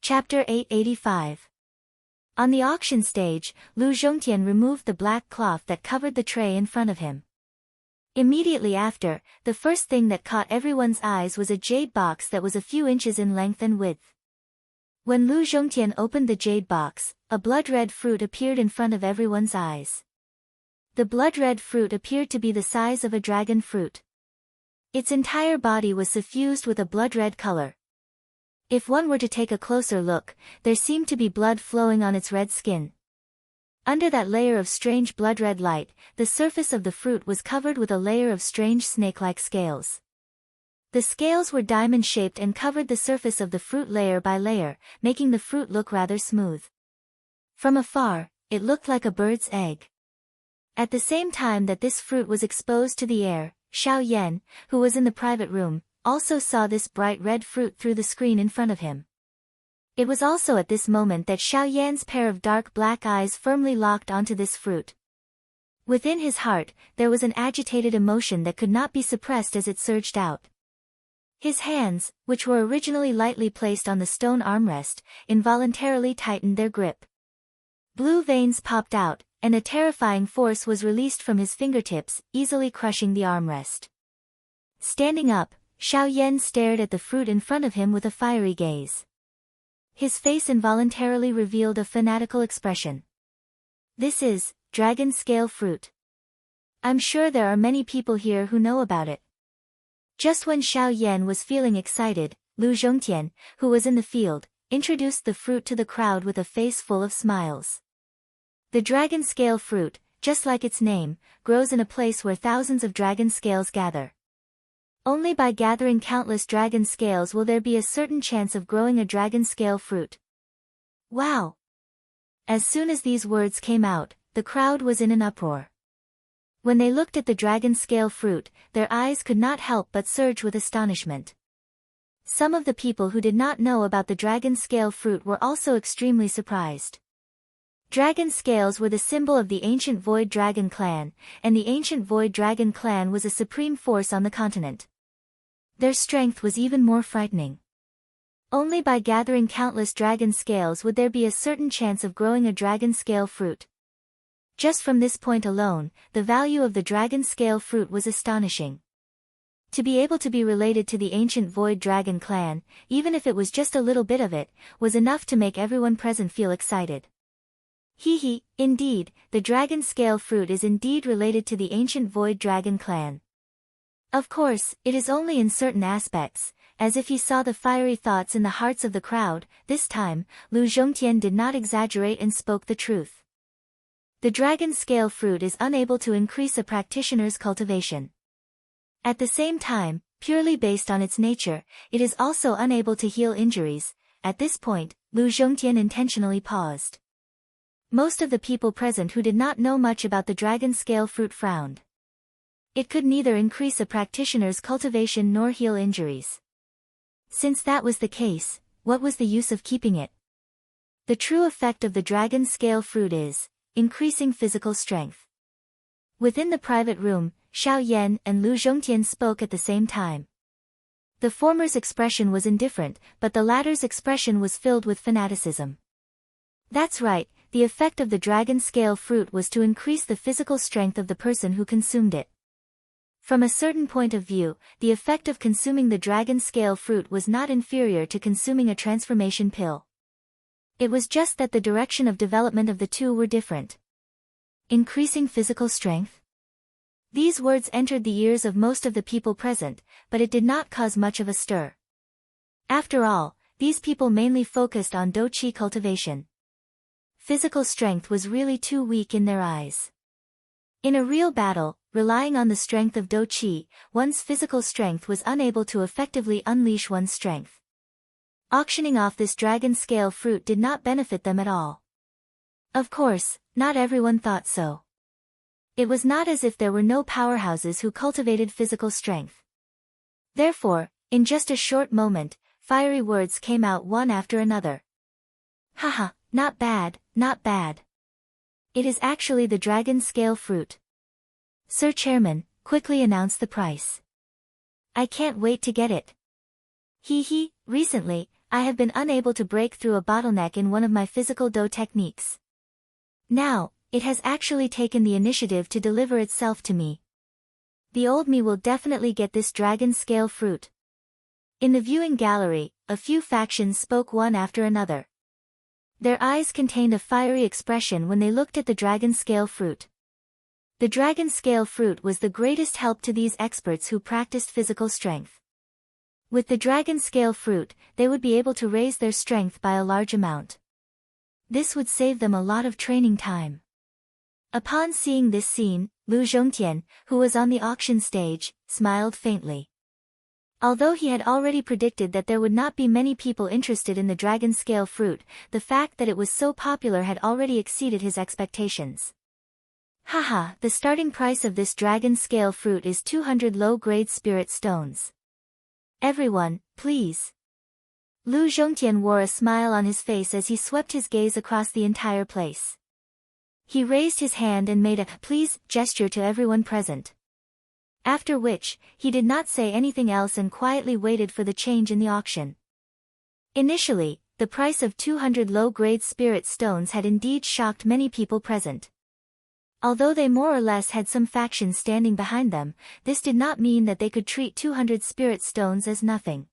Chapter 885. On the auction stage, Lu Zhongtian removed the black cloth that covered the tray in front of him. Immediately after, the first thing that caught everyone's eyes was a jade box that was a few inches in length and width. When Lu Zhongtian opened the jade box, a blood-red fruit appeared in front of everyone's eyes. The blood-red fruit appeared to be the size of a dragon fruit. Its entire body was suffused with a blood-red color. If one were to take a closer look, there seemed to be blood flowing on its red skin. Under that layer of strange blood-red light, the surface of the fruit was covered with a layer of strange snake-like scales. The scales were diamond-shaped and covered the surface of the fruit layer by layer, making the fruit look rather smooth. From afar, it looked like a bird's egg. At the same time that this fruit was exposed to the air, Xiao Yan, who was in the private room, also saw this bright red fruit through the screen in front of him. It was also at this moment that Xiao Yan's pair of dark black eyes firmly locked onto this fruit. Within his heart, there was an agitated emotion that could not be suppressed as it surged out. His hands, which were originally lightly placed on the stone armrest, involuntarily tightened their grip. Blue veins popped out, and a terrifying force was released from his fingertips, easily crushing the armrest. Standing up, Xiao Yan stared at the fruit in front of him with a fiery gaze. His face involuntarily revealed a fanatical expression. This is dragon scale fruit. I'm sure there are many people here who know about it. Just when Xiao Yan was feeling excited, Lu Zhongtian, who was in the field, introduced the fruit to the crowd with a face full of smiles. The dragon scale fruit, just like its name, grows in a place where thousands of dragon scales gather. Only by gathering countless dragon scales will there be a certain chance of growing a dragon scale fruit. Wow! As soon as these words came out, the crowd was in an uproar. When they looked at the dragon scale fruit, their eyes could not help but surge with astonishment. Some of the people who did not know about the dragon scale fruit were also extremely surprised. Dragon scales were the symbol of the ancient Void Dragon clan, and the ancient Void Dragon clan was a supreme force on the continent. Their strength was even more frightening. Only by gathering countless dragon scales would there be a certain chance of growing a dragon scale fruit. Just from this point alone, the value of the dragon scale fruit was astonishing. To be able to be related to the ancient Void Dragon clan, even if it was just a little bit of it, was enough to make everyone present feel excited. Indeed, the dragon scale fruit is indeed related to the ancient Void Dragon clan. Of course, it is only in certain aspects, as if he saw the fiery thoughts in the hearts of the crowd. This time, Lu Zhongtian did not exaggerate and spoke the truth. The dragon scale fruit is unable to increase a practitioner's cultivation. At the same time, purely based on its nature, it is also unable to heal injuries. At this point, Lu Zhongtian intentionally paused. Most of the people present who did not know much about the dragon scale fruit frowned. It could neither increase a practitioner's cultivation nor heal injuries. Since that was the case, what was the use of keeping it? The true effect of the dragon scale fruit is increasing physical strength. Within the private room, Xiao Yan and Lu Zhongtian spoke at the same time. The former's expression was indifferent, but the latter's expression was filled with fanaticism. That's right, the effect of the dragon scale fruit was to increase the physical strength of the person who consumed it. From a certain point of view, the effect of consuming the dragon scale fruit was not inferior to consuming a transformation pill. It was just that the direction of development of the two were different. Increasing physical strength? These words entered the ears of most of the people present, but it did not cause much of a stir. After all, these people mainly focused on do-qi cultivation. Physical strength was really too weak in their eyes. In a real battle, relying on the strength of do-qi, one's physical strength was unable to effectively unleash one's strength. Auctioning off this dragon scale fruit did not benefit them at all. Of course, not everyone thought so. It was not as if there were no powerhouses who cultivated physical strength. Therefore, in just a short moment, fiery words came out one after another. Haha, not bad, not bad. It is actually the dragon scale fruit. Sir Chairman, quickly announce the price. I can't wait to get it. Recently, I have been unable to break through a bottleneck in one of my physical dough techniques. Now, it has actually taken the initiative to deliver itself to me. The old me will definitely get this dragon scale fruit. In the viewing gallery, a few factions spoke one after another. Their eyes contained a fiery expression when they looked at the dragon scale fruit. The dragon scale fruit was the greatest help to these experts who practiced physical strength. With the dragon scale fruit, they would be able to raise their strength by a large amount. This would save them a lot of training time. Upon seeing this scene, Lu Zhongtian, who was on the auction stage, smiled faintly. Although he had already predicted that there would not be many people interested in the dragon scale fruit, the fact that it was so popular had already exceeded his expectations. Haha, the starting price of this dragon scale fruit is 200 low-grade spirit stones. Everyone, please. Lu Zhongtian wore a smile on his face as he swept his gaze across the entire place. He raised his hand and made a please gesture to everyone present. After which, he did not say anything else and quietly waited for the change in the auction. Initially, the price of 200 low-grade spirit stones had indeed shocked many people present. Although they more or less had some factions standing behind them, this did not mean that they could treat 200 spirit stones as nothing.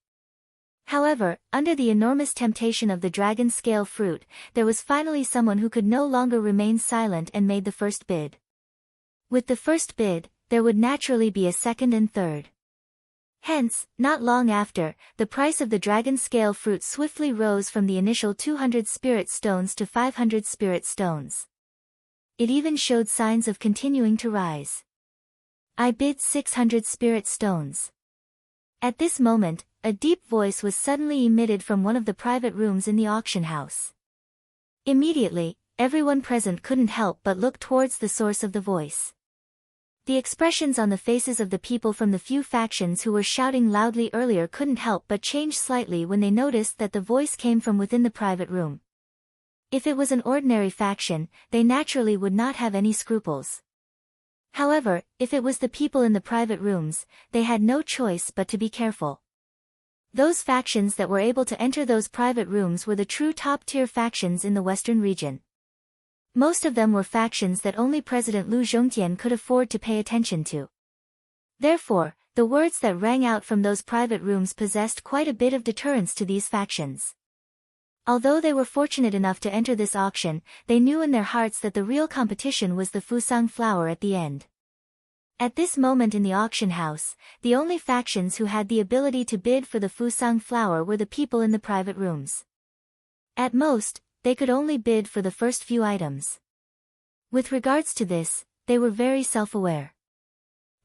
However, under the enormous temptation of the dragon scale fruit, there was finally someone who could no longer remain silent and made the first bid. With the first bid, there would naturally be a second and third. Hence, not long after, the price of the dragon scale fruit swiftly rose from the initial 200 spirit stones to 500 spirit stones. It even showed signs of continuing to rise. I bid 600 spirit stones. At this moment, a deep voice was suddenly emitted from one of the private rooms in the auction house. Immediately, everyone present couldn't help but look towards the source of the voice. The expressions on the faces of the people from the few factions who were shouting loudly earlier couldn't help but change slightly when they noticed that the voice came from within the private room. If it was an ordinary faction, they naturally would not have any scruples. However, if it was the people in the private rooms, they had no choice but to be careful. Those factions that were able to enter those private rooms were the true top-tier factions in the western region. Most of them were factions that only President Lu Zhongtian could afford to pay attention to. Therefore, the words that rang out from those private rooms possessed quite a bit of deterrence to these factions. Although they were fortunate enough to enter this auction, they knew in their hearts that the real competition was the Fusang flower at the end. At this moment in the auction house, the only factions who had the ability to bid for the Fusang flower were the people in the private rooms. At most, they could only bid for the first few items. With regards to this, they were very self-aware.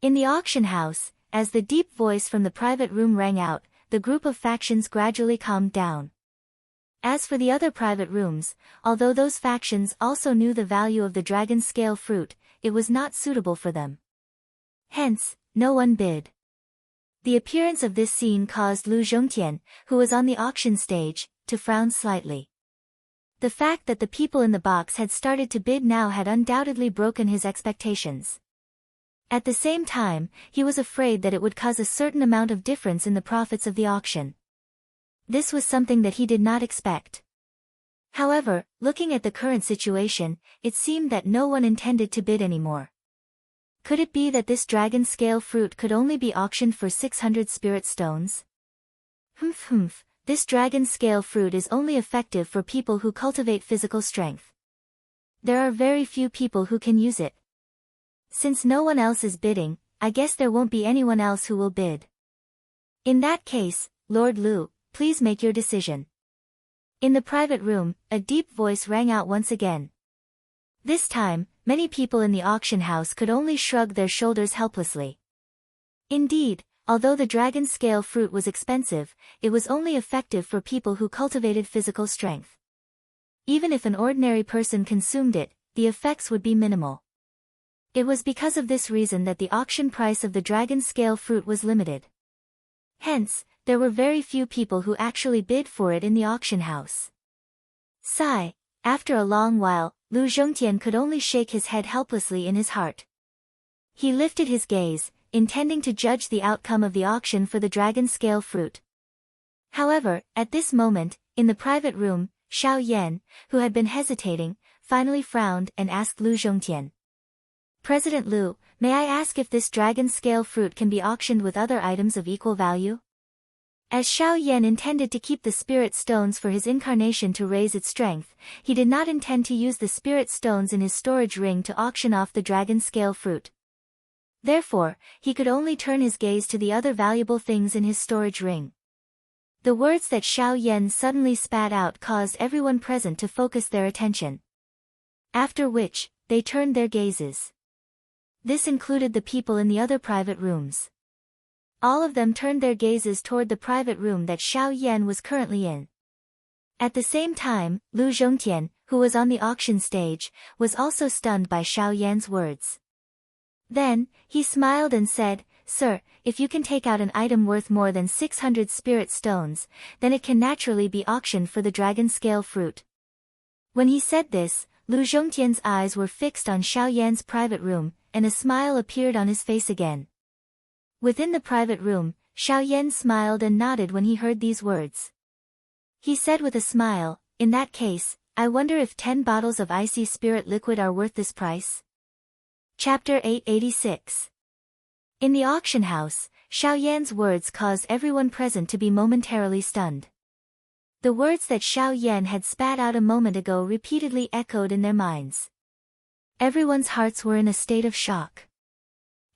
In the auction house, as the deep voice from the private room rang out, the group of factions gradually calmed down. As for the other private rooms, although those factions also knew the value of the dragon scale fruit, it was not suitable for them. Hence, no one bid. The appearance of this scene caused Lu Zhongtian, who was on the auction stage, to frown slightly. The fact that the people in the box had started to bid now had undoubtedly broken his expectations. At the same time, he was afraid that it would cause a certain amount of difference in the profits of the auction. This was something that he did not expect. However, looking at the current situation, it seemed that no one intended to bid anymore. Could it be that this dragon scale fruit could only be auctioned for 600 spirit stones? This dragon scale fruit is only effective for people who cultivate physical strength. There are very few people who can use it. Since no one else is bidding, I guess there won't be anyone else who will bid. In that case, Lord Lu, please make your decision. In the private room, a deep voice rang out once again. This time, many people in the auction house could only shrug their shoulders helplessly. Indeed, although the dragon scale fruit was expensive, it was only effective for people who cultivated physical strength. Even if an ordinary person consumed it, the effects would be minimal. It was because of this reason that the auction price of the dragon scale fruit was limited. Hence, there were very few people who actually bid for it in the auction house. Sigh. After a long while, Lu Zhongtian could only shake his head helplessly in his heart. He lifted his gaze, intending to judge the outcome of the auction for the dragon scale fruit. However, at this moment, in the private room, Xiao Yan, who had been hesitating, finally frowned and asked Lu Zhongtian. President Lu, may I ask if this dragon scale fruit can be auctioned with other items of equal value? As Xiao Yan intended to keep the spirit stones for his incarnation to raise its strength, he did not intend to use the spirit stones in his storage ring to auction off the dragon scale fruit. Therefore, he could only turn his gaze to the other valuable things in his storage ring. The words that Xiao Yan suddenly spat out caused everyone present to focus their attention. After which, they turned their gazes. This included the people in the other private rooms. All of them turned their gazes toward the private room that Xiao Yan was currently in. At the same time, Lu Zhongtian, who was on the auction stage, was also stunned by Xiao Yan's words. Then, he smiled and said, "Sir, if you can take out an item worth more than 600 spirit stones, then it can naturally be auctioned for the dragon scale fruit." When he said this, Lu Zhongtian's eyes were fixed on Xiao Yan's private room, and a smile appeared on his face again. Within the private room, Xiao Yan smiled and nodded when he heard these words. He said with a smile, "In that case, I wonder if 10 bottles of icy spirit liquid are worth this price?" Chapter 886. In the auction house, Xiao Yan's words caused everyone present to be momentarily stunned. The words that Xiao Yan had spat out a moment ago repeatedly echoed in their minds. Everyone's hearts were in a state of shock.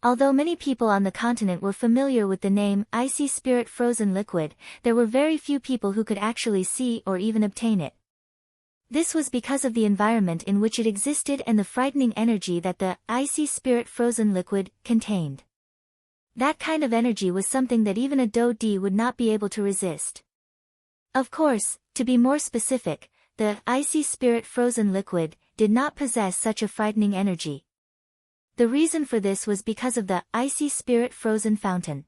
Although many people on the continent were familiar with the name Icy Spirit Frozen Liquid, there were very few people who could actually see or even obtain it. This was because of the environment in which it existed and the frightening energy that the Icy Spirit Frozen Liquid contained. That kind of energy was something that even a Do Di would not be able to resist. Of course, to be more specific, the Icy Spirit Frozen Liquid did not possess such a frightening energy. The reason for this was because of the Icy Spirit Frozen Fountain.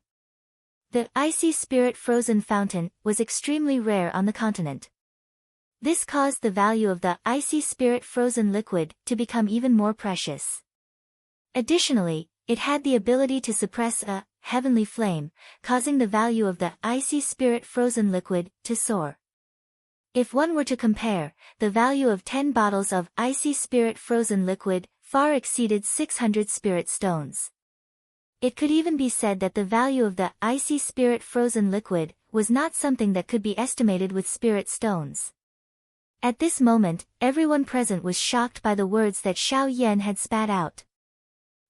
The Icy Spirit Frozen Fountain was extremely rare on the continent. This caused the value of the Icy Spirit Frozen Liquid to become even more precious. Additionally, it had the ability to suppress a heavenly flame, causing the value of the Icy Spirit Frozen Liquid to soar. If one were to compare, the value of 10 bottles of Icy Spirit Frozen Liquid far exceeded 600 spirit stones. It could even be said that the value of the Icy Spirit Frozen Liquid was not something that could be estimated with spirit stones. At this moment, everyone present was shocked by the words that Xiao Yan had spat out.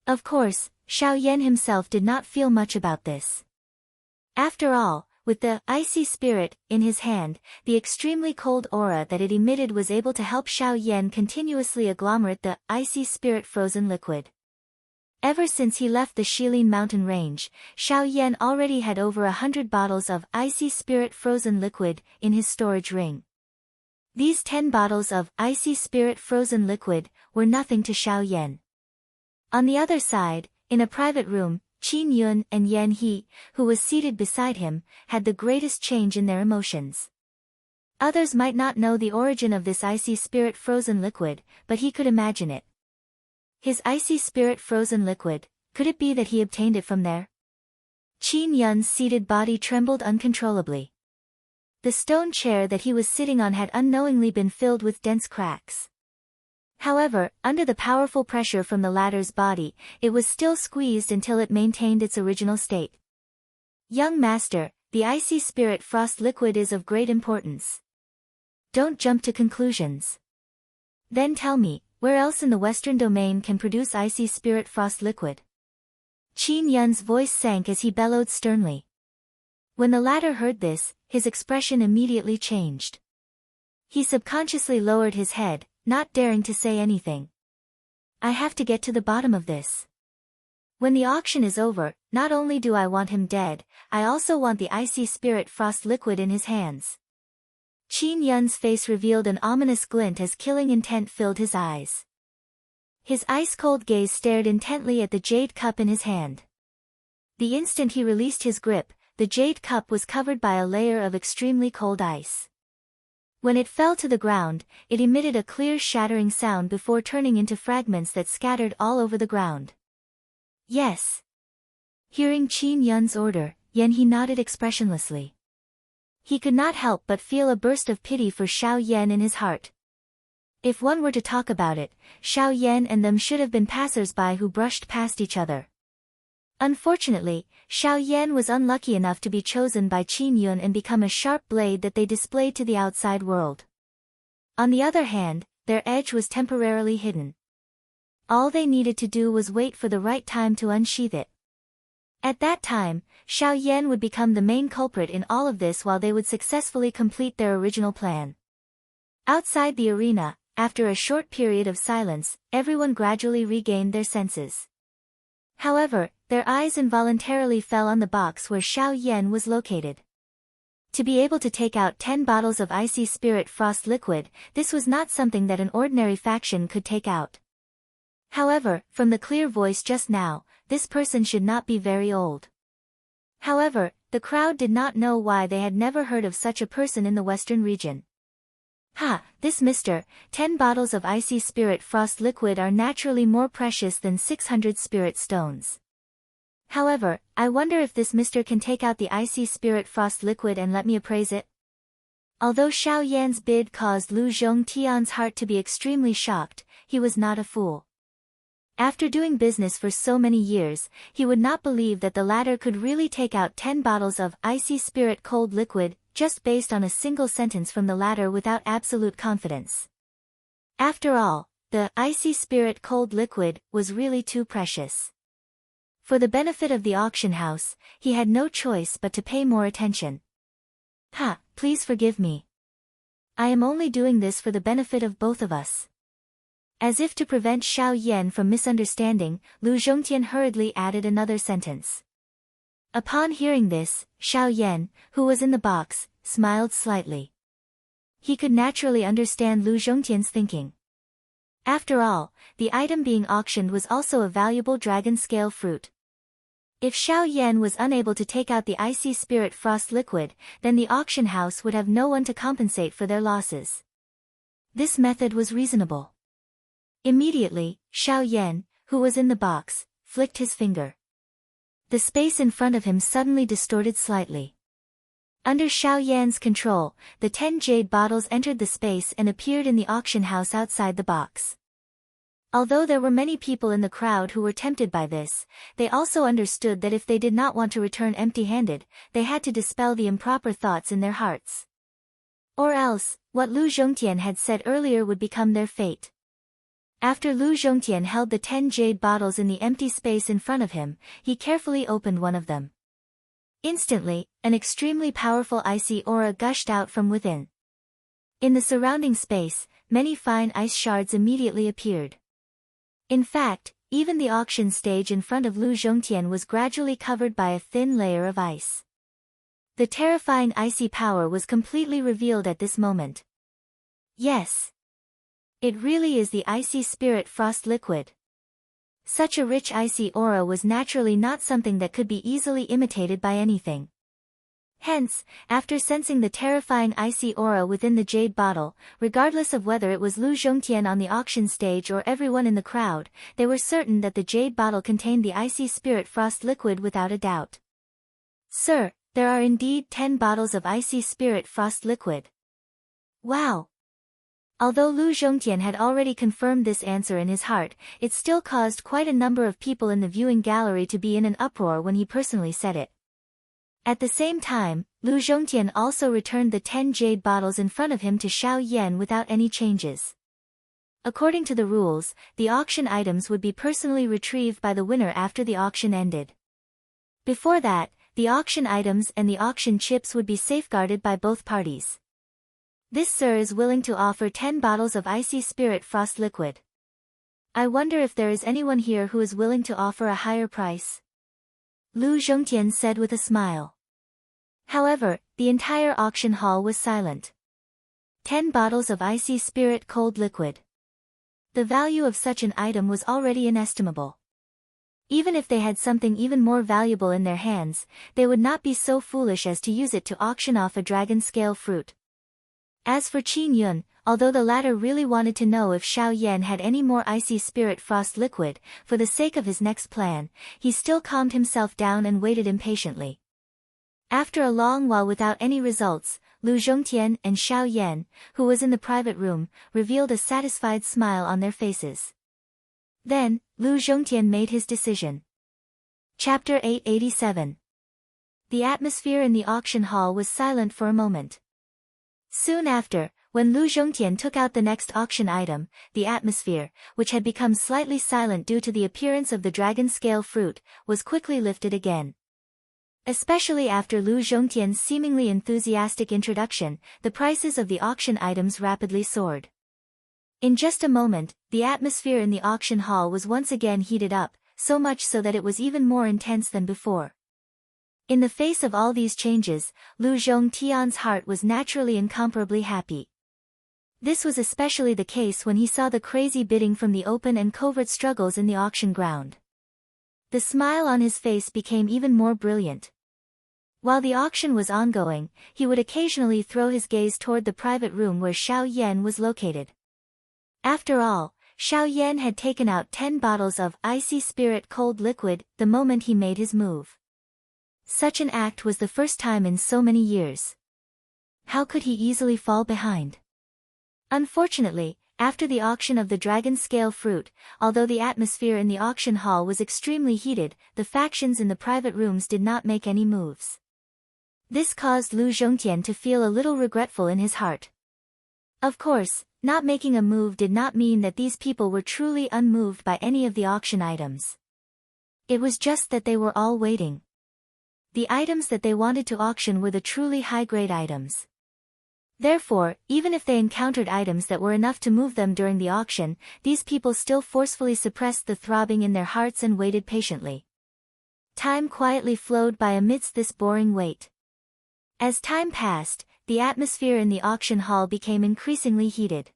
Of course, Xiao Yan himself did not feel much about this. After all, with the icy spirit in his hand, the extremely cold aura that it emitted was able to help Xiao Yan continuously agglomerate the icy spirit frozen liquid. Ever since he left the Shilin mountain range, Xiao Yan already had over 100 bottles of icy spirit frozen liquid in his storage ring. These 10 bottles of icy spirit frozen liquid were nothing to Xiao Yan. On the other side, in a private room, Qin Yun and Yan He, who was seated beside him, had the greatest change in their emotions. Others might not know the origin of this icy spirit frozen liquid, but he could imagine it. His icy spirit frozen liquid, could it be that he obtained it from there? Qin Yun's seated body trembled uncontrollably. The stone chair that he was sitting on had unknowingly been filled with dense cracks. However, under the powerful pressure from the latter's body, it was still squeezed until it maintained its original state. Young master, the icy spirit frost liquid is of great importance. Don't jump to conclusions. Then tell me, where else in the Western domain can produce icy spirit frost liquid? Qin Yun's voice sank as he bellowed sternly. When the latter heard this, his expression immediately changed. He subconsciously lowered his head, not daring to say anything. I have to get to the bottom of this. When the auction is over, not only do I want him dead, I also want the icy spirit frost liquid in his hands. Qin Yun's face revealed an ominous glint as killing intent filled his eyes. His ice-cold gaze stared intently at the jade cup in his hand. The instant he released his grip, the jade cup was covered by a layer of extremely cold ice. When it fell to the ground, it emitted a clear shattering sound before turning into fragments that scattered all over the ground. Yes. Hearing Qin Yun's order, Yan He nodded expressionlessly. He could not help but feel a burst of pity for Xiao Yan in his heart. If one were to talk about it, Xiao Yan and them should have been passers-by who brushed past each other. Unfortunately, Xiao Yan was unlucky enough to be chosen by Qin Yun and become a sharp blade that they displayed to the outside world. On the other hand, their edge was temporarily hidden. All they needed to do was wait for the right time to unsheath it. At that time, Xiao Yan would become the main culprit in all of this while they would successfully complete their original plan. Outside the arena, after a short period of silence, everyone gradually regained their senses. However, their eyes involuntarily fell on the box where Xiao Yan was located. To be able to take out 10 bottles of icy spirit frost liquid, this was not something that an ordinary faction could take out. However, from the clear voice just now, this person should not be very old. However, the crowd did not know why they had never heard of such a person in the western region. This Mr. 10 bottles of icy spirit frost liquid are naturally more precious than 600 spirit stones. However, I wonder if this Mr. can take out the icy spirit frost liquid and let me appraise it? Although Xiao Yan's bid caused Lu Zhongtian's heart to be extremely shocked, he was not a fool. After doing business for so many years, he would not believe that the latter could really take out 10 bottles of icy spirit cold liquid, just based on a single sentence from the latter without absolute confidence. After all, the icy spirit cold liquid was really too precious. For the benefit of the auction house, he had no choice but to pay more attention. Please forgive me. I am only doing this for the benefit of both of us. As if to prevent Xiao Yan from misunderstanding, Lu Zhongtian hurriedly added another sentence. Upon hearing this, Xiao Yan, who was in the box, smiled slightly. He could naturally understand Lu Zhongtian's thinking. After all, the item being auctioned was also a valuable dragon scale fruit. If Xiao Yan was unable to take out the icy spirit frost liquid, then the auction house would have no one to compensate for their losses. This method was reasonable. Immediately, Xiao Yan, who was in the box, flicked his finger. The space in front of him suddenly distorted slightly. Under Xiao Yan's control, the 10 jade bottles entered the space and appeared in the auction house outside the box. Although there were many people in the crowd who were tempted by this, they also understood that if they did not want to return empty-handed, they had to dispel the improper thoughts in their hearts. Or else, what Lu Zhongtian had said earlier would become their fate. After Lu Zhongtian held the 10 jade bottles in the empty space in front of him, he carefully opened one of them. Instantly, an extremely powerful icy aura gushed out from within. In the surrounding space, many fine ice shards immediately appeared. In fact, even the auction stage in front of Lu Zhongtian was gradually covered by a thin layer of ice. The terrifying icy power was completely revealed at this moment. Yes. It really is the icy spirit frost liquid. Such a rich icy aura was naturally not something that could be easily imitated by anything. Hence, after sensing the terrifying icy aura within the jade bottle, regardless of whether it was Lu Zhongtian on the auction stage or everyone in the crowd, they were certain that the jade bottle contained the icy spirit frost liquid without a doubt. Sir, there are indeed 10 bottles of icy spirit frost liquid. Wow! Although Lu Zhongtian had already confirmed this answer in his heart, it still caused quite a number of people in the viewing gallery to be in an uproar when he personally said it. At the same time, Lu Zhongtian also returned the 10 jade bottles in front of him to Xiao Yan without any changes. According to the rules, the auction items would be personally retrieved by the winner after the auction ended. Before that, the auction items and the auction chips would be safeguarded by both parties. This sir is willing to offer 10 bottles of icy spirit frost liquid. I wonder if there is anyone here who is willing to offer a higher price. Lu Zhongtian said with a smile. However, the entire auction hall was silent. 10 bottles of icy spirit cold liquid. The value of such an item was already inestimable. Even if they had something even more valuable in their hands, they would not be so foolish as to use it to auction off a dragon-scale fruit. As for Qin Yun, although the latter really wanted to know if Xiao Yan had any more icy spirit frost liquid, for the sake of his next plan, he still calmed himself down and waited impatiently. After a long while without any results, Lu Zhongtian and Xiao Yan, who was in the private room, revealed a satisfied smile on their faces. Then, Lu Zhongtian made his decision. Chapter 887. The atmosphere in the auction hall was silent for a moment. Soon after, when Lu Zhongtian took out the next auction item, the atmosphere, which had become slightly silent due to the appearance of the dragon scale fruit, was quickly lifted again. Especially after Lu Zhongtian's seemingly enthusiastic introduction, the prices of the auction items rapidly soared. In just a moment, the atmosphere in the auction hall was once again heated up, so much so that it was even more intense than before. In the face of all these changes, Lu Zhongtian's heart was naturally incomparably happy. This was especially the case when he saw the crazy bidding from the open and covert struggles in the auction ground. The smile on his face became even more brilliant. While the auction was ongoing, he would occasionally throw his gaze toward the private room where Xiao Yan was located. After all, Xiao Yan had taken out 10 bottles of icy spirit cold liquid the moment he made his move. Such an act was the first time in so many years. How could he easily fall behind? Unfortunately, after the auction of the dragon scale fruit, although the atmosphere in the auction hall was extremely heated, the factions in the private rooms did not make any moves. This caused Lu Zhongtian to feel a little regretful in his heart. Of course, not making a move did not mean that these people were truly unmoved by any of the auction items. It was just that they were all waiting. The items that they wanted to auction were the truly high-grade items. Therefore, even if they encountered items that were enough to move them during the auction, these people still forcefully suppressed the throbbing in their hearts and waited patiently. Time quietly flowed by amidst this boring wait. As time passed, the atmosphere in the auction hall became increasingly heated.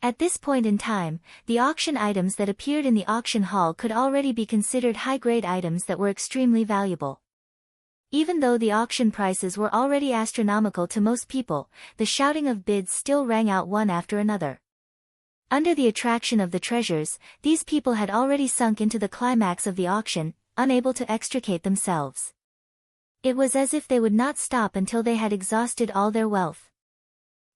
At this point in time, the auction items that appeared in the auction hall could already be considered high-grade items that were extremely valuable. Even though the auction prices were already astronomical to most people, the shouting of bids still rang out one after another. Under the attraction of the treasures, these people had already sunk into the climax of the auction, unable to extricate themselves. It was as if they would not stop until they had exhausted all their wealth.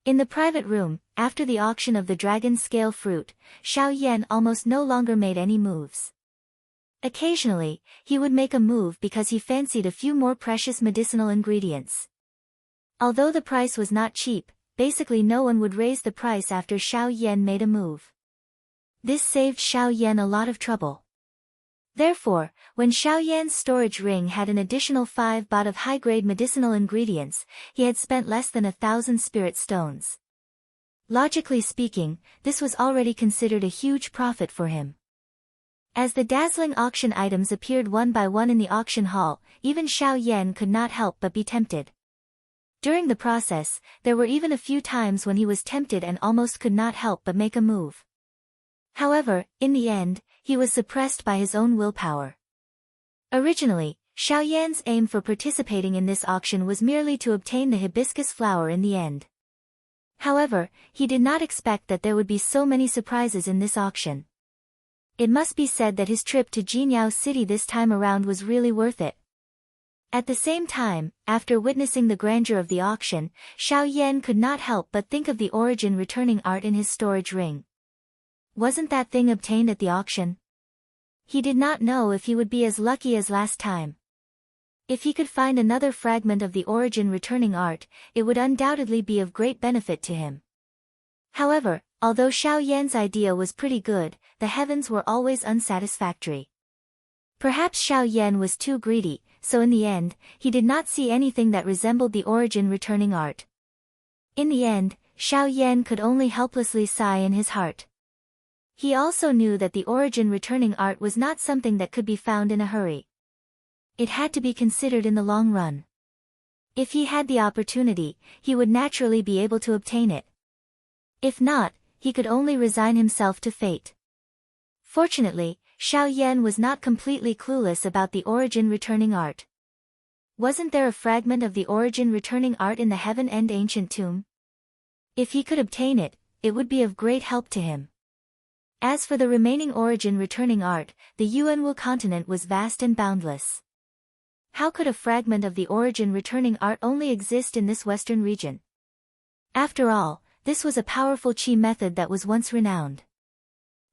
In the private room, after the auction of the dragon scale fruit, Xiao Yan almost no longer made any moves. Occasionally, he would make a move because he fancied a few more precious medicinal ingredients. Although the price was not cheap, basically no one would raise the price after Xiao Yan made a move. This saved Xiao Yan a lot of trouble. Therefore, when Xiao Yan's storage ring had an additional 5 baht of high-grade medicinal ingredients, he had spent less than 1,000 spirit stones. Logically speaking, this was already considered a huge profit for him. As the dazzling auction items appeared one by one in the auction hall, even Xiao Yan could not help but be tempted. During the process, there were even a few times when he was tempted and almost could not help but make a move. However, in the end, he was suppressed by his own willpower. Originally, Xiao Yan's aim for participating in this auction was merely to obtain the hibiscus flower in the end. However, he did not expect that there would be so many surprises in this auction. It must be said that his trip to Jinyao City this time around was really worth it. At the same time, after witnessing the grandeur of the auction, Xiao Yan could not help but think of the origin returning art in his storage ring. Wasn't that thing obtained at the auction? He did not know if he would be as lucky as last time. If he could find another fragment of the origin returning art, it would undoubtedly be of great benefit to him. However, although Xiao Yan's idea was pretty good, the heavens were always unsatisfactory. Perhaps Xiao Yan was too greedy, so in the end, he did not see anything that resembled the origin returning art. In the end, Xiao Yan could only helplessly sigh in his heart. He also knew that the origin returning art was not something that could be found in a hurry. It had to be considered in the long run. If he had the opportunity, he would naturally be able to obtain it. If not, he could only resign himself to fate. Fortunately, Xiao Yan was not completely clueless about the origin returning art. Wasn't there a fragment of the origin returning art in the Heaven End ancient tomb? If he could obtain it, it would be of great help to him. As for the remaining origin returning art, the Yuanwu continent was vast and boundless. how could a fragment of the origin returning art only exist in this western region? After all, this was a powerful chi method that was once renowned.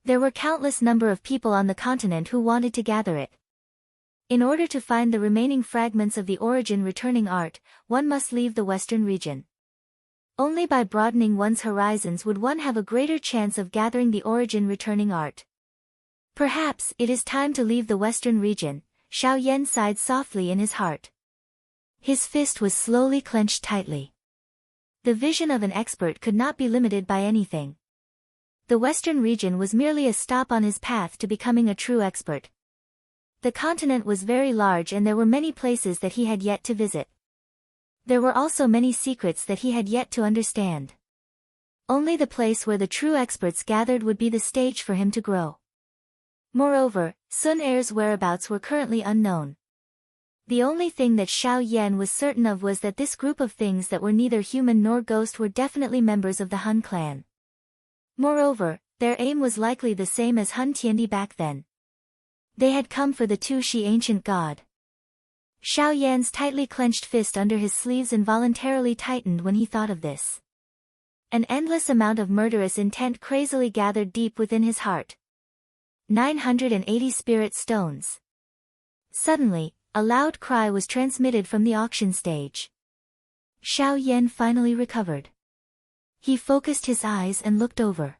There were countless number of people on the continent who wanted to gather it. In order to find the remaining fragments of the origin returning art, one must leave the western region. Only by broadening one's horizons would one have a greater chance of gathering the origin returning art. Perhaps it is time to leave the western region, Xiao Yan sighed softly in his heart. His fist was slowly clenched tightly. The vision of an expert could not be limited by anything. The western region was merely a stop on his path to becoming a true expert. The continent was very large and there were many places that he had yet to visit. There were also many secrets that he had yet to understand. Only the place where the true experts gathered would be the stage for him to grow. Moreover, Sun Er's whereabouts were currently unknown. The only thing that Xiao Yan was certain of was that this group of things that were neither human nor ghost were definitely members of the Han clan. Moreover, their aim was likely the same as Han Tiandi back then. They had come for the Tu Shi ancient god. Xiao Yan's tightly clenched fist under his sleeves involuntarily tightened when he thought of this. An endless amount of murderous intent crazily gathered deep within his heart. 980 spirit stones. Suddenly, a loud cry was transmitted from the auction stage. Xiao Yan finally recovered. He focused his eyes and looked over.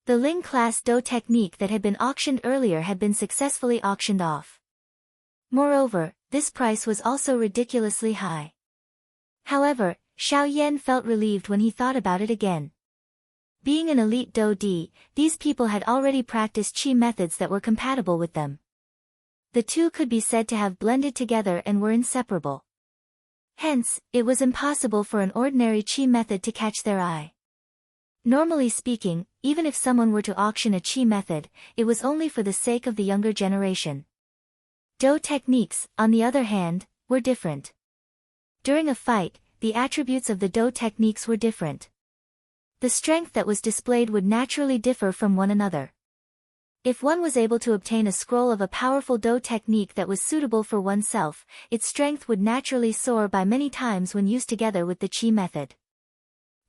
The Ling class Do technique that had been auctioned earlier had been successfully auctioned off. Moreover, this price was also ridiculously high. However, Xiao Yan felt relieved when he thought about it again. Being an elite Do Di, these people had already practiced chi methods that were compatible with them. The two could be said to have blended together and were inseparable. Hence, it was impossible for an ordinary chi method to catch their eye. Normally speaking, even if someone were to auction a chi method, it was only for the sake of the younger generation. Do techniques, on the other hand, were different. During a fight, the attributes of the Do techniques were different. The strength that was displayed would naturally differ from one another. If one was able to obtain a scroll of a powerful Do technique that was suitable for oneself, its strength would naturally soar by many times when used together with the chi method.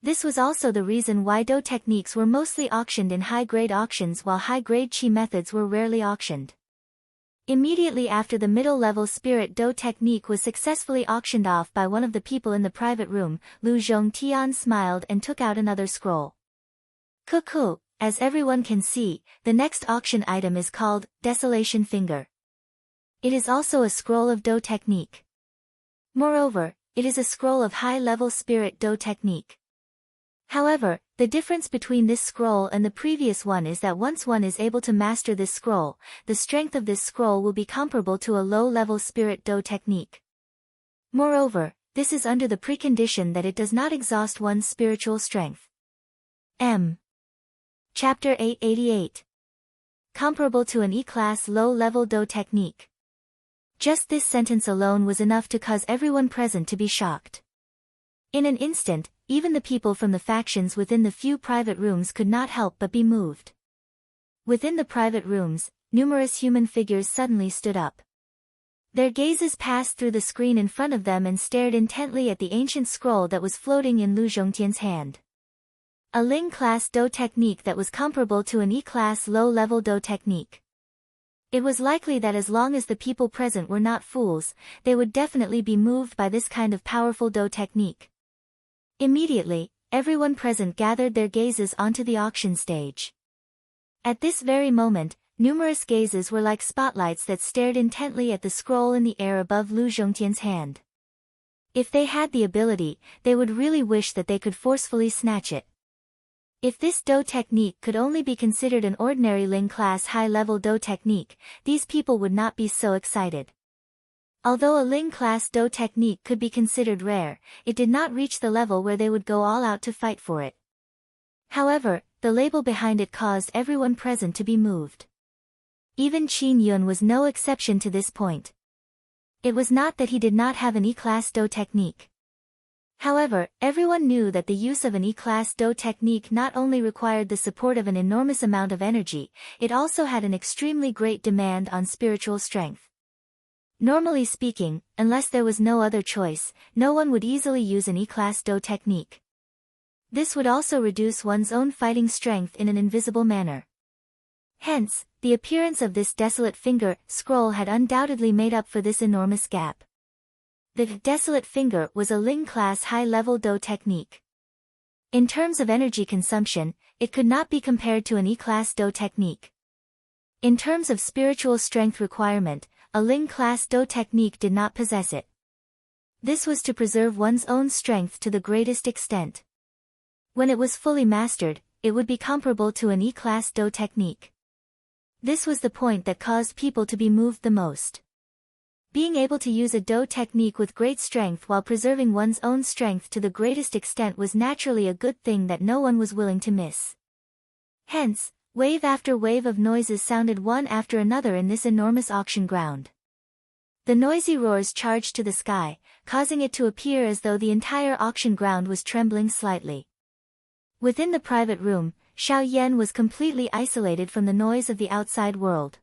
This was also the reason why Do techniques were mostly auctioned in high-grade auctions while high-grade chi methods were rarely auctioned. Immediately after the middle-level spirit Do technique was successfully auctioned off by one of the people in the private room, Lu Zhongtian smiled and took out another scroll. Cuckoo, as everyone can see, the next auction item is called Desolation Finger. It is also a scroll of Do technique. Moreover, it is a scroll of high-level spirit Do technique. However, the difference between this scroll and the previous one is that once one is able to master this scroll, the strength of this scroll will be comparable to a low-level spirit Do technique. Moreover, this is under the precondition that it does not exhaust one's spiritual strength. Chapter 888. Comparable to an E-class low-level Do technique. Just this sentence alone was enough to cause everyone present to be shocked. In an instant, even the people from the factions within the few private rooms could not help but be moved. Within the private rooms, numerous human figures suddenly stood up. Their gazes passed through the screen in front of them and stared intently at the ancient scroll that was floating in Lu Zhongtian's hand. A Ling-class Do technique that was comparable to an E-class low-level Do technique. It was likely that as long as the people present were not fools, they would definitely be moved by this kind of powerful Do technique. Immediately, everyone present gathered their gazes onto the auction stage. At this very moment, numerous gazes were like spotlights that stared intently at the scroll in the air above Lu Zhongtian's hand. If they had the ability, they would really wish that they could forcefully snatch it. If this Do technique could only be considered an ordinary Ling-class high-level Do technique, these people would not be so excited. Although a Ling-class Do technique could be considered rare, it did not reach the level where they would go all out to fight for it. However, the label behind it caused everyone present to be moved. Even Qin Yun was no exception to this point. It was not that he did not have an E-class Do technique. However, everyone knew that the use of an E-class Do technique not only required the support of an enormous amount of energy, it also had an extremely great demand on spiritual strength. Normally speaking, unless there was no other choice, no one would easily use an E-class Do technique. This would also reduce one's own fighting strength in an invisible manner. Hence, the appearance of this desolate finger scroll had undoubtedly made up for this enormous gap. The desolate finger was a Ling-class high-level Do technique. In terms of energy consumption, it could not be compared to an E-class Do technique. In terms of spiritual strength requirement, a Ling-class Do technique did not possess it. This was to preserve one's own strength to the greatest extent. When it was fully mastered, it would be comparable to an E-class Do technique. This was the point that caused people to be moved the most. Being able to use a Do technique with great strength while preserving one's own strength to the greatest extent was naturally a good thing that no one was willing to miss. Hence, wave after wave of noises sounded one after another in this enormous auction ground. The noisy roars charged to the sky, causing it to appear as though the entire auction ground was trembling slightly. Within the private room, Xiao Yan was completely isolated from the noise of the outside world.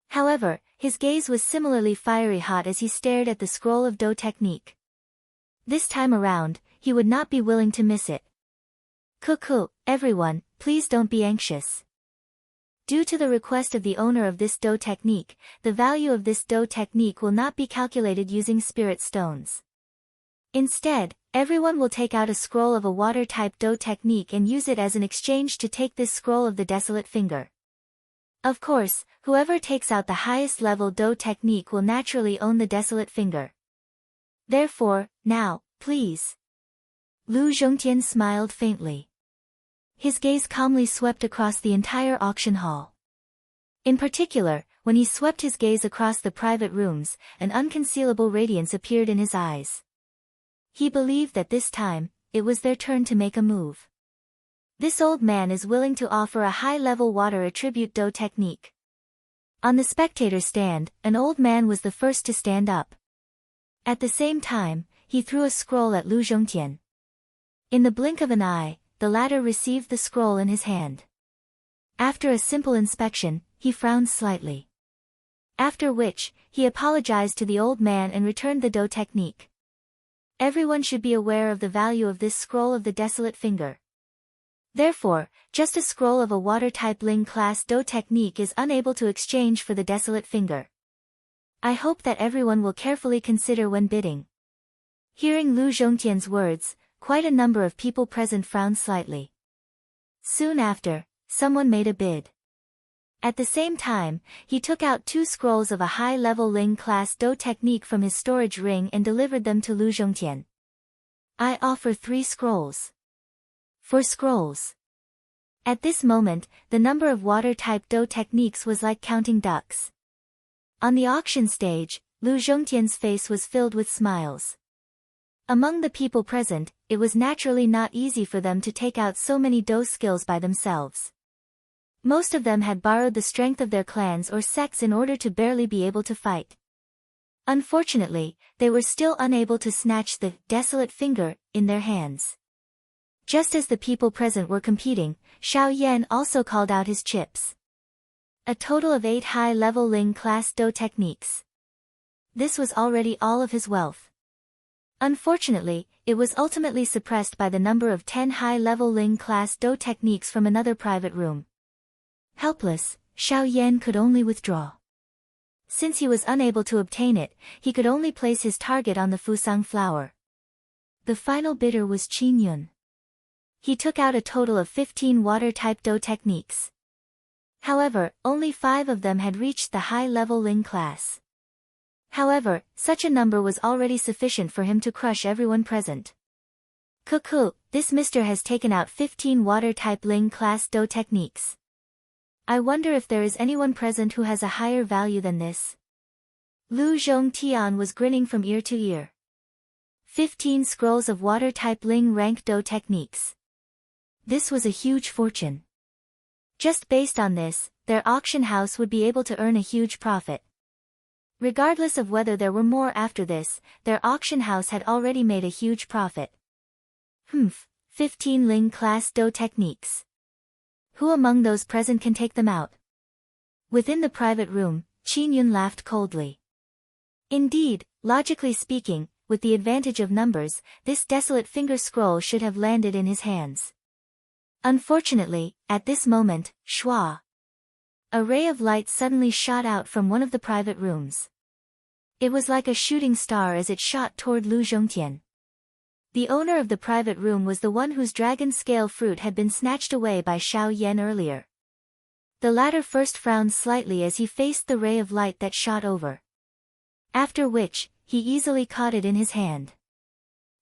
However, his gaze was similarly fiery hot as he stared at the scroll of Do technique. This time around, he would not be willing to miss it. Cuckoo, everyone, please don't be anxious. Due to the request of the owner of this Do technique, the value of this Do technique will not be calculated using spirit stones. Instead, everyone will take out a scroll of a water-type Do technique and use it as an exchange to take this scroll of the desolate finger. Of course, whoever takes out the highest level Do technique will naturally own the desolate finger. Therefore, now, please. Lu Zhongtian smiled faintly. His gaze calmly swept across the entire auction hall. In particular, when he swept his gaze across the private rooms, an unconcealable radiance appeared in his eyes. He believed that this time, it was their turn to make a move. This old man is willing to offer a high-level water attribute Do technique. On the spectator stand, an old man was the first to stand up. At the same time, he threw a scroll at Lu Zhongtian. In the blink of an eye, the latter received the scroll in his hand. After a simple inspection, he frowned slightly. After which, he apologized to the old man and returned the Do technique. Everyone should be aware of the value of this scroll of the desolate finger. Therefore, just a scroll of a water-type Ling-class Do technique is unable to exchange for the desolate finger. I hope that everyone will carefully consider when bidding. Hearing Lu Zhongtian's words, quite a number of people present frowned slightly. Soon after, someone made a bid. At the same time, he took out 2 scrolls of a high-level Ling-class Do technique from his storage ring and delivered them to Lu Zhongtian. I offer 3 scrolls. 4 scrolls. At this moment, the number of water-type Do techniques was like counting ducks. On the auction stage, Lu Zhongtian's face was filled with smiles. Among the people present, it was naturally not easy for them to take out so many Do skills by themselves. Most of them had borrowed the strength of their clans or sects in order to barely be able to fight. Unfortunately, they were still unable to snatch the desolate finger in their hands. Just as the people present were competing, Xiao Yan also called out his chips. A total of 8 high-level Ling-class Do techniques. This was already all of his wealth. Unfortunately, it was ultimately suppressed by the number of 10 high-level Ling-class Do techniques from another private room. Helpless, Xiao Yan could only withdraw. Since he was unable to obtain it, he could only place his target on the Fusang flower. The final bidder was Qin Yun. He took out a total of 15 water-type Do techniques. However, only 5 of them had reached the high-level Ling class. However, such a number was already sufficient for him to crush everyone present. Cuckoo, this mister has taken out 15 water-type Ling class Do techniques. I wonder if there is anyone present who has a higher value than this. Lu Zhongtian was grinning from ear to ear. 15 scrolls of water-type Ling rank Do techniques. This was a huge fortune. Just based on this, their auction house would be able to earn a huge profit. Regardless of whether there were more after this, their auction house had already made a huge profit. 15 Ling class Do techniques. Who among those present can take them out? Within the private room, Qin Yun laughed coldly. Indeed, logically speaking, with the advantage of numbers, this desolate finger scroll should have landed in his hands. Unfortunately, at this moment, shwa! A ray of light suddenly shot out from one of the private rooms. It was like a shooting star as it shot toward Lu Zhongtian. The owner of the private room was the one whose dragon scale fruit had been snatched away by Xiao Yan earlier. The latter first frowned slightly as he faced the ray of light that shot over. After which, he easily caught it in his hand.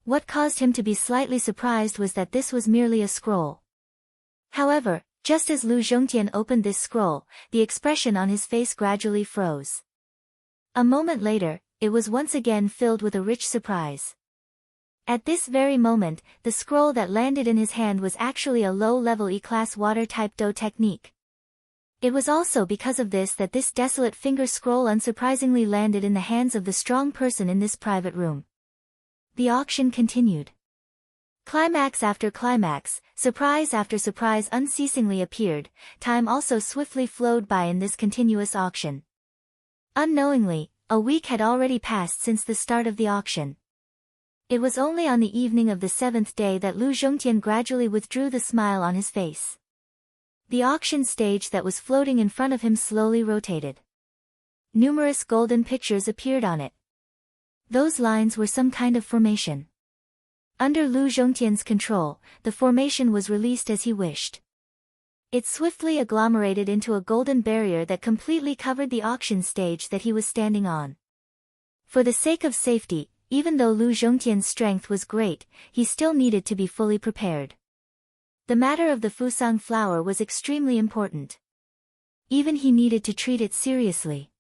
What caused him to be slightly surprised was that this was merely a scroll. However, just as Lu Zhongtian opened this scroll, the expression on his face gradually froze. A moment later, it was once again filled with a rich surprise. At this very moment, the scroll that landed in his hand was actually a low-level E-class water-type Do technique. It was also because of this that this desolate finger scroll unsurprisingly landed in the hands of the strong person in this private room. The auction continued. Climax after climax, surprise after surprise unceasingly appeared, time also swiftly flowed by in this continuous auction. Unknowingly, a week had already passed since the start of the auction. It was only on the evening of the 7th day that Lu Zhongtian gradually withdrew the smile on his face. The auction stage that was floating in front of him slowly rotated. Numerous golden pictures appeared on it. Those lines were some kind of formation. Under Lu Zhongtian's control, the formation was released as he wished. It swiftly agglomerated into a golden barrier that completely covered the auction stage that he was standing on. For the sake of safety, even though Lu Zhongtian's strength was great, he still needed to be fully prepared. The matter of the Fusang flower was extremely important. Even he needed to treat it seriously.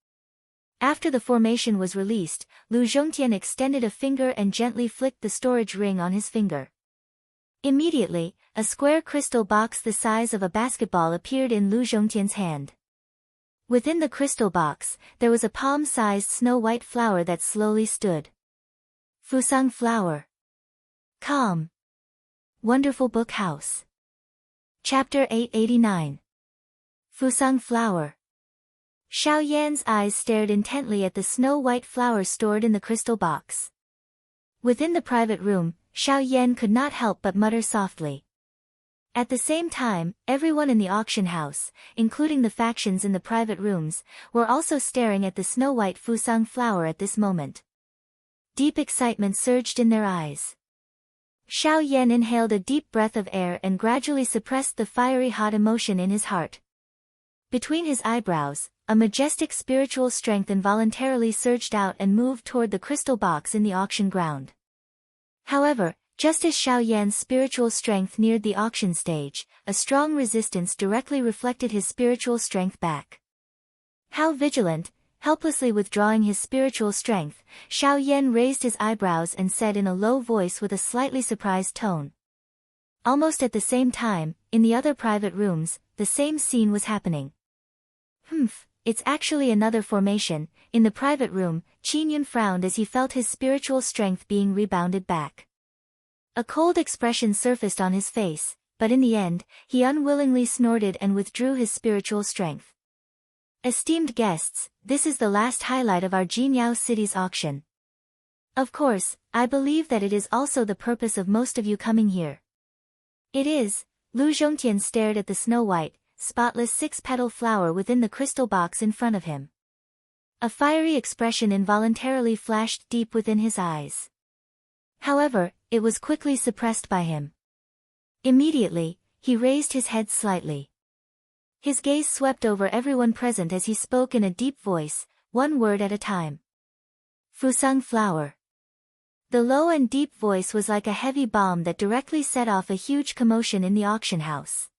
After the formation was released, Lu Zhongtian extended a finger and gently flicked the storage ring on his finger. Immediately, a square crystal box the size of a basketball appeared in Lu Zhongtian's hand. Within the crystal box, there was a palm-sized snow-white flower that slowly stood. Fusang flower. Calm. Wonderful Book House. Chapter 889. Fusang flower. Xiao Yan's eyes stared intently at the snow-white flower stored in the crystal box. Within the private room, Xiao Yan could not help but mutter softly. At the same time, everyone in the auction house, including the factions in the private rooms, were also staring at the snow-white Fusang flower at this moment. Deep excitement surged in their eyes. Xiao Yan inhaled a deep breath of air and gradually suppressed the fiery hot emotion in his heart. Between his eyebrows, a majestic spiritual strength involuntarily surged out and moved toward the crystal box in the auction ground. However, just as Xiao Yan's spiritual strength neared the auction stage, a strong resistance directly reflected his spiritual strength back. How vigilant! Helplessly withdrawing his spiritual strength, Xiao Yan raised his eyebrows and said in a low voice with a slightly surprised tone. Almost at the same time, in the other private rooms, the same scene was happening. It's actually another formation. In the private room, Qin Yun frowned as he felt his spiritual strength being rebounded back. A cold expression surfaced on his face, but in the end, he unwillingly snorted and withdrew his spiritual strength. Esteemed guests, this is the last highlight of our Jinyao City's auction. Of course, I believe that it is also the purpose of most of you coming here. It is. Lu Zhongtian stared at the snow-white, spotless six-petal flower within the crystal box in front of him. A fiery expression involuntarily flashed deep within his eyes. However, it was quickly suppressed by him. Immediately, he raised his head slightly. His gaze swept over everyone present as he spoke in a deep voice, one word at a time. Fusang flower. The low and deep voice was like a heavy bomb that directly set off a huge commotion in the auction house.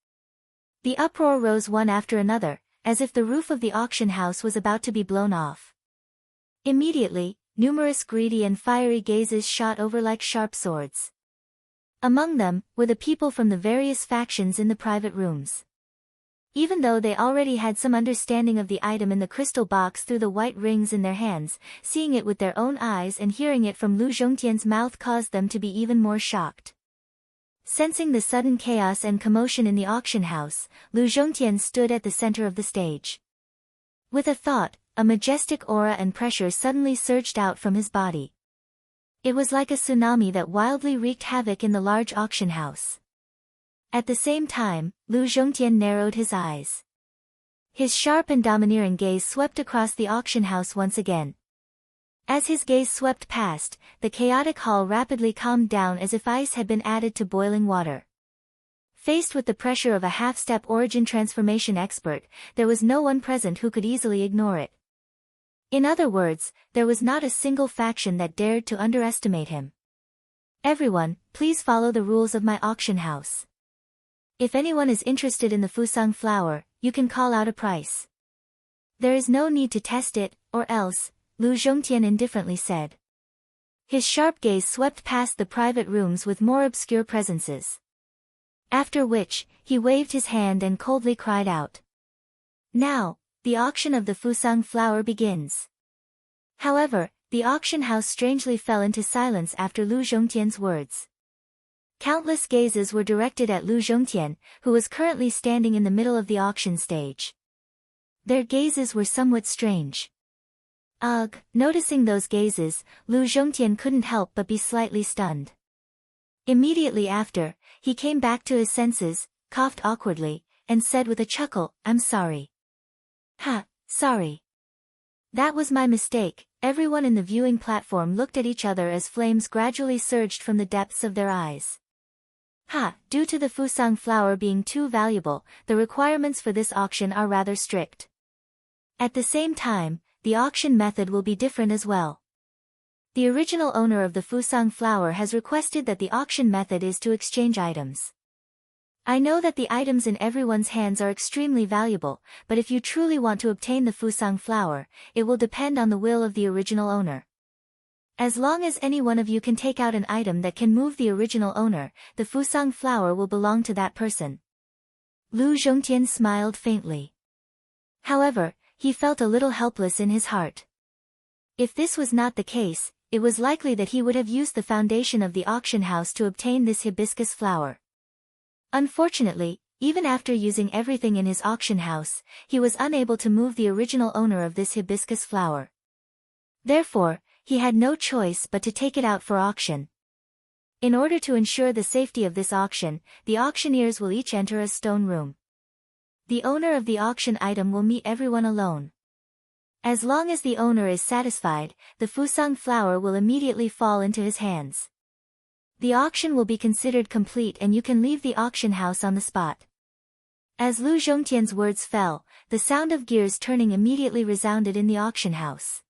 The uproar rose one after another, as if the roof of the auction house was about to be blown off. Immediately, numerous greedy and fiery gazes shot over like sharp swords. Among them were the people from the various factions in the private rooms. Even though they already had some understanding of the item in the crystal box through the white rings in their hands, seeing it with their own eyes and hearing it from Lu Zhongtian's mouth caused them to be even more shocked. Sensing the sudden chaos and commotion in the auction house, Lu Zhongtian stood at the center of the stage. With a thought, a majestic aura and pressure suddenly surged out from his body. It was like a tsunami that wildly wreaked havoc in the large auction house. At the same time, Lu Zhongtian narrowed his eyes. His sharp and domineering gaze swept across the auction house once again. As his gaze swept past, the chaotic hall rapidly calmed down as if ice had been added to boiling water. Faced with the pressure of a half-step origin transformation expert, there was no one present who could easily ignore it. In other words, there was not a single faction that dared to underestimate him. Everyone, please follow the rules of my auction house. If anyone is interested in the Fusang flower, you can call out a price. There is no need to test it, or else, Lu Zhongtian indifferently said. His sharp gaze swept past the private rooms with more obscure presences. After which, he waved his hand and coldly cried out. Now, the auction of the Fusang flower begins. However, the auction house strangely fell into silence after Lu Zhongtian's words. Countless gazes were directed at Lu Zhongtian, who was currently standing in the middle of the auction stage. Their gazes were somewhat strange. Ugh, noticing those gazes, Lu Zhongtian couldn't help but be slightly stunned. Immediately after, he came back to his senses, coughed awkwardly, and said with a chuckle, "I'm sorry." Sorry. That was my mistake." Everyone in the viewing platform looked at each other as flames gradually surged from the depths of their eyes. Due to the Fusang flower being too valuable, the requirements for this auction are rather strict. At the same time, the auction method will be different as well. The original owner of the Fusang flower has requested that the auction method is to exchange items. I know that the items in everyone's hands are extremely valuable, but if you truly want to obtain the Fusang flower, it will depend on the will of the original owner. As long as any one of you can take out an item that can move the original owner, the Fusang flower will belong to that person. Lu Zhongtian smiled faintly. However, he felt a little helpless in his heart. If this was not the case, it was likely that he would have used the foundation of the auction house to obtain this hibiscus flower. Unfortunately, even after using everything in his auction house, he was unable to move the original owner of this hibiscus flower. Therefore, he had no choice but to take it out for auction. In order to ensure the safety of this auction, the auctioneers will each enter a stone room. The owner of the auction item will meet everyone alone. As long as the owner is satisfied, the Fusang flower will immediately fall into his hands. The auction will be considered complete and you can leave the auction house on the spot. As Lu Zhongtian's words fell, the sound of gears turning immediately resounded in the auction house.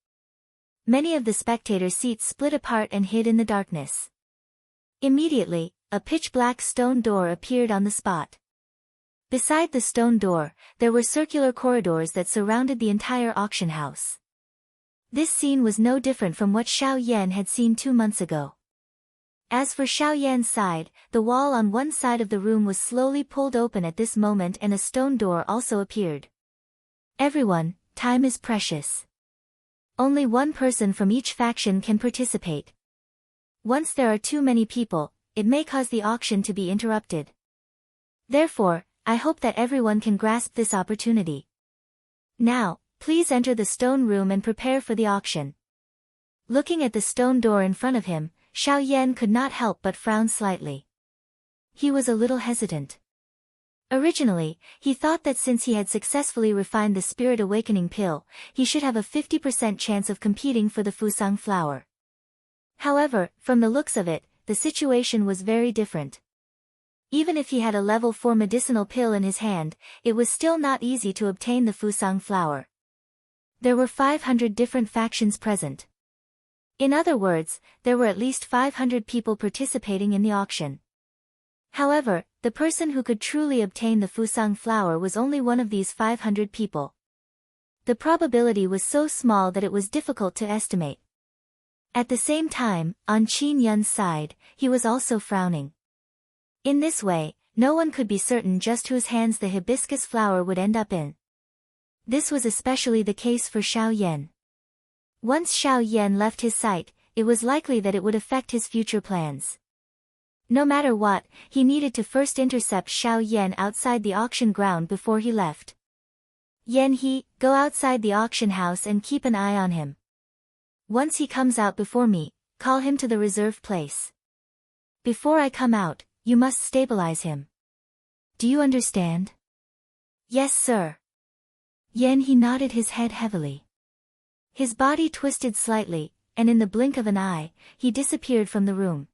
Many of the spectator seats split apart and hid in the darkness. Immediately, a pitch-black stone door appeared on the spot. Beside the stone door, there were circular corridors that surrounded the entire auction house. This scene was no different from what Xiao Yan had seen 2 months ago. As for Xiao Yan's side, the wall on one side of the room was slowly pulled open at this moment and a stone door also appeared. Everyone, time is precious. Only one person from each faction can participate. Once there are too many people, it may cause the auction to be interrupted. Therefore, I hope that everyone can grasp this opportunity. Now, please enter the stone room and prepare for the auction. Looking at the stone door in front of him, Xiao Yan could not help but frown slightly. He was a little hesitant. Originally, he thought that since he had successfully refined the Spirit Awakening pill, he should have a 50% chance of competing for the Fusang flower. However, from the looks of it, the situation was very different. Even if he had a level 4 medicinal pill in his hand, it was still not easy to obtain the Fusang flower. There were 500 different factions present. In other words, there were at least 500 people participating in the auction. However, the person who could truly obtain the Fusang flower was only one of these 500 people. The probability was so small that it was difficult to estimate. At the same time, on Qin Yun's side, he was also frowning. In this way, no one could be certain just whose hands the hibiscus flower would end up in. This was especially the case for Xiao Yan. Once Xiao Yan left his sight, it was likely that it would affect his future plans. No matter what, he needed to first intercept Xiao Yan outside the auction ground before he left. Yan, go outside the auction house and keep an eye on him. Once he comes out before me, call him to the reserved place. Before I come out, you must stabilize him. Do you understand? Yes, sir. Yan nodded his head heavily. His body twisted slightly, and in the blink of an eye, he disappeared from the room.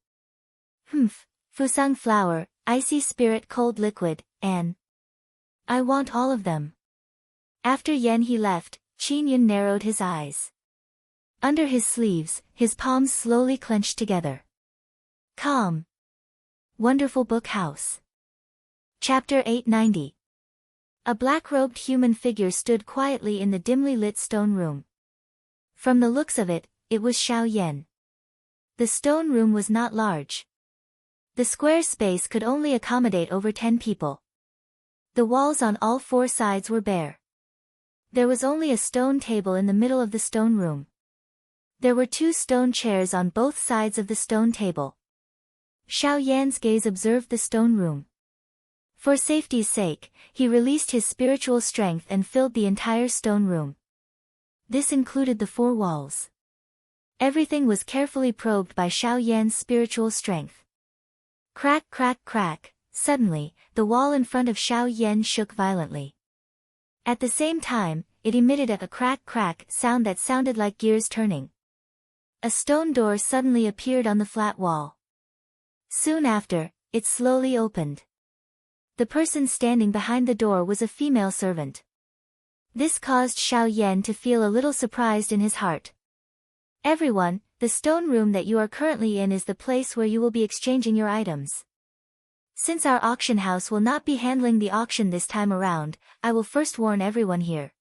Fusang flower, icy spirit, cold liquid, and I want all of them. After Yan left, Qin Yun narrowed his eyes. Under his sleeves, his palms slowly clenched together. Calm. Wonderful Book House. Chapter 890. A black-robed human figure stood quietly in the dimly lit stone room. From the looks of it, it was Xiao Yan. The stone room was not large. The square space could only accommodate over 10 people. The walls on all 4 sides were bare. There was only a stone table in the middle of the stone room. There were 2 stone chairs on both sides of the stone table. Xiao Yan's gaze observed the stone room. For safety's sake, he released his spiritual strength and filled the entire stone room. This included the 4 walls. Everything was carefully probed by Xiao Yan's spiritual strength. Crack, crack, crack. Suddenly, the wall in front of Xiao Yan shook violently. At the same time, it emitted a crack crack sound that sounded like gears turning. A stone door suddenly appeared on the flat wall. Soon after, it slowly opened. The person standing behind the door was a female servant. This caused Xiao Yan to feel a little surprised in his heart. Everyone, the stone room that you are currently in is the place where you will be exchanging your items. Since our auction house will not be handling the auction this time around, I will first warn everyone here.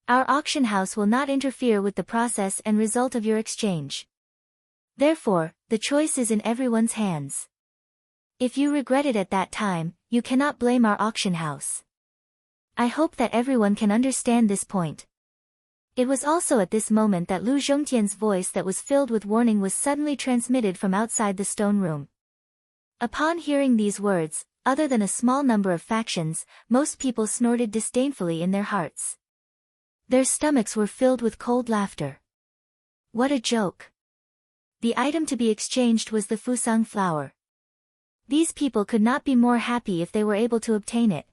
Our auction house will not interfere with the process and result of your exchange. Therefore, the choice is in everyone's hands. If you regret it at that time, you cannot blame our auction house. I hope that everyone can understand this point. It was also at this moment that Lu Zhongtian's voice that was filled with warning was suddenly transmitted from outside the stone room. Upon hearing these words, other than a small number of factions, most people snorted disdainfully in their hearts. Their stomachs were filled with cold laughter. What a joke! The item to be exchanged was the Fusang flower. These people could not be more happy if they were able to obtain it.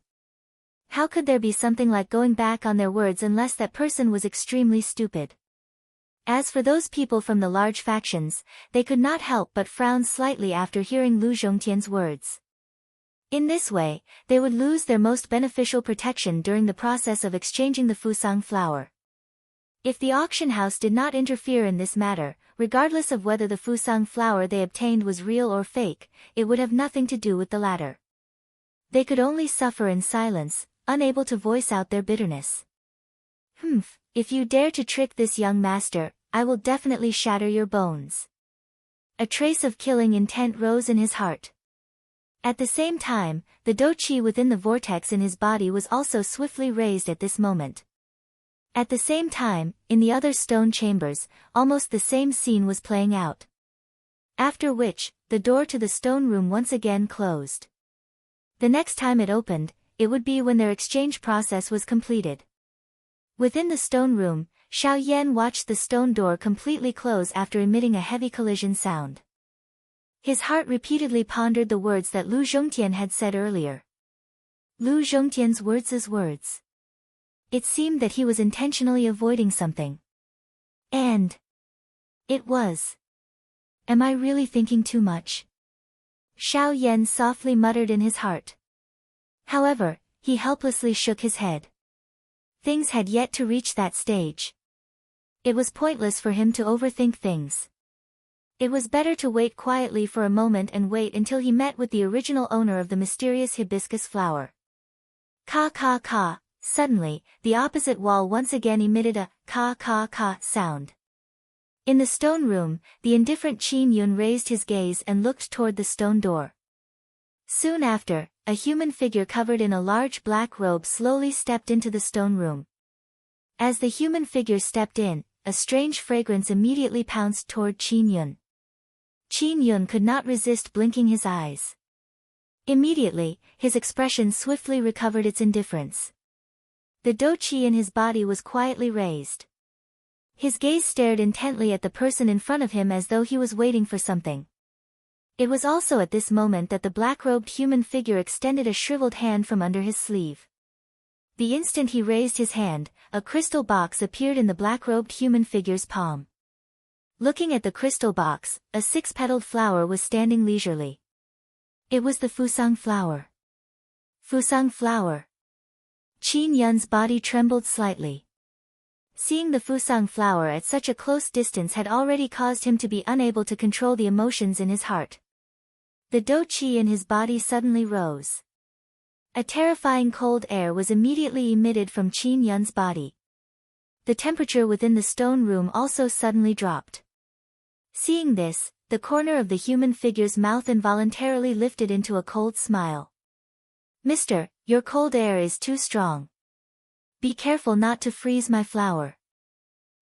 How could there be something like going back on their words unless that person was extremely stupid? As for those people from the large factions, they could not help but frown slightly after hearing Lu Zhongtian's words. In this way, they would lose their most beneficial protection during the process of exchanging the Fusang flower. If the auction house did not interfere in this matter, regardless of whether the Fusang flower they obtained was real or fake, it would have nothing to do with the latter. They could only suffer in silence, unable to voice out their bitterness. If you dare to trick this young master, I will definitely shatter your bones. A trace of killing intent rose in his heart. At the same time, the do-chi within the vortex in his body was also swiftly raised at this moment. At the same time, in the other stone chambers, almost the same scene was playing out. After which, the door to the stone room once again closed. The next time it opened, it would be when their exchange process was completed. Within the stone room, Xiao Yan watched the stone door completely close after emitting a heavy collision sound. His heart repeatedly pondered the words that Lu Zhongtian had said earlier. Lu Zhongtian's words. It seemed that he was intentionally avoiding something. And it was. Am I really thinking too much? Xiao Yan softly muttered in his heart. However, he helplessly shook his head. Things had yet to reach that stage. It was pointless for him to overthink things. It was better to wait quietly for a moment and wait until he met with the original owner of the mysterious hibiscus flower. Ka ka ka. Suddenly, the opposite wall once again emitted a ka ka ka sound. In the stone room, the indifferent Qin Yun raised his gaze and looked toward the stone door. Soon after, a human figure covered in a large black robe slowly stepped into the stone room. As the human figure stepped in, a strange fragrance immediately pounced toward Qin Yun. Qin Yun could not resist blinking his eyes. Immediately, his expression swiftly recovered its indifference. The dou qi in his body was quietly raised. His gaze stared intently at the person in front of him as though he was waiting for something. It was also at this moment that the black-robed human figure extended a shriveled hand from under his sleeve. The instant he raised his hand, a crystal box appeared in the black-robed human figure's palm. Looking at the crystal box, a six-petaled flower was standing leisurely. It was the Fusang flower. Fusang flower. Qin Yun's body trembled slightly. Seeing the Fusang flower at such a close distance had already caused him to be unable to control the emotions in his heart. The dou qi in his body suddenly rose. A terrifying cold air was immediately emitted from Qin Yun's body. The temperature within the stone room also suddenly dropped. Seeing this, the corner of the human figure's mouth involuntarily lifted into a cold smile. "Mister, your cold air is too strong. Be careful not to freeze my flower."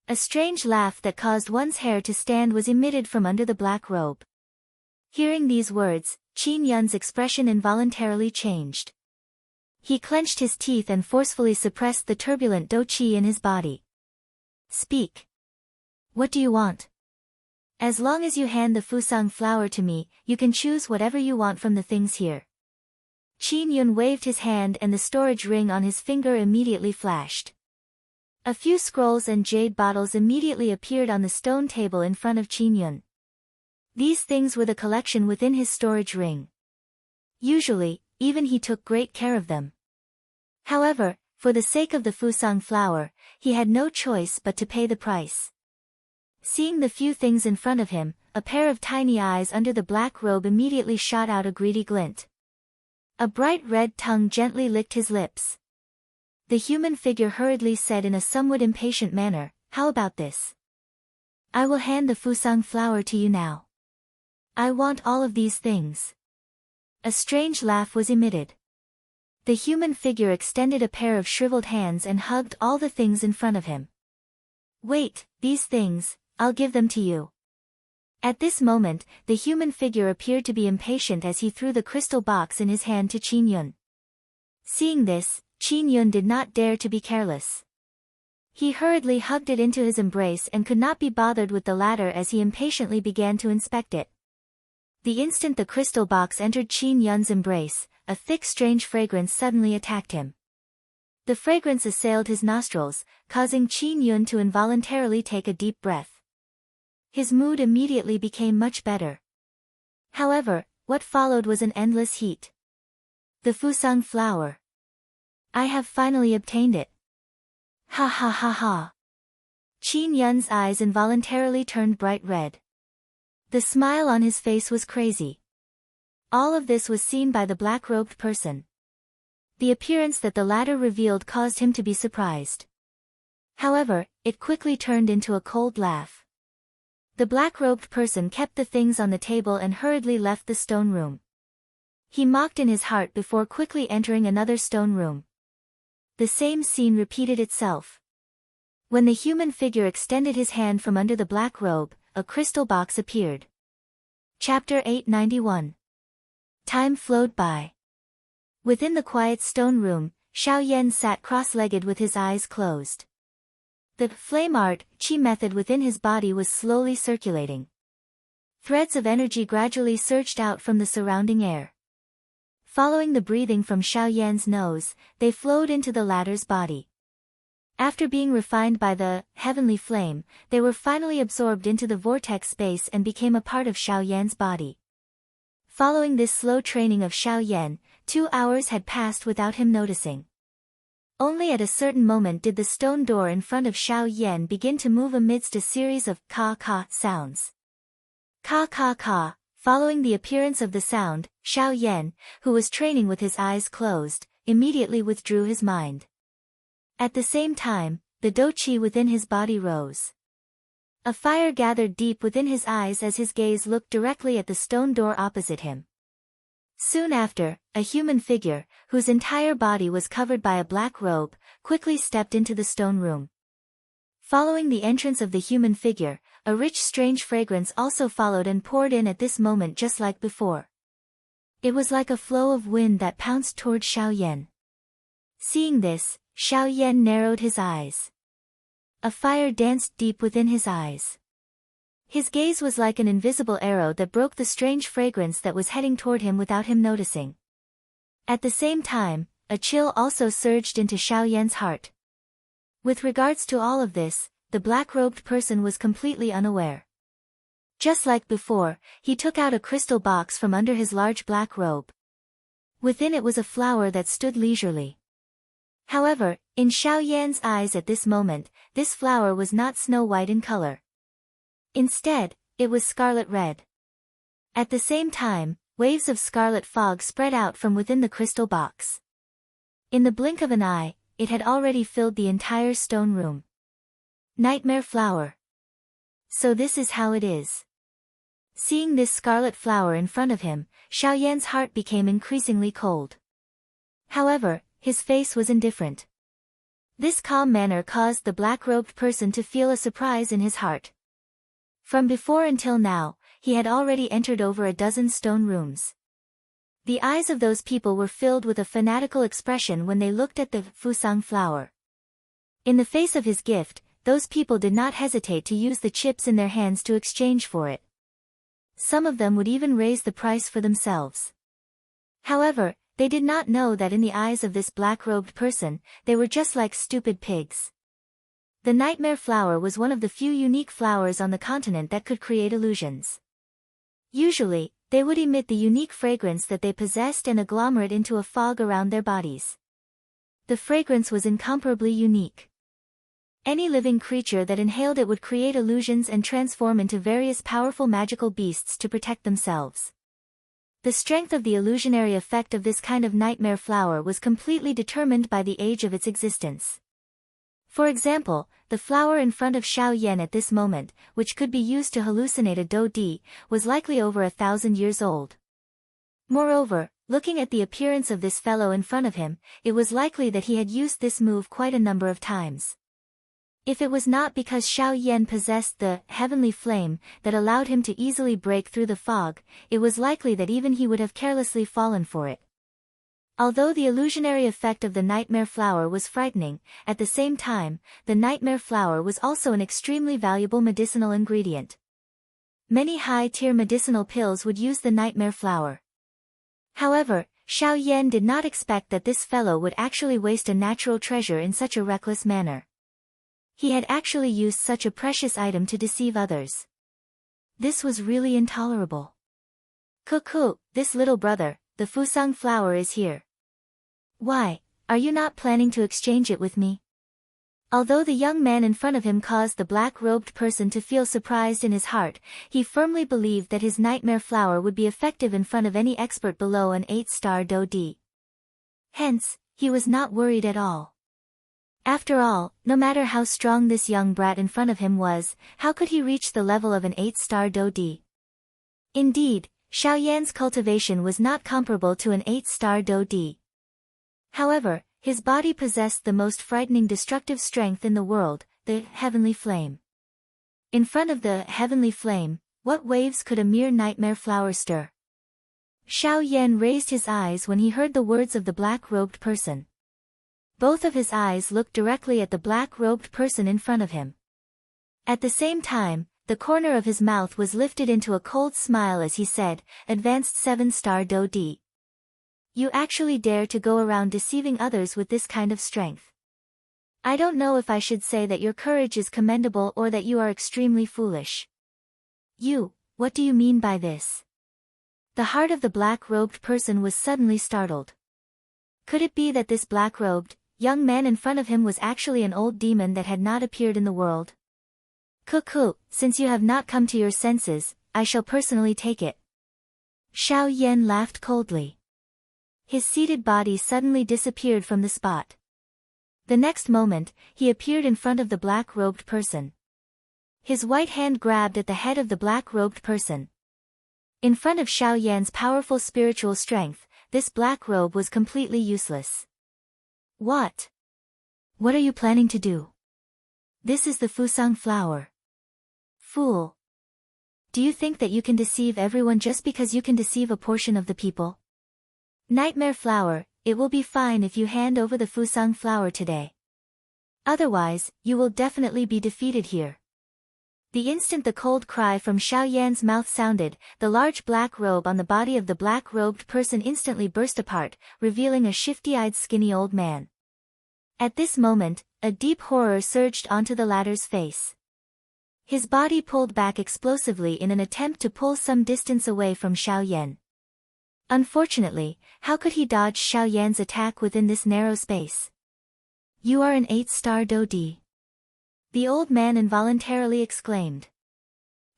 A strange laugh that caused one's hair to stand was emitted from under the black robe. Hearing these words, Qin Yun's expression involuntarily changed. He clenched his teeth and forcefully suppressed the turbulent dou qi in his body. "Speak. What do you want? As long as you hand the Fusang flower to me, you can choose whatever you want from the things here." Qin Yun waved his hand and the storage ring on his finger immediately flashed. A few scrolls and jade bottles immediately appeared on the stone table in front of Qin Yun. These things were the collection within his storage ring. Usually, even he took great care of them. However, for the sake of the Fusang flower, he had no choice but to pay the price. Seeing the few things in front of him, a pair of tiny eyes under the black robe immediately shot out a greedy glint. A bright red tongue gently licked his lips. The human figure hurriedly said in a somewhat impatient manner, "How about this? I will hand the Fusang flower to you now. I want all of these things." A strange laugh was emitted. The human figure extended a pair of shriveled hands and hugged all the things in front of him. "Wait, these things, I'll give them to you." At this moment, the human figure appeared to be impatient as he threw the crystal box in his hand to Qin Yun. Seeing this, Qin Yun did not dare to be careless. He hurriedly hugged it into his embrace and could not be bothered with the latter as he impatiently began to inspect it. The instant the crystal box entered Qin Yun's embrace, a thick strange fragrance suddenly attacked him. The fragrance assailed his nostrils, causing Qin Yun to involuntarily take a deep breath. His mood immediately became much better. However, what followed was an endless heat. The Fusang flower. I have finally obtained it. Ha ha ha ha. Qin Yun's eyes involuntarily turned bright red. The smile on his face was crazy. All of this was seen by the black-robed person. The appearance that the latter revealed caused him to be surprised. However, it quickly turned into a cold laugh. The black-robed person kept the things on the table and hurriedly left the stone room. He mocked in his heart before quickly entering another stone room. The same scene repeated itself. When the human figure extended his hand from under the black robe, a crystal box appeared. Chapter 891. Time flowed by. Within the quiet stone room, Xiao Yan sat cross-legged with his eyes closed. The flame art, qi method within his body was slowly circulating. Threads of energy gradually surged out from the surrounding air. Following the breathing from Xiao Yan's nose, they flowed into the latter's body. After being refined by the heavenly flame, they were finally absorbed into the vortex space and became a part of Xiao Yan's body. Following this slow training of Xiao Yan, 2 hours had passed without him noticing. Only at a certain moment did the stone door in front of Xiao Yan begin to move amidst a series of ka-ka sounds. Ka-ka-ka. Following the appearance of the sound, Xiao Yan, who was training with his eyes closed, immediately withdrew his mind. At the same time, the dou qi within his body rose. A fire gathered deep within his eyes as his gaze looked directly at the stone door opposite him. Soon after, a human figure, whose entire body was covered by a black robe, quickly stepped into the stone room. Following the entrance of the human figure, a rich strange fragrance also followed and poured in at this moment just like before. It was like a flow of wind that pounced toward Xiao Yan. Seeing this, Xiao Yan narrowed his eyes. A fire danced deep within his eyes. His gaze was like an invisible arrow that broke the strange fragrance that was heading toward him without him noticing. At the same time, a chill also surged into Xiao Yan's heart. With regards to all of this, the black-robed person was completely unaware. Just like before, he took out a crystal box from under his large black robe. Within it was a flower that stood leisurely. However, in Xiao Yan's eyes at this moment, this flower was not snow-white in color. Instead, it was scarlet red. At the same time, waves of scarlet fog spread out from within the crystal box. In the blink of an eye, it had already filled the entire stone room. Nightmare flower. So this is how it is. Seeing this scarlet flower in front of him, Xiao Yan's heart became increasingly cold. However, his face was indifferent. This calm manner caused the black-robed person to feel a surprise in his heart. From before until now, he had already entered over a dozen stone rooms. The eyes of those people were filled with a fanatical expression when they looked at the fusang flower. In the face of his gift, those people did not hesitate to use the chips in their hands to exchange for it. Some of them would even raise the price for themselves. However, they did not know that in the eyes of this black-robed person, they were just like stupid pigs. The nightmare flower was one of the few unique flowers on the continent that could create illusions. Usually, they would emit the unique fragrance that they possessed and agglomerate into a fog around their bodies. The fragrance was incomparably unique. Any living creature that inhaled it would create illusions and transform into various powerful magical beasts to protect themselves. The strength of the illusionary effect of this kind of nightmare flower was completely determined by the age of its existence. For example, the flower in front of Xiao Yan at this moment, which could be used to hallucinate a dou di, was likely over 1,000 years old. Moreover, looking at the appearance of this fellow in front of him, it was likely that he had used this move quite a number of times. If it was not because Xiao Yan possessed the heavenly flame that allowed him to easily break through the fog, it was likely that even he would have carelessly fallen for it. Although the illusionary effect of the nightmare flower was frightening, at the same time, the nightmare flower was also an extremely valuable medicinal ingredient. Many high-tier medicinal pills would use the nightmare flower. However, Xiao Yan did not expect that this fellow would actually waste a natural treasure in such a reckless manner. He had actually used such a precious item to deceive others. This was really intolerable. Cuckoo, this little brother, the fusang flower is here. Why, are you not planning to exchange it with me? Although the young man in front of him caused the black-robed person to feel surprised in his heart, he firmly believed that his nightmare flower would be effective in front of any expert below an 8-star dou di. Hence, he was not worried at all. After all, no matter how strong this young brat in front of him was, how could he reach the level of an 8-star dou di? Indeed, Xiao Yan's cultivation was not comparable to an 8-star dou di. However, his body possessed the most frightening destructive strength in the world, the heavenly flame. In front of the heavenly flame, what waves could a mere nightmare flower stir? Xiao Yan raised his eyes when he heard the words of the black-robed person. Both of his eyes looked directly at the black-robed person in front of him. At the same time, the corner of his mouth was lifted into a cold smile as he said, "Advanced 7-star dou di. You actually dare to go around deceiving others with this kind of strength. I don't know if I should say that your courage is commendable or that you are extremely foolish. What do you mean by this?" The heart of the black-robed person was suddenly startled. Could it be that this black-robed, young man in front of him was actually an old demon that had not appeared in the world? Cuckoo, since you have not come to your senses, I shall personally take it. Xiao Yan laughed coldly. His seated body suddenly disappeared from the spot. The next moment, he appeared in front of the black-robed person. His white hand grabbed at the head of the black-robed person. In front of Xiao Yan's powerful spiritual strength, this black robe was completely useless. What are you planning to do? This is the fusang flower. Fool. Do you think that you can deceive everyone just because you can deceive a portion of the people? Nightmare flower, it will be fine if you hand over the Fusang flower today. Otherwise, you will definitely be defeated here. The instant the cold cry from Xiao Yan's mouth sounded, the large black robe on the body of the black-robed person instantly burst apart, revealing a shifty-eyed skinny old man. At this moment, a deep horror surged onto the latter's face. His body pulled back explosively in an attempt to pull some distance away from Xiao Yan. Unfortunately, how could he dodge Xiao Yan's attack within this narrow space? You are an 8-star Dodi. The old man involuntarily exclaimed.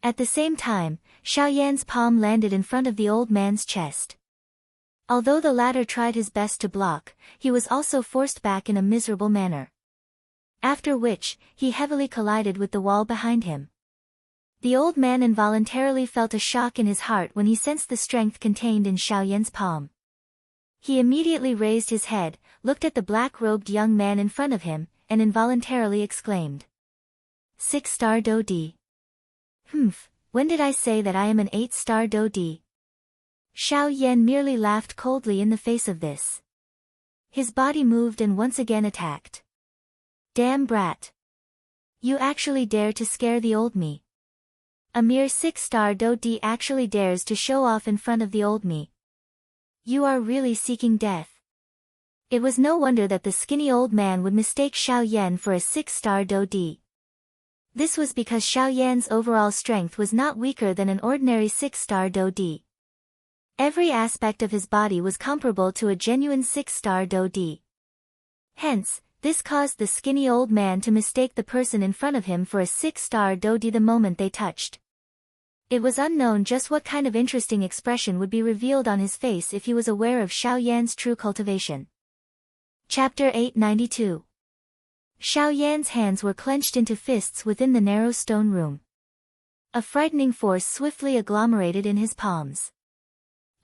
At the same time, Xiao Yan's palm landed in front of the old man's chest. Although the latter tried his best to block, he was also forced back in a miserable manner. After which, he heavily collided with the wall behind him. The old man involuntarily felt a shock in his heart when he sensed the strength contained in Xiao Yan's palm. He immediately raised his head, looked at the black-robed young man in front of him, and involuntarily exclaimed. 6-star Dodi. When did I say that I am an 8-star Dodi? Xiao Yan merely laughed coldly in the face of this. His body moved and once again attacked. Damn brat. You actually dare to scare the old me. A mere 6-star Dodi actually dares to show off in front of the old me. You are really seeking death. It was no wonder that the skinny old man would mistake Xiao Yan for a 6-star Dodi. This was because Xiao Yan's overall strength was not weaker than an ordinary 6-star Dodi. Every aspect of his body was comparable to a genuine 6-star Dodi. Hence, this caused the skinny old man to mistake the person in front of him for a 6-star Dodi the moment they touched. It was unknown just what kind of interesting expression would be revealed on his face if he was aware of Xiao Yan's true cultivation. Chapter 892. Xiao Yan's hands were clenched into fists within the narrow stone room. A frightening force swiftly agglomerated in his palms.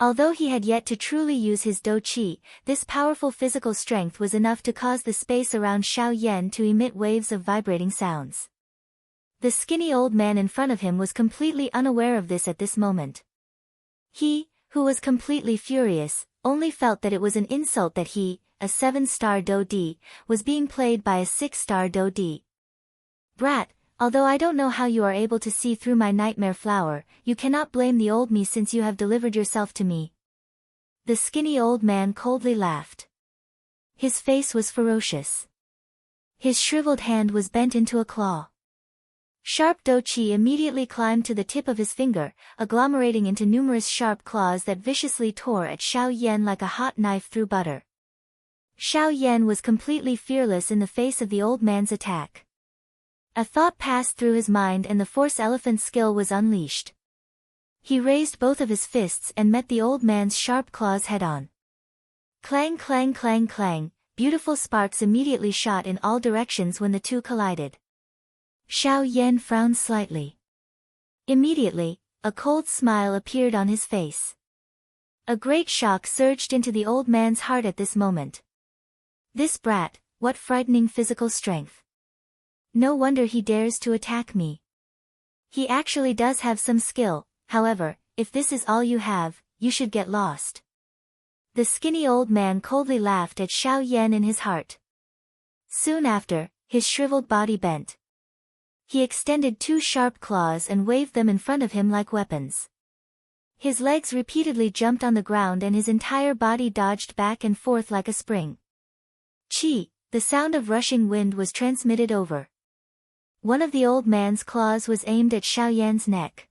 Although he had yet to truly use his Do Qi, this powerful physical strength was enough to cause the space around Xiao Yan to emit waves of vibrating sounds. The skinny old man in front of him was completely unaware of this at this moment. He, who was completely furious, only felt that it was an insult that he, a 7-star Dodi, was being played by a 6-star Dodi. Brat, although I don't know how you are able to see through my nightmare flower, you cannot blame the old me since you have delivered yourself to me. The skinny old man coldly laughed. His face was ferocious. His shriveled hand was bent into a claw. Sharp Do Qi immediately climbed to the tip of his finger, agglomerating into numerous sharp claws that viciously tore at Xiao Yan like a hot knife through butter. Xiao Yan was completely fearless in the face of the old man's attack. A thought passed through his mind and the Force Elephant's skill was unleashed. He raised both of his fists and met the old man's sharp claws head-on. Clang clang clang clang, beautiful sparks immediately shot in all directions when the two collided. Xiao Yan frowned slightly. Immediately, a cold smile appeared on his face. A great shock surged into the old man's heart at this moment. This brat, what frightening physical strength. No wonder he dares to attack me. He actually does have some skill, however, if this is all you have, you should get lost. The skinny old man coldly laughed at Xiao Yan in his heart. Soon after, his shriveled body bent. He extended 2 sharp claws and waved them in front of him like weapons. His legs repeatedly jumped on the ground and his entire body dodged back and forth like a spring. Chi, the sound of rushing wind was transmitted over. One of the old man's claws was aimed at Xiao Yan's neck.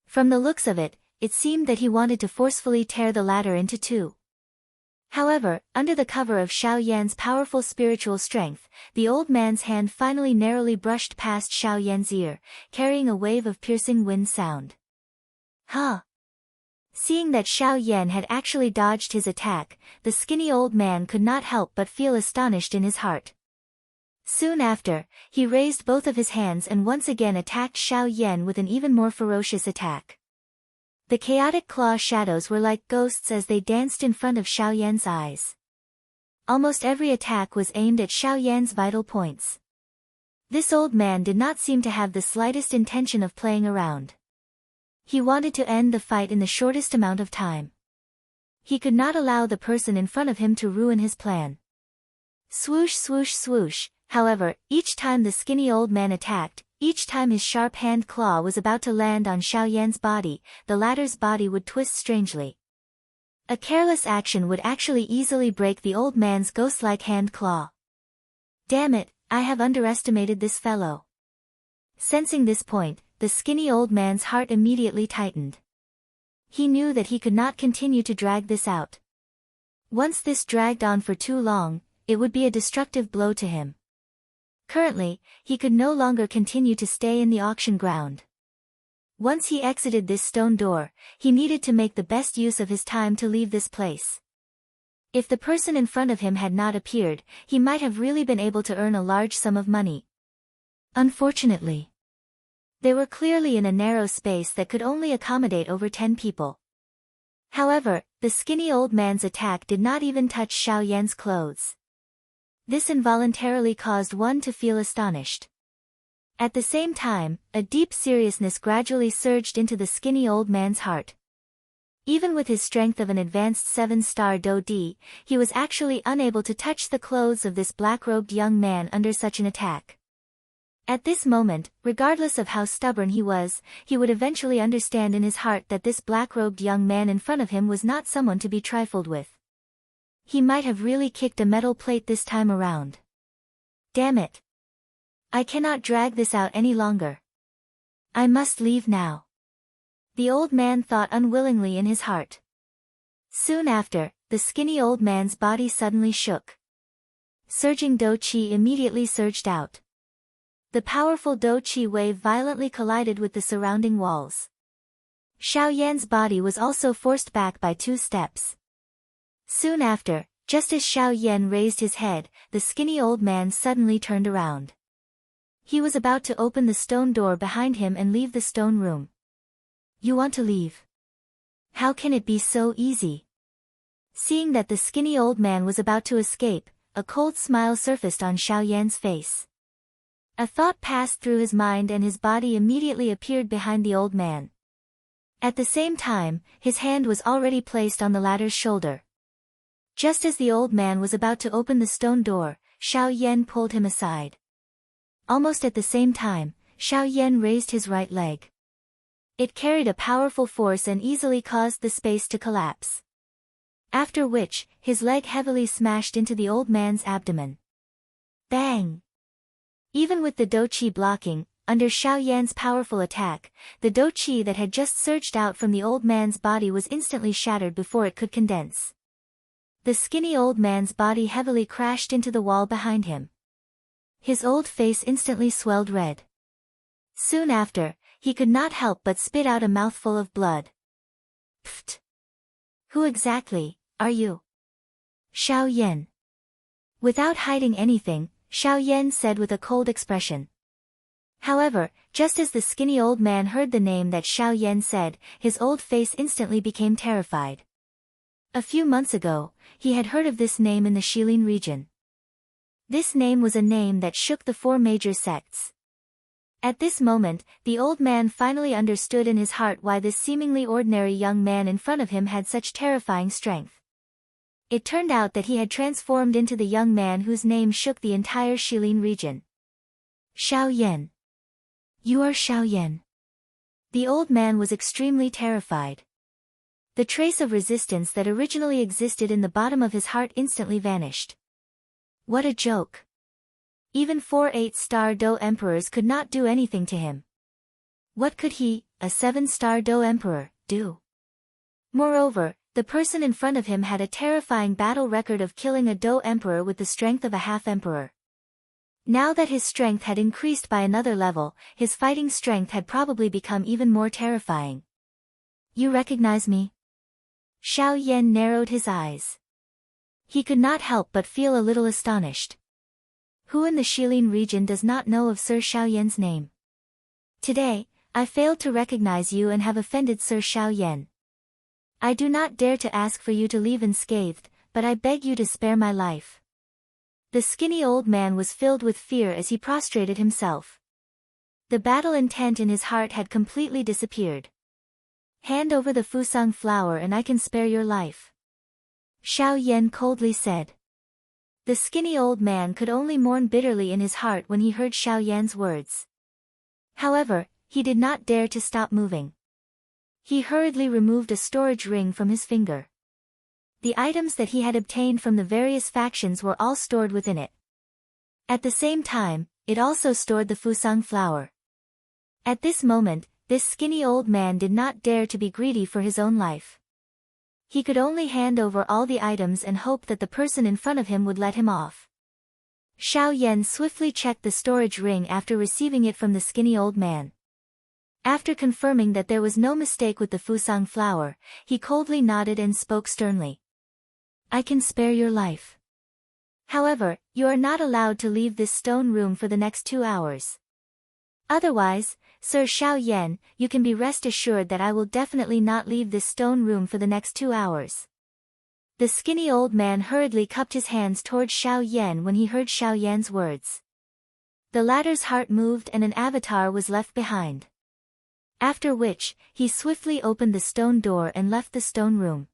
From the looks of it, it seemed that he wanted to forcefully tear the latter into 2. However, under the cover of Xiao Yan's powerful spiritual strength, the old man's hand finally narrowly brushed past Xiao Yan's ear, carrying a wave of piercing wind sound. Huh! Seeing that Xiao Yan had actually dodged his attack, the skinny old man could not help but feel astonished in his heart. Soon after, he raised both of his hands and once again attacked Xiao Yan with an even more ferocious attack. The chaotic claw shadows were like ghosts as they danced in front of Xiao Yan's eyes. Almost every attack was aimed at Xiao Yan's vital points. This old man did not seem to have the slightest intention of playing around. He wanted to end the fight in the shortest amount of time. He could not allow the person in front of him to ruin his plan. Swoosh swoosh swoosh, however, each time the skinny old man attacked, each time his sharp hand claw was about to land on Xiao Yan's body, the latter's body would twist strangely. A careless action would actually easily break the old man's ghost-like hand claw. Damn it, I have underestimated this fellow. Sensing this point, the skinny old man's heart immediately tightened. He knew that he could not continue to drag this out. Once this dragged on for too long, it would be a destructive blow to him. Currently, he could no longer continue to stay in the auction ground. Once he exited this stone door, he needed to make the best use of his time to leave this place. If the person in front of him had not appeared, he might have really been able to earn a large sum of money. Unfortunately, they were clearly in a narrow space that could only accommodate over 10 people. However, the skinny old man's attack did not even touch Xiao Yan's clothes. This involuntarily caused one to feel astonished. At the same time, a deep seriousness gradually surged into the skinny old man's heart. Even with his strength of an advanced 7-star Do-D, he was actually unable to touch the clothes of this black-robed young man under such an attack. At this moment, regardless of how stubborn he was, he would eventually understand in his heart that this black-robed young man in front of him was not someone to be trifled with. He might have really kicked a metal plate this time around. Damn it. I cannot drag this out any longer. I must leave now. The old man thought unwillingly in his heart. Soon after, the skinny old man's body suddenly shook. Surging Do-Chi immediately surged out. The powerful Do-Chi wave violently collided with the surrounding walls. Xiao Yan's body was also forced back by 2 steps. Soon after, just as Xiao Yan raised his head, the skinny old man suddenly turned around. He was about to open the stone door behind him and leave the stone room. You want to leave? How can it be so easy? Seeing that the skinny old man was about to escape, a cold smile surfaced on Xiao Yan's face. A thought passed through his mind and his body immediately appeared behind the old man. At the same time, his hand was already placed on the latter's shoulder. Just as the old man was about to open the stone door, Xiao Yan pulled him aside. Almost at the same time, Xiao Yan raised his right leg. It carried a powerful force and easily caused the space to collapse. After which, his leg heavily smashed into the old man's abdomen. Bang! Even with the Do-Chi blocking, under Xiao Yan's powerful attack, the Do-Chi that had just surged out from the old man's body was instantly shattered before it could condense. The skinny old man's body heavily crashed into the wall behind him. His old face instantly swelled red. Soon after, he could not help but spit out a mouthful of blood. Pfft! Who exactly are you? Xiao Yan. Without hiding anything, Xiao Yan said with a cold expression. However, just as the skinny old man heard the name that Xiao Yan said, his old face instantly became terrified. A few months ago, he had heard of this name in the Shilin region. This name was a name that shook the 4 major sects. At this moment, the old man finally understood in his heart why this seemingly ordinary young man in front of him had such terrifying strength. It turned out that he had transformed into the young man whose name shook the entire Shilin region. Xiao Yan. You are Xiao Yan. The old man was extremely terrified. The trace of resistance that originally existed in the bottom of his heart instantly vanished. What a joke. Even 4 8-star Do Emperors could not do anything to him. What could he, a 7-star Do Emperor, do? Moreover, the person in front of him had a terrifying battle record of killing a Do Emperor with the strength of a half-emperor. Now that his strength had increased by another level, his fighting strength had probably become even more terrifying. You recognize me? Xiao Yan narrowed his eyes. He could not help but feel a little astonished. Who in the Shilin region does not know of Sir Xiao Yan's name? Today, I failed to recognize you and have offended Sir Xiao Yan. I do not dare to ask for you to leave unscathed, but I beg you to spare my life. The skinny old man was filled with fear as he prostrated himself. The battle intent in his heart had completely disappeared. Hand over the Fusang flower and I can spare your life. Xiao Yan coldly said. The skinny old man could only mourn bitterly in his heart when he heard Xiao Yan's words. However, he did not dare to stop moving. He hurriedly removed a storage ring from his finger. The items that he had obtained from the various factions were all stored within it. At the same time, it also stored the fusang flower. At this moment, this skinny old man did not dare to be greedy for his own life. He could only hand over all the items and hope that the person in front of him would let him off. Xiao Yan swiftly checked the storage ring after receiving it from the skinny old man. After confirming that there was no mistake with the fusang flower, he coldly nodded and spoke sternly. I can spare your life. However, you are not allowed to leave this stone room for the next 2 hours. Otherwise, Sir Xiao Yan, you can be rest assured that I will definitely not leave this stone room for the next 2 hours. The skinny old man hurriedly cupped his hands towards Xiao Yan when he heard Xiao Yan's words. The latter's heart moved and an avatar was left behind. After which, he swiftly opened the stone door and left the stone room.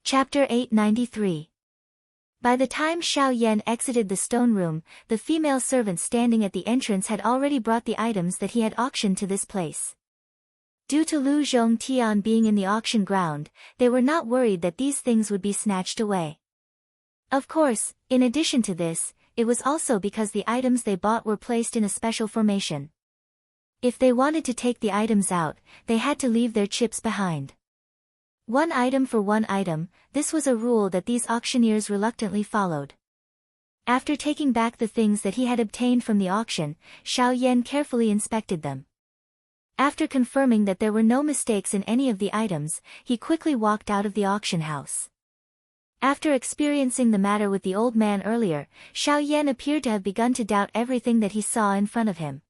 Chapter 893. By the time Xiao Yan exited the stone room, the female servant standing at the entrance had already brought the items that he had auctioned to this place. Due to Lu Zhongtian being in the auction ground, they were not worried that these things would be snatched away. Of course, in addition to this, it was also because the items they bought were placed in a special formation. If they wanted to take the items out, they had to leave their chips behind. 1 item for 1 item, this was a rule that these auctioneers reluctantly followed. After taking back the things that he had obtained from the auction, Xiao Yan carefully inspected them. After confirming that there were no mistakes in any of the items, he quickly walked out of the auction house. After experiencing the matter with the old man earlier, Xiao Yan appeared to have begun to doubt everything that he saw in front of him.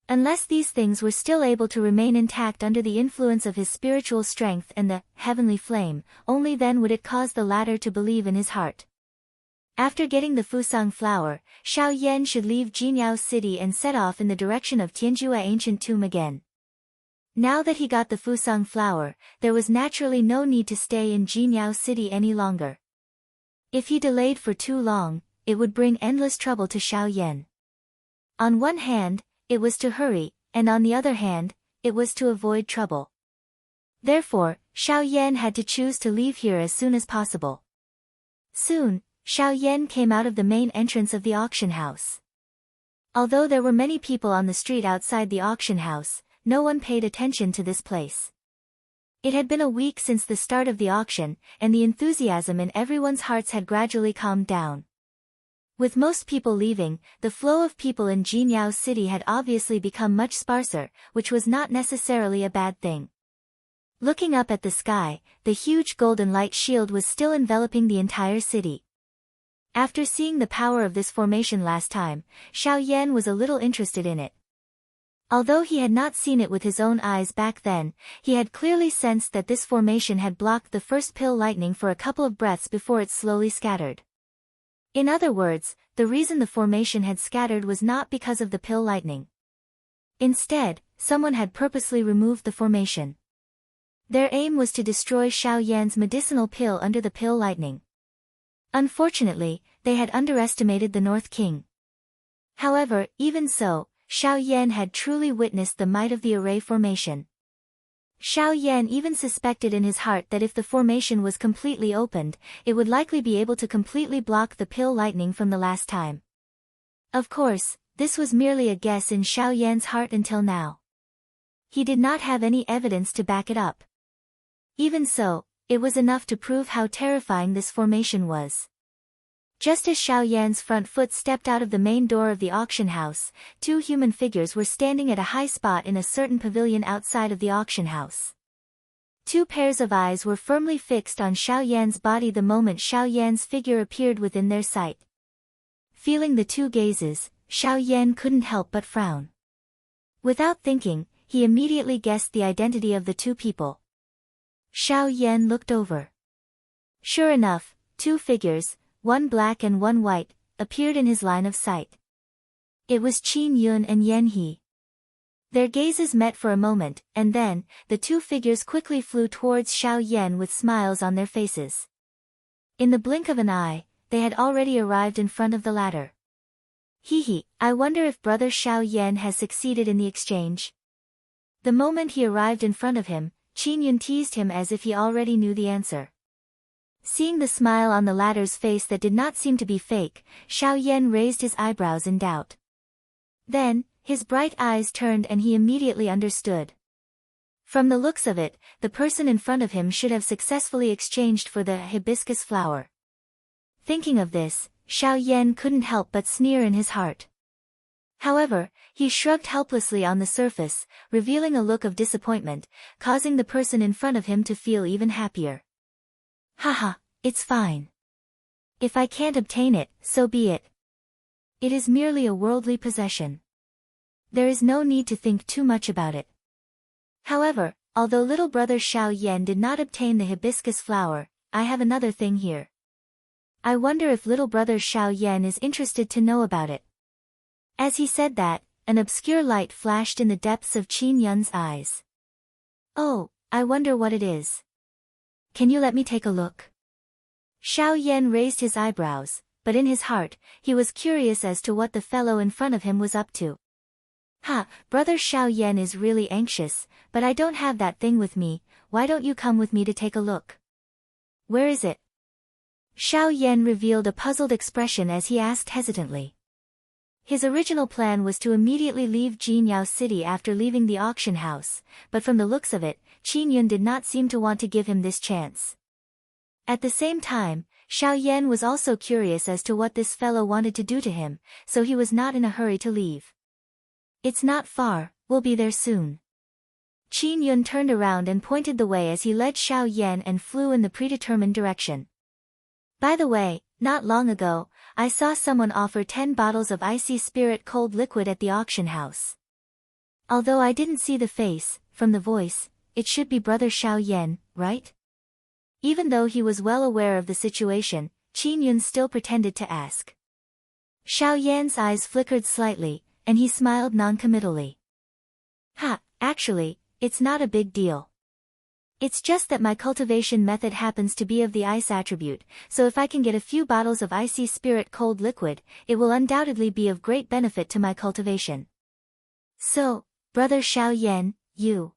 Unless these things were still able to remain intact under the influence of his spiritual strength and the heavenly flame, only then would it cause the latter to believe in his heart. After getting the fusang flower, Xiao Yan should leave Jinyao City and set off in the direction of Tianjua ancient tomb again. Now that he got the fusang flower, there was naturally no need to stay in Jinyao City any longer. If he delayed for too long, it would bring endless trouble to Xiao Yan. On one hand, it was to hurry, and on the other hand, it was to avoid trouble. Therefore, Xiao Yan had to choose to leave here as soon as possible. Soon, Xiao Yan came out of the main entrance of the auction house. Although there were many people on the street outside the auction house, no one paid attention to this place. It had been a week since the start of the auction, and the enthusiasm in everyone's hearts had gradually calmed down. With most people leaving, the flow of people in Jinyao City had obviously become much sparser, which was not necessarily a bad thing. Looking up at the sky, the huge golden light shield was still enveloping the entire city. After seeing the power of this formation last time, Xiao Yan was a little interested in it. Although he had not seen it with his own eyes back then, he had clearly sensed that this formation had blocked the first pill lightning for a couple of breaths before it slowly scattered. In other words, the reason the formation had scattered was not because of the pill lightning. Instead, someone had purposely removed the formation. Their aim was to destroy Xiao Yan's medicinal pill under the pill lightning. Unfortunately, they had underestimated the North King. However, even so, Xiao Yan had truly witnessed the might of the array formation. Xiao Yan even suspected in his heart that if the formation was completely opened, it would likely be able to completely block the pill lightning from the last time. Of course, this was merely a guess in Xiao Yan's heart until now. He did not have any evidence to back it up. Even so, it was enough to prove how terrifying this formation was. Just as Xiao Yan's front foot stepped out of the main door of the auction house, 2 human figures were standing at a high spot in a certain pavilion outside of the auction house. 2 pairs of eyes were firmly fixed on Xiao Yan's body the moment Xiao Yan's figure appeared within their sight. Feeling the 2 gazes, Xiao Yan couldn't help but frown. Without thinking, he immediately guessed the identity of the 2 people. Xiao Yan looked over. Sure enough, 2 figures, one black and one white, appeared in his line of sight. It was Qin Yun and Yan He. Their gazes met for a moment, and then, the two figures quickly flew towards Xiao Yan with smiles on their faces. In the blink of an eye, they had already arrived in front of the latter. Hee, I wonder if brother Xiao Yan has succeeded in the exchange. The moment he arrived in front of him, Qin Yun teased him as if he already knew the answer. Seeing the smile on the latter's face that did not seem to be fake, Xiao Yan raised his eyebrows in doubt. Then, his bright eyes turned and he immediately understood. From the looks of it, the person in front of him should have successfully exchanged for the hibiscus flower. Thinking of this, Xiao Yan couldn't help but sneer in his heart. However, he shrugged helplessly on the surface, revealing a look of disappointment, causing the person in front of him to feel even happier. Haha, it's fine. If I can't obtain it, so be it. It is merely a worldly possession. There is no need to think too much about it. However, although little brother Xiao Yan did not obtain the hibiscus flower, I have another thing here. I wonder if little brother Xiao Yan is interested to know about it. As he said that, an obscure light flashed in the depths of Qin Yun's eyes. Oh, I wonder what it is. Can you let me take a look? Xiao Yan raised his eyebrows, but in his heart, he was curious as to what the fellow in front of him was up to. Ha, brother Xiao Yan is really anxious, but I don't have that thing with me, why don't you come with me to take a look? Where is it? Xiao Yan revealed a puzzled expression as he asked hesitantly. His original plan was to immediately leave Jinyao City after leaving the auction house, but from the looks of it, Qin Yun did not seem to want to give him this chance. At the same time, Xiao Yan was also curious as to what this fellow wanted to do to him, so he was not in a hurry to leave. It's not far, we'll be there soon. Qin Yun turned around and pointed the way as he led Xiao Yan and flew in the predetermined direction. By the way, not long ago, I saw someone offer 10 bottles of icy spirit cold liquid at the auction house. Although I didn't see the face, from the voice, it should be brother Xiao Yan, right? Even though he was well aware of the situation, Qin Yun still pretended to ask. Xiao Yan's eyes flickered slightly, and he smiled non-committally. Ha, actually, it's not a big deal. It's just that my cultivation method happens to be of the ice attribute, so if I can get a few bottles of icy spirit cold liquid, it will undoubtedly be of great benefit to my cultivation. So, brother Xiao Yan, you.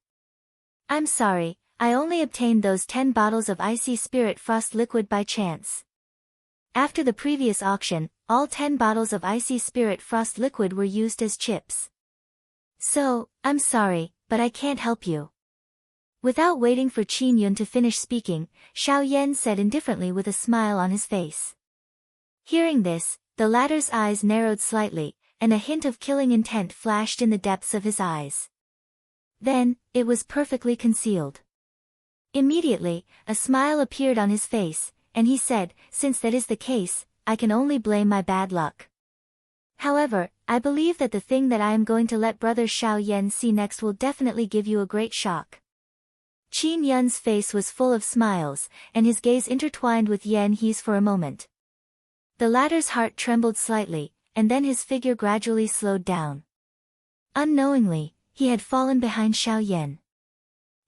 I'm sorry, I only obtained those 10 bottles of icy spirit frost liquid by chance. After the previous auction, all 10 bottles of icy spirit frost liquid were used as chips. So, I'm sorry, but I can't help you. Without waiting for Qin Yun to finish speaking, Xiao Yan said indifferently with a smile on his face. Hearing this, the latter's eyes narrowed slightly, and a hint of killing intent flashed in the depths of his eyes. Then, it was perfectly concealed. Immediately, a smile appeared on his face, and he said, since that is the case, I can only blame my bad luck. However, I believe that the thing that I am going to let brother Xiao Yan see next will definitely give you a great shock. Qin Yun's face was full of smiles, and his gaze intertwined with Yan He's for a moment. The latter's heart trembled slightly, and then his figure gradually slowed down. Unknowingly, he had fallen behind Xiao Yan.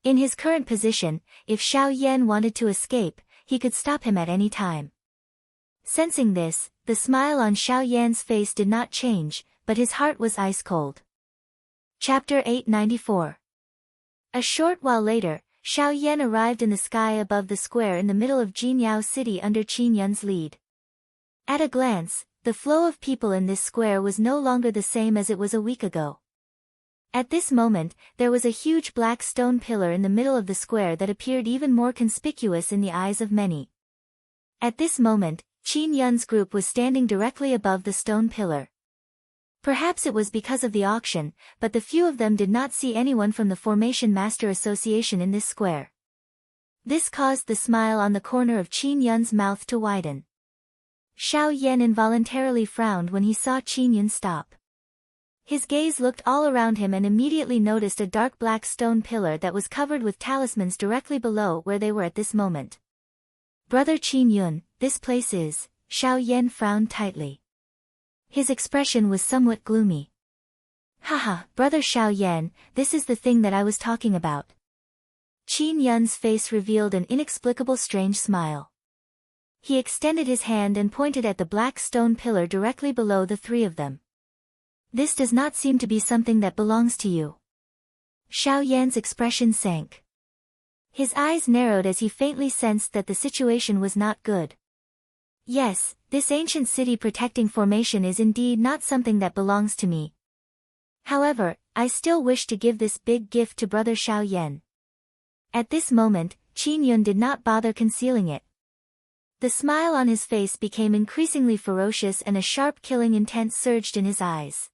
In his current position, if Xiao Yan wanted to escape, he could stop him at any time. Sensing this, the smile on Xiao Yan's face did not change, but his heart was ice cold. Chapter 894. A short while later, Xiao Yan arrived in the sky above the square in the middle of Jinyao City under Qin Yun's lead. At a glance, the flow of people in this square was no longer the same as it was a week ago. At this moment, there was a huge black stone pillar in the middle of the square that appeared even more conspicuous in the eyes of many. At this moment, Qin Yun's group was standing directly above the stone pillar. Perhaps it was because of the auction, but the few of them did not see anyone from the Formation Master Association in this square. This caused the smile on the corner of Qin Yun's mouth to widen. Xiao Yan involuntarily frowned when he saw Qin Yun stop. His gaze looked all around him and immediately noticed a dark black stone pillar that was covered with talismans directly below where they were at this moment. Brother Qin Yun, this place is... Xiao Yan frowned tightly. His expression was somewhat gloomy. Haha, brother Xiao Yan, this is the thing that I was talking about. Qin Yun's face revealed an inexplicable strange smile. He extended his hand and pointed at the black stone pillar directly below the three of them. This does not seem to be something that belongs to you. Xiao Yan's expression sank. His eyes narrowed as he faintly sensed that the situation was not good. Yes, this ancient city protecting formation is indeed not something that belongs to me. However, I still wish to give this big gift to brother Xiao Yan. At this moment, Qin Yun did not bother concealing it. The smile on his face became increasingly ferocious and a sharp killing intent surged in his eyes.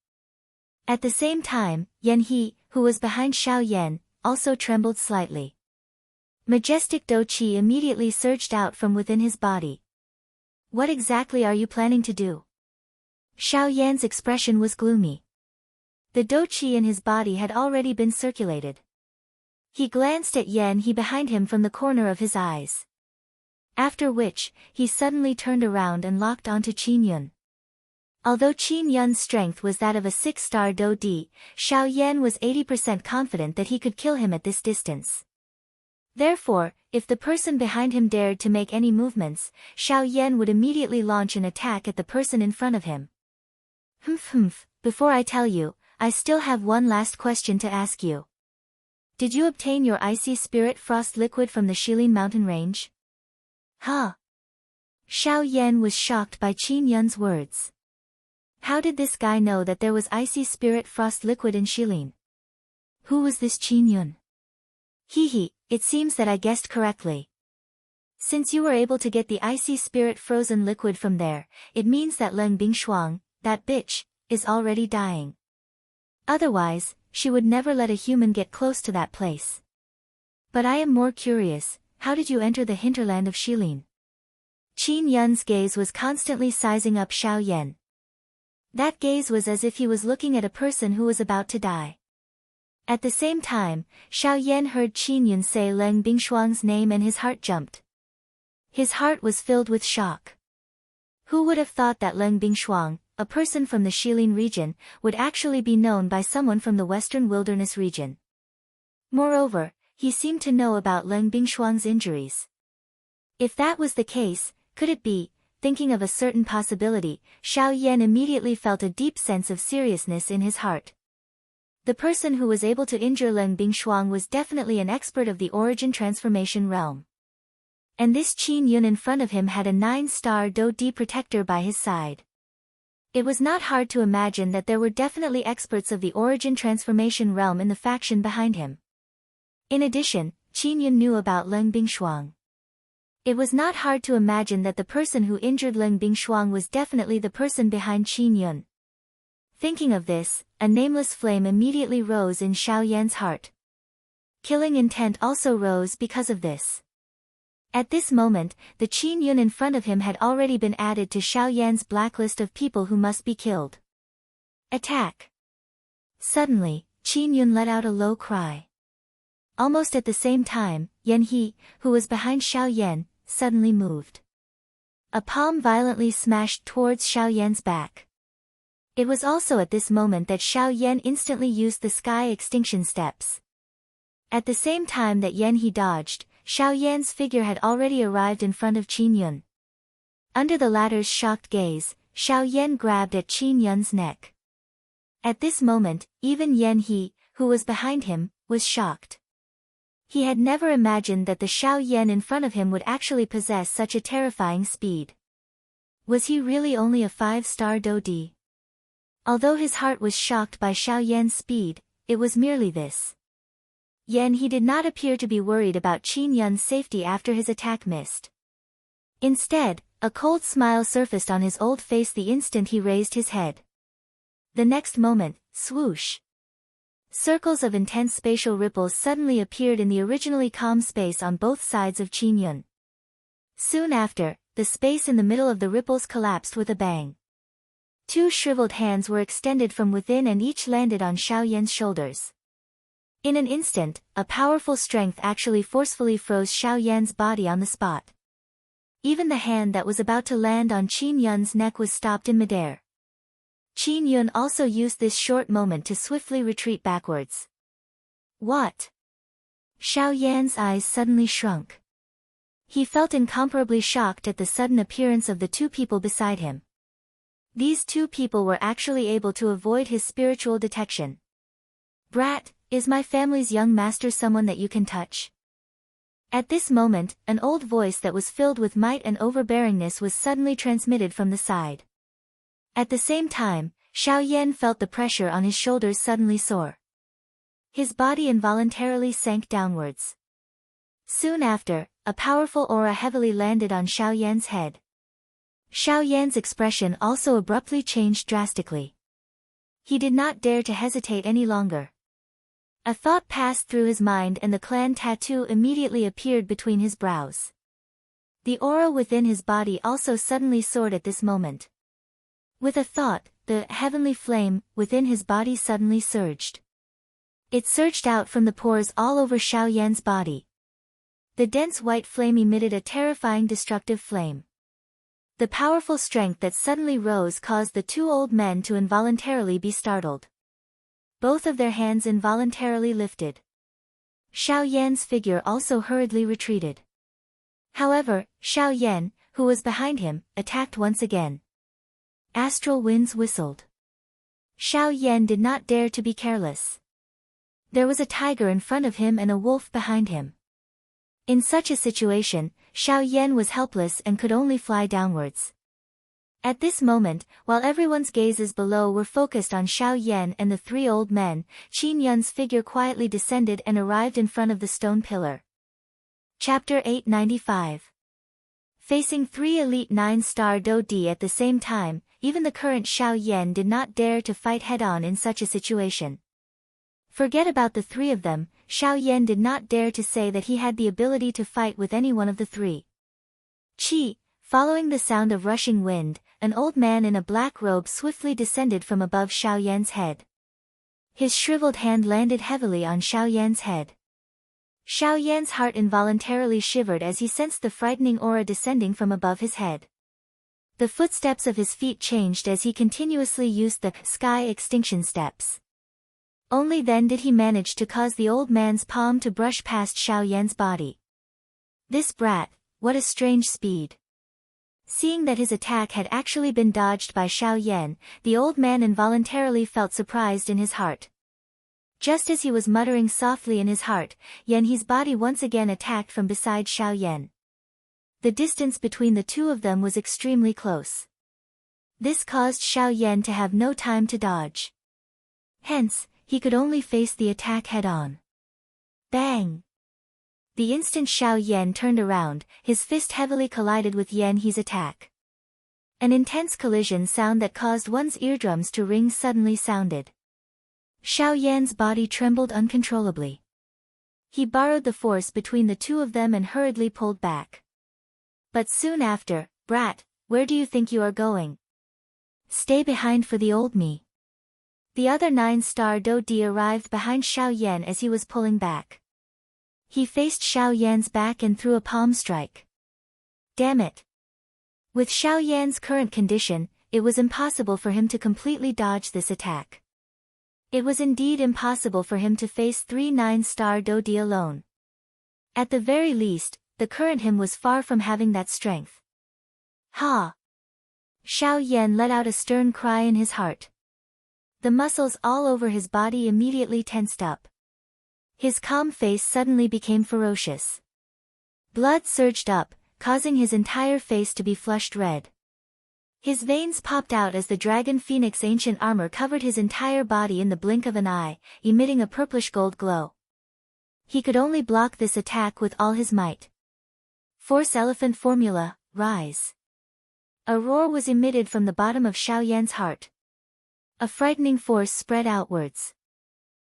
At the same time, Yan He, who was behind Xiao Yan, also trembled slightly. Majestic Do Qi immediately surged out from within his body. What exactly are you planning to do? Xiao Yan's expression was gloomy. The Do Qi in his body had already been circulated. He glanced at Yan He behind him from the corner of his eyes. After which, he suddenly turned around and locked onto Qin Yun. Although Qin Yun's strength was that of a 6-star Do Di, Xiao Yan was 80% confident that he could kill him at this distance. Therefore, if the person behind him dared to make any movements, Xiao Yan would immediately launch an attack at the person in front of him. Before I tell you, I still have one last question to ask you. Did you obtain your icy spirit frost liquid from the Shilin mountain range? Huh? Xiao Yan was shocked by Qin Yun's words. How did this guy know that there was icy spirit frost liquid in Shilin? Who was this Qin Yun? It seems that I guessed correctly. Since you were able to get the icy spirit frozen liquid from there, it means that Leng Bingshuang, that bitch, is already dying. Otherwise, she would never let a human get close to that place. But I am more curious, how did you enter the hinterland of Shilin? Qin Yun's gaze was constantly sizing up Xiao Yan. That gaze was as if he was looking at a person who was about to die. At the same time, Xiao Yan heard Qin Yun say Leng Bingshuang's name and his heart jumped. His heart was filled with shock. Who would have thought that Leng Bingshuang, a person from the Shilin region, would actually be known by someone from the Western Wilderness region? Moreover, he seemed to know about Leng Bingshuang's injuries. If that was the case, could it be? Thinking of a certain possibility, Xiao Yan immediately felt a deep sense of seriousness in his heart. The person who was able to injure Leng Bingshuang was definitely an expert of the origin transformation realm. And this Qin Yun in front of him had a 9-star Do Di protector by his side. It was not hard to imagine that there were definitely experts of the origin transformation realm in the faction behind him. In addition, Qin Yun knew about Leng Bingshuang. It was not hard to imagine that the person who injured Leng Bingshuang was definitely the person behind Qin Yun. Thinking of this, a nameless flame immediately rose in Xiao Yan's heart. Killing intent also rose because of this. At this moment, the Qin Yun in front of him had already been added to Xiao Yan's blacklist of people who must be killed. Attack! Suddenly, Qin Yun let out a low cry. Almost at the same time, Yan He, who was behind Xiao Yan, suddenly moved. A palm violently smashed towards Xiao Yan's back. It was also at this moment that Xiao Yan instantly used the sky extinction steps. At the same time that Yan He dodged, Xiao Yan's figure had already arrived in front of Qin Yun. Under the latter's shocked gaze, Xiao Yan grabbed at Qin Yun's neck. At this moment, even Yan He, who was behind him, was shocked. He had never imagined that the Xiao Yan in front of him would actually possess such a terrifying speed. Was he really only a 5-star Do Di? Although his heart was shocked by Xiao Yan's speed, it was merely this. Yan He did not appear to be worried about Qin Yun's safety after his attack missed. Instead, a cold smile surfaced on his old face the instant he raised his head. The next moment, swoosh! Circles of intense spatial ripples suddenly appeared in the originally calm space on both sides of Qin Yun. Soon after, the space in the middle of the ripples collapsed with a bang. 2 shriveled hands were extended from within and each landed on Xiao Yan's shoulders. In an instant, a powerful strength actually forcefully froze Xiao Yan's body on the spot. Even the hand that was about to land on Qin Yun's neck was stopped in midair. Qin Yun also used this short moment to swiftly retreat backwards. What? Xiao Yan's eyes suddenly shrunk. He felt incomparably shocked at the sudden appearance of the two people beside him. These two people were actually able to avoid his spiritual detection. Brat, is my family's young master someone that you can touch? At this moment, an old voice that was filled with might and overbearingness was suddenly transmitted from the side. At the same time, Xiao Yan felt the pressure on his shoulders suddenly soar. His body involuntarily sank downwards. Soon after, a powerful aura heavily landed on Xiao Yan's head. Xiao Yan's expression also abruptly changed drastically. He did not dare to hesitate any longer. A thought passed through his mind and the clan tattoo immediately appeared between his brows. The aura within his body also suddenly soared at this moment. With a thought, the heavenly flame within his body suddenly surged. It surged out from the pores all over Xiao Yan's body. The dense white flame emitted a terrifying destructive flame. The powerful strength that suddenly rose caused the two old men to involuntarily be startled. Both of their hands involuntarily lifted. Xiao Yan's figure also hurriedly retreated. However, Xiao Yan, who was behind him, attacked once again. Astral winds whistled. Xiao Yan did not dare to be careless. There was a tiger in front of him and a wolf behind him. In such a situation, Xiao Yan was helpless and could only fly downwards. At this moment, while everyone's gazes below were focused on Xiao Yan and the three old men, Qin Yun's figure quietly descended and arrived in front of the stone pillar. Chapter 895. Facing three elite 9-star Do-Di at the same time, even the current Xiao Yan did not dare to fight head-on in such a situation. Forget about the three of them, Xiao Yan did not dare to say that he had the ability to fight with any one of the three. Qi, following the sound of rushing wind, an old man in a black robe swiftly descended from above Xiao Yan's head. His shriveled hand landed heavily on Xiao Yan's head. Xiao Yan's heart involuntarily shivered as he sensed the frightening aura descending from above his head. The footsteps of his feet changed as he continuously used the sky extinction steps. Only then did he manage to cause the old man's palm to brush past Xiao Yan's body. This brat, what a strange speed. Seeing that his attack had actually been dodged by Xiao Yan, the old man involuntarily felt surprised in his heart. Just as he was muttering softly in his heart, Yanhe's body once again attacked from beside Xiao Yan. The distance between the two of them was extremely close. This caused Xiao Yan to have no time to dodge. Hence, he could only face the attack head-on. Bang! The instant Xiao Yan turned around, his fist heavily collided with Yanhe's attack. An intense collision sound that caused one's eardrums to ring suddenly sounded. Xiao Yan's body trembled uncontrollably. He borrowed the force between the two of them and hurriedly pulled back. But soon after, brat, where do you think you are going? Stay behind for the old me. The other 9-star Do-Di arrived behind Xiao Yan as he was pulling back. He faced Xiao Yan's back and threw a palm strike. Damn it! With Xiao Yan's current condition, it was impossible for him to completely dodge this attack. It was indeed impossible for him to face 3 9-star Do-Di alone. At the very least, the current him was far from having that strength. Ha! Xiao Yan let out a stern cry in his heart. The muscles all over his body immediately tensed up. His calm face suddenly became ferocious. Blood surged up, causing his entire face to be flushed red. His veins popped out as the Dragon Phoenix ancient armor covered his entire body in the blink of an eye, emitting a purplish gold glow. He could only block this attack with all his might. Force Elephant Formula, rise. A roar was emitted from the bottom of Xiao Yan's heart. A frightening force spread outwards.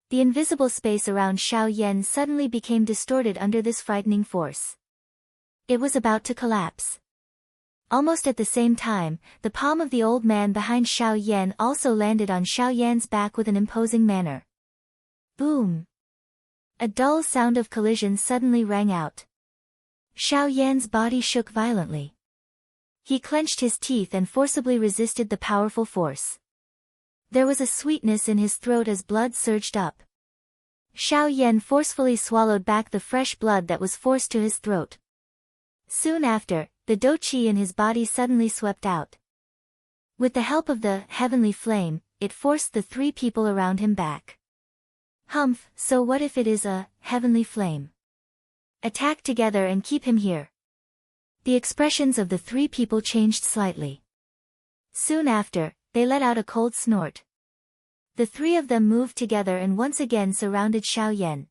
The invisible space around Xiao Yan suddenly became distorted under this frightening force. It was about to collapse. Almost at the same time, the palm of the old man behind Xiao Yan also landed on Xiao Yan's back with an imposing manner. Boom! A dull sound of collision suddenly rang out. Xiao Yan's body shook violently. He clenched his teeth and forcibly resisted the powerful force. There was a sweetness in his throat as blood surged up. Xiao Yan forcefully swallowed back the fresh blood that was forced to his throat. Soon after, the dou qi in his body suddenly swept out. With the help of the heavenly flame, it forced the three people around him back. Humph, so what if it is a heavenly flame? Attack together and keep him here. The expressions of the three people changed slightly. Soon after, they let out a cold snort. The three of them moved together and once again surrounded Xiao Yan.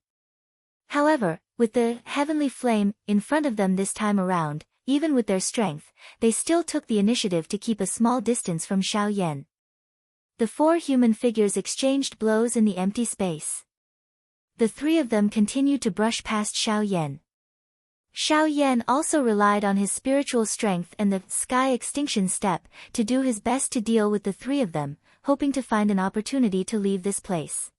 However, with the heavenly flame in front of them this time around, even with their strength, they still took the initiative to keep a small distance from Xiao Yan. The four human figures exchanged blows in the empty space. The three of them continued to brush past Xiao Yan. Xiao Yan also relied on his spiritual strength and the sky extinction step to do his best to deal with the three of them, hoping to find an opportunity to leave this place.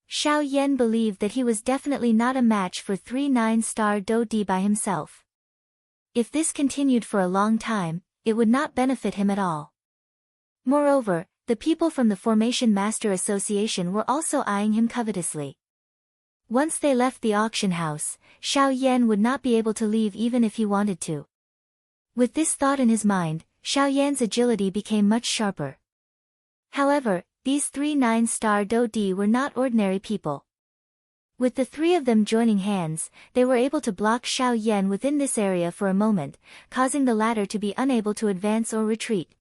Xiao Yan believed that he was definitely not a match for 3 9-star dou di by himself. If this continued for a long time, it would not benefit him at all. Moreover, the people from the Formation Master Association were also eyeing him covetously. Once they left the auction house, Xiao Yan would not be able to leave even if he wanted to. With this thought in his mind, Xiao Yan's agility became much sharper. However, these 3 9-star dou di were not ordinary people. With the three of them joining hands, they were able to block Xiao Yan within this area for a moment, causing the latter to be unable to advance or retreat.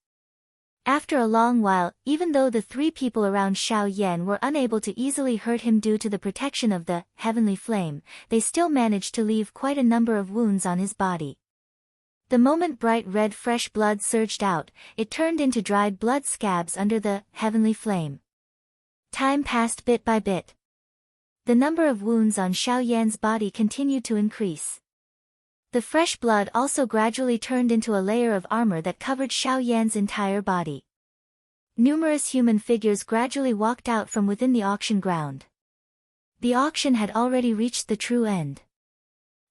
After a long while, even though the three people around Xiao Yan were unable to easily hurt him due to the protection of the heavenly flame, they still managed to leave quite a number of wounds on his body. The moment bright red fresh blood surged out, it turned into dried blood scabs under the heavenly flame. Time passed bit by bit. The number of wounds on Xiao Yan's body continued to increase. The fresh blood also gradually turned into a layer of armor that covered Xiao Yan's entire body. Numerous human figures gradually walked out from within the auction ground. The auction had already reached the true end.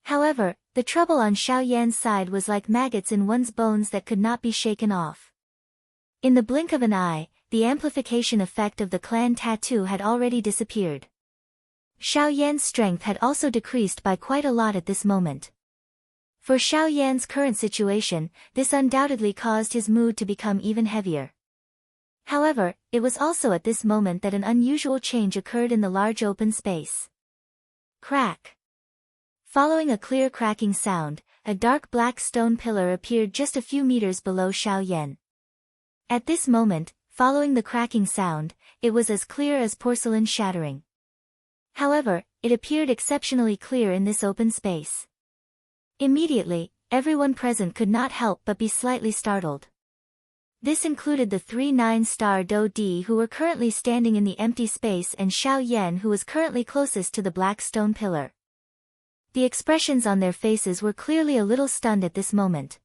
However, the trouble on Xiao Yan's side was like maggots in one's bones that could not be shaken off. In the blink of an eye, the amplification effect of the clan tattoo had already disappeared. Xiao Yan's strength had also decreased by quite a lot at this moment. For Xiao Yan's current situation, this undoubtedly caused his mood to become even heavier. However, it was also at this moment that an unusual change occurred in the large open space. Crack. Following a clear cracking sound, a dark black stone pillar appeared just a few meters below Xiao Yan. At this moment, following the cracking sound, it was as clear as porcelain shattering. However, it appeared exceptionally clear in this open space. Immediately, everyone present could not help but be slightly startled. This included the 3 9-star dou di who were currently standing in the empty space and Xiao Yan who was currently closest to the black stone pillar. The expressions on their faces were clearly a little stunned at this moment.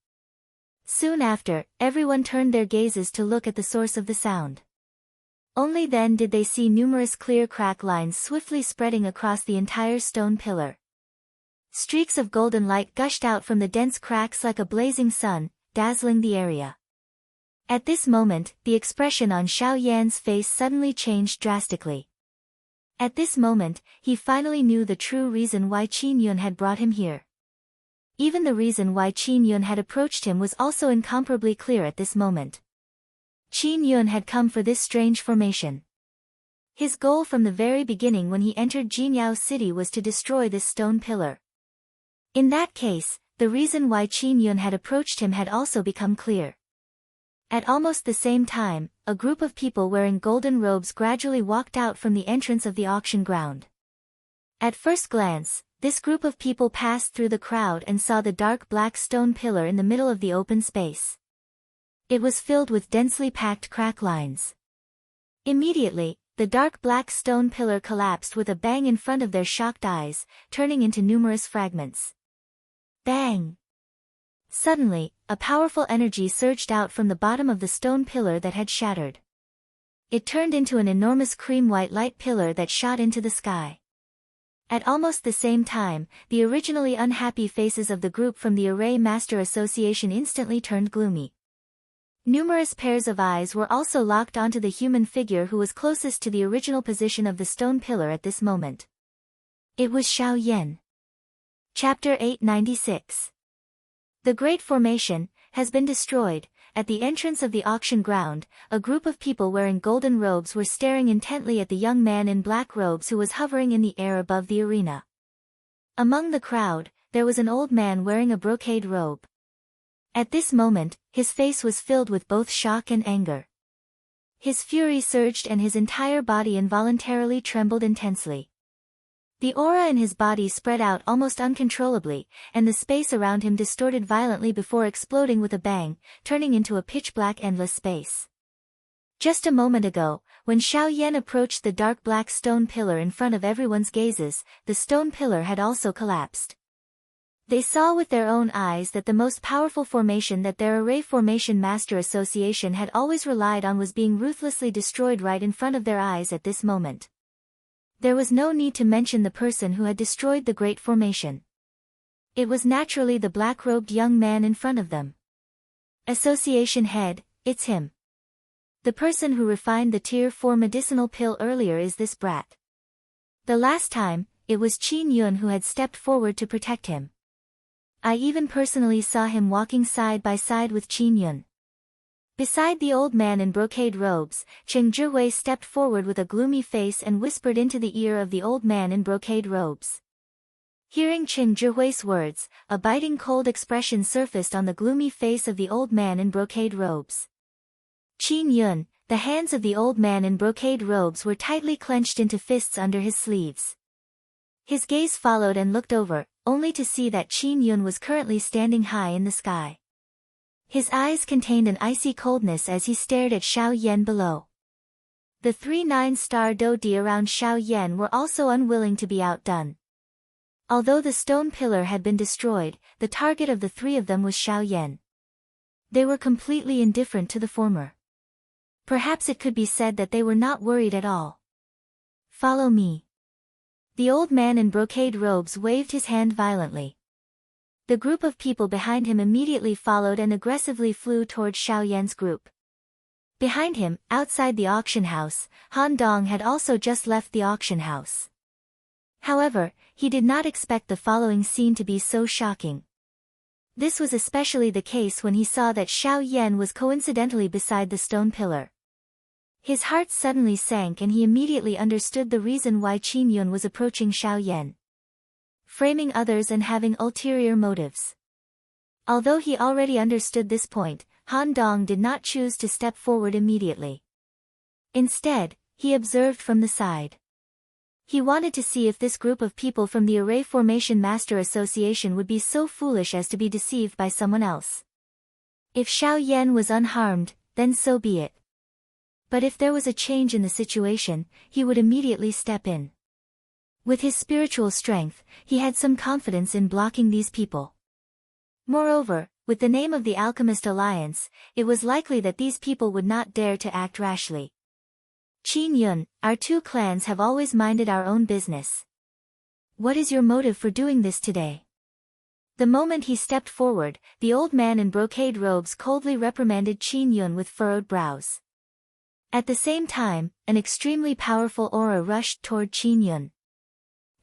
Soon after, everyone turned their gazes to look at the source of the sound. Only then did they see numerous clear crack lines swiftly spreading across the entire stone pillar. Streaks of golden light gushed out from the dense cracks like a blazing sun, dazzling the area. At this moment, the expression on Xiao Yan's face suddenly changed drastically. At this moment, he finally knew the true reason why Qin Yun had brought him here. Even the reason why Qin Yun had approached him was also incomparably clear at this moment. Qin Yun had come for this strange formation. His goal from the very beginning when he entered Jinyao City was to destroy this stone pillar. In that case, the reason why Qin Yun had approached him had also become clear. At almost the same time, a group of people wearing golden robes gradually walked out from the entrance of the auction ground. At first glance, this group of people passed through the crowd and saw the dark black stone pillar in the middle of the open space. It was filled with densely packed crack lines. Immediately, the dark black stone pillar collapsed with a bang in front of their shocked eyes, turning into numerous fragments. Bang! Suddenly, a powerful energy surged out from the bottom of the stone pillar that had shattered. It turned into an enormous cream-white light pillar that shot into the sky. At almost the same time, the originally unhappy faces of the group from the Array Master Association instantly turned gloomy. Numerous pairs of eyes were also locked onto the human figure who was closest to the original position of the stone pillar at this moment. It was Xiao Yan. Chapter 896. The Great Formation has been destroyed. At the entrance of the auction ground, a group of people wearing golden robes were staring intently at the young man in black robes who was hovering in the air above the arena. Among the crowd, there was an old man wearing a brocade robe. At this moment, his face was filled with both shock and anger. His fury surged and his entire body involuntarily trembled intensely. The aura in his body spread out almost uncontrollably, and the space around him distorted violently before exploding with a bang, turning into a pitch-black endless space. Just a moment ago, when Xiao Yan approached the dark black stone pillar in front of everyone's gazes, the stone pillar had also collapsed. They saw with their own eyes that the most powerful formation that their Array Formation Master Association had always relied on was being ruthlessly destroyed right in front of their eyes at this moment. There was no need to mention the person who had destroyed the Great Formation. It was naturally the black-robed young man in front of them. Association head, it's him. The person who refined the Tier 4 medicinal pill earlier is this brat. The last time, it was Qin Yun who had stepped forward to protect him. I even personally saw him walking side by side with Qin Yun. Beside the old man in brocade robes, Cheng Zhihui stepped forward with a gloomy face and whispered into the ear of the old man in brocade robes. Hearing Cheng Zhihui's words, a biting cold expression surfaced on the gloomy face of the old man in brocade robes. Qin Yun, the hands of the old man in brocade robes were tightly clenched into fists under his sleeves. His gaze followed and looked over, only to see that Qin Yun was currently standing high in the sky. His eyes contained an icy coldness as he stared at Xiao Yan below. The 3 9-star Dodi around Xiao Yan were also unwilling to be outdone. Although the stone pillar had been destroyed, the target of the 3 of them was Xiao Yan. They were completely indifferent to the former. Perhaps it could be said that they were not worried at all. Follow me. The old man in brocade robes waved his hand violently. The group of people behind him immediately followed and aggressively flew towards Xiao Yan's group. Behind him, outside the auction house, Han Dong had also just left the auction house. However, he did not expect the following scene to be so shocking. This was especially the case when he saw that Xiao Yan was coincidentally beside the stone pillar. His heart suddenly sank and he immediately understood the reason why Qin Yun was approaching Xiao Yan. Framing others and having ulterior motives. Although he already understood this point, Han Dong did not choose to step forward immediately. Instead, he observed from the side. He wanted to see if this group of people from the Array Formation Master Association would be so foolish as to be deceived by someone else. If Xiao Yan was unharmed, then so be it. But if there was a change in the situation, he would immediately step in. With his spiritual strength, he had some confidence in blocking these people. Moreover, with the name of the Alchemist Alliance, it was likely that these people would not dare to act rashly. Qin Yun, our 2 clans have always minded our own business. What is your motive for doing this today? The moment he stepped forward, the old man in brocade robes coldly reprimanded Qin Yun with furrowed brows. At the same time, an extremely powerful aura rushed toward Qin Yun.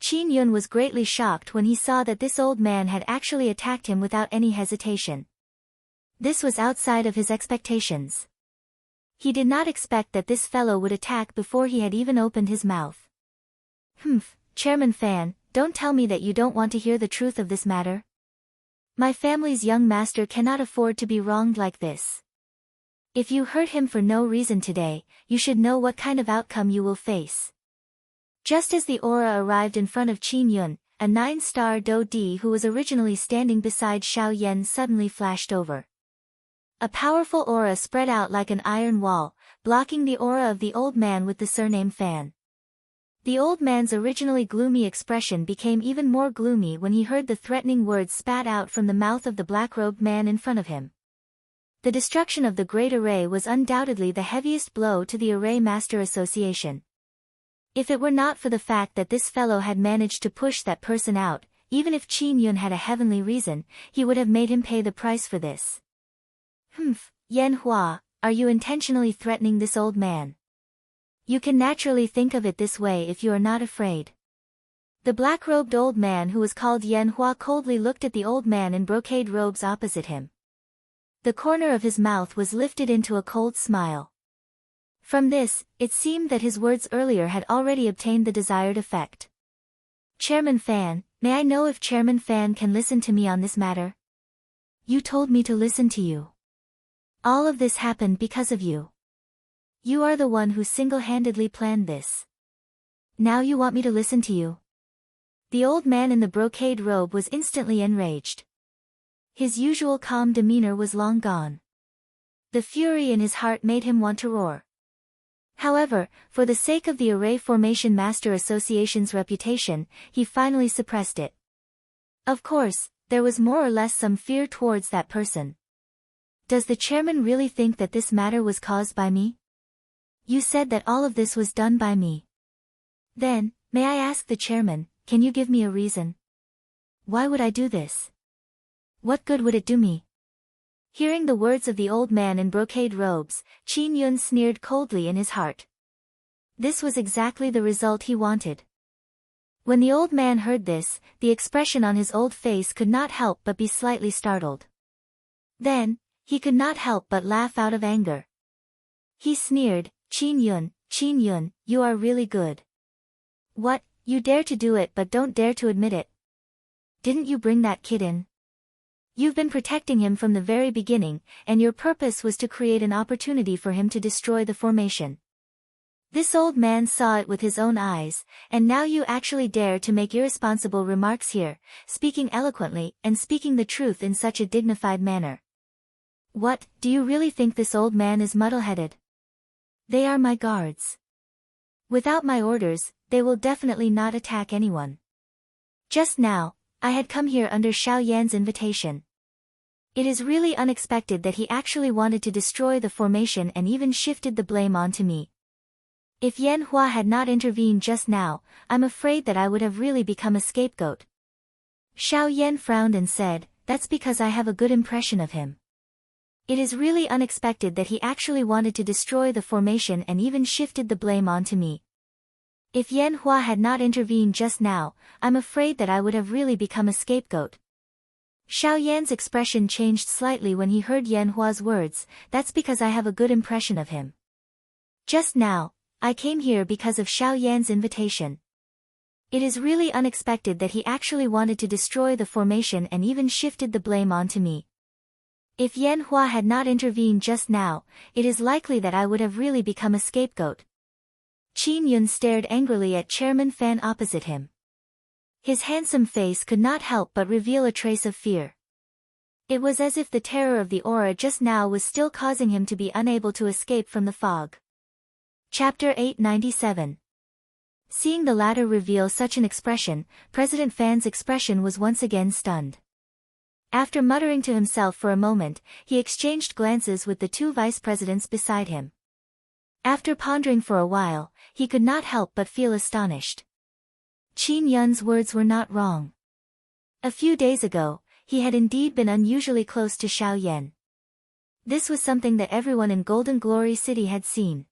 Qin Yun was greatly shocked when he saw that this old man had actually attacked him without any hesitation. This was outside of his expectations. He did not expect that this fellow would attack before he had even opened his mouth. Chairman Fan, don't tell me that you don't want to hear the truth of this matter. My family's young master cannot afford to be wronged like this. If you hurt him for no reason today, you should know what kind of outcome you will face. Just as the aura arrived in front of Qin Yun, a 9-star Dodi who was originally standing beside Xiao Yan suddenly flashed over. A powerful aura spread out like an iron wall, blocking the aura of the old man with the surname Fan. The old man's originally gloomy expression became even more gloomy when he heard the threatening words spat out from the mouth of the black-robed man in front of him. The destruction of the Great Array was undoubtedly the heaviest blow to the Array Master Association. If it were not for the fact that this fellow had managed to push that person out, even if Qin Yun had a heavenly reason, he would have made him pay the price for this. Yan Hua, are you intentionally threatening this old man? You can naturally think of it this way if you are not afraid. The black-robed old man who was called Yan Hua coldly looked at the old man in brocade robes opposite him. The corner of his mouth was lifted into a cold smile. From this, it seemed that his words earlier had already obtained the desired effect. Chairman Fan, may I know if Chairman Fan can listen to me on this matter? You told me to listen to you. All of this happened because of you. You are the one who single-handedly planned this. Now you want me to listen to you? The old man in the brocade robe was instantly enraged. His usual calm demeanor was long gone. The fury in his heart made him want to roar. However, for the sake of the Array Formation Master Association's reputation, he finally suppressed it. Of course, there was more or less some fear towards that person. Does the chairman really think that this matter was caused by me? You said that all of this was done by me. Then, may I ask the chairman, can you give me a reason? Why would I do this? What good would it do me? Hearing the words of the old man in brocade robes, Qin Yun sneered coldly in his heart. This was exactly the result he wanted. When the old man heard this, the expression on his old face could not help but be slightly startled. Then, he could not help but laugh out of anger. He sneered, Qin Yun, you are really good. What, you dare to do it but don't dare to admit it? Didn't you bring that kid in? You've been protecting him from the very beginning, and your purpose was to create an opportunity for him to destroy the formation. This old man saw it with his own eyes, and now you actually dare to make irresponsible remarks here, speaking eloquently and speaking the truth in such a dignified manner. What, do you really think this old man is muddle-headed? They are my guards. Without my orders, they will definitely not attack anyone. Just now, I had come here under Xiao Yan's invitation. It is really unexpected that he actually wanted to destroy the formation and even shifted the blame onto me. If Yan Hua had not intervened just now, I'm afraid that I would have really become a scapegoat. Xiao Yan frowned and said, that's because I have a good impression of him. It is really unexpected that he actually wanted to destroy the formation and even shifted the blame onto me. If Yan Hua had not intervened just now, I'm afraid that I would have really become a scapegoat. Xiao Yan's expression changed slightly when he heard Yan Hua's words, that's because I have a good impression of him. Just now, I came here because of Xiao Yan's invitation. It is really unexpected that he actually wanted to destroy the formation and even shifted the blame onto me. If Yan Hua had not intervened just now, it is likely that I would have really become a scapegoat. Qin Yun stared angrily at Chairman Fan opposite him. His handsome face could not help but reveal a trace of fear. It was as if the terror of the aura just now was still causing him to be unable to escape from the fog. Chapter 897. Seeing the latter reveal such an expression, President Fan's expression was once again stunned. After muttering to himself for a moment, he exchanged glances with the two vice presidents beside him. After pondering for a while, he could not help but feel astonished. Qin Yun's words were not wrong. A few days ago, he had indeed been unusually close to Xiao Yan. This was something that everyone in Golden Glory City had seen.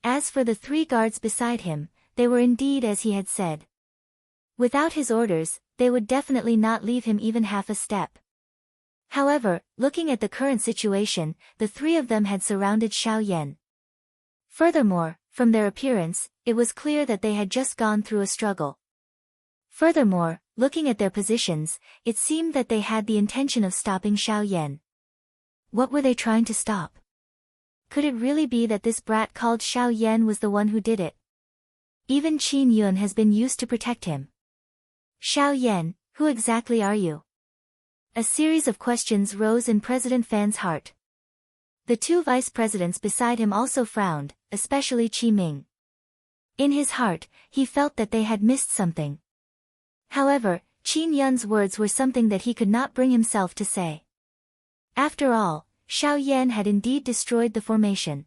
As for the three guards beside him, they were indeed as he had said. Without his orders, they would definitely not leave him even half a step. However, looking at the current situation, the three of them had surrounded Xiao Yan. Furthermore, from their appearance, it was clear that they had just gone through a struggle. Furthermore, looking at their positions, it seemed that they had the intention of stopping Xiao Yan. What were they trying to stop? Could it really be that this brat called Xiao Yan was the one who did it? Even Qin Yun has been used to protect him. Xiao Yan, who exactly are you? A series of questions rose in President Fan's heart. The two vice presidents beside him also frowned, especially Qi Ming. In his heart, he felt that they had missed something. However, Qin Yun's words were something that he could not bring himself to say. After all, Xiao Yan had indeed destroyed the formation.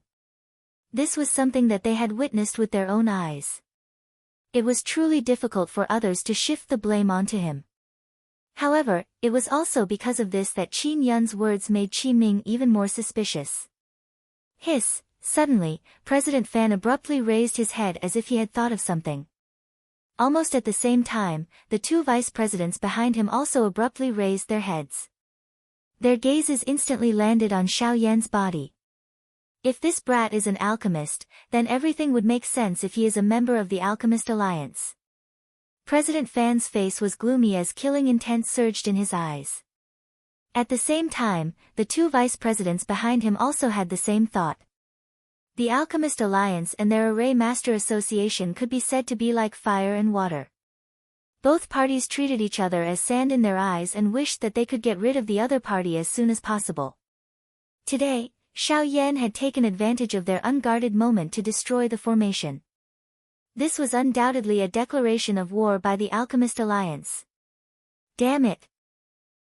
This was something that they had witnessed with their own eyes. It was truly difficult for others to shift the blame onto him. However, it was also because of this that Qin Yun's words made Qi Ming even more suspicious. Hiss! Suddenly, President Fan abruptly raised his head as if he had thought of something. Almost at the same time, the two vice presidents behind him also abruptly raised their heads. Their gazes instantly landed on Xiao Yan's body. If this brat is an alchemist, then everything would make sense if he is a member of the Alchemist Alliance. President Fan's face was gloomy as killing intent surged in his eyes. At the same time, the two vice presidents behind him also had the same thought. The Alchemist Alliance and their Array Master Association could be said to be like fire and water. Both parties treated each other as sand in their eyes and wished that they could get rid of the other party as soon as possible. Today, Xiao Yan had taken advantage of their unguarded moment to destroy the formation. This was undoubtedly a declaration of war by the Alchemist Alliance. Damn it!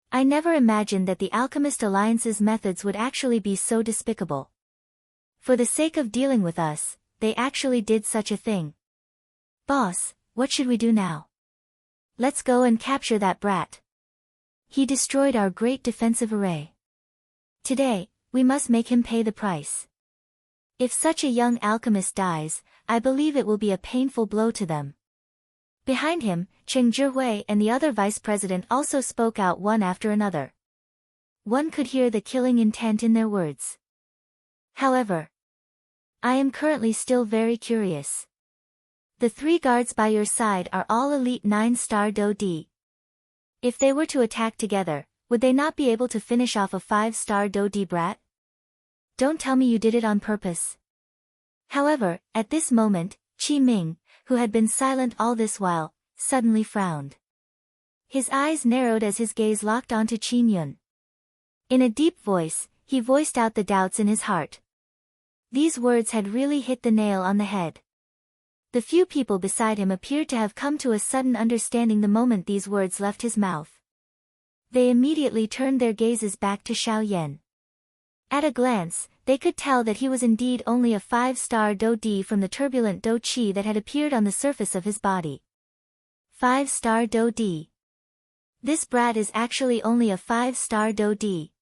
I never imagined that the Alchemist Alliance's methods would actually be so despicable. For the sake of dealing with us, they actually did such a thing. Boss, what should we do now? Let's go and capture that brat. He destroyed our great defensive array. Today, we must make him pay the price. If such a young alchemist dies, I believe it will be a painful blow to them. Behind him, Cheng Zhihui and the other vice president also spoke out one after another. One could hear the killing intent in their words. However, I am currently still very curious. The 3 guards by your side are all elite 9-star Do D. If they were to attack together, would they not be able to finish off a 5-star Do D brat? Don't tell me you did it on purpose. However, at this moment, Qi Ming, who had been silent all this while, suddenly frowned. His eyes narrowed as his gaze locked onto Qin Yun. In a deep voice, he voiced out the doubts in his heart. These words had really hit the nail on the head. The few people beside him appeared to have come to a sudden understanding the moment these words left his mouth. They immediately turned their gazes back to Xiao Yan. At a glance, they could tell that he was indeed only a 5-star Do D from the turbulent Do Qi that had appeared on the surface of his body. 5-star Do D. This brat is actually only a 5-star Do D.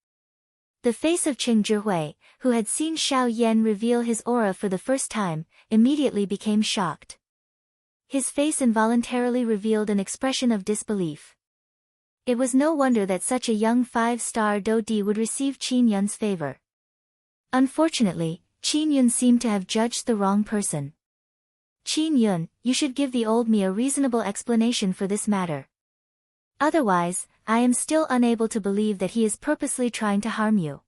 The face of Cheng Zhihui, who had seen Xiao Yan reveal his aura for the first time, immediately became shocked. His face involuntarily revealed an expression of disbelief. It was no wonder that such a young 5-star Do D would receive Qin Yun's favor. Unfortunately, Qin Yun seemed to have judged the wrong person. Qin Yun, you should give the old me a reasonable explanation for this matter. Otherwise, I am still unable to believe that he is purposely trying to harm you.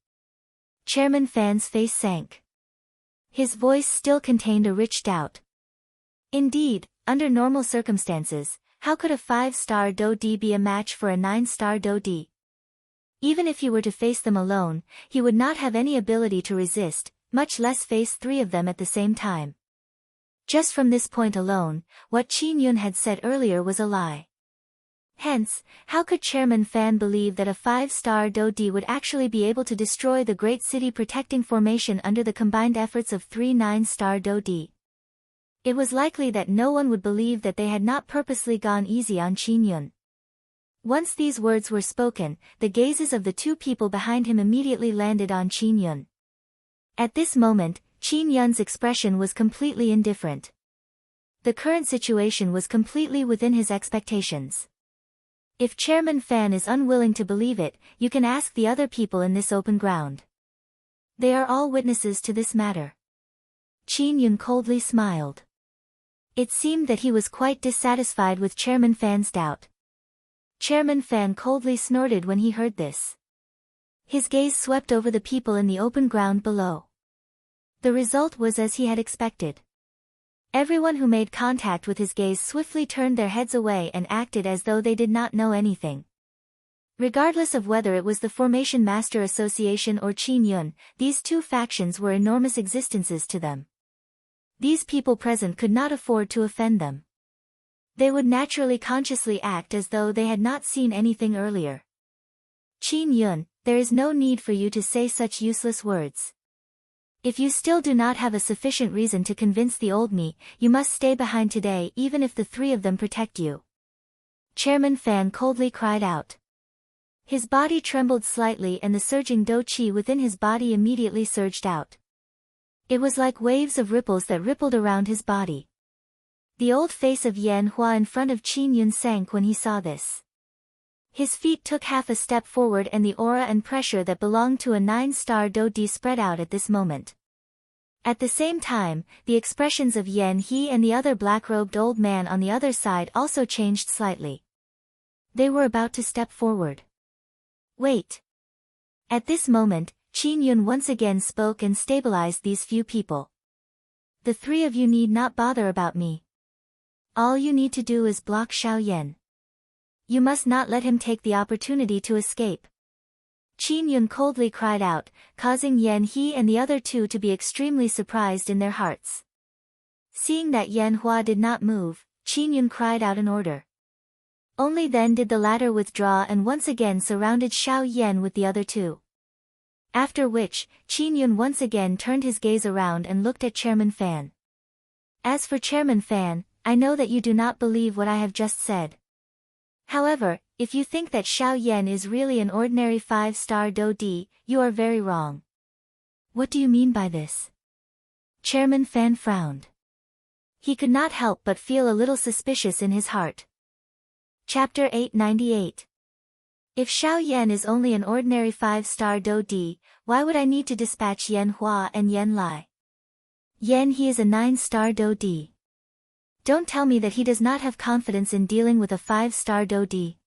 Chairman Fan's face sank. His voice still contained a rich doubt. Indeed, under normal circumstances, how could a 5-star Do D be a match for a 9-star Do D? Even if he were to face them alone, he would not have any ability to resist, much less face 3 of them at the same time. Just from this point alone, what Qin Yun had said earlier was a lie. Hence, how could Chairman Fan believe that a 5-star Do D would actually be able to destroy the great city protecting formation under the combined efforts of 3 9-star Do D? It was likely that no one would believe that they had not purposely gone easy on Qin Yun. Once these words were spoken, the gazes of the 2 people behind him immediately landed on Qin Yun. At this moment, Qin Yun's expression was completely indifferent. The current situation was completely within his expectations. If Chairman Fan is unwilling to believe it, you can ask the other people in this open ground. They are all witnesses to this matter. Qin Yun coldly smiled. It seemed that he was quite dissatisfied with Chairman Fan's doubt. Chairman Fan coldly snorted when he heard this. His gaze swept over the people in the open ground below. The result was as he had expected. Everyone who made contact with his gaze swiftly turned their heads away and acted as though they did not know anything. Regardless of whether it was the Formation Master Association or Qin Yun, these 2 factions were enormous existences to them. These people present could not afford to offend them. They would naturally consciously act as though they had not seen anything earlier. Qin Yun, there is no need for you to say such useless words. If you still do not have a sufficient reason to convince the old me, you must stay behind today even if the 3 of them protect you. Chairman Fan coldly cried out. His body trembled slightly and the surging dou qi within his body immediately surged out. It was like waves of ripples that rippled around his body. The old face of Yan Hua in front of Qin Yun sank when he saw this. His feet took half a step forward and the aura and pressure that belonged to a 9-star dou di spread out at this moment. At the same time, the expressions of Yan He and the other black-robed old man on the other side also changed slightly. They were about to step forward. Wait. At this moment, Qin Yun once again spoke and stabilized these few people. The three of you need not bother about me. All you need to do is block Xiao Yan. You must not let him take the opportunity to escape. Qin Yun coldly cried out, causing Yan He and the other two to be extremely surprised in their hearts. Seeing that Yan Hua did not move, Qin Yun cried out an order. Only then did the latter withdraw and once again surrounded Xiao Yan with the other two. After which, Qin Yun once again turned his gaze around and looked at Chairman Fan. As for Chairman Fan, I know that you do not believe what I have just said. However, if you think that Xiao Yan is really an ordinary 5-star dou di, you are very wrong. What do you mean by this? Chairman Fan frowned. He could not help but feel a little suspicious in his heart. Chapter 898. If Xiao Yan is only an ordinary 5-star dou di, why would I need to dispatch Yan Hua and Yan Lai? Yan He is a 9-star dou di. Don't tell me that he does not have confidence in dealing with a 5-star dou di.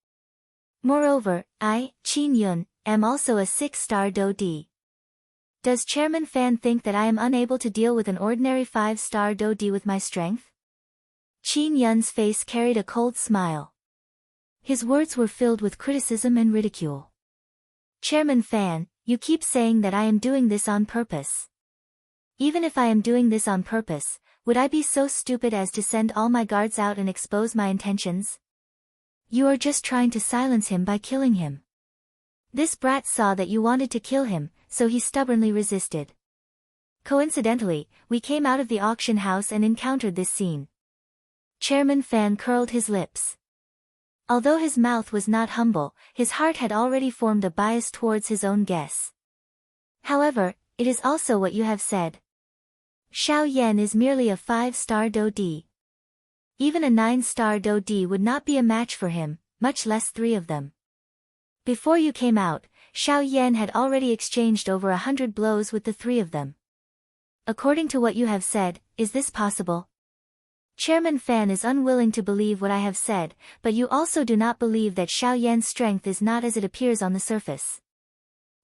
Moreover, I, Qin Yun, am also a 6-star dou di. Does Chairman Fan think that I am unable to deal with an ordinary 5-star dou di with my strength? Qin Yun's face carried a cold smile. His words were filled with criticism and ridicule. Chairman Fan, you keep saying that I am doing this on purpose. Even if I am doing this on purpose, would I be so stupid as to send all my guards out and expose my intentions? You are just trying to silence him by killing him. This brat saw that you wanted to kill him, so he stubbornly resisted. Coincidentally, we came out of the auction house and encountered this scene. Chairman Fan curled his lips. Although his mouth was not humble, his heart had already formed a bias towards his own guess. However, it is also what you have said. Xiao Yan is merely a 5-star dou di. Even a 9-star dou di would not be a match for him, much less 3 of them. Before you came out, Xiao Yan had already exchanged over 100 blows with the 3 of them. According to what you have said, is this possible? Chairman Fan is unwilling to believe what I have said, but you also do not believe that Xiao Yan's strength is not as it appears on the surface.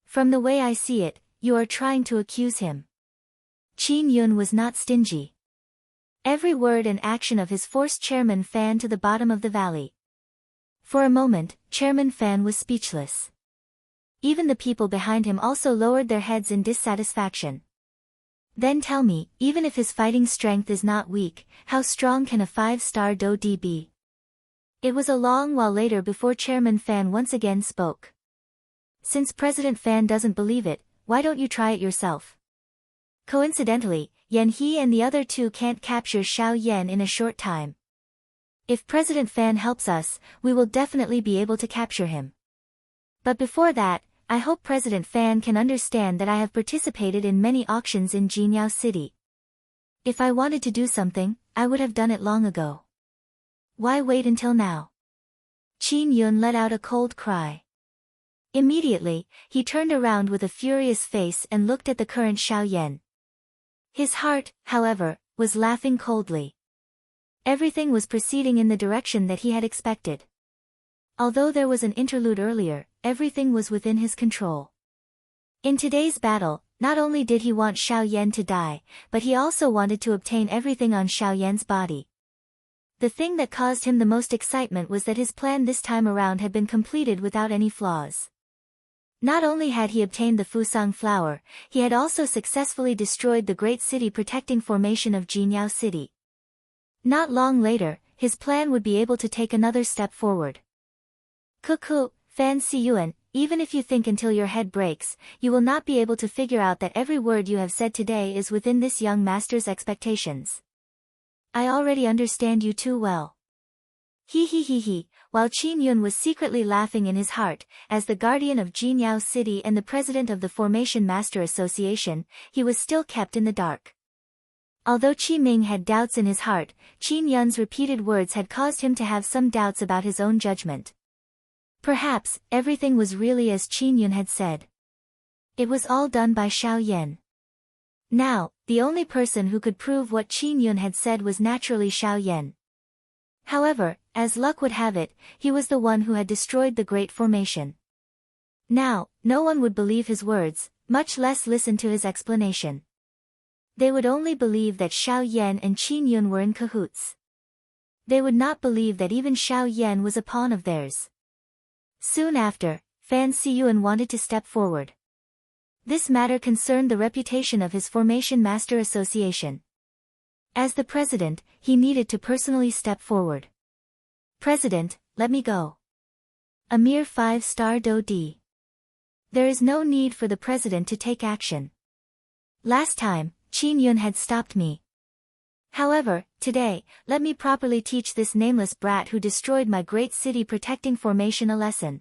From the way I see it, you are trying to accuse him. Qin Yun was not stingy. Every word and action of his forced Chairman Fan to the bottom of the valley. For a moment, Chairman Fan was speechless. Even the people behind him also lowered their heads in dissatisfaction. Then tell me, even if his fighting strength is not weak, how strong can a 5-star dou di be? It was a long while later before Chairman Fan once again spoke. Since President Fan doesn't believe it, why don't you try it yourself? Coincidentally, Yan He and the other 2 can't capture Xiao Yan in a short time. If President Fan helps us, we will definitely be able to capture him. But before that, I hope President Fan can understand that I have participated in many auctions in Jinyao City. If I wanted to do something, I would have done it long ago. Why wait until now? Qin Yun let out a cold cry. Immediately, he turned around with a furious face and looked at the current Xiao Yan. His heart, however, was laughing coldly. Everything was proceeding in the direction that he had expected. Although there was an interlude earlier, everything was within his control. In today's battle, not only did he want Xiao Yan to die, but he also wanted to obtain everything on Xiao Yan's body. The thing that caused him the most excitement was that his plan this time around had been completed without any flaws. Not only had he obtained the Fusang flower, he had also successfully destroyed the great city protecting formation of Jinyao City. Not long later, his plan would be able to take another step forward. Cuckoo, Fan Siyuan, even if you think until your head breaks, you will not be able to figure out that every word you have said today is within this young master's expectations. I already understand you too well. He, while Qin Yun was secretly laughing in his heart, as the guardian of Jinyao City and the president of the Formation Master Association, he was still kept in the dark. Although Qi Ming had doubts in his heart, Qin Yun's repeated words had caused him to have some doubts about his own judgment. Perhaps, everything was really as Qin Yun had said. It was all done by Xiao Yan. Now, the only person who could prove what Qin Yun had said was naturally Xiao Yan. However, as luck would have it, he was the one who had destroyed the Great Formation. Now, no one would believe his words, much less listen to his explanation. They would only believe that Xiao Yan and Qin Yun were in cahoots. They would not believe that even Xiao Yan was a pawn of theirs. Soon after, Fan Siyuan wanted to step forward. This matter concerned the reputation of his Formation Master Association. As the president, he needed to personally step forward. President, let me go. A mere 5-star Do-D. There is no need for the president to take action. Last time, Qin Yun had stopped me. However, today, let me properly teach this nameless brat who destroyed my great city protecting formation a lesson.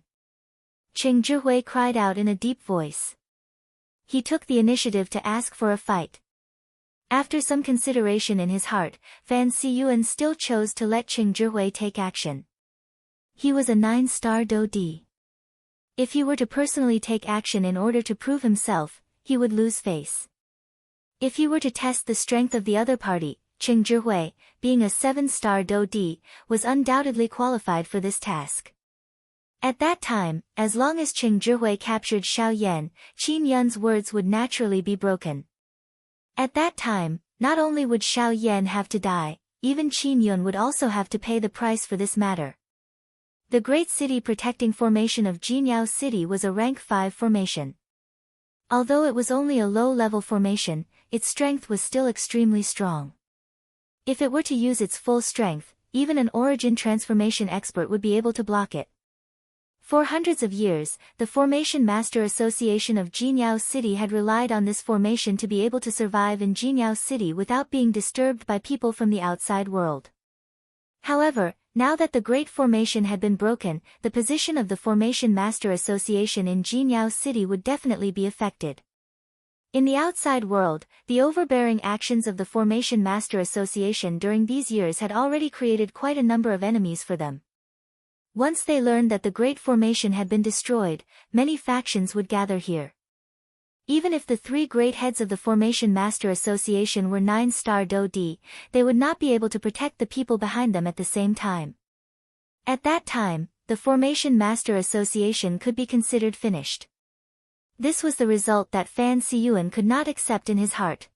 Qing Zhihui cried out in a deep voice. He took the initiative to ask for a fight. After some consideration in his heart, Fan Siyuan still chose to let Qing Zhihui take action. He was a 9-star Do-D. If he were to personally take action in order to prove himself, he would lose face. If he were to test the strength of the other party, Qing Zhihui, being a 7-star Do-D, was undoubtedly qualified for this task. At that time, as long as Qing Zhihui captured Xiao Yan, Qin Yun's words would naturally be broken. At that time, not only would Xiao Yan have to die, even Qin Yun would also have to pay the price for this matter. The great city protecting formation of Jinyao City was a rank 5 formation. Although it was only a low-level formation, its strength was still extremely strong. If it were to use its full strength, even an origin transformation expert would be able to block it. For hundreds of years, the Formation Master Association of Jinyao City had relied on this formation to be able to survive in Jinyao City without being disturbed by people from the outside world. However, now that the Great Formation had been broken, the position of the Formation Master Association in Jinyao City would definitely be affected. In the outside world, the overbearing actions of the Formation Master Association during these years had already created quite a number of enemies for them. Once they learned that the Great Formation had been destroyed, many factions would gather here. Even if the 3 great heads of the Formation Master Association were 9-star Do-D, they would not be able to protect the people behind them at the same time. At that time, the Formation Master Association could be considered finished. This was the result that Fan Siyuan could not accept in his heart.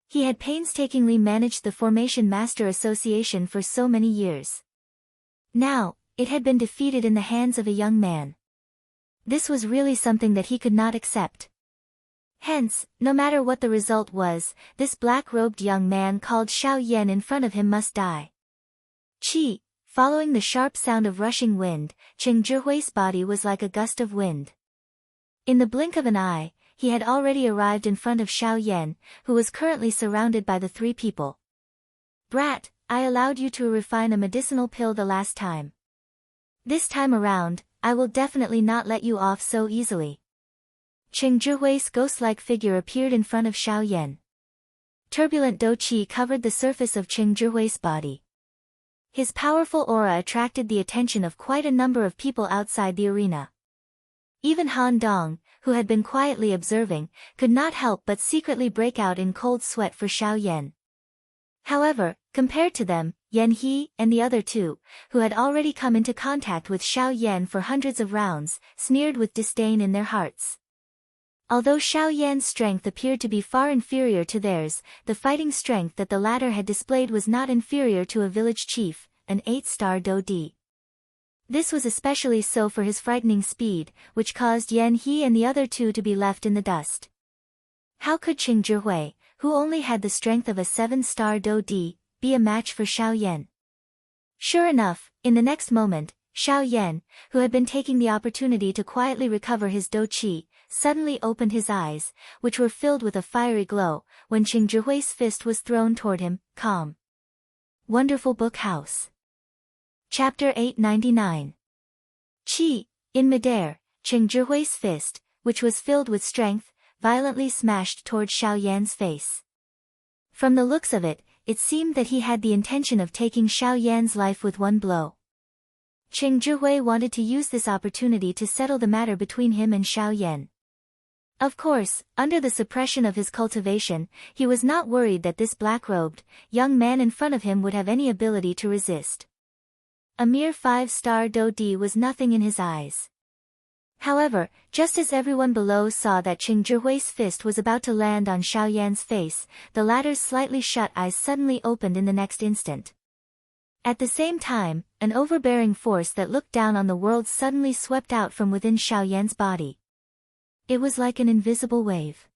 He had painstakingly managed the Formation Master Association for so many years. Now, it had been defeated in the hands of a young man. This was really something that he could not accept. Hence, no matter what the result was, this black-robed young man called Xiao Yan in front of him must die. Qi, following the sharp sound of rushing wind, Qing Zhihui's body was like a gust of wind. In the blink of an eye, he had already arrived in front of Xiao Yan, who was currently surrounded by the 3 people. Brat, I allowed you to refine a medicinal pill the last time. This time around, I will definitely not let you off so easily. Qing Zhihui's ghost-like figure appeared in front of Xiao Yan. Turbulent Do-Qi covered the surface of Qing Zhihui's body. His powerful aura attracted the attention of quite a number of people outside the arena. Even Han Dong, who had been quietly observing, could not help but secretly break out in cold sweat for Xiao Yan. However, compared to them, Yan He and the other 2, who had already come into contact with Xiao Yan for hundreds of rounds, sneered with disdain in their hearts. Although Xiao Yan's strength appeared to be far inferior to theirs, the fighting strength that the latter had displayed was not inferior to a village chief, an 8-star Do-D. This was especially so for his frightening speed, which caused Yan He and the other 2 to be left in the dust. How could Qing Zhihui, who only had the strength of a 7-star Do-D, be a match for Xiao Yan? Sure enough, in the next moment, Xiao Yan, who had been taking the opportunity to quietly recover his Do-Qi, suddenly opened his eyes, which were filled with a fiery glow, when Qing Zhihui's fist was thrown toward him. Calm. Wonderful Book House. Chapter 899. Qi. In midair, Cheng Zhihui's fist, which was filled with strength, violently smashed toward Xiao Yan's face. From the looks of it, it seemed that he had the intention of taking Xiao Yan's life with one blow. Cheng Zhihui wanted to use this opportunity to settle the matter between him and Xiao Yan. Of course, under the suppression of his cultivation, he was not worried that this black-robed, young man in front of him would have any ability to resist. A mere 5-star Do Di was nothing in his eyes. However, just as everyone below saw that Cheng Zhihui's fist was about to land on Xiao Yan's face, the latter's slightly shut eyes suddenly opened in the next instant. At the same time, an overbearing force that looked down on the world suddenly swept out from within Xiao Yan's body. It was like an invisible wave.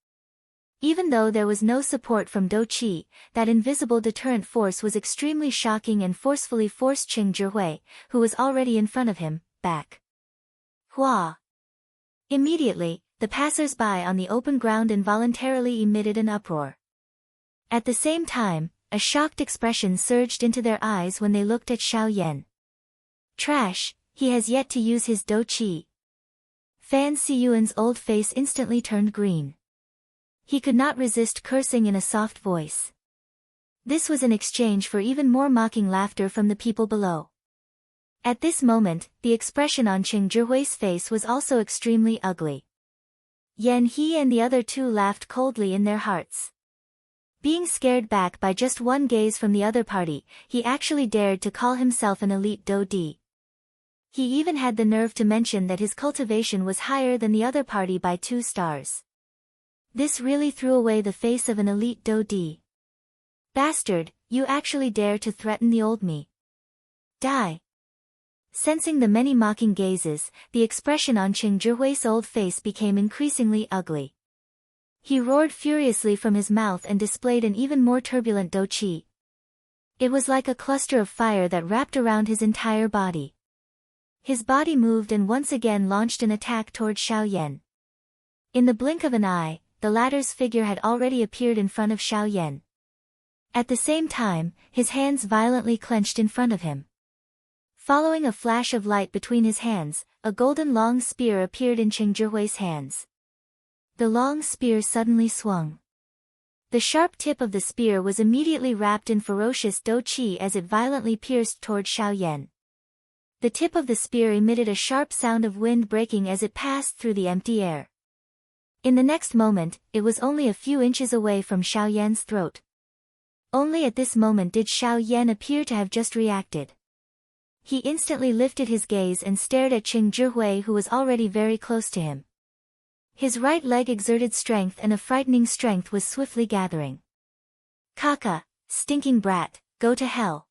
Even though there was no support from Do Qi, that invisible deterrent force was extremely shocking and forcefully forced Cheng Zhihui, who was already in front of him, back. Hua! Immediately, the passers-by on the open ground involuntarily emitted an uproar. At the same time, a shocked expression surged into their eyes when they looked at Xiao Yan. Trash, he has yet to use his Do Qi. Fan Siyuan's old face instantly turned green. He could not resist cursing in a soft voice. This was in exchange for even more mocking laughter from the people below. At this moment, the expression on Cheng Zhihui's face was also extremely ugly. Yan He and the other two laughed coldly in their hearts. Being scared back by just one gaze from the other party, he actually dared to call himself an elite Do Di. He even had the nerve to mention that his cultivation was higher than the other party by 2 stars. This really threw away the face of an elite Do Di. Bastard, you actually dare to threaten the old me. Die. Sensing the many mocking gazes, the expression on Cheng Zhihui's old face became increasingly ugly. He roared furiously from his mouth and displayed an even more turbulent Do Qi. It was like a cluster of fire that wrapped around his entire body. His body moved and once again launched an attack toward Xiao Yan. In the blink of an eye, the latter's figure had already appeared in front of Xiao Yan. At the same time, his hands violently clenched in front of him. Following a flash of light between his hands, a golden long spear appeared in Cheng Zhihui's hands. The long spear suddenly swung. The sharp tip of the spear was immediately wrapped in ferocious Do Qi as it violently pierced toward Xiao Yan. The tip of the spear emitted a sharp sound of wind breaking as it passed through the empty air. In the next moment, it was only a few inches away from Xiao Yan's throat. Only at this moment did Xiao Yan appear to have just reacted. He instantly lifted his gaze and stared at Cheng Zhihui, who was already very close to him. His right leg exerted strength and a frightening strength was swiftly gathering. Kaka, stinking brat, go to hell.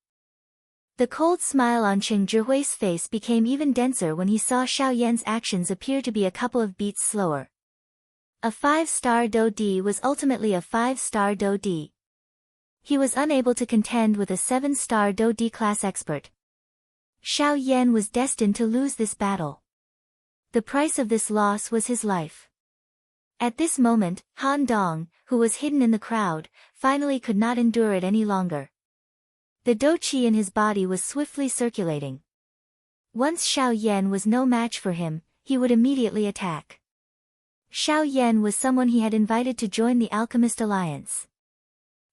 The cold smile on Cheng Zhihui's face became even denser when he saw Xiao Yan's actions appear to be a couple of beats slower. A 5-star Do Di was ultimately a 5-star Do Di. He was unable to contend with a 7-star Do Di class expert. Xiao Yan was destined to lose this battle. The price of this loss was his life. At this moment, Han Dong, who was hidden in the crowd, finally could not endure it any longer. The Do Qi in his body was swiftly circulating. Once Xiao Yan was no match for him, he would immediately attack. Xiao Yan was someone he had invited to join the Alchemist Alliance.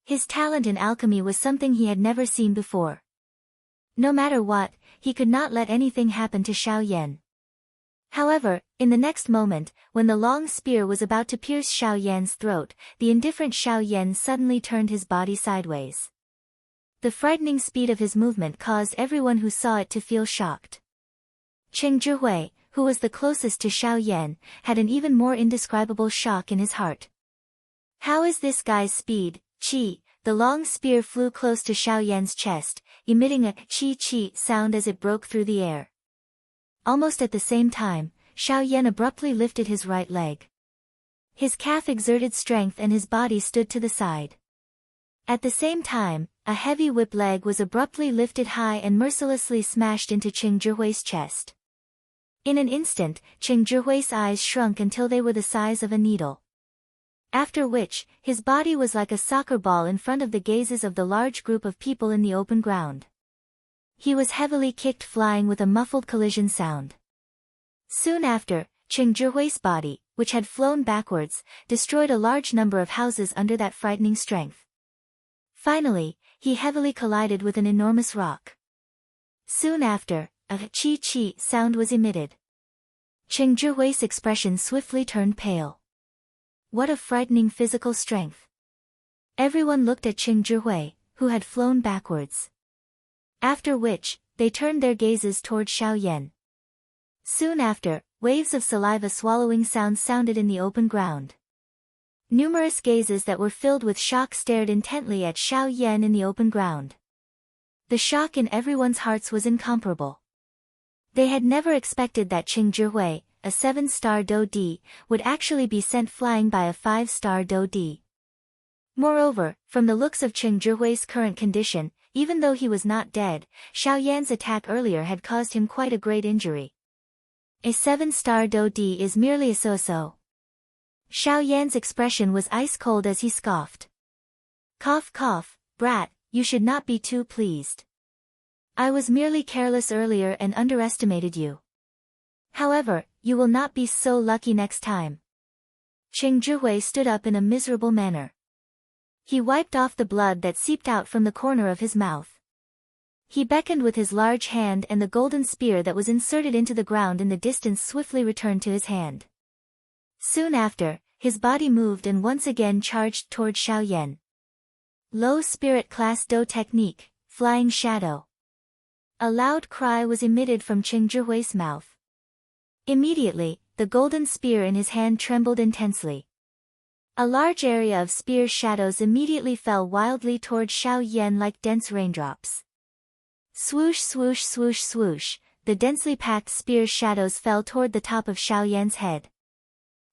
His talent in alchemy was something he had never seen before. No matter what, he could not let anything happen to Xiao Yan. However, in the next moment, when the long spear was about to pierce Xiao Yan's throat, the indifferent Xiao Yan suddenly turned his body sideways. The frightening speed of his movement caused everyone who saw it to feel shocked. Cheng Zhihui, who was the closest to Xiao Yan, had an even more indescribable shock in his heart. How is this guy's speed, Qi? The long spear flew close to Xiao Yan's chest, emitting a Qi sound as it broke through the air. Almost at the same time, Xiao Yan abruptly lifted his right leg. His calf exerted strength and his body stood to the side. At the same time, a heavy whip leg was abruptly lifted high and mercilessly smashed into Cheng Zhihui's chest. In an instant, Cheng Zhihui's eyes shrunk until they were the size of a needle. After which, his body was like a soccer ball in front of the gazes of the large group of people in the open ground. He was heavily kicked, flying with a muffled collision sound. Soon after, Cheng Zhihui's body, which had flown backwards, destroyed a large number of houses under that frightening strength. Finally, he heavily collided with an enormous rock. Soon after, a chi-chi sound was emitted. Cheng Zhihui's expression swiftly turned pale. What a frightening physical strength! Everyone looked at Cheng Zhihui, who had flown backwards. After which, they turned their gazes toward Xiao Yan. Soon after, waves of saliva swallowing sounds sounded in the open ground. Numerous gazes that were filled with shock stared intently at Xiao Yan in the open ground. The shock in everyone's hearts was incomparable. They had never expected that Cheng Zhihui, a 7-star Do Di, would actually be sent flying by a 5-star Do Di. Moreover, from the looks of Cheng Zhihui's current condition, even though he was not dead, Xiao Yan's attack earlier had caused him quite a great injury. A 7-star Do Di is merely a so-so. Xiao Yan's expression was ice-cold as he scoffed. Cough cough, brat, you should not be too pleased. I was merely careless earlier and underestimated you. However, you will not be so lucky next time. Cheng Zhihui stood up in a miserable manner. He wiped off the blood that seeped out from the corner of his mouth. He beckoned with his large hand, and the golden spear that was inserted into the ground in the distance swiftly returned to his hand. Soon after, his body moved and once again charged toward Xiao Yan. Low Spirit Class Do Technique, Flying Shadow. A loud cry was emitted from Cheng Zhihui's mouth. Immediately, the golden spear in his hand trembled intensely. A large area of spear shadows immediately fell wildly toward Xiao Yan like dense raindrops. Swoosh swoosh swoosh swoosh, the densely packed spear shadows fell toward the top of Xiao Yan's head.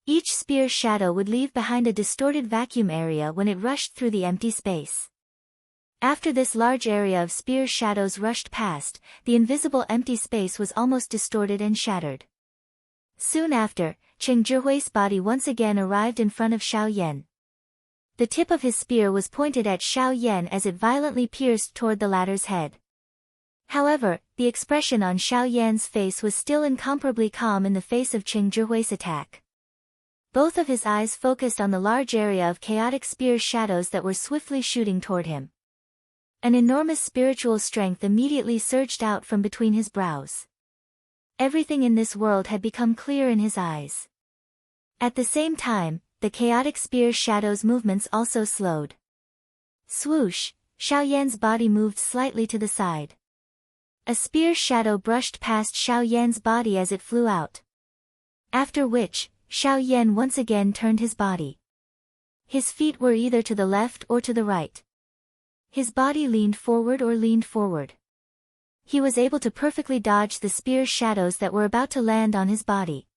Each spear shadow would leave behind a distorted vacuum area when it rushed through the empty space. After this large area of spear shadows rushed past, the invisible empty space was almost distorted and shattered. Soon after, Cheng Zhihui's body once again arrived in front of Xiao Yan. The tip of his spear was pointed at Xiao Yan as it violently pierced toward the latter's head. However, the expression on Xiao Yan's face was still incomparably calm in the face of Cheng Zhihui's attack. Both of his eyes focused on the large area of chaotic spear shadows that were swiftly shooting toward him. An enormous spiritual strength immediately surged out from between his brows. Everything in this world had become clear in his eyes. At the same time, the chaotic spear shadows' movements also slowed. Swoosh, Xiao Yan's body moved slightly to the side. A spear shadow brushed past Xiao Yan's body as it flew out. After which, Xiao Yan once again turned his body. His feet were either to the left or to the right. His body leaned forward or leaned forward. He was able to perfectly dodge the spear shadows that were about to land on his body.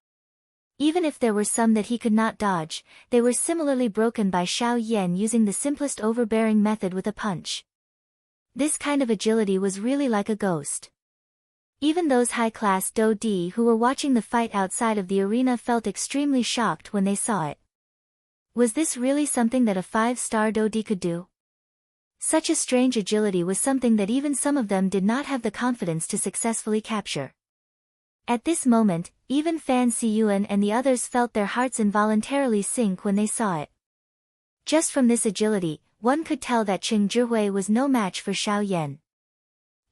Even if there were some that he could not dodge, they were similarly broken by Xiao Yan using the simplest overbearing method with a punch. This kind of agility was really like a ghost. Even those high-class Do Di who were watching the fight outside of the arena felt extremely shocked when they saw it. Was this really something that a 5-star Do Di could do? Such a strange agility was something that even some of them did not have the confidence to successfully capture. At this moment, even Fan Siyuan and the others felt their hearts involuntarily sink when they saw it. Just from this agility, one could tell that Cheng Zhihui was no match for Xiao Yan.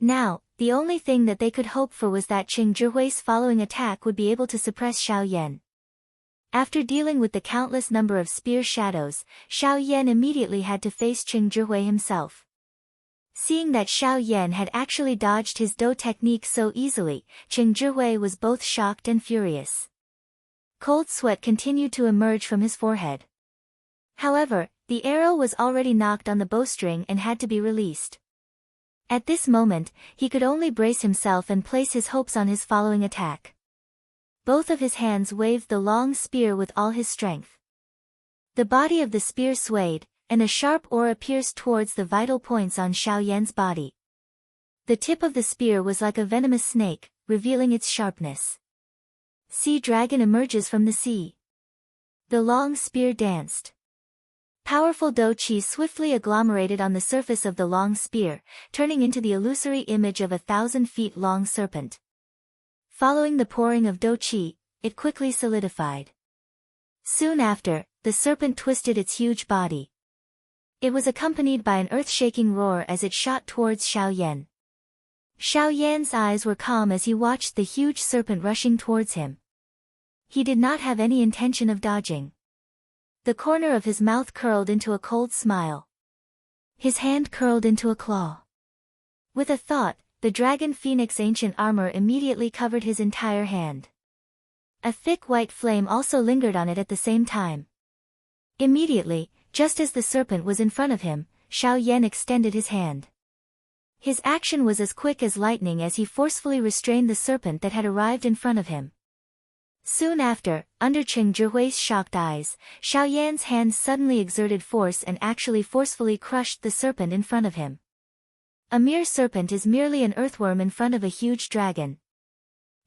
Now, the only thing that they could hope for was that Cheng Zhihui's following attack would be able to suppress Xiao Yan. After dealing with the countless number of spear shadows, Xiao Yan immediately had to face Cheng Zhihui himself. Seeing that Xiao Yan had actually dodged his Do technique so easily, Cheng Zhihui was both shocked and furious. Cold sweat continued to emerge from his forehead. However, the arrow was already knocked on the bowstring and had to be released. At this moment, he could only brace himself and place his hopes on his following attack. Both of his hands waved the long spear with all his strength. The body of the spear swayed, and a sharp aura pierced towards the vital points on Xiao Yan's body. The tip of the spear was like a venomous snake, revealing its sharpness. Sea dragon emerges from the sea. The long spear danced. Powerful Do Chi swiftly agglomerated on the surface of the long spear, turning into the illusory image of a 1,000-feet-long serpent. Following the pouring of Do Chi, it quickly solidified. Soon after, the serpent twisted its huge body. It was accompanied by an earth-shaking roar as it shot towards Xiao Yan. Xiao Yan's eyes were calm as he watched the huge serpent rushing towards him. He did not have any intention of dodging. The corner of his mouth curled into a cold smile. His hand curled into a claw. With a thought, the dragon phoenix ancient armor immediately covered his entire hand. A thick white flame also lingered on it at the same time. Immediately, just as the serpent was in front of him, Xiao Yan extended his hand. His action was as quick as lightning as he forcefully restrained the serpent that had arrived in front of him. Soon after, under Cheng Zhihui's shocked eyes, Xiao Yan's hand suddenly exerted force and actually forcefully crushed the serpent in front of him. A mere serpent is merely an earthworm in front of a huge dragon.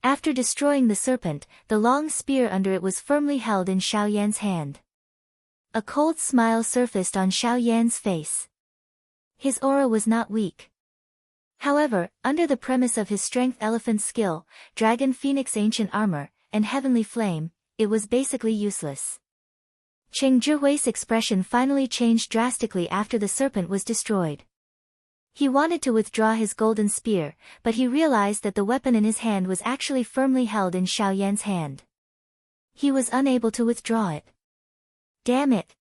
After destroying the serpent, the long spear under it was firmly held in Xiao Yan's hand. A cold smile surfaced on Xiao Yan's face. His aura was not weak. However, under the premise of his strength elephant skill, dragon phoenix ancient armor, and heavenly flame, it was basically useless. Cheng Zhihui's expression finally changed drastically after the serpent was destroyed. He wanted to withdraw his golden spear, but he realized that the weapon in his hand was actually firmly held in Xiao Yan's hand. He was unable to withdraw it. Damn it!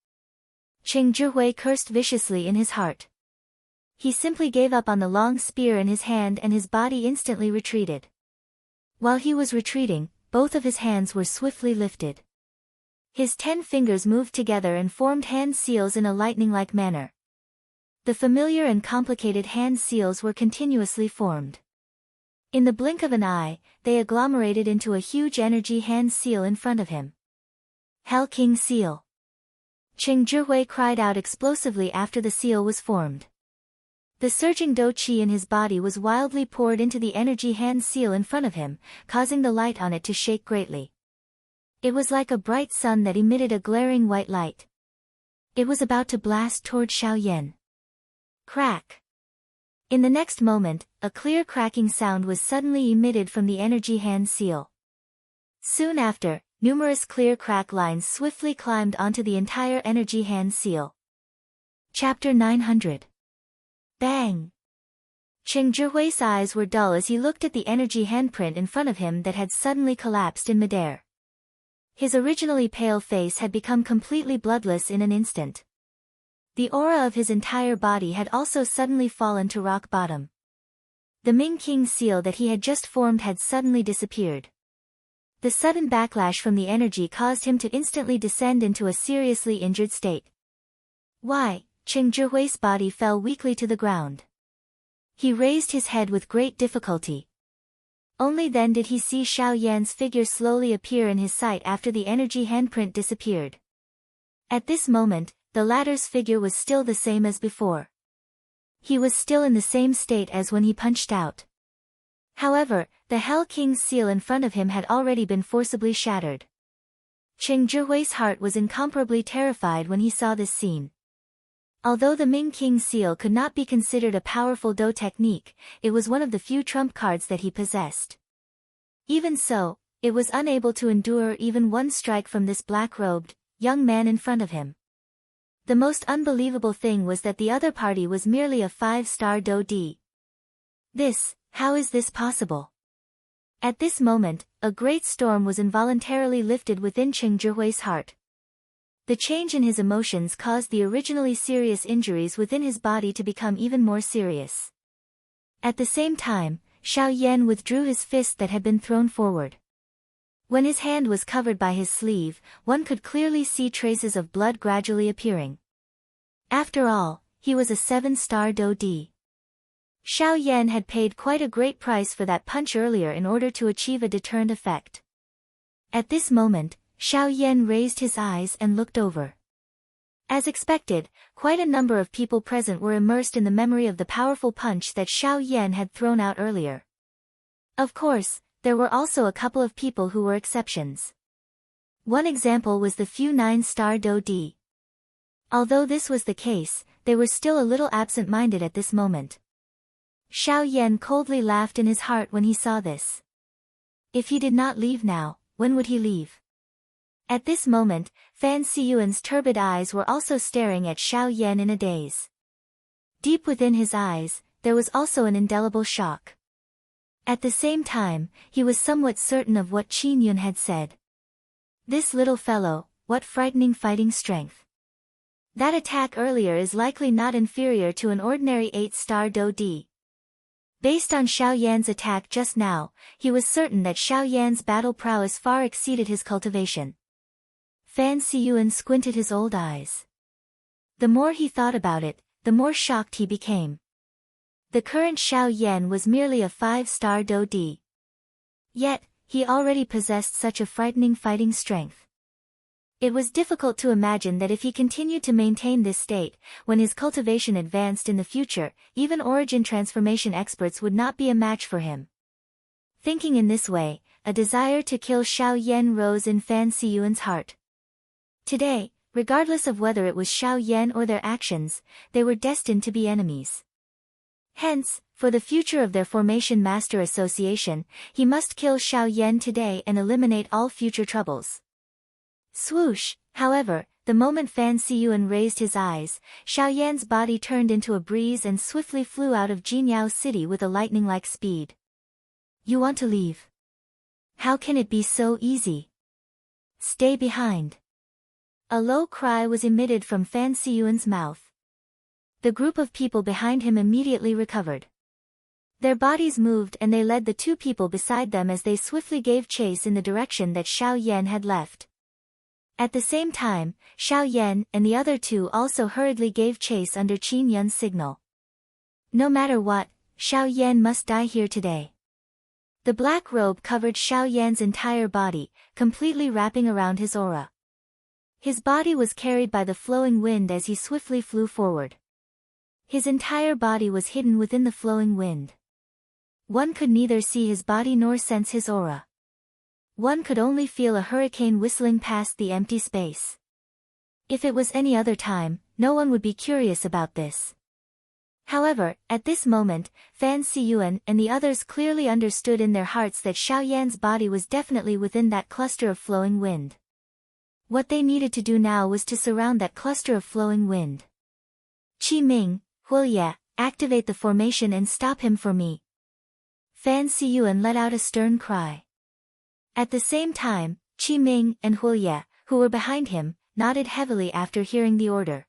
Cheng Zhihui cursed viciously in his heart. He simply gave up on the long spear in his hand and his body instantly retreated. While he was retreating, both of his hands were swiftly lifted. His 10 fingers moved together and formed hand seals in a lightning-like manner. The familiar and complicated hand seals were continuously formed. In the blink of an eye, they agglomerated into a huge energy hand seal in front of him. Hell King Seal. Cheng Zhihui cried out explosively after the seal was formed. The surging Do Chi in his body was wildly poured into the energy hand seal in front of him, causing the light on it to shake greatly. It was like a bright sun that emitted a glaring white light. It was about to blast toward Xiao Yan. Crack! In the next moment, a clear cracking sound was suddenly emitted from the energy hand seal. Soon after, numerous clear crack lines swiftly climbed onto the entire energy hand seal. Chapter 900. Bang! Cheng Zhihui's eyes were dull as he looked at the energy handprint in front of him that had suddenly collapsed in midair. His originally pale face had become completely bloodless in an instant. The aura of his entire body had also suddenly fallen to rock bottom. The Ming King seal that he had just formed had suddenly disappeared. The sudden backlash from the energy caused him to instantly descend into a seriously injured state. Why? Cheng Zhihui's body fell weakly to the ground. He raised his head with great difficulty. Only then did he see Xiao Yan's figure slowly appear in his sight after the energy handprint disappeared. At this moment, the latter's figure was still the same as before. He was still in the same state as when he punched out. However, the Hell King's seal in front of him had already been forcibly shattered. Cheng Zhihui's heart was incomparably terrified when he saw this scene. Although the Ming King seal could not be considered a powerful Do technique, it was one of the few trump cards that he possessed. Even so, it was unable to endure even one strike from this black-robed, young man in front of him. The most unbelievable thing was that the other party was merely a 5-star Do D. How is this possible? At this moment, a great storm was involuntarily lifted within Cheng Zhihui's heart. The change in his emotions caused the originally serious injuries within his body to become even more serious. At the same time, Xiao Yan withdrew his fist that had been thrown forward. When his hand was covered by his sleeve, one could clearly see traces of blood gradually appearing. After all, he was a 7-star Do D. Xiao Yan had paid quite a great price for that punch earlier in order to achieve a deterrent effect. At this moment, Xiao Yan raised his eyes and looked over. As expected, quite a number of people present were immersed in the memory of the powerful punch that Xiao Yan had thrown out earlier. Of course, there were also a couple of people who were exceptions. One example was the few 9-star Do D. Although this was the case, they were still a little absent-minded at this moment. Xiao Yan coldly laughed in his heart when he saw this. If he did not leave now, when would he leave? At this moment, Fan Siyuan's turbid eyes were also staring at Xiao Yan in a daze. Deep within his eyes, there was also an indelible shock. At the same time, he was somewhat certain of what Qin Yun had said. This little fellow, what frightening fighting strength. That attack earlier is likely not inferior to an ordinary 8-star Do Di. Based on Xiao Yan's attack just now, he was certain that Xiao Yan's battle prowess far exceeded his cultivation. Fan Siyuan squinted his old eyes. The more he thought about it, the more shocked he became. The current Xiao Yan was merely a 5-star Do Di. Yet, he already possessed such a frightening fighting strength. It was difficult to imagine that if he continued to maintain this state, when his cultivation advanced in the future, even origin transformation experts would not be a match for him. Thinking in this way, a desire to kill Xiao Yan rose in Fan Siyuan's heart. Today, regardless of whether it was Xiao Yan or their actions, they were destined to be enemies. Hence, for the future of their Formation Master Association, he must kill Xiao Yan today and eliminate all future troubles. Swoosh, however, the moment Fan Siyuan raised his eyes, Xiao Yan's body turned into a breeze and swiftly flew out of Jinyao City with a lightning-like speed. You want to leave? How can it be so easy? Stay behind. A low cry was emitted from Fan Siyuan's mouth. The group of people behind him immediately recovered. Their bodies moved and they led the two people beside them as they swiftly gave chase in the direction that Xiao Yan had left. At the same time, Xiao Yan and the other two also hurriedly gave chase under Qin Yun's signal. No matter what, Xiao Yan must die here today. The black robe covered Xiao Yan's entire body, completely wrapping around his aura. His body was carried by the flowing wind as he swiftly flew forward. His entire body was hidden within the flowing wind. One could neither see his body nor sense his aura. One could only feel a hurricane whistling past the empty space. If it was any other time, no one would be curious about this. However, at this moment, Fan Siyuan and the others clearly understood in their hearts that Xiao Yan's body was definitely within that cluster of flowing wind. What they needed to do now was to surround that cluster of flowing wind. Qi Ming, Huoye, activate the formation and stop him for me. Fan Siyuan let out a stern cry. At the same time, Qi Ming and Huoye, who were behind him, nodded heavily after hearing the order.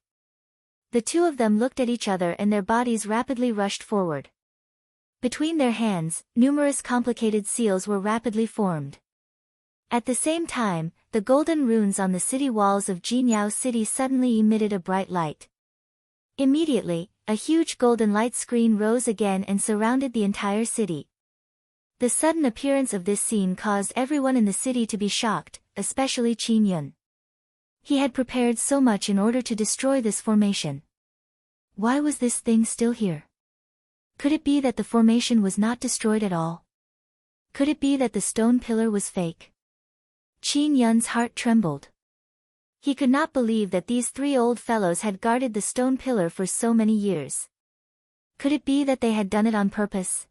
The two of them looked at each other and their bodies rapidly rushed forward. Between their hands, numerous complicated seals were rapidly formed. At the same time, the golden runes on the city walls of Jinyao City suddenly emitted a bright light. Immediately, a huge golden light screen rose again and surrounded the entire city. The sudden appearance of this scene caused everyone in the city to be shocked, especially Qin Yun. He had prepared so much in order to destroy this formation. Why was this thing still here? Could it be that the formation was not destroyed at all? Could it be that the stone pillar was fake? Qin Yun's heart trembled. He could not believe that these three old fellows had guarded the stone pillar for so many years. Could it be that they had done it on purpose?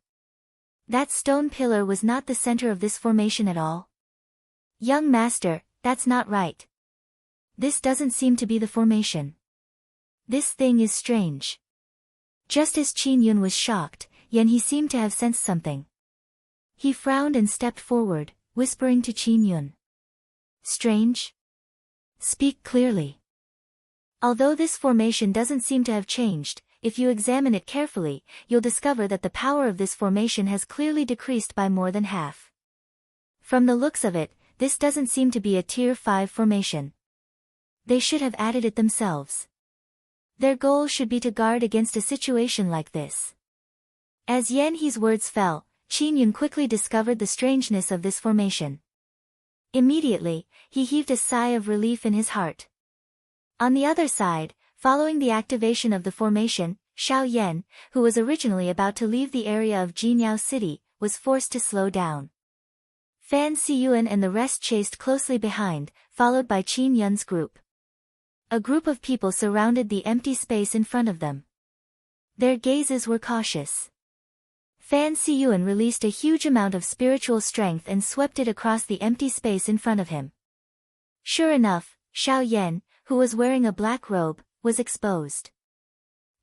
That stone pillar was not the center of this formation at all. Young master, that's not right. This doesn't seem to be the formation. This thing is strange. Just as Qin Yun was shocked, yet he seemed to have sensed something. He frowned and stepped forward, whispering to Qin Yun. Strange? Speak clearly. Although this formation doesn't seem to have changed, if you examine it carefully, you'll discover that the power of this formation has clearly decreased by more than half. From the looks of it, this doesn't seem to be a Tier 5 formation. They should have added it themselves. Their goal should be to guard against a situation like this. As Yan He's words fell, Qin Yun quickly discovered the strangeness of this formation. Immediately, he heaved a sigh of relief in his heart. On the other side, following the activation of the formation, Xiao Yan, who was originally about to leave the area of Jinyao City, was forced to slow down. Fan Siyuan and the rest chased closely behind, followed by Qin Yun's group. a group of people surrounded the empty space in front of them. Their gazes were cautious. Fan Siyuan released a huge amount of spiritual strength and swept it across the empty space in front of him. Sure enough, Xiao Yan, who was wearing a black robe, was exposed.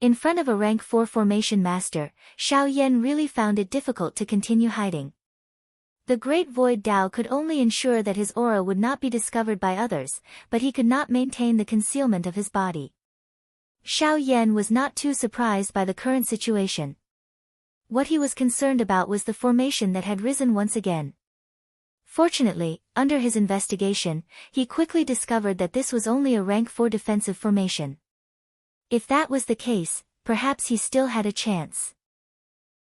In front of a rank 4 formation master, Xiao Yan really found it difficult to continue hiding. The Great Void Dao could only ensure that his aura would not be discovered by others, but he could not maintain the concealment of his body. Xiao Yan was not too surprised by the current situation. What he was concerned about was the formation that had risen once again. Fortunately, under his investigation, he quickly discovered that this was only a rank 4 defensive formation. If that was the case, perhaps he still had a chance.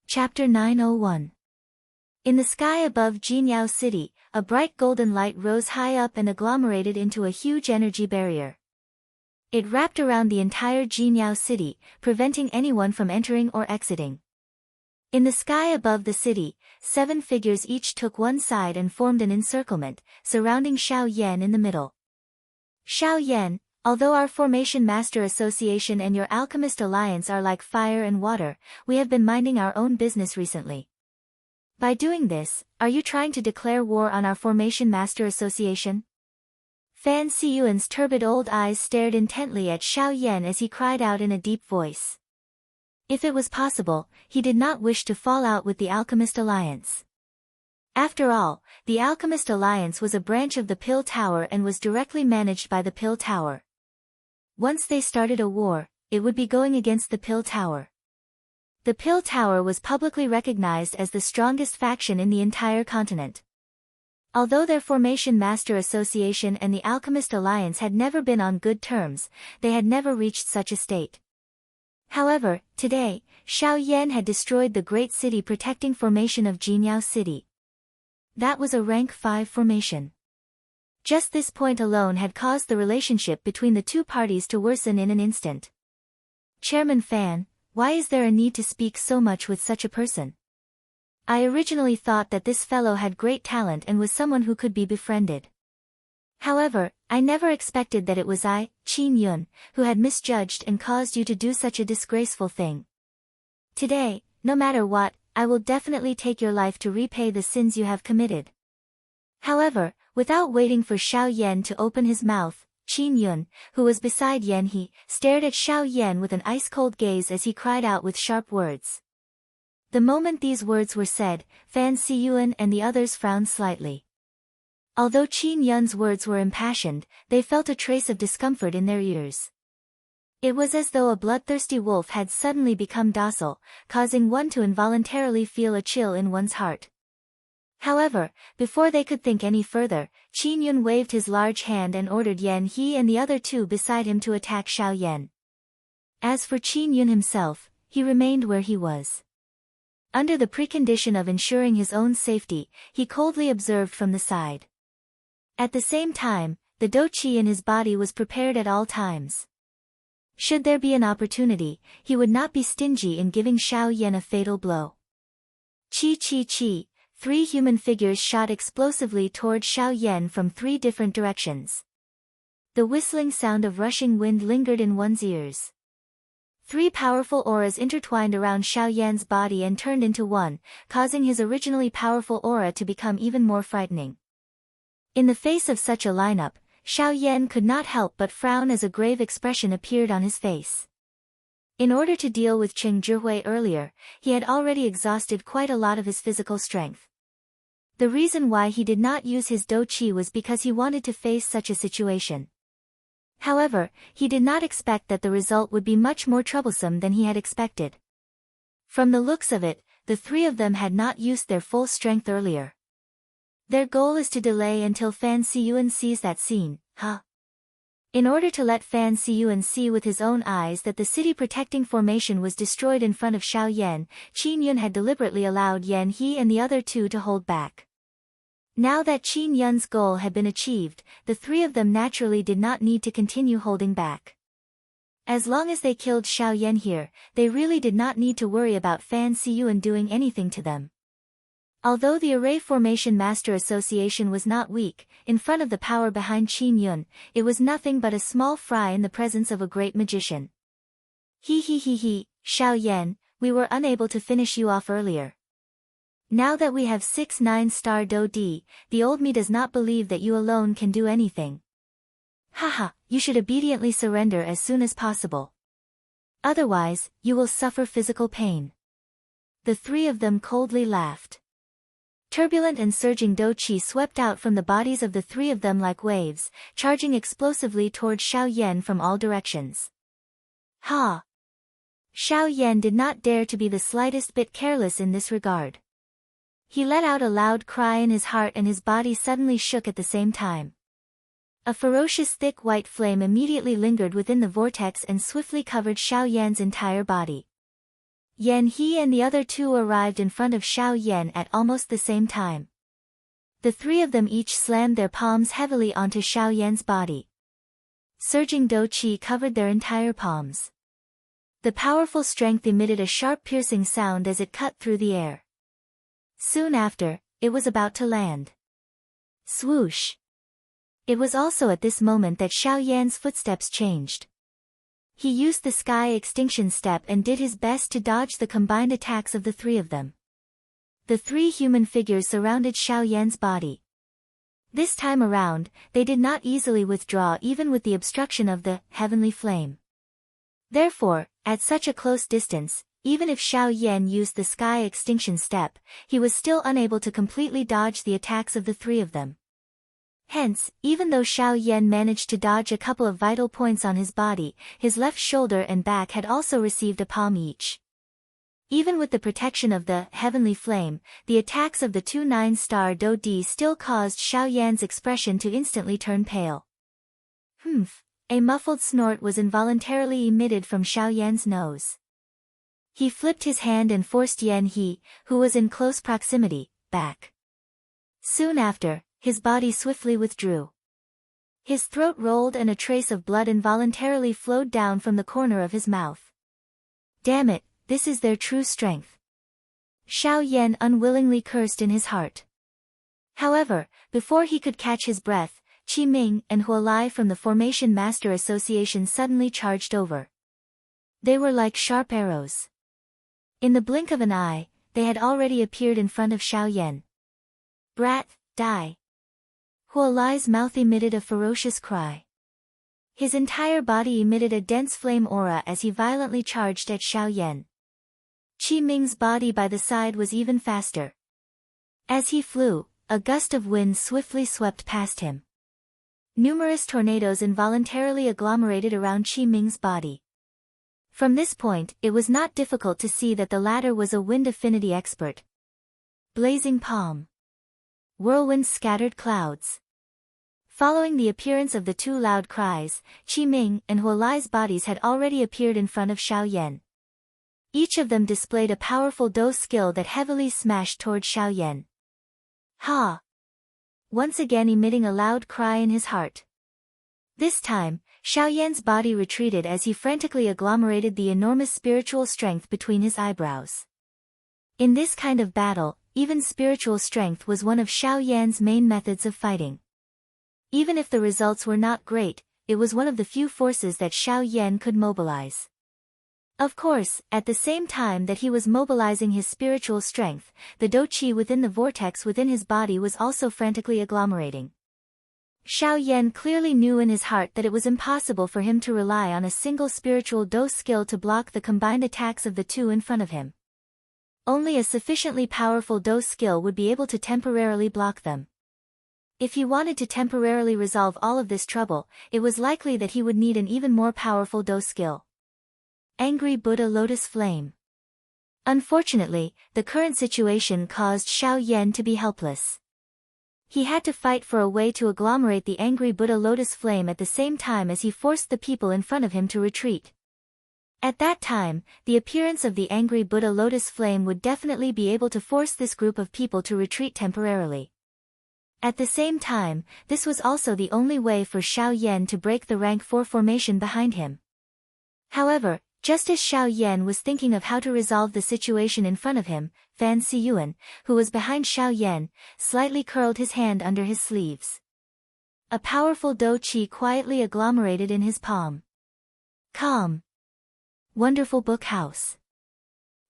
Chapter 901. In the sky above Jinyao City, a bright golden light rose high up and agglomerated into a huge energy barrier. It wrapped around the entire Jinyao City, preventing anyone from entering or exiting. In the sky above the city, 7 figures each took one side and formed an encirclement, surrounding Xiao Yan in the middle. Xiao Yan, although our Formation Master Association and your Alchemist Alliance are like fire and water, we have been minding our own business recently. By doing this, are you trying to declare war on our Formation Master Association? Fan Siyuan's turbid old eyes stared intently at Xiao Yan as he cried out in a deep voice. If it was possible, he did not wish to fall out with the Alchemist Alliance. After all, the Alchemist Alliance was a branch of the Pill Tower and was directly managed by the Pill Tower. Once they started a war, it would be going against the Pill Tower. The Pill Tower was publicly recognized as the strongest faction in the entire continent. Although their Formation Master Association and the Alchemist Alliance had never been on good terms, they had never reached such a state. However, today, Xiao Yan had destroyed the great city protecting formation of Jinyao City. That was a rank 5 formation. Just this point alone had caused the relationship between the two parties to worsen in an instant. Chairman Fan, why is there a need to speak so much with such a person? I originally thought that this fellow had great talent and was someone who could be befriended. However, I never expected that it was I, Qin Yun, who had misjudged and caused you to do such a disgraceful thing. Today, no matter what, I will definitely take your life to repay the sins you have committed. However, without waiting for Xiao Yan to open his mouth, Qin Yun, who was beside Yan He, stared at Xiao Yan with an ice-cold gaze as he cried out with sharp words. The moment these words were said, Fan Siyuan and the others frowned slightly. Although Qin Yun's words were impassioned, they felt a trace of discomfort in their ears. It was as though a bloodthirsty wolf had suddenly become docile, causing one to involuntarily feel a chill in one's heart. However, before they could think any further, Qin Yun waved his large hand and ordered Yan He and the other two beside him to attack Xiao Yan. As for Qin Yun himself, he remained where he was. Under the precondition of ensuring his own safety, he coldly observed from the side. At the same time, the Do Qi in his body was prepared at all times. Should there be an opportunity, he would not be stingy in giving Xiao Yan a fatal blow. Chi chi chi, 3 human figures shot explosively toward Xiao Yan from 3 different directions. The whistling sound of rushing wind lingered in one's ears. 3 powerful auras intertwined around Xiao Yan's body and turned into one, causing his originally powerful aura to become even more frightening. In the face of such a lineup, Xiao Yan could not help but frown as a grave expression appeared on his face. In order to deal with Cheng Zhihui earlier, he had already exhausted quite a lot of his physical strength. The reason why he did not use his Do Qi was because he wanted to face such a situation. However, he did not expect that the result would be much more troublesome than he had expected. From the looks of it, the 3 of them had not used their full strength earlier. Their goal is to delay until Fan Siyuan sees that scene, huh? In order to let Fan Siyuan see with his own eyes that the city protecting formation was destroyed in front of Xiao Yan, Qin Yun had deliberately allowed Yan He and the other 2 to hold back. Now that Qin Yun's goal had been achieved, the 3 of them naturally did not need to continue holding back. As long as they killed Xiao Yan here, they really did not need to worry about Fan Siyuan doing anything to them. Although the Array Formation Master Association was not weak, in front of the power behind Qin Yun, it was nothing but a small fry in the presence of a great magician. He, Xiao Yan, we were unable to finish you off earlier. Now that we have 6 9-star Do Di, the old me does not believe that you alone can do anything. Haha, you should obediently surrender as soon as possible. Otherwise, you will suffer physical pain. The three of them coldly laughed. Turbulent and surging Do Qi swept out from the bodies of the three of them like waves, charging explosively toward Xiao Yan from all directions. Ha! Xiao Yan did not dare to be the slightest bit careless in this regard. He let out a loud cry in his heart and his body suddenly shook at the same time. A ferocious thick white flame immediately lingered within the vortex and swiftly covered Xiao Yan's entire body. Yan He and the other two arrived in front of Xiao Yan at almost the same time. The three of them each slammed their palms heavily onto Xiao Yan's body. Surging Do Qi covered their entire palms. The powerful strength emitted a sharp piercing sound as it cut through the air. Soon after, it was about to land. Swoosh! It was also at this moment that Xiao Yan's footsteps changed. He used the sky extinction step and did his best to dodge the combined attacks of the three of them. The three human figures surrounded Xiao Yan's body. This time around, they did not easily withdraw even with the obstruction of the heavenly flame. Therefore, at such a close distance, even if Xiao Yan used the sky extinction step, he was still unable to completely dodge the attacks of the three of them. Hence, even though Xiao Yan managed to dodge a couple of vital points on his body, his left shoulder and back had also received a palm each. Even with the protection of the heavenly flame, the attacks of the 2 9-star Do Di still caused Xiao Yan's expression to instantly turn pale. Humph! A muffled snort was involuntarily emitted from Xiao Yan's nose. He flipped his hand and forced Yan He, who was in close proximity, back. Soon after, his body swiftly withdrew. His throat rolled and a trace of blood involuntarily flowed down from the corner of his mouth. Damn it, this is their true strength. Xiao Yan unwillingly cursed in his heart. However, before he could catch his breath, Qi Ming and Huolai from the Formation Master Association suddenly charged over. They were like sharp arrows. In the blink of an eye, they had already appeared in front of Xiao Yan. Brat, die! Huolai's mouth emitted a ferocious cry. His entire body emitted a dense flame aura as he violently charged at Xiao Yan. Qi Ming's body by the side was even faster. As he flew, a gust of wind swiftly swept past him. Numerous tornadoes involuntarily agglomerated around Qi Ming's body. From this point, it was not difficult to see that the latter was a wind affinity expert. Blazing palm. Whirlwind scattered clouds. Following the appearance of the two loud cries, Qi Ming and Huolai's bodies had already appeared in front of Xiao Yan. Each of them displayed a powerful Do skill that heavily smashed toward Xiao Yan. Ha! Once again emitting a loud cry in his heart. This time, Xiao Yan's body retreated as he frantically agglomerated the enormous spiritual strength between his eyebrows. In this kind of battle, even spiritual strength was one of Xiao Yan's main methods of fighting. Even if the results were not great, it was one of the few forces that Xiao Yan could mobilize. Of course, at the same time that he was mobilizing his spiritual strength, the Do Qi within the vortex within his body was also frantically agglomerating. Xiao Yan clearly knew in his heart that it was impossible for him to rely on a single spiritual Do skill to block the combined attacks of the two in front of him. Only a sufficiently powerful Do skill would be able to temporarily block them. If he wanted to temporarily resolve all of this trouble, it was likely that he would need an even more powerful Do skill. Angry Buddha Lotus Flame. Unfortunately, the current situation caused Xiao Yan to be helpless. He had to fight for a way to agglomerate the angry Buddha Lotus Flame at the same time as he forced the people in front of him to retreat. At that time, the appearance of the angry Buddha Lotus Flame would definitely be able to force this group of people to retreat temporarily. At the same time, this was also the only way for Xiao Yan to break the rank 4 formation behind him. However, Just as Xiao Yan was thinking of how to resolve the situation in front of him, Fan Siyuan, who was behind Xiao Yan, slightly curled his hand under his sleeves. A powerful dou qi quietly agglomerated in his palm. Calm. Wonderful Book House.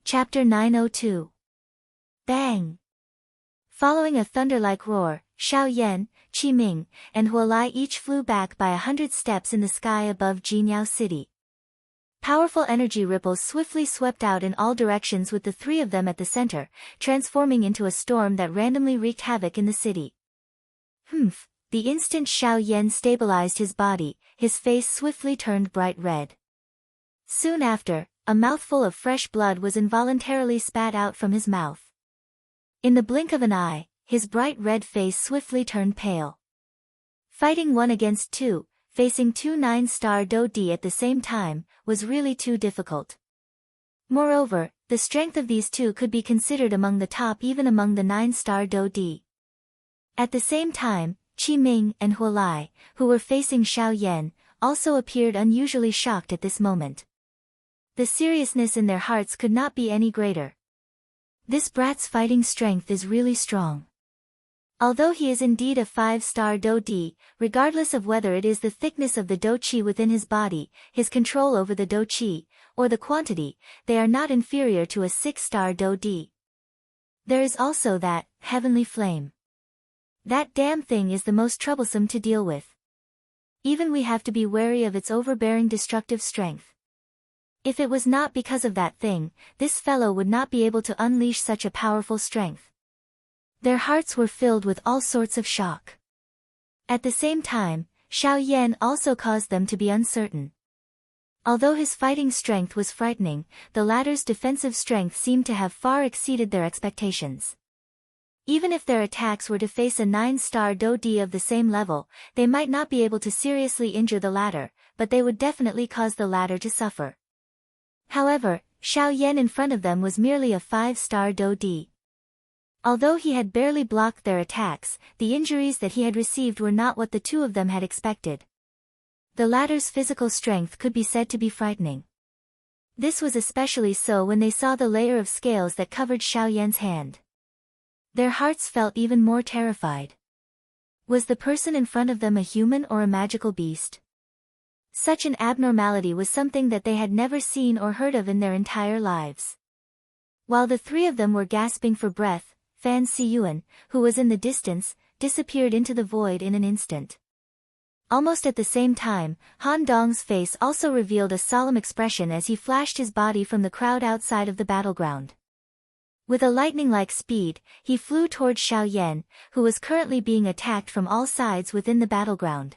Chapter 902. Bang! Following a thunder-like roar, Xiao Yan, Qi Ming, and Huolai each flew back by 100 steps in the sky above Jinyao City. Powerful energy ripples swiftly swept out in all directions with the three of them at the center, transforming into a storm that randomly wreaked havoc in the city. Humph! The instant Xiao Yan stabilized his body, his face swiftly turned bright red. Soon after, a mouthful of fresh blood was involuntarily spat out from his mouth. In the blink of an eye, his bright red face swiftly turned pale. Fighting 1 against 2, facing 2 9-star dou di at the same time, was really too difficult. Moreover, the strength of these two could be considered among the top even among the 9-star dou di. At the same time, Qi Ming and Huolai, who were facing Xiao Yan, also appeared unusually shocked at this moment. The seriousness in their hearts could not be any greater. This brat's fighting strength is really strong. Although he is indeed a 5-star dou di, regardless of whether it is the thickness of the dou qi within his body, his control over the dou qi, or the quantity, they are not inferior to a 6-star dou di. There is also that heavenly flame. That damn thing is the most troublesome to deal with. Even we have to be wary of its overbearing destructive strength. If it was not because of that thing, this fellow would not be able to unleash such a powerful strength. Their hearts were filled with all sorts of shock. At the same time, Xiao Yan also caused them to be uncertain. Although his fighting strength was frightening, the latter's defensive strength seemed to have far exceeded their expectations. Even if their attacks were to face a 9-star dou di of the same level, they might not be able to seriously injure the latter, but they would definitely cause the latter to suffer. However, Xiao Yan in front of them was merely a 5-star dou di. Although he had barely blocked their attacks, the injuries that he had received were not what the two of them had expected. The latter's physical strength could be said to be frightening. This was especially so when they saw the layer of scales that covered Xiao Yan's hand. Their hearts felt even more terrified. Was the person in front of them a human or a magical beast? Such an abnormality was something that they had never seen or heard of in their entire lives. While the three of them were gasping for breath, Fan Siyuan, who was in the distance, disappeared into the void in an instant. Almost at the same time, Han Dong's face also revealed a solemn expression as he flashed his body from the crowd outside of the battleground. With a lightning-like speed, he flew towards Xiao Yan, who was currently being attacked from all sides within the battleground.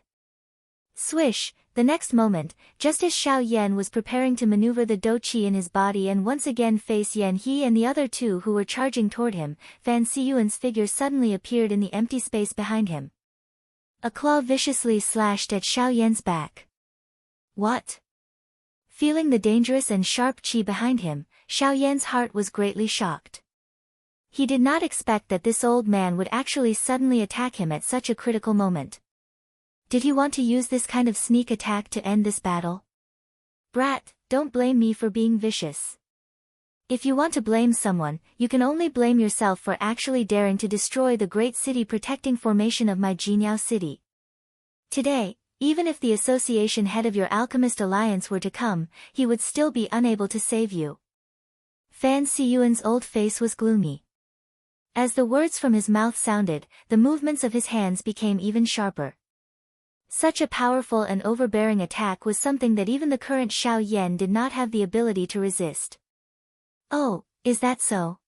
Swish! The next moment, just as Xiao Yan was preparing to maneuver the dou qi in his body and once again face Yan He and the other two who were charging toward him, Fan Siyuan's figure suddenly appeared in the empty space behind him. A claw viciously slashed at Xiao Yan's back. What? Feeling the dangerous and sharp qi behind him, Xiao Yan's heart was greatly shocked. He did not expect that this old man would actually suddenly attack him at such a critical moment. Did he want to use this kind of sneak attack to end this battle? Brat, don't blame me for being vicious. If you want to blame someone, you can only blame yourself for actually daring to destroy the great city protecting formation of my Jinyao city. Today, even if the association head of your alchemist alliance were to come, he would still be unable to save you. Fan Siyuan's old face was gloomy. As the words from his mouth sounded, the movements of his hands became even sharper. Such a powerful and overbearing attack was something that even the current Xiao Yan did not have the ability to resist. Oh, is that so?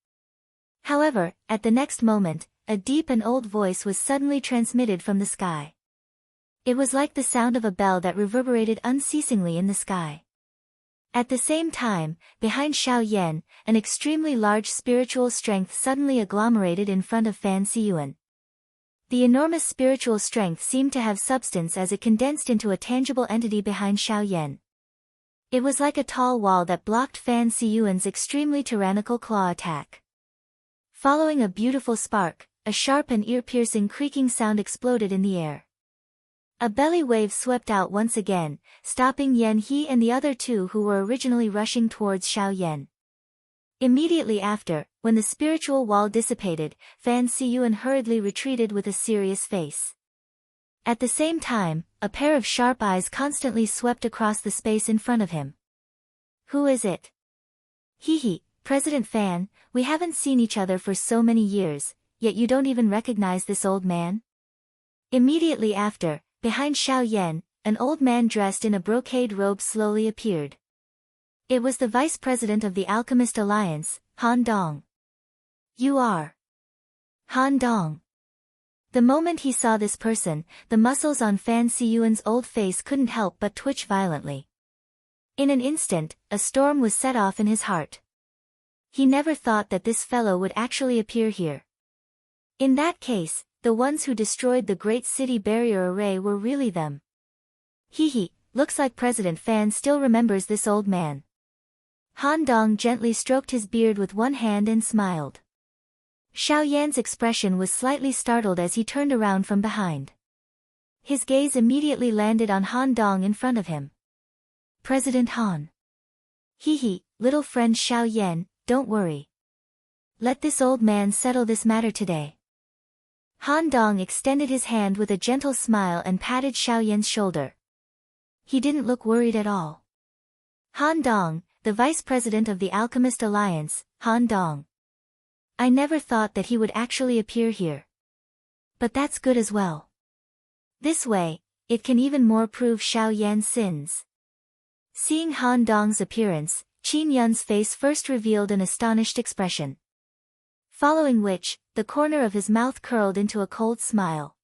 However, at the next moment, a deep and old voice was suddenly transmitted from the sky. It was like the sound of a bell that reverberated unceasingly in the sky. At the same time, behind Xiao Yan, an extremely large spiritual strength suddenly agglomerated in front of Fan Siyuan. The enormous spiritual strength seemed to have substance as it condensed into a tangible entity behind Xiao Yan. It was like a tall wall that blocked Fan Siyuan's extremely tyrannical claw attack. Following a beautiful spark, a sharp and ear-piercing creaking sound exploded in the air. A belly wave swept out once again, stopping Yan He and the other two who were originally rushing towards Xiao Yan. Immediately after, when the spiritual wall dissipated, Fan Siyuan hurriedly retreated with a serious face. At the same time, a pair of sharp eyes constantly swept across the space in front of him. Who is it? He, President Fan, we haven't seen each other for so many years, yet you don't even recognize this old man? Immediately after, behind Xiao Yan, an old man dressed in a brocade robe slowly appeared. It was the vice president of the Alchemist Alliance, Han Dong. You are Han Dong. The moment he saw this person, the muscles on Fan Siyuan's old face couldn't help but twitch violently. In an instant, a storm was set off in his heart. He never thought that this fellow would actually appear here. In that case, the ones who destroyed the Great City Barrier Array were really them. Looks like President Fan still remembers this old man. Han Dong gently stroked his beard with one hand and smiled. Xiao Yan's expression was slightly startled as he turned around from behind. His gaze immediately landed on Han Dong in front of him. President Han. Little friend Xiao Yan, don't worry. Let this old man settle this matter today. Han Dong extended his hand with a gentle smile and patted Xiao Yan's shoulder. He didn't look worried at all. Han Dong, the vice president of the Alchemist Alliance, Han Dong. I never thought that he would actually appear here. But that's good as well. This way, it can even more prove Xiao Yan's sins. Seeing Han Dong's appearance, Qin Yun's face first revealed an astonished expression. Following which, the corner of his mouth curled into a cold smile.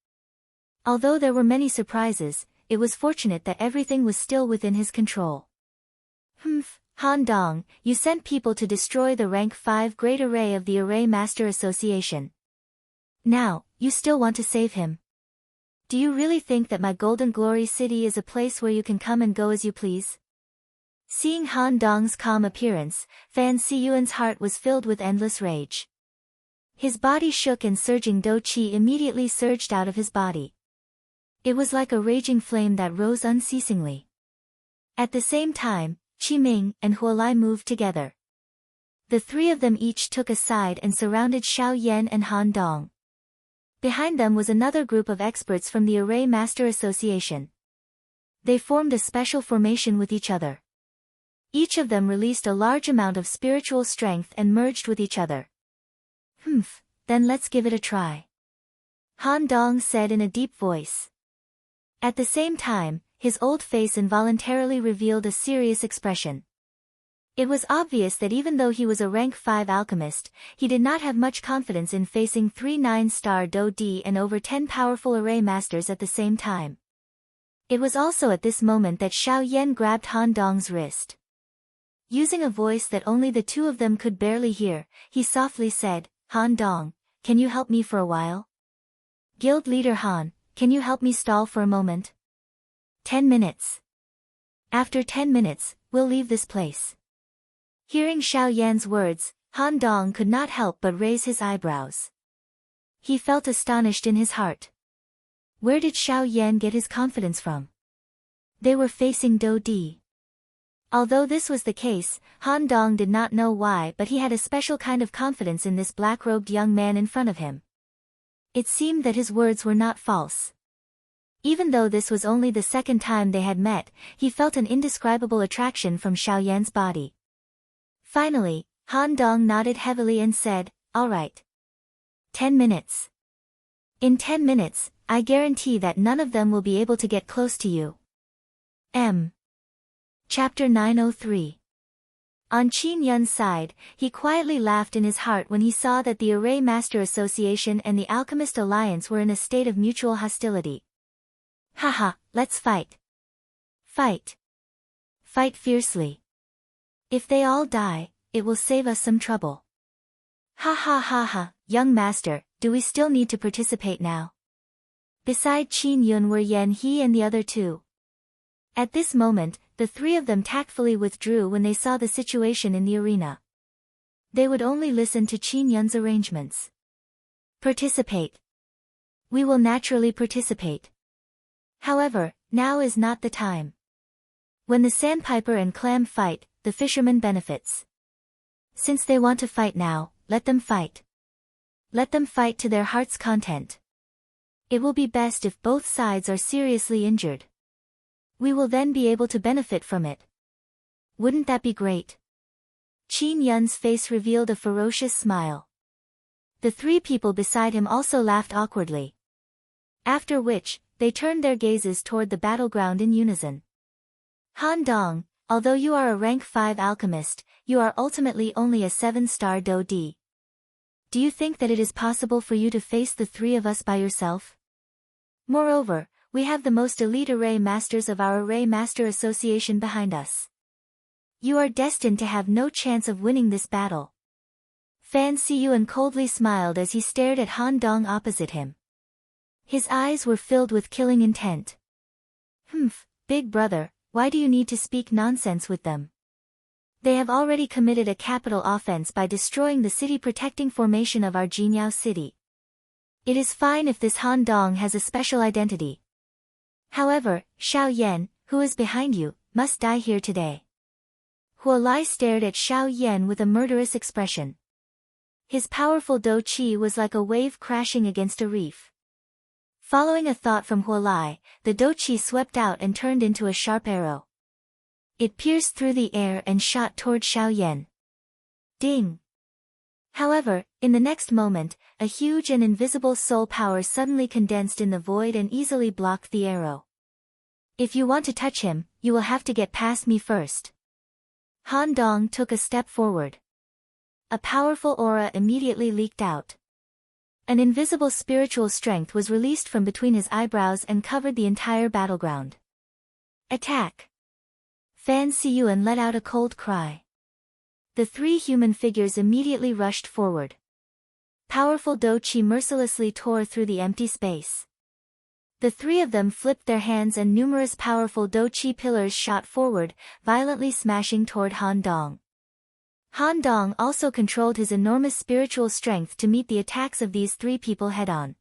Although there were many surprises, it was fortunate that everything was still within his control. Han Dong, you sent people to destroy the rank 5 Great Array of the Array Master Association. Now, you still want to save him? Do you really think that my Golden Glory City is a place where you can come and go as you please? Seeing Han Dong's calm appearance, Fan Siyuan's heart was filled with endless rage. His body shook and surging Do Qi immediately surged out of his body. It was like a raging flame that rose unceasingly. At the same time, Qi Ming and Huolai moved together. The three of them each took a side and surrounded Xiao Yan and Han Dong. Behind them was another group of experts from the Array Master Association. They formed a special formation with each other. Each of them released a large amount of spiritual strength and merged with each other. Then let's give it a try. Han Dong said in a deep voice. At the same time, his old face involuntarily revealed a serious expression. It was obvious that even though he was a rank 5 alchemist, he did not have much confidence in facing 3 9-star Do Di and over 10 powerful array masters at the same time. It was also at this moment that Xiao Yan grabbed Han Dong's wrist. Using a voice that only the two of them could barely hear, he softly said, Han Dong, can you help me for a while? Guild leader Han, can you help me stall for a moment? 10 minutes. After 10 minutes, we'll leave this place. Hearing Xiao Yan's words, Han Dong could not help but raise his eyebrows. He felt astonished in his heart. Where did Xiao Yan get his confidence from? They were facing Do Di. Although this was the case, Han Dong did not know why, but he had a special kind of confidence in this black-robed young man in front of him. It seemed that his words were not false. Even though this was only the second time they had met, he felt an indescribable attraction from Xiao Yan's body. Finally, Han Dong nodded heavily and said, all right. 10 minutes. In 10 minutes, I guarantee that none of them will be able to get close to you. Chapter 903. On Qin Yun's side, he quietly laughed in his heart when he saw that the Array Master Association and the Alchemist Alliance were in a state of mutual hostility. Haha, let's fight. Fight. Fight fiercely. If they all die, it will save us some trouble. Ha, young master, do we still need to participate now? Beside Qin Yun were Yan He and the other two. At this moment, the three of them tactfully withdrew when they saw the situation in the arena. They would only listen to Qin Yun's arrangements. Participate. We will naturally participate. However, now is not the time. When the sandpiper and clam fight, the fisherman benefits. Since they want to fight now, let them fight. Let them fight to their heart's content. It will be best if both sides are seriously injured. We will then be able to benefit from it. Wouldn't that be great? Qin Yun's face revealed a ferocious smile. The three people beside him also laughed awkwardly. After which, they turned their gazes toward the battleground in unison. Han Dong, although you are a rank 5 alchemist, you are ultimately only a 7-star Do D. Do you think that it is possible for you to face the three of us by yourself? Moreover, we have the most elite array masters of our Array Master Association behind us. You are destined to have no chance of winning this battle. Fan Siyuan coldly smiled as he stared at Han Dong opposite him. His eyes were filled with killing intent. Big brother, why do you need to speak nonsense with them? They have already committed a capital offense by destroying the city protecting formation of our Jinyao city. It is fine if this Han Dong has a special identity. However, Xiao Yan, who is behind you, must die here today. Huo Lai stared at Xiao Yan with a murderous expression. His powerful Do Qi was like a wave crashing against a reef. Following a thought from Huo Lai, the Do Qi swept out and turned into a sharp arrow. It pierced through the air and shot toward Xiao Yan. Ding! However, in the next moment, a huge and invisible soul power suddenly condensed in the void and easily blocked the arrow. If you want to touch him, you will have to get past me first. Han Dong took a step forward. A powerful aura immediately leaked out. An invisible spiritual strength was released from between his eyebrows and covered the entire battleground. Attack! Fan Siyuan let out a cold cry. The three human figures immediately rushed forward. Powerful Do Qi mercilessly tore through the empty space. The three of them flipped their hands and numerous powerful Do Qi pillars shot forward, violently smashing toward Han Dong. Han Dong also controlled his enormous spiritual strength to meet the attacks of these three people head-on.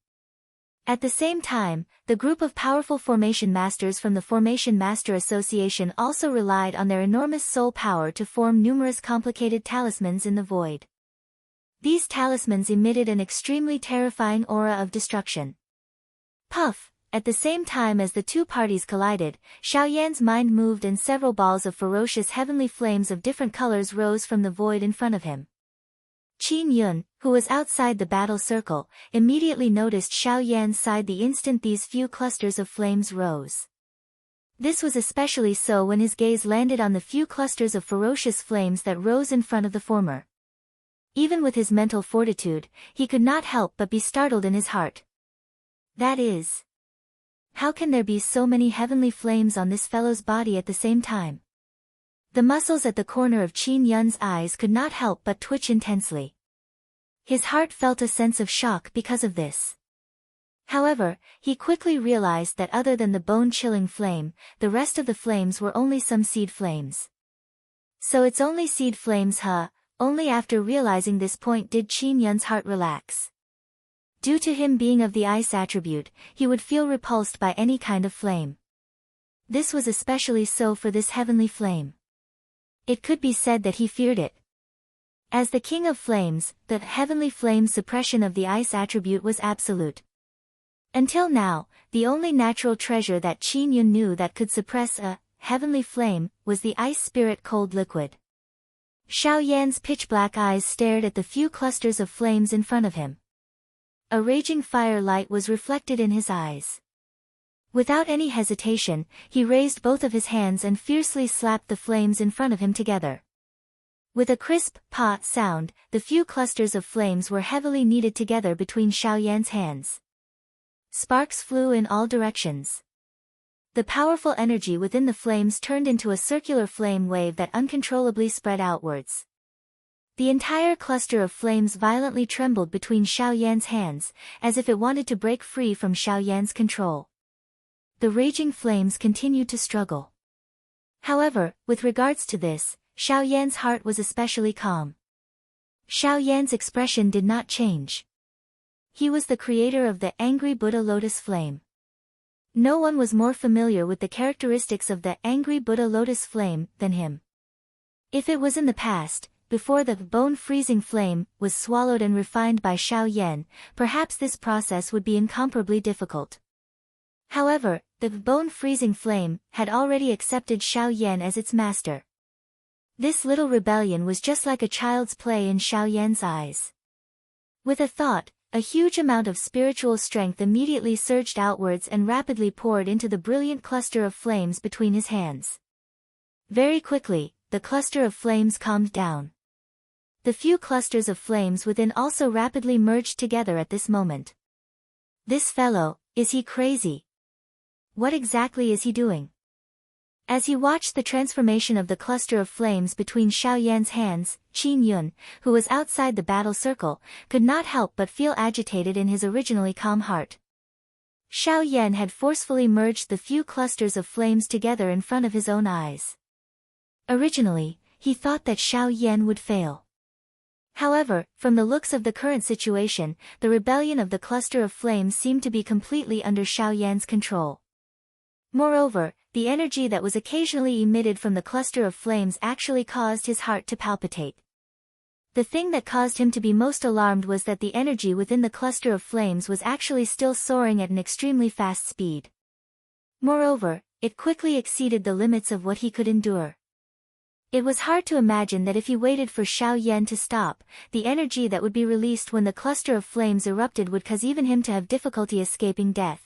At the same time, the group of powerful formation masters from the Formation Master Association also relied on their enormous soul power to form numerous complicated talismans in the void. These talismans emitted an extremely terrifying aura of destruction. Puff! At the same time as the two parties collided, Xiao Yan's mind moved and several balls of ferocious heavenly flames of different colors rose from the void in front of him. Qin Yun, who was outside the battle circle, immediately noticed Xiao Yan's side the instant these few clusters of flames rose. This was especially so when his gaze landed on the few clusters of ferocious flames that rose in front of the former. Even with his mental fortitude, he could not help but be startled in his heart. That is, how can there be so many heavenly flames on this fellow's body at the same time? The muscles at the corner of Qin Yun's eyes could not help but twitch intensely. His heart felt a sense of shock because of this. However, he quickly realized that other than the bone-chilling flame, the rest of the flames were only some seed flames. So it's only seed flames, huh? Only after realizing this point did Qin Yun's heart relax. Due to him being of the ice attribute, he would feel repulsed by any kind of flame. This was especially so for this heavenly flame. It could be said that he feared it. As the king of flames, the heavenly flame's suppression of the ice attribute was absolute. Until now, the only natural treasure that Qin Yun knew that could suppress a heavenly flame was the ice spirit cold liquid. Xiao Yan's pitch-black eyes stared at the few clusters of flames in front of him. A raging fire light was reflected in his eyes. Without any hesitation, he raised both of his hands and fiercely slapped the flames in front of him together. With a crisp, "pa" sound, the few clusters of flames were heavily kneaded together between Xiao Yan's hands. Sparks flew in all directions. The powerful energy within the flames turned into a circular flame wave that uncontrollably spread outwards. The entire cluster of flames violently trembled between Xiao Yan's hands, as if it wanted to break free from Xiao Yan's control. The raging flames continued to struggle. However, with regards to this, Xiao Yan's heart was especially calm. Xiao Yan's expression did not change. He was the creator of the Angry Buddha Lotus Flame. No one was more familiar with the characteristics of the angry Buddha lotus flame than him. If it was in the past, before the bone-freezing flame was swallowed and refined by Xiao Yan, perhaps this process would be incomparably difficult. However, the bone-freezing flame had already accepted Xiao Yan as its master. This little rebellion was just like a child's play in Xiao Yan's eyes. With a thought, a huge amount of spiritual strength immediately surged outwards and rapidly poured into the brilliant cluster of flames between his hands. Very quickly, the cluster of flames calmed down. The few clusters of flames within also rapidly merged together at this moment. This fellow, is he crazy? What exactly is he doing? As he watched the transformation of the cluster of flames between Xiao Yan's hands, Qin Yun, who was outside the battle circle, could not help but feel agitated in his originally calm heart. Xiao Yan had forcefully merged the few clusters of flames together in front of his own eyes. Originally, he thought that Xiao Yan would fail. However, from the looks of the current situation, the rebellion of the cluster of flames seemed to be completely under Xiao Yan's control. Moreover, the energy that was occasionally emitted from the cluster of flames actually caused his heart to palpitate. The thing that caused him to be most alarmed was that the energy within the cluster of flames was actually still soaring at an extremely fast speed. Moreover, it quickly exceeded the limits of what he could endure. It was hard to imagine that if he waited for Xiao Yan to stop, the energy that would be released when the cluster of flames erupted would cause even him to have difficulty escaping death.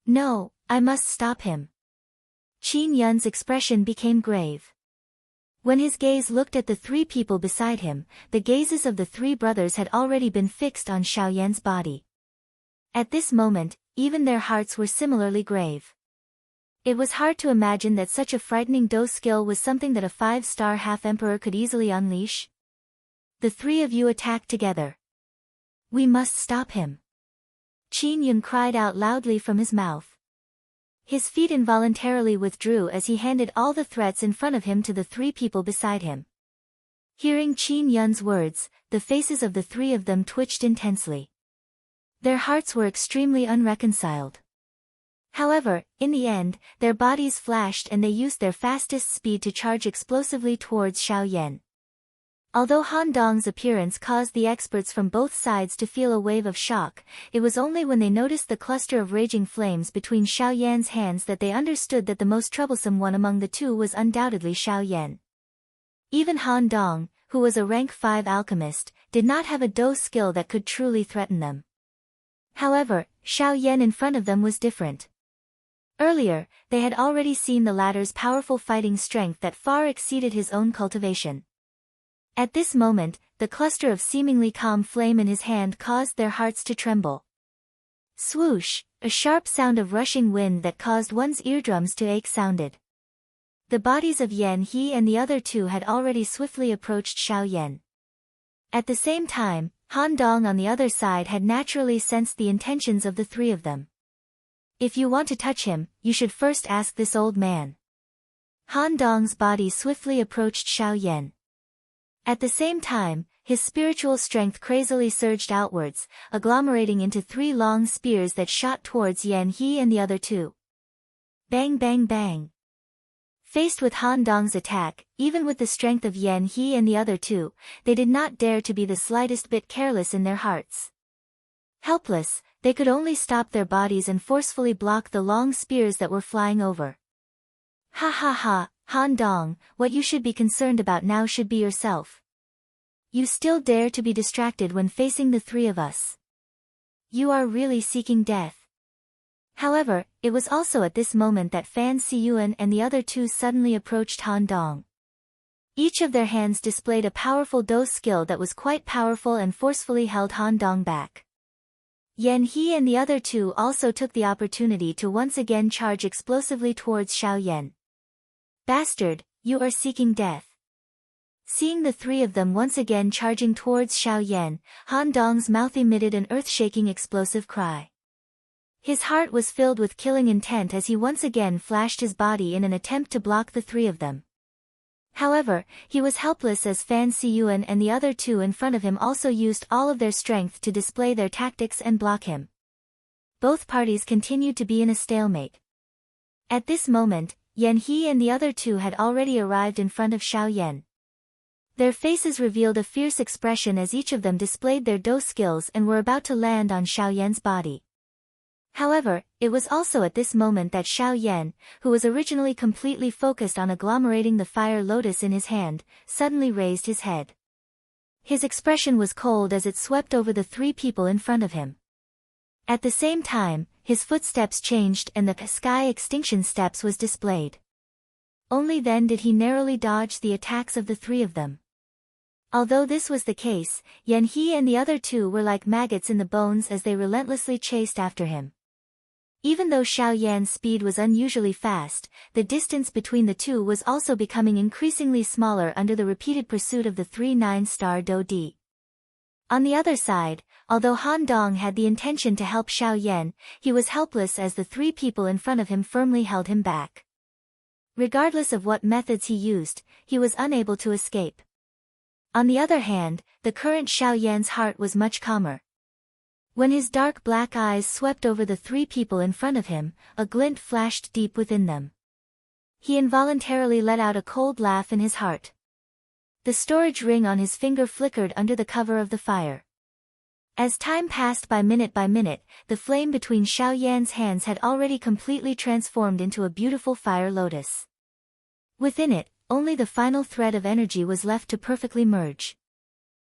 No, I must stop him. Qin Yun's expression became grave. When his gaze looked at the three people beside him, the gazes of the three brothers had already been fixed on Xiao Yan's body. At this moment, even their hearts were similarly grave. It was hard to imagine that such a frightening Do skill was something that a 5-star half-emperor could easily unleash. The three of you attacked together. We must stop him. Qin Yun cried out loudly from his mouth. His feet involuntarily withdrew as he handed all the threats in front of him to the three people beside him. Hearing Qin Yun's words, the faces of the three of them twitched intensely. Their hearts were extremely unreconciled. However, in the end, their bodies flashed and they used their fastest speed to charge explosively towards Xiao Yan. Although Han Dong's appearance caused the experts from both sides to feel a wave of shock, it was only when they noticed the cluster of raging flames between Xiao Yan's hands that they understood that the most troublesome one among the two was undoubtedly Xiao Yan. Even Han Dong, who was a rank 5 alchemist, did not have a Do skill that could truly threaten them. However, Xiao Yan in front of them was different. Earlier, they had already seen the latter's powerful fighting strength that far exceeded his own cultivation. At this moment, the cluster of seemingly calm flame in his hand caused their hearts to tremble. Swoosh, a sharp sound of rushing wind that caused one's eardrums to ache sounded. The bodies of Yan He and the other two had already swiftly approached Xiao Yan. At the same time, Han Dong on the other side had naturally sensed the intentions of the three of them. If you want to touch him, you should first ask this old man. Han Dong's body swiftly approached Xiao Yan. At the same time, his spiritual strength crazily surged outwards, agglomerating into 3 long spears that shot towards Yan He and the other two. Bang bang bang. Faced with Han Dong's attack, even with the strength of Yan He and the other two, they did not dare to be the slightest bit careless in their hearts. Helpless, they could only stop their bodies and forcefully block the long spears that were flying over. Ha ha ha, Han Dong, what you should be concerned about now should be yourself. You still dare to be distracted when facing the three of us. You are really seeking death. However, it was also at this moment that Fan Siyuan and the other two suddenly approached Han Dong. Each of their hands displayed a powerful Do skill that was quite powerful and forcefully held Han Dong back. Yan He and the other two also took the opportunity to once again charge explosively towards Xiao Yan. Bastard, you are seeking death. Seeing the three of them once again charging towards Xiao Yan, Han Dong's mouth emitted an earth-shaking explosive cry. His heart was filled with killing intent as he once again flashed his body in an attempt to block the three of them. However, he was helpless as Fan Siyuan and the other two in front of him also used all of their strength to display their tactics and block him. both parties continued to be in a stalemate. At this moment, Yan He and the other two had already arrived in front of Xiao Yan. Their faces revealed a fierce expression as each of them displayed their Do skills and were about to land on Xiao Yan's body. However, it was also at this moment that Xiao Yan, who was originally completely focused on agglomerating the fire lotus in his hand, suddenly raised his head. His expression was cold as it swept over the three people in front of him. At the same time, his footsteps changed and the sky extinction steps was displayed. Only then did he narrowly dodge the attacks of the three of them. Although this was the case, Yan He and the other two were like maggots in the bones as they relentlessly chased after him. Even though Xiao Yan's speed was unusually fast, the distance between the two was also becoming increasingly smaller under the repeated pursuit of the three 9-star Do Di. On the other side, although Han Dong had the intention to help Xiao Yan, he was helpless as the three people in front of him firmly held him back. Regardless of what methods he used, he was unable to escape. On the other hand, the current Xiao Yan's heart was much calmer. When his dark black eyes swept over the three people in front of him, a glint flashed deep within them. He involuntarily let out a cold laugh in his heart. The storage ring on his finger flickered under the cover of the fire. As time passed by minute, the flame between Xiao Yan's hands had already completely transformed into a beautiful fire lotus. Within it, only the final thread of energy was left to perfectly merge.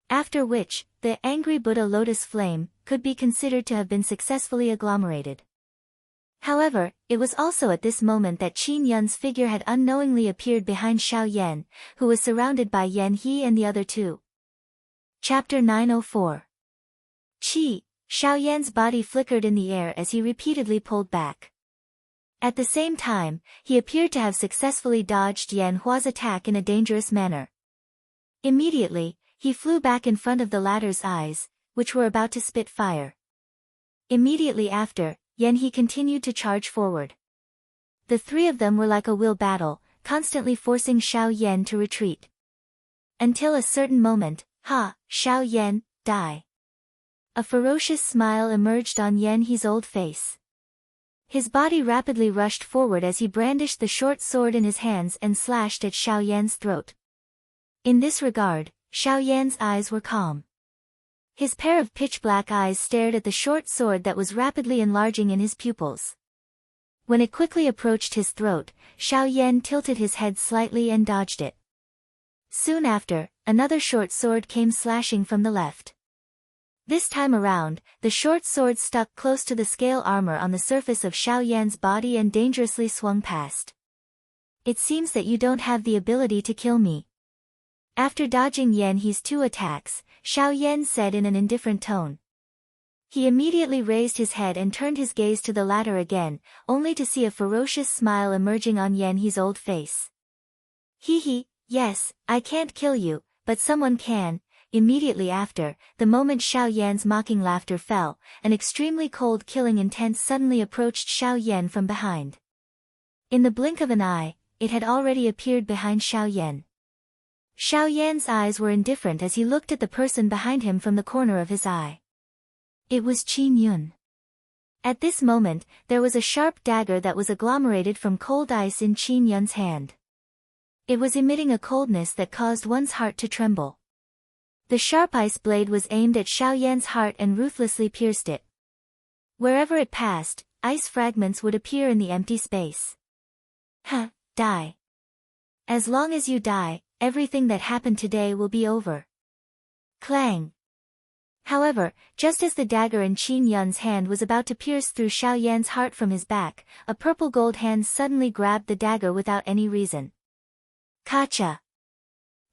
After which, the angry Buddha lotus flame could be considered to have been successfully agglomerated. However, it was also at this moment that Qin Yun's figure had unknowingly appeared behind Xiao Yan, who was surrounded by Yan He and the other two. Chapter 904. Xiao Yan's body flickered in the air as he repeatedly pulled back. At the same time, he appeared to have successfully dodged Yan Hua's attack in a dangerous manner. Immediately, he flew back in front of the latter's eyes, which were about to spit fire. Immediately after, Yan He continued to charge forward. The three of them were like a will battle, constantly forcing Xiao Yan to retreat. Until a certain moment, Xiao Yan, die. A ferocious smile emerged on Yan He's old face. His body rapidly rushed forward as he brandished the short sword in his hands and slashed at Xiao Yan's throat. In this regard, Xiao Yan's eyes were calm. His pair of pitch-black eyes stared at the short sword that was rapidly enlarging in his pupils. When it quickly approached his throat, Xiao Yan tilted his head slightly and dodged it. Soon after, another short sword came slashing from the left. This time around, the short sword stuck close to the scale armor on the surface of Xiao Yan's body and dangerously swung past. It seems that you don't have the ability to kill me. After dodging Yan He's two attacks, Xiao Yan said in an indifferent tone. He immediately raised his head and turned his gaze to the latter again, only to see a ferocious smile emerging on Yan He's old face. Yes, I can't kill you, but someone can. Immediately after, the moment Xiao Yan's mocking laughter fell, an extremely cold killing intent suddenly approached Xiao Yan from behind. In the blink of an eye, it had already appeared behind Xiao Yan. Xiao Yan's eyes were indifferent as he looked at the person behind him from the corner of his eye. It was Qin Yun. At this moment, there was a sharp dagger that was agglomerated from cold ice in Qin Yun's hand. It was emitting a coldness that caused one's heart to tremble. The sharp ice blade was aimed at Xiao Yan's heart and ruthlessly pierced it. Wherever it passed, ice fragments would appear in the empty space. Die. As long as you die, everything that happened today will be over. Clang. However, just as the dagger in Qin Yun's hand was about to pierce through Xiao Yan's heart from his back, a purple gold hand suddenly grabbed the dagger without any reason. Kacha.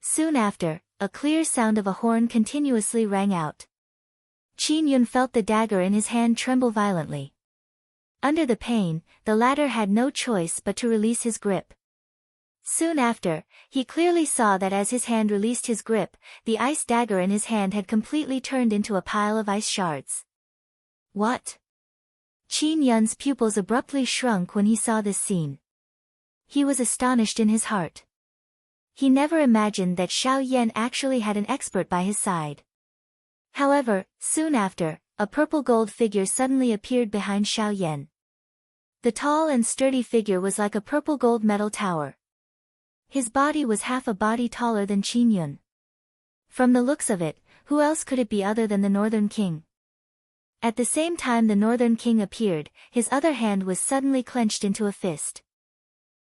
Soon after, a clear sound of a horn continuously rang out. Qin Yun felt the dagger in his hand tremble violently. Under the pain, the latter had no choice but to release his grip. Soon after, he clearly saw that as his hand released his grip, the ice dagger in his hand had completely turned into a pile of ice shards. What? Qin Yun's pupils abruptly shrunk when he saw this scene. He was astonished in his heart. He never imagined that Xiao Yan actually had an expert by his side. However, soon after, a purple-gold figure suddenly appeared behind Xiao Yan. The tall and sturdy figure was like a purple-gold metal tower. His body was half a body taller than Qin Yun. From the looks of it, who else could it be other than the Northern King? At the same time the Northern King appeared, his other hand was suddenly clenched into a fist.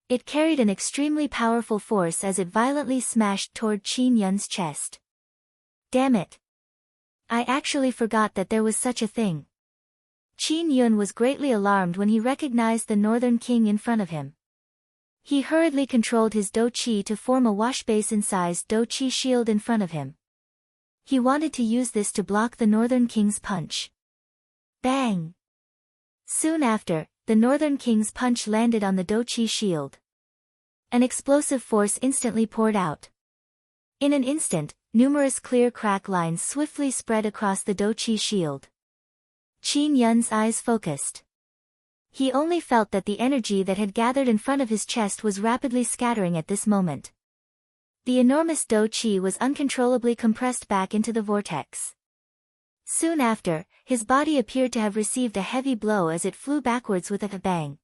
It carried an extremely powerful force as it violently smashed toward Qin Yun's chest. Damn it! I actually forgot that there was such a thing. Qin Yun was greatly alarmed when he recognized the Northern King in front of him. He hurriedly controlled his Do Qi to form a washbasin-sized Do Qi shield in front of him. He wanted to use this to block the Northern King's punch. Bang! Soon after, the Northern King's punch landed on the Do Qi shield. An explosive force instantly poured out. In an instant, numerous clear crack lines swiftly spread across the Do Qi shield. Qin Yun's eyes focused. He only felt that the energy that had gathered in front of his chest was rapidly scattering at this moment. The enormous Do Qi was uncontrollably compressed back into the vortex. Soon after, his body appeared to have received a heavy blow as it flew backwards with a bang.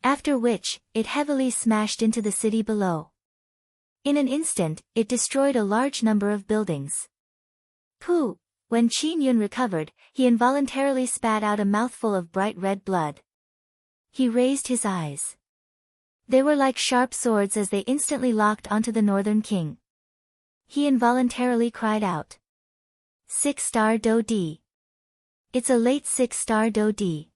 After which, it heavily smashed into the city below. In an instant, it destroyed a large number of buildings. Pooh! When Qin Yun recovered, he involuntarily spat out a mouthful of bright red blood. He raised his eyes. They were like sharp swords as they instantly locked onto the Northern King. He involuntarily cried out. 6-star Do Di. It's a late 6-star Do Di.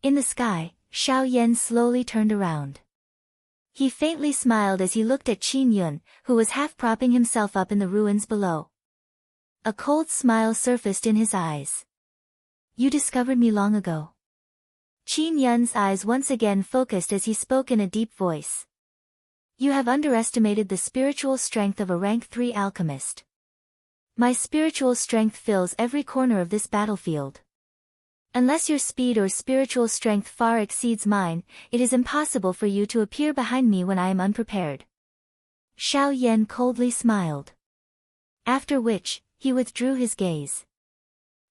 In the sky, Xiao Yan slowly turned around. He faintly smiled as he looked at Qin Yun, who was half propping himself up in the ruins below. A cold smile surfaced in his eyes. You discovered me long ago. Qin Yun's eyes once again focused as he spoke in a deep voice. You have underestimated the spiritual strength of a rank 3 alchemist. My spiritual strength fills every corner of this battlefield. Unless your speed or spiritual strength far exceeds mine, it is impossible for you to appear behind me when I am unprepared. Xiao Yan coldly smiled. After which, he withdrew his gaze.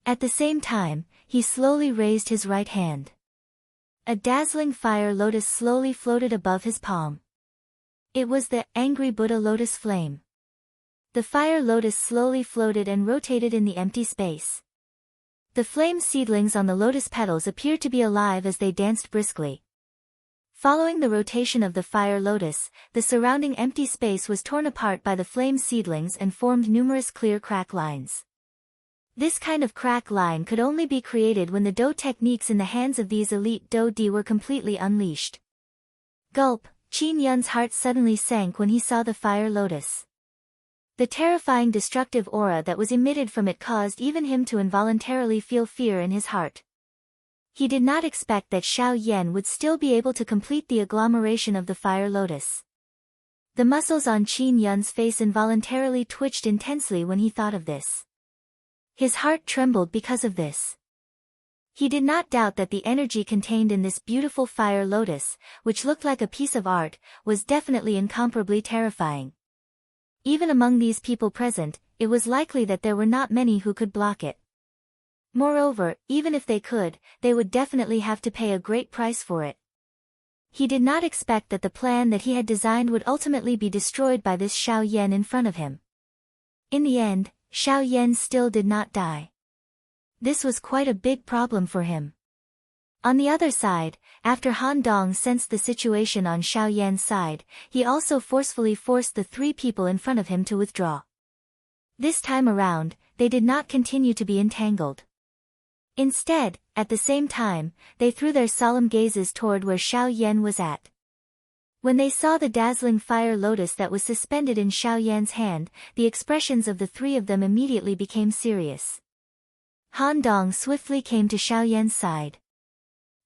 At the same time, he slowly raised his right hand. A dazzling fire lotus slowly floated above his palm. It was the angry Buddha lotus flame. The fire lotus slowly floated and rotated in the empty space. The flame seedlings on the lotus petals appeared to be alive as they danced briskly. Following the rotation of the fire lotus, the surrounding empty space was torn apart by the flame seedlings and formed numerous clear crack lines. This kind of crack line could only be created when the Do techniques in the hands of these elite Do Di were completely unleashed. Gulp! Qin Yun's heart suddenly sank when he saw the fire lotus. The terrifying destructive aura that was emitted from it caused even him to involuntarily feel fear in his heart. He did not expect that Xiao Yan would still be able to complete the agglomeration of the fire lotus. The muscles on Qin Yun's face involuntarily twitched intensely when he thought of this. His heart trembled because of this. He did not doubt that the energy contained in this beautiful fire lotus, which looked like a piece of art, was definitely incomparably terrifying. Even among these people present, it was likely that there were not many who could block it. Moreover, even if they could, they would definitely have to pay a great price for it. He did not expect that the plan that he had designed would ultimately be destroyed by this Xiao Yan in front of him. In the end, Xiao Yan still did not die. This was quite a big problem for him. On the other side, after Han Dong sensed the situation on Xiao Yan's side, he also forcefully forced the 3 people in front of him to withdraw. This time around, they did not continue to be entangled. Instead, at the same time, they threw their solemn gazes toward where Xiao Yan was at. When they saw the dazzling fire lotus that was suspended in Xiao Yan's hand, the expressions of the 3 of them immediately became serious. Han Dong swiftly came to Xiao Yan's side.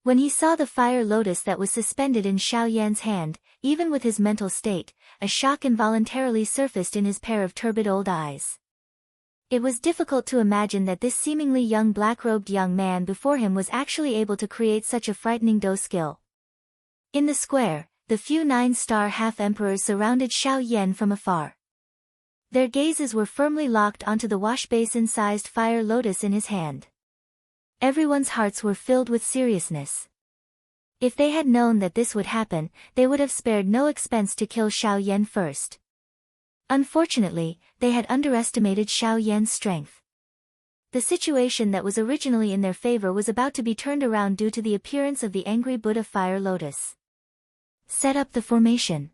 When he saw the fire lotus that was suspended in Xiao Yan's hand, even with his mental state, a shock involuntarily surfaced in his pair of turbid old eyes. It was difficult to imagine that this seemingly young black-robed young man before him was actually able to create such a frightening Do skill. In the square, the few 9-star half-emperors surrounded Xiao Yan from afar. Their gazes were firmly locked onto the washbasin-sized fire lotus in his hand. Everyone's hearts were filled with seriousness. If they had known that this would happen, they would have spared no expense to kill Xiao Yan first. Unfortunately, they had underestimated Xiao Yan's strength. The situation that was originally in their favor was about to be turned around due to the appearance of the angry Buddha fire lotus. Set up the formation.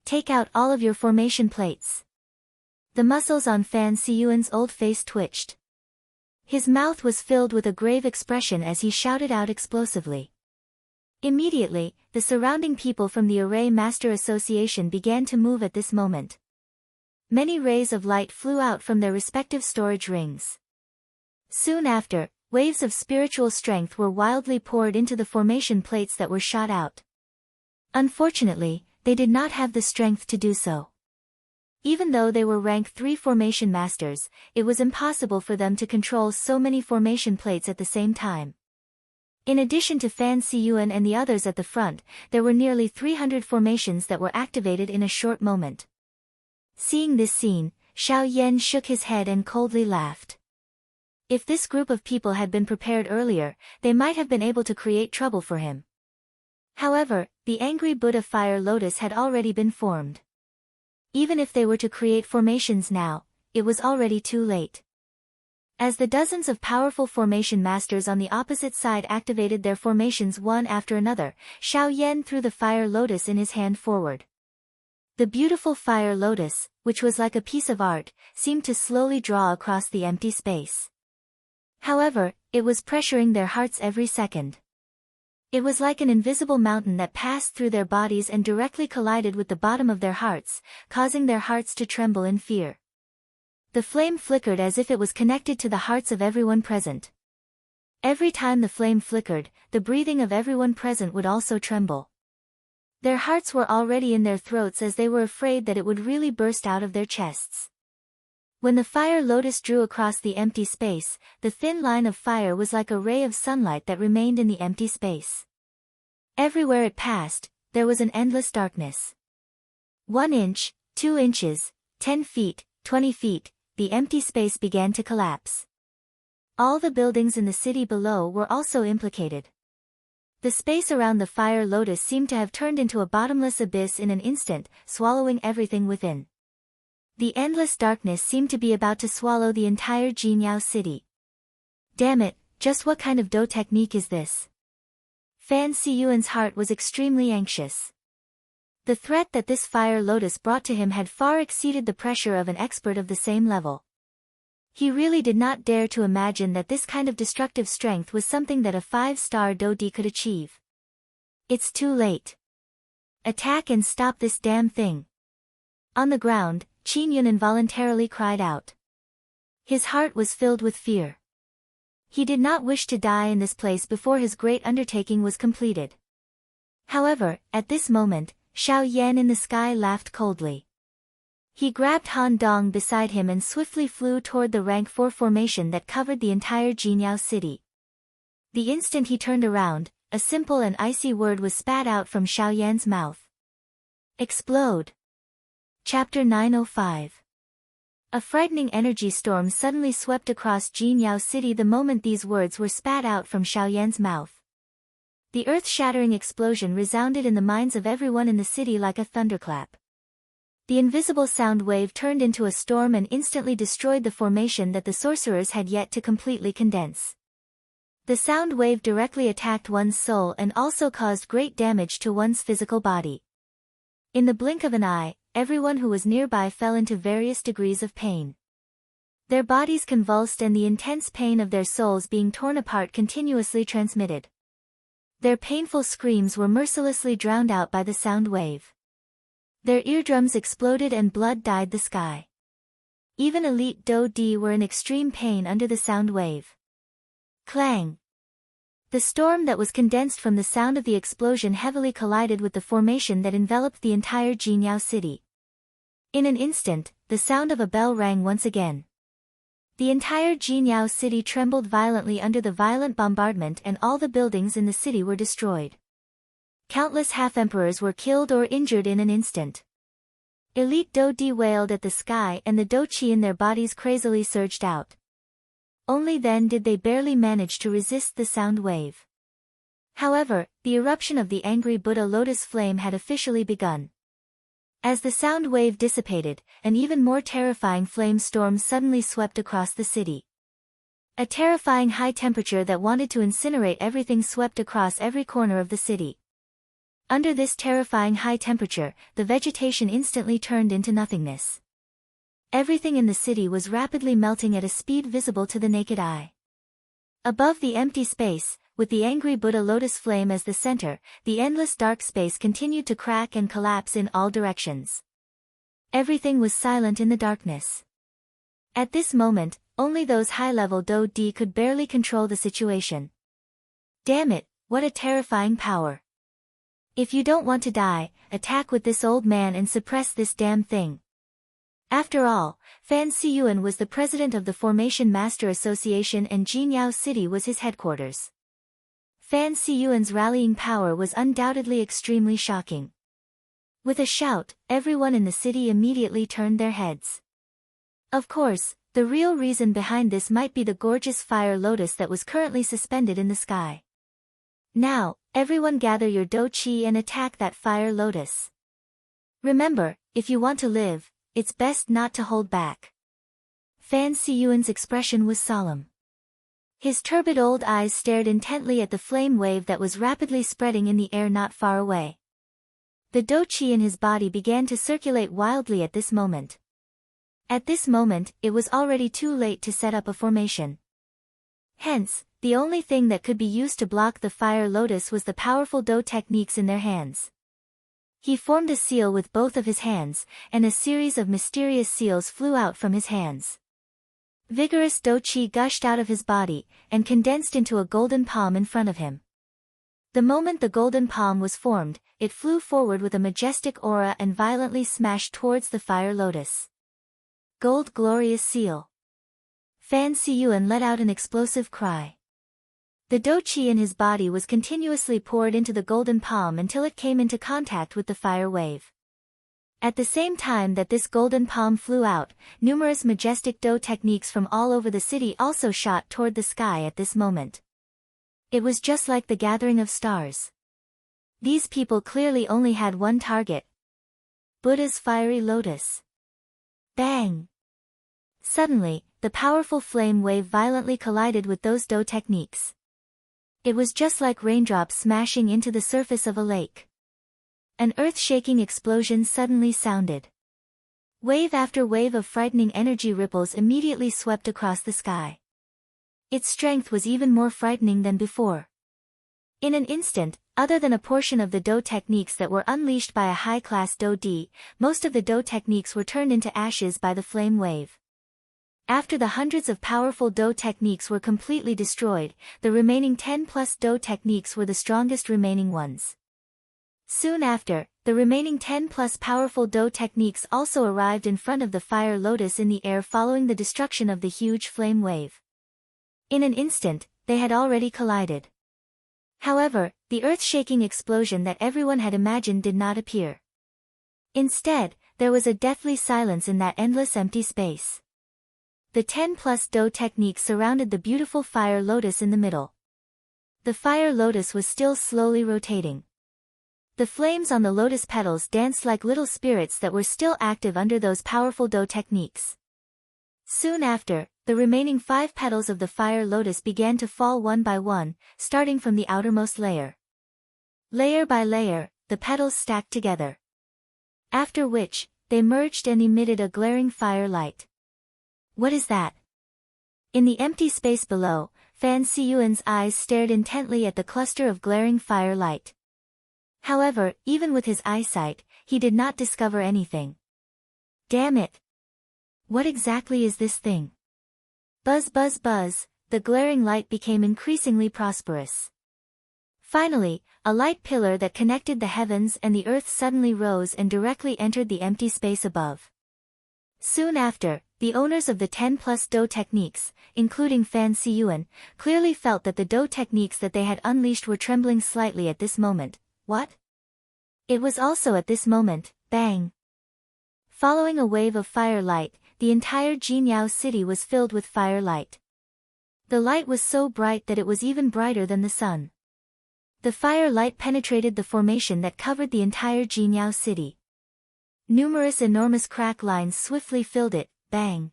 Take out all of your formation plates. The muscles on Fan Siyuan's old face twitched. His mouth was filled with a grave expression as he shouted out explosively. Immediately, the surrounding people from the Array Master Association began to move at this moment. Many rays of light flew out from their respective storage rings. Soon after, waves of spiritual strength were wildly poured into the formation plates that were shot out. Unfortunately, they did not have the strength to do so. Even though they were rank 3 formation masters, it was impossible for them to control so many formation plates at the same time. In addition to Fan Siyuan and the others at the front, there were nearly 300 formations that were activated in a short moment. Seeing this scene, Xiao Yan shook his head and coldly laughed. If this group of people had been prepared earlier, they might have been able to create trouble for him. However, the angry Buddha fire lotus had already been formed. Even if they were to create formations now, it was already too late. As the dozens of powerful formation masters on the opposite side activated their formations one after another, Xiao Yan threw the fire lotus in his hand forward. The beautiful fire lotus, which was like a piece of art, seemed to slowly draw across the empty space. However, it was pressuring their hearts every second. It was like an invisible mountain that passed through their bodies and directly collided with the bottom of their hearts, causing their hearts to tremble in fear. The flame flickered as if it was connected to the hearts of everyone present. Every time the flame flickered, the breathing of everyone present would also tremble. Their hearts were already in their throats as they were afraid that it would really burst out of their chests. When the fire lotus drew across the empty space, the thin line of fire was like a ray of sunlight that remained in the empty space. Everywhere it passed, there was an endless darkness. 1 inch, 2 inches, 10 feet, 20 feet, the empty space began to collapse. All the buildings in the city below were also implicated. The space around the fire lotus seemed to have turned into a bottomless abyss in an instant, swallowing everything within. The endless darkness seemed to be about to swallow the entire Jinyao city. Damn it, just what kind of Do technique is this? Fan Siyuan's heart was extremely anxious. The threat that this fire lotus brought to him had far exceeded the pressure of an expert of the same level. He really did not dare to imagine that this kind of destructive strength was something that a 5-star Do D could achieve. It's too late. Attack and stop this damn thing. On the ground, Qin Yun involuntarily cried out. His heart was filled with fear. He did not wish to die in this place before his great undertaking was completed. However, at this moment, Xiao Yan in the sky laughed coldly. He grabbed Han Dong beside him and swiftly flew toward the rank 4 formation that covered the entire Jinyao city. The instant he turned around, a simple and icy word was spat out from Xiao Yan's mouth. Explode. Chapter 905. A frightening energy storm suddenly swept across Jinyao city the moment these words were spat out from Xiao Yan's mouth. The earth-shattering explosion resounded in the minds of everyone in the city like a thunderclap. The invisible sound wave turned into a storm and instantly destroyed the formation that the sorcerers had yet to completely condense. The sound wave directly attacked one's soul and also caused great damage to one's physical body. In the blink of an eye, everyone who was nearby fell into various degrees of pain. Their bodies convulsed and the intense pain of their souls being torn apart continuously transmitted. Their painful screams were mercilessly drowned out by the sound wave. Their eardrums exploded and blood dyed the sky. Even elite Do D were in extreme pain under the sound wave. Clang! The storm that was condensed from the sound of the explosion heavily collided with the formation that enveloped the entire Jinyao city. In an instant, the sound of a bell rang once again. The entire Jinyao city trembled violently under the violent bombardment and all the buildings in the city were destroyed. Countless half-emperors were killed or injured in an instant. Elite Do D wailed at the sky and the Do Chi in their bodies crazily surged out. only then did they barely manage to resist the sound wave. However, the eruption of the angry Buddha lotus flame had officially begun. As the sound wave dissipated, an even more terrifying flame storm suddenly swept across the city. A terrifying high temperature that wanted to incinerate everything swept across every corner of the city. Under this terrifying high temperature, the vegetation instantly turned into nothingness. Everything in the city was rapidly melting at a speed visible to the naked eye. Above the empty space, with the angry Buddha lotus flame as the center, the endless dark space continued to crack and collapse in all directions. Everything was silent in the darkness. At this moment, only those high-level Do-D could barely control the situation. Damn it, what a terrifying power. If you don't want to die, attack with this old man and suppress this damn thing. After all, Fan Siyuan was the president of the Formation Master Association and Jinyao City was his headquarters. Fan Siyuan's rallying power was undoubtedly extremely shocking. With a shout, everyone in the city immediately turned their heads. Of course, the real reason behind this might be the gorgeous fire lotus that was currently suspended in the sky. Now, everyone gather your Do-Chi and attack that fire lotus. Remember, if you want to live, it's best not to hold back. Fan Siyuan's expression was solemn. His turbid old eyes stared intently at the flame wave that was rapidly spreading in the air not far away. The Do-Chi in his body began to circulate wildly at this moment. At this moment, it was already too late to set up a formation. Hence, the only thing that could be used to block the fire lotus was the powerful Do techniques in their hands. He formed a seal with both of his hands, and a series of mysterious seals flew out from his hands. Vigorous Do-Chi gushed out of his body, and condensed into a golden palm in front of him. The moment the golden palm was formed, it flew forward with a majestic aura and violently smashed towards the fire lotus. Gold glorious seal. Fan Siyuan let out an explosive cry. The Do-Chi in his body was continuously poured into the golden palm until it came into contact with the fire wave. At the same time that this golden palm flew out, numerous majestic Do techniques from all over the city also shot toward the sky at this moment. It was just like the gathering of stars. These people clearly only had one target. Buddha's fiery lotus. Bang! Suddenly, the powerful flame wave violently collided with those Do techniques. It was just like raindrops smashing into the surface of a lake. An earth-shaking explosion suddenly sounded. Wave after wave of frightening energy ripples immediately swept across the sky. Its strength was even more frightening than before. In an instant, other than a portion of the Do techniques that were unleashed by a high-class Do-D, most of the Do techniques were turned into ashes by the flame wave. After the hundreds of powerful Do techniques were completely destroyed, the remaining 10+ Do techniques were the strongest remaining ones. Soon after, the remaining 10+ powerful Do techniques also arrived in front of the fire lotus in the air following the destruction of the huge flame wave. In an instant, they had already collided. However, the earth-shaking explosion that everyone had imagined did not appear. Instead, there was a deathly silence in that endless empty space. The 10+ Do techniques surrounded the beautiful fire lotus in the middle. The fire lotus was still slowly rotating. The flames on the lotus petals danced like little spirits that were still active under those powerful Do techniques. Soon after, the remaining 5 petals of the fire lotus began to fall one by one, starting from the outermost layer. Layer by layer, the petals stacked together. After which, they merged and emitted a glaring fire light. What is that? In the empty space below, Fan Siyuan's eyes stared intently at the cluster of glaring fire light. However, even with his eyesight, he did not discover anything. Damn it! What exactly is this thing? Buzz buzz buzz, the glaring light became increasingly prosperous. Finally, a light pillar that connected the heavens and the earth suddenly rose and directly entered the empty space above. Soon after, the owners of the 10+ Do techniques, including Fan Siyuan, clearly felt that the Do techniques that they had unleashed were trembling slightly at this moment. What? It was also at this moment, bang! Following a wave of firelight, the entire Jinyao city was filled with firelight. The light was so bright that it was even brighter than the sun. The fire light penetrated the formation that covered the entire Jinyao city. Numerous enormous crack lines swiftly filled it, bang.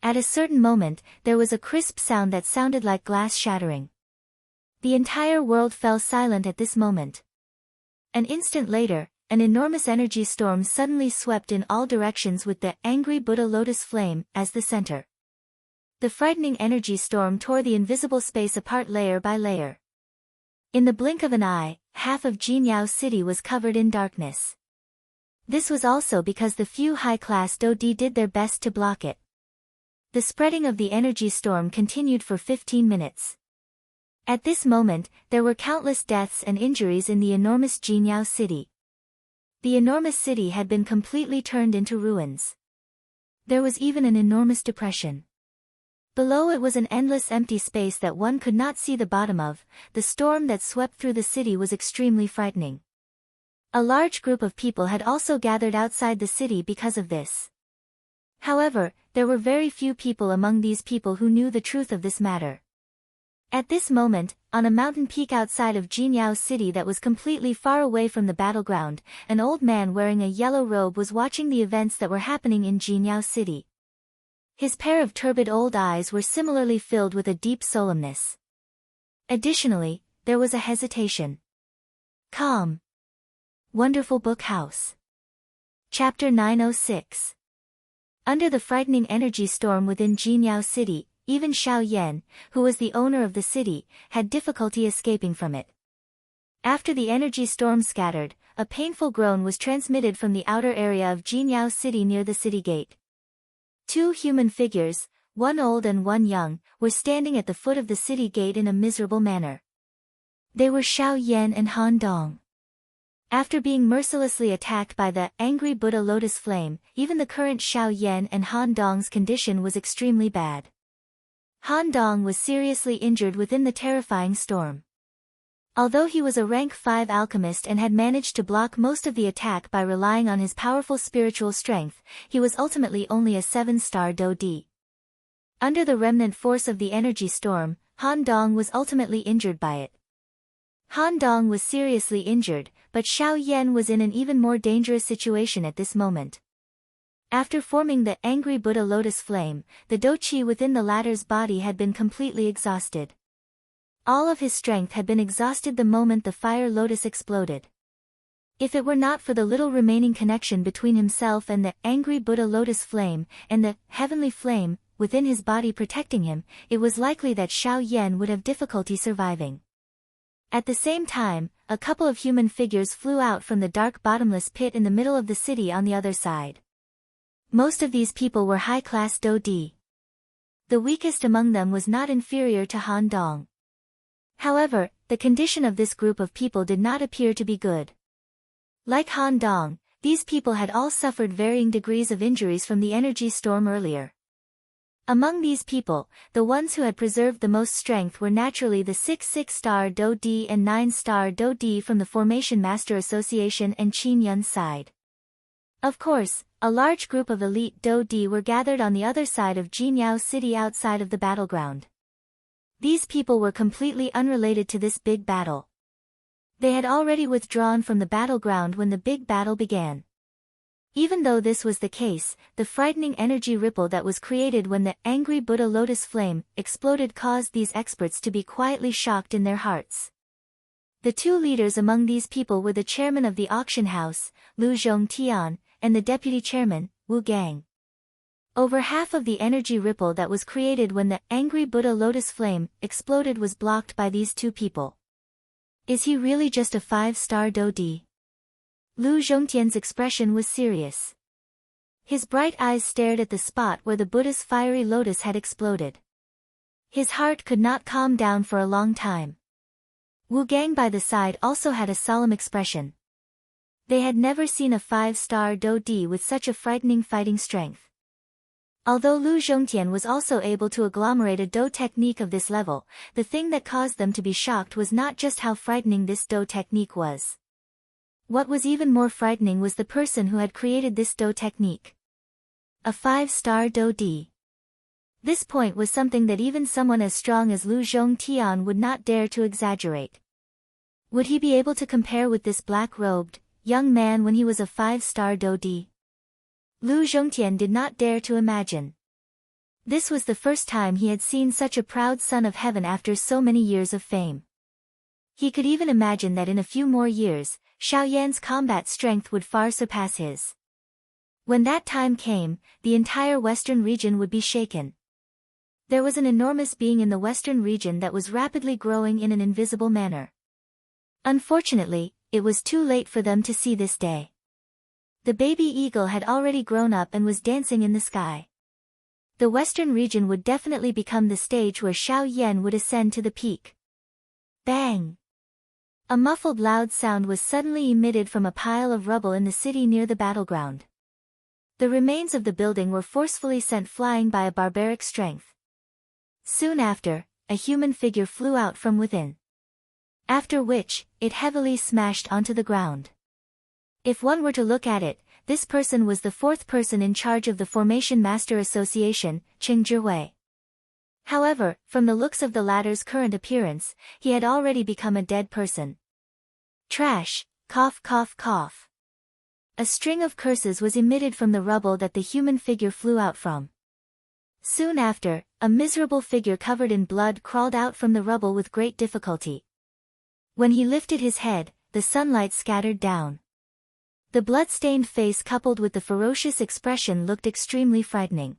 At a certain moment, there was a crisp sound that sounded like glass shattering. The entire world fell silent at this moment. An instant later, an enormous energy storm suddenly swept in all directions with the angry Buddha lotus flame as the center. The frightening energy storm tore the invisible space apart layer by layer. In the blink of an eye, half of Jinyao city was covered in darkness. This was also because the few high-class Dodi did their best to block it. The spreading of the energy storm continued for 15 minutes. At this moment, there were countless deaths and injuries in the enormous Jinyao city. The enormous city had been completely turned into ruins. There was even an enormous depression. Below it was an endless empty space that one could not see the bottom of. The storm that swept through the city was extremely frightening. A large group of people had also gathered outside the city because of this. However, there were very few people among these people who knew the truth of this matter. At this moment, on a mountain peak outside of Jinyao city that was completely far away from the battleground, an old man wearing a yellow robe was watching the events that were happening in Jinyao city. His pair of turbid old eyes were similarly filled with a deep solemnness. Additionally, there was a hesitation. Calm. Wonderful Book House. Chapter 906. Under the frightening energy storm within Jinyao city, even Xiao Yan, who was the owner of the city, had difficulty escaping from it. After the energy storm scattered, a painful groan was transmitted from the outer area of Jinyao city near the city gate. Two human figures, one old and one young, were standing at the foot of the city gate in a miserable manner. They were Xiao Yan and Han Dong. After being mercilessly attacked by the angry Buddha lotus flame, even the current Xiao Yan and Han Dong's condition was extremely bad. Han Dong was seriously injured within the terrifying storm. Although he was a rank 5 alchemist and had managed to block most of the attack by relying on his powerful spiritual strength, he was ultimately only a 7-star Do-D. Under the remnant force of the energy storm, Han Dong was ultimately injured by it. Han Dong was seriously injured, but Xiao Yan was in an even more dangerous situation at this moment. After forming the angry Buddha lotus flame, the Do-Chi within the latter's body had been completely exhausted. All of his strength had been exhausted the moment the fire lotus exploded. If it were not for the little remaining connection between himself and the angry Buddha lotus flame, and the heavenly flame within his body protecting him, it was likely that Xiao Yan would have difficulty surviving. At the same time, a couple of human figures flew out from the dark bottomless pit in the middle of the city on the other side. Most of these people were high-class Do-D. The weakest among them was not inferior to Han Dong. However, the condition of this group of people did not appear to be good. Like Han Dong, these people had all suffered varying degrees of injuries from the energy storm earlier. Among these people, the ones who had preserved the most strength were naturally the 6-star Do-D and 9-star Do-D from the Formation Master Association and Qin Yun's side. Of course, a large group of elite Do-D were gathered on the other side of Jinyao city outside of the battleground. These people were completely unrelated to this big battle. They had already withdrawn from the battleground when the big battle began. Even though this was the case, the frightening energy ripple that was created when the angry Buddha lotus flame exploded caused these experts to be quietly shocked in their hearts. The two leaders among these people were the chairman of the auction house, Lu Zhongtian, and the deputy chairman, Wu Gang. Over half of the energy ripple that was created when the angry Buddha lotus flame exploded was blocked by these two people. Is he really just a 5-star Do-D? Lu Zhongtian's expression was serious. His bright eyes stared at the spot where the Buddha's fiery lotus had exploded. His heart could not calm down for a long time. Wu Gang by the side also had a solemn expression. They had never seen a 5-star Do-D with such a frightening fighting strength. Although Lu Zhongtian was also able to agglomerate a Do technique of this level, the thing that caused them to be shocked was not just how frightening this Do technique was. What was even more frightening was the person who had created this Do technique. A 5-star Do-D. This point was something that even someone as strong as Lu Zhongtian would not dare to exaggerate. Would he be able to compare with this black-robed, young man when he was a 5-star Dodi? Lu Zhongtian did not dare to imagine. This was the first time he had seen such a proud son of heaven after so many years of fame. He could even imagine that in a few more years, Xiao Yan's combat strength would far surpass his. When that time came, the entire western region would be shaken. There was an enormous being in the western region that was rapidly growing in an invisible manner. Unfortunately, it was too late for them to see this day. The baby eagle had already grown up and was dancing in the sky. The western region would definitely become the stage where Xiao Yan would ascend to the peak. Bang! A muffled loud sound was suddenly emitted from a pile of rubble in the city near the battleground. The remains of the building were forcefully sent flying by a barbaric strength. Soon after, a human figure flew out from within. After which, it heavily smashed onto the ground. If one were to look at it, this person was the fourth person in charge of the Formation Master Association, Cheng Zhihui. However, from the looks of the latter's current appearance, he had already become a dead person. Trash, cough cough cough. A string of curses was emitted from the rubble that the human figure flew out from. Soon after, a miserable figure covered in blood crawled out from the rubble with great difficulty. When he lifted his head, the sunlight scattered down. The blood-stained face coupled with the ferocious expression looked extremely frightening.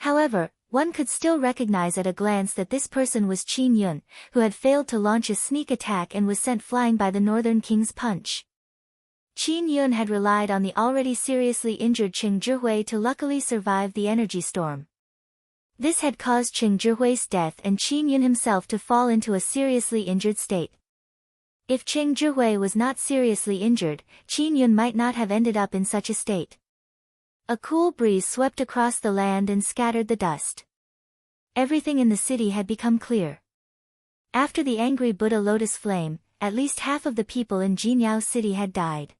However, one could still recognize at a glance that this person was Qin Yun, who had failed to launch a sneak attack and was sent flying by the Northern King's punch. Qin Yun had relied on the already seriously injured Cheng Zhihui to luckily survive the energy storm. This had caused Cheng Zhihui's death and Qin Yun himself to fall into a seriously injured state. If Cheng Zhihui was not seriously injured, Qin Yun might not have ended up in such a state. A cool breeze swept across the land and scattered the dust. Everything in the city had become clear. After the angry Buddha lotus flame, at least half of the people in Jinyao City had died.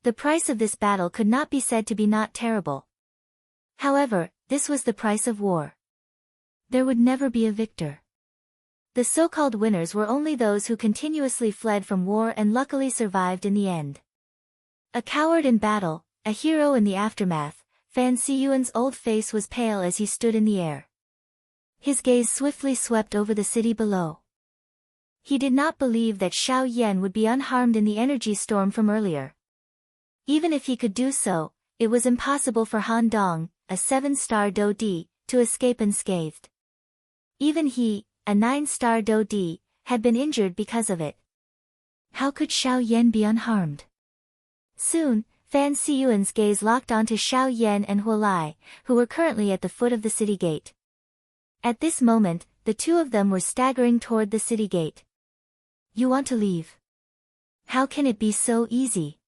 The price of this battle could not be said to be not terrible. However, this was the price of war. There would never be a victor. The so-called winners were only those who continuously fled from war and luckily survived in the end. A coward in battle, a hero in the aftermath, Fan Siyuan's old face was pale as he stood in the air. His gaze swiftly swept over the city below. He did not believe that Xiao Yan would be unharmed in the energy storm from earlier. Even if he could do so, it was impossible for Han Dong, a 7-star Dodi, to escape unscathed. Even he, a 9-star Dodi, had been injured because of it. How could Xiao Yan be unharmed? Soon, Fan Siyuan's gaze locked onto Xiao Yan and Huolai, who were currently at the foot of the city gate. At this moment, the two of them were staggering toward the city gate. You want to leave? How can it be so easy?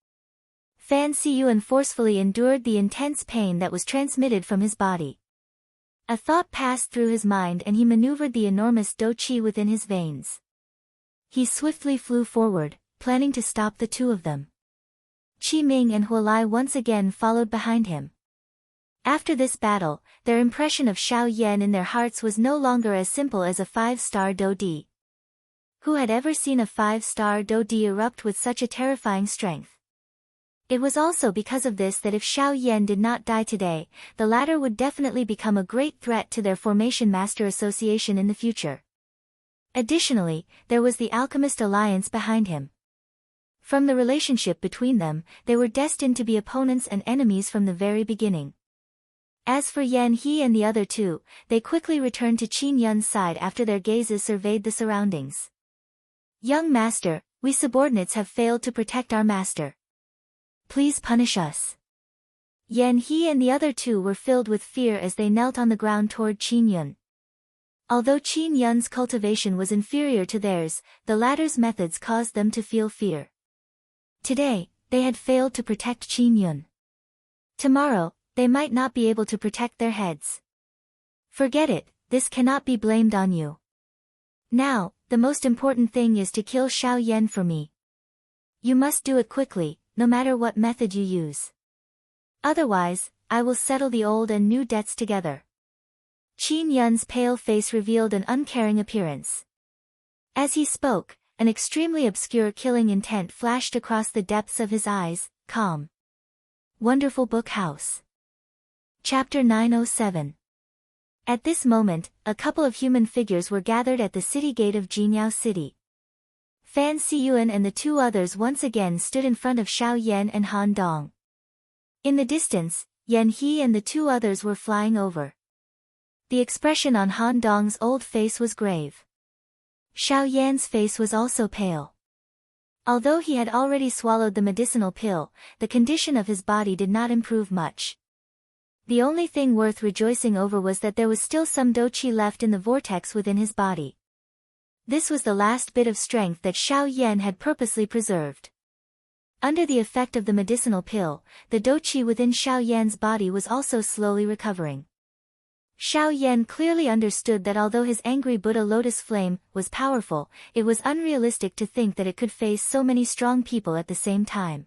Fan Siyuan forcefully endured the intense pain that was transmitted from his body. A thought passed through his mind and he maneuvered the enormous Do Qi within his veins. He swiftly flew forward, planning to stop the two of them. Qi Ming and Huolai once again followed behind him. After this battle, their impression of Xiao Yan in their hearts was no longer as simple as a 5-star Dodi. Who had ever seen a 5-star Dodi erupt with such a terrifying strength? It was also because of this that if Xiao Yan did not die today, the latter would definitely become a great threat to their Formation Master Association in the future. Additionally, there was the Alchemist Alliance behind him. From the relationship between them, they were destined to be opponents and enemies from the very beginning. As for Yan He and the other two, they quickly returned to Qin Yun's side after their gazes surveyed the surroundings. Young master, we subordinates have failed to protect our master. Please punish us. Yan He and the other two were filled with fear as they knelt on the ground toward Qin Yun. Although Qin Yun's cultivation was inferior to theirs, the latter's methods caused them to feel fear. Today, they had failed to protect Qin Yun. Tomorrow, they might not be able to protect their heads. Forget it, this cannot be blamed on you. Now, the most important thing is to kill Xiao Yan for me. You must do it quickly, no matter what method you use. Otherwise, I will settle the old and new debts together. Qin Yun's pale face revealed an uncaring appearance. As he spoke, an extremely obscure killing intent flashed across the depths of his eyes. Calm. Wonderful Book House. Chapter 907. At this moment, a couple of human figures were gathered at the city gate of Jinyao City. Fan Siyuan and the two others once again stood in front of Xiao Yan and Han Dong. In the distance, Yan He and the two others were flying over. The expression on Han Dong's old face was grave. Xiao Yan's face was also pale. Although he had already swallowed the medicinal pill, the condition of his body did not improve much. The only thing worth rejoicing over was that there was still some do-qi left in the vortex within his body. This was the last bit of strength that Xiao Yan had purposely preserved. Under the effect of the medicinal pill, the do-qi within Xiao Yan's body was also slowly recovering. Xiao Yan clearly understood that although his angry Buddha lotus flame was powerful, it was unrealistic to think that it could face so many strong people at the same time.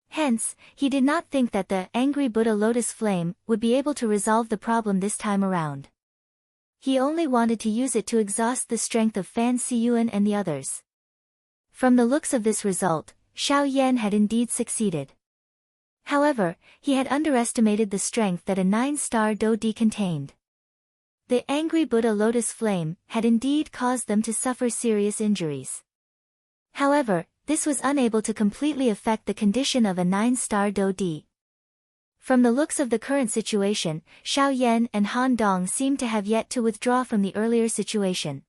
Hence, he did not think that the angry Buddha lotus flame would be able to resolve the problem this time around. He only wanted to use it to exhaust the strength of Fan Siyuan and the others. From the looks of this result, Xiao Yan had indeed succeeded. However, he had underestimated the strength that a 9-star Do-di contained. The angry Buddha lotus flame had indeed caused them to suffer serious injuries. However, this was unable to completely affect the condition of a 9-star Do-di. From the looks of the current situation, Xiao Yan and Han Dong seemed to have yet to withdraw from the earlier situation.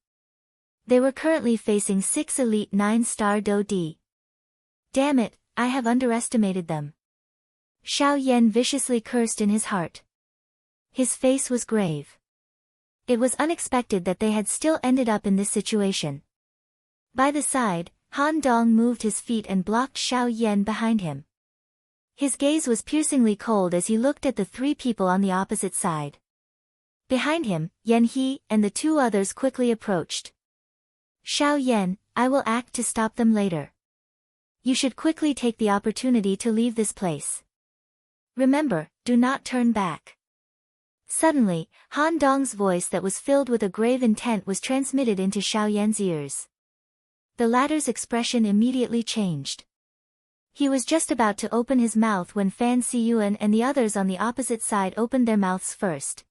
They were currently facing 6 elite 9-star Do-di. Damn it, I have underestimated them. Xiao Yan viciously cursed in his heart. His face was grave. It was unexpected that they had still ended up in this situation. By the side, Han Dong moved his feet and blocked Xiao Yan behind him. His gaze was piercingly cold as he looked at the three people on the opposite side. Behind him, Yan He and the two others quickly approached. Xiao Yan, I will act to stop them later. You should quickly take the opportunity to leave this place. Remember, do not turn back. Suddenly, Han Dong's voice that was filled with a grave intent was transmitted into Xiao Yan's ears. The latter's expression immediately changed. He was just about to open his mouth when Fan Siyuan and the others on the opposite side opened their mouths first.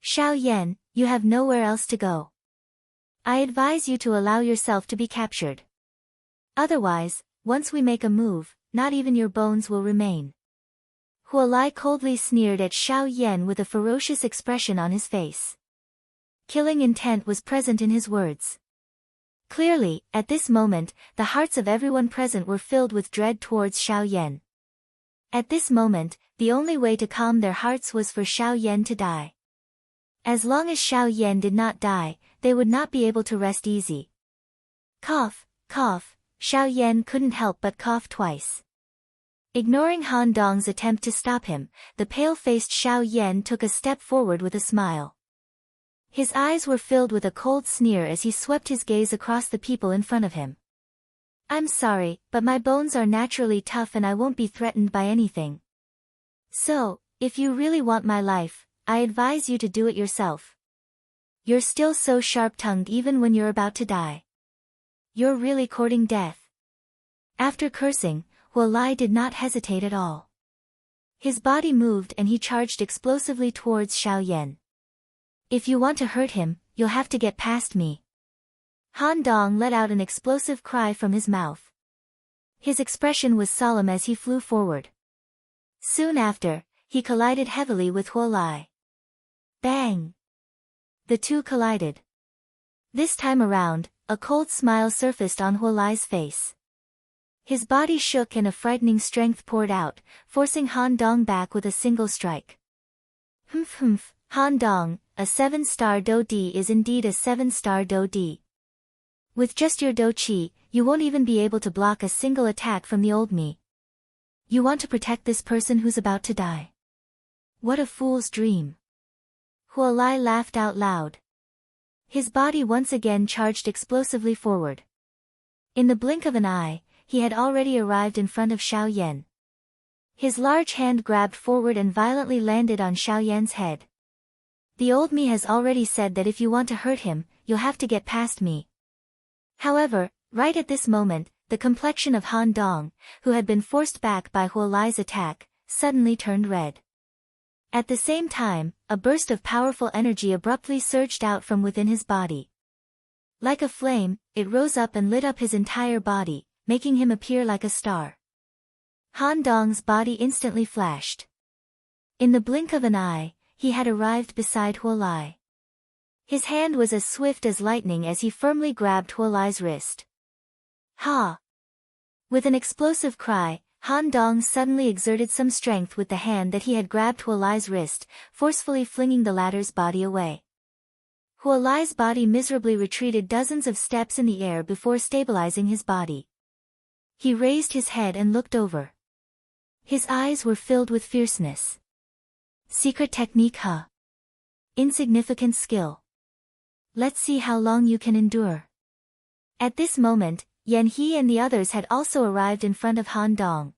Xiao Yan, you have nowhere else to go. I advise you to allow yourself to be captured. Otherwise, once we make a move, not even your bones will remain. Huolai coldly sneered at Xiao Yan with a ferocious expression on his face. Killing intent was present in his words. Clearly, at this moment, the hearts of everyone present were filled with dread towards Xiao Yan. At this moment, the only way to calm their hearts was for Xiao Yan to die. As long as Xiao Yan did not die, they would not be able to rest easy. Cough, cough, Xiao Yan couldn't help but cough twice. Ignoring Han Dong's attempt to stop him, the pale-faced Xiao Yan took a step forward with a smile. His eyes were filled with a cold sneer as he swept his gaze across the people in front of him. I'm sorry, but my bones are naturally tough and I won't be threatened by anything. So, if you really want my life, I advise you to do it yourself. You're still so sharp-tongued even when you're about to die. You're really courting death. After cursing, Huolai did not hesitate at all. His body moved and he charged explosively towards Xiao Yan. If you want to hurt him, you'll have to get past me. Han Dong let out an explosive cry from his mouth. His expression was solemn as he flew forward. Soon after, he collided heavily with Huolai. Bang! The two collided. This time around, a cold smile surfaced on Huolai's face. His body shook and a frightening strength poured out, forcing Han Dong back with a single strike. Humph, Han Dong, a 7-star Do-di is indeed a 7-star Do-di. With just your Do-chi, you won't even be able to block a single attack from the old me. You want to protect this person who's about to die. What a fool's dream. Huolai laughed out loud. His body once again charged explosively forward. In the blink of an eye, he had already arrived in front of Xiao Yan. His large hand grabbed forward and violently landed on Xiao Yan's head. The old me has already said that if you want to hurt him, you'll have to get past me. However, right at this moment, the complexion of Han Dong, who had been forced back by Huo Lai's attack, suddenly turned red. At the same time, a burst of powerful energy abruptly surged out from within his body. Like a flame, it rose up and lit up his entire body, making him appear like a star. Han Dong's body instantly flashed. In the blink of an eye, he had arrived beside Huo Lai. His hand was as swift as lightning as he firmly grabbed Huo Lai's wrist. Ha! With an explosive cry, Han Dong suddenly exerted some strength with the hand that he had grabbed Huo Lai's wrist, forcefully flinging the latter's body away. Huo Lai's body miserably retreated dozens of steps in the air before stabilizing his body. He raised his head and looked over. His eyes were filled with fierceness. Secret technique, huh? Insignificant skill. Let's see how long you can endure. At this moment, Yan He and the others had also arrived in front of Han Dong.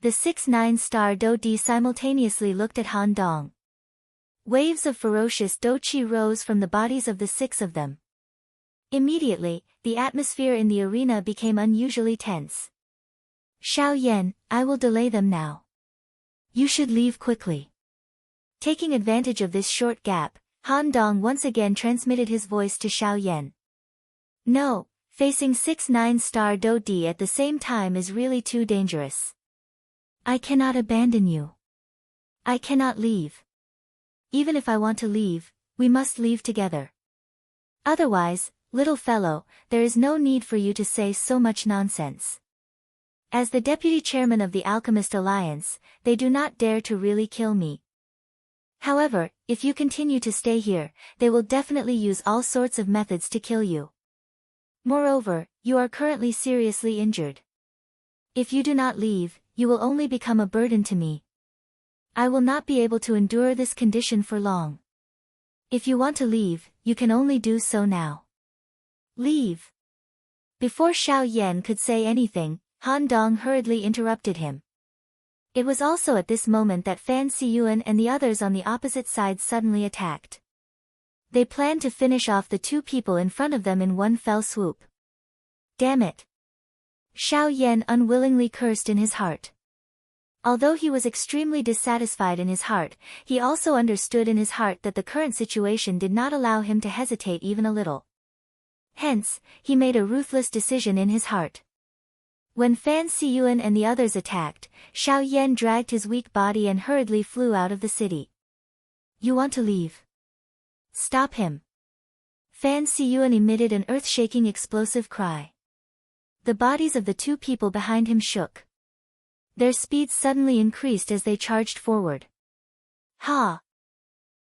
The 6-9 star Do Di simultaneously looked at Han Dong. Waves of ferocious Do Chi rose from the bodies of the 6 of them. Immediately, the atmosphere in the arena became unusually tense. Xiao Yan, I will delay them now. You should leave quickly. Taking advantage of this short gap, Han Dong once again transmitted his voice to Xiao Yan. No, facing 6-9 star Do Di at the same time is really too dangerous. I cannot abandon you. I cannot leave. Even if I want to leave, we must leave together. Otherwise, little fellow, there is no need for you to say so much nonsense. As the deputy chairman of the Alchemist Alliance, they do not dare to really kill me. However, if you continue to stay here, they will definitely use all sorts of methods to kill you. Moreover, you are currently seriously injured. If you do not leave, you will only become a burden to me. I will not be able to endure this condition for long. If you want to leave, you can only do so now. Leave. Before Xiao Yan could say anything, Han Dong hurriedly interrupted him. It was also at this moment that Fan Siyuan and the others on the opposite side suddenly attacked. They planned to finish off the 2 people in front of them in one fell swoop. Damn it! Xiao Yan unwillingly cursed in his heart. Although he was extremely dissatisfied in his heart, he also understood in his heart that the current situation did not allow him to hesitate even a little. Hence, he made a ruthless decision in his heart. When Fan Siyuan and the others attacked, Xiao Yan dragged his weak body and hurriedly flew out of the city. You want to leave? Stop him! Fan Siyuan emitted an earth-shaking explosive cry. The bodies of the 2 people behind him shook. Their speed suddenly increased as they charged forward. Ha!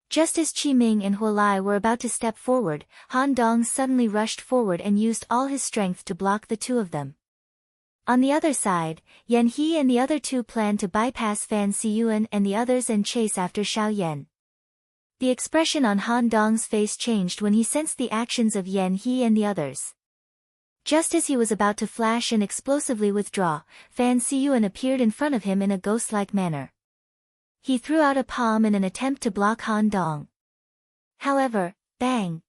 Just as Qi Ming and Huo Lai were about to step forward, Han Dong suddenly rushed forward and used all his strength to block the 2 of them. On the other side, Yan He and the other 2 planned to bypass Fan Siyuan and the others and chase after Xiao Yan. The expression on Han Dong's face changed when he sensed the actions of Yan He and the others. Just as he was about to flash and explosively withdraw, Fan Siyuan appeared in front of him in a ghost-like manner. He threw out a palm in an attempt to block Han Dong. However, bang!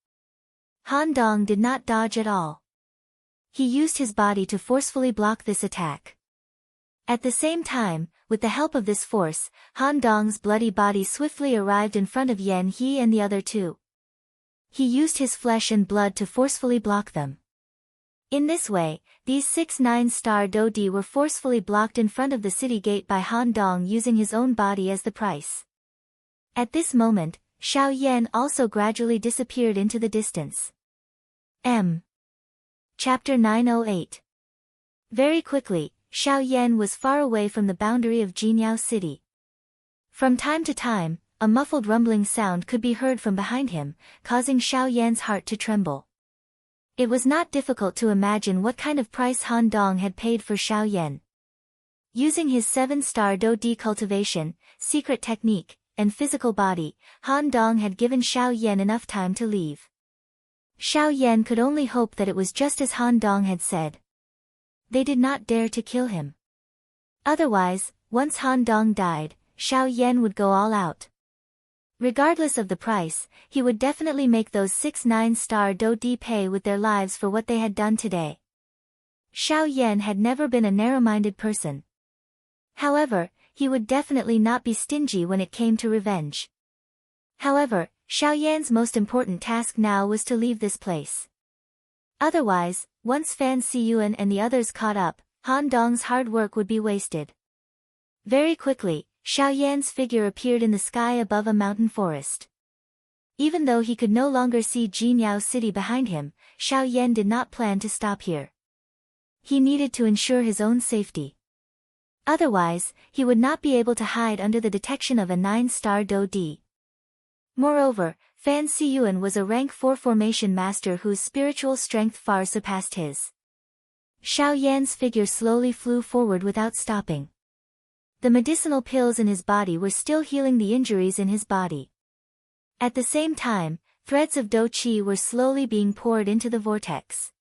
Han Dong did not dodge at all. He used his body to forcefully block this attack. At the same time, with the help of this force, Han Dong's bloody body swiftly arrived in front of Yan He and the other 2. He used his flesh and blood to forcefully block them. In this way, these 6-9 star Do Di were forcefully blocked in front of the city gate by Han Dong using his own body as the price. At this moment, Xiao Yan also gradually disappeared into the distance. Chapter 908. Very quickly, Xiao Yan was far away from the boundary of Jinyao City. From time to time, a muffled rumbling sound could be heard from behind him, causing Xiao Yan's heart to tremble. It was not difficult to imagine what kind of price Han Dong had paid for Xiao Yan. Using his 7-star Do Di cultivation, secret technique, and physical body, Han Dong had given Xiao Yan enough time to leave. Xiao Yan could only hope that it was just as Han Dong had said. They did not dare to kill him. Otherwise, once Han Dong died, Xiao Yan would go all out. Regardless of the price, he would definitely make those 6 9-star Do Di pay with their lives for what they had done today. Xiao Yan had never been a narrow-minded person. However, he would definitely not be stingy when it came to revenge. However, Xiao Yan's most important task now was to leave this place. Otherwise, once Fan Siyuan and the others caught up, Han Dong's hard work would be wasted. Very quickly, Xiao Yan's figure appeared in the sky above a mountain forest. Even though he could no longer see Jinyao City behind him, Xiao Yan did not plan to stop here. He needed to ensure his own safety. Otherwise, he would not be able to hide under the detection of a 9-star Do Di. Moreover, Fan Siyuan was a rank 4 formation master whose spiritual strength far surpassed his. Xiao Yan's figure slowly flew forward without stopping. The medicinal pills in his body were still healing the injuries in his body. At the same time, threads of Do Qi were slowly being poured into the vortex.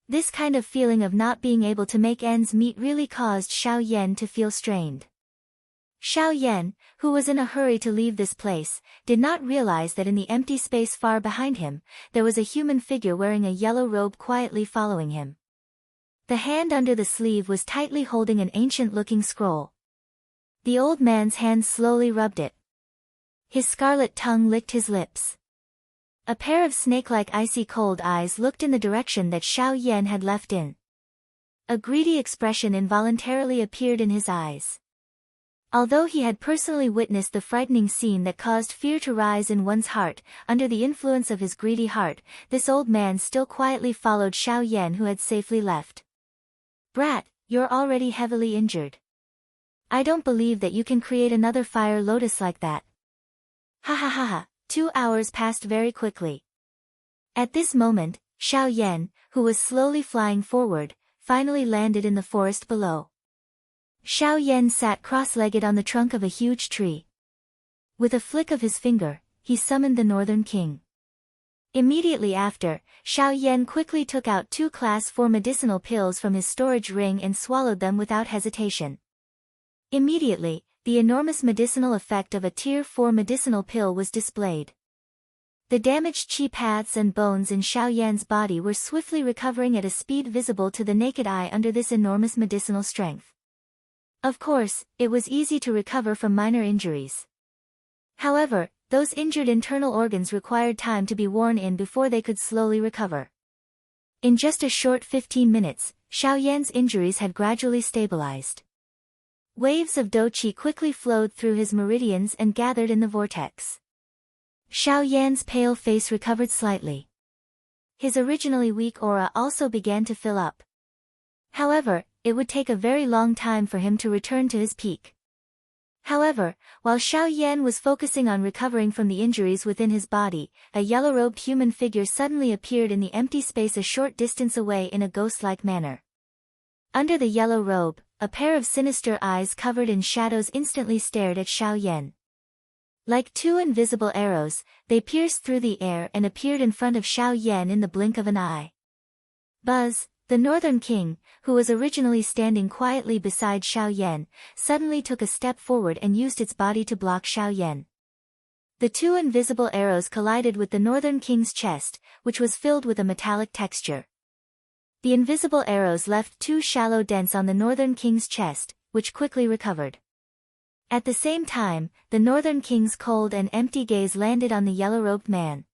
This kind of feeling of not being able to make ends meet really caused Xiao Yan to feel strained. Xiao Yan, who was in a hurry to leave this place, did not realize that in the empty space far behind him, there was a human figure wearing a yellow robe quietly following him. The hand under the sleeve was tightly holding an ancient-looking scroll. The old man's hand slowly rubbed it. His scarlet tongue licked his lips. A pair of snake-like icy cold eyes looked in the direction that Xiao Yan had left in. A greedy expression involuntarily appeared in his eyes. Although he had personally witnessed the frightening scene that caused fear to rise in one's heart, under the influence of his greedy heart, this old man still quietly followed Xiao Yan who had safely left. "Brat, you're already heavily injured. I don't believe that you can create another fire lotus like that." Ha ha ha ha, 2 hours passed very quickly. At this moment, Xiao Yan, who was slowly flying forward, finally landed in the forest below. Xiao Yan sat cross-legged on the trunk of a huge tree. With a flick of his finger, he summoned the Northern King. Immediately after, Xiao Yan quickly took out 2 Class 4 medicinal pills from his storage ring and swallowed them without hesitation. Immediately, the enormous medicinal effect of a Tier 4 medicinal pill was displayed. The damaged qi paths and bones in Xiao Yan's body were swiftly recovering at a speed visible to the naked eye under this enormous medicinal strength. Of course, it was easy to recover from minor injuries. However, those injured internal organs required time to be worn in before they could slowly recover. In just a short 15 minutes, Xiao Yan's injuries had gradually stabilized. Waves of Do Qi quickly flowed through his meridians and gathered in the vortex. Xiao Yan's pale face recovered slightly. His originally weak aura also began to fill up. However, it would take a very long time for him to return to his peak. However, while Xiao Yan was focusing on recovering from the injuries within his body, a yellow-robed human figure suddenly appeared in the empty space a short distance away in a ghost-like manner. Under the yellow robe, a pair of sinister eyes covered in shadows instantly stared at Xiao Yan. Like 2 invisible arrows, they pierced through the air and appeared in front of Xiao Yan in the blink of an eye. Buzz, the Northern King, who was originally standing quietly beside Xiao Yan, suddenly took a step forward and used its body to block Xiao Yan. The 2 invisible arrows collided with the Northern King's chest, which was filled with a metallic texture. The invisible arrows left 2 shallow dents on the Northern King's chest, which quickly recovered. At the same time, the Northern King's cold and empty gaze landed on the yellow-robed man.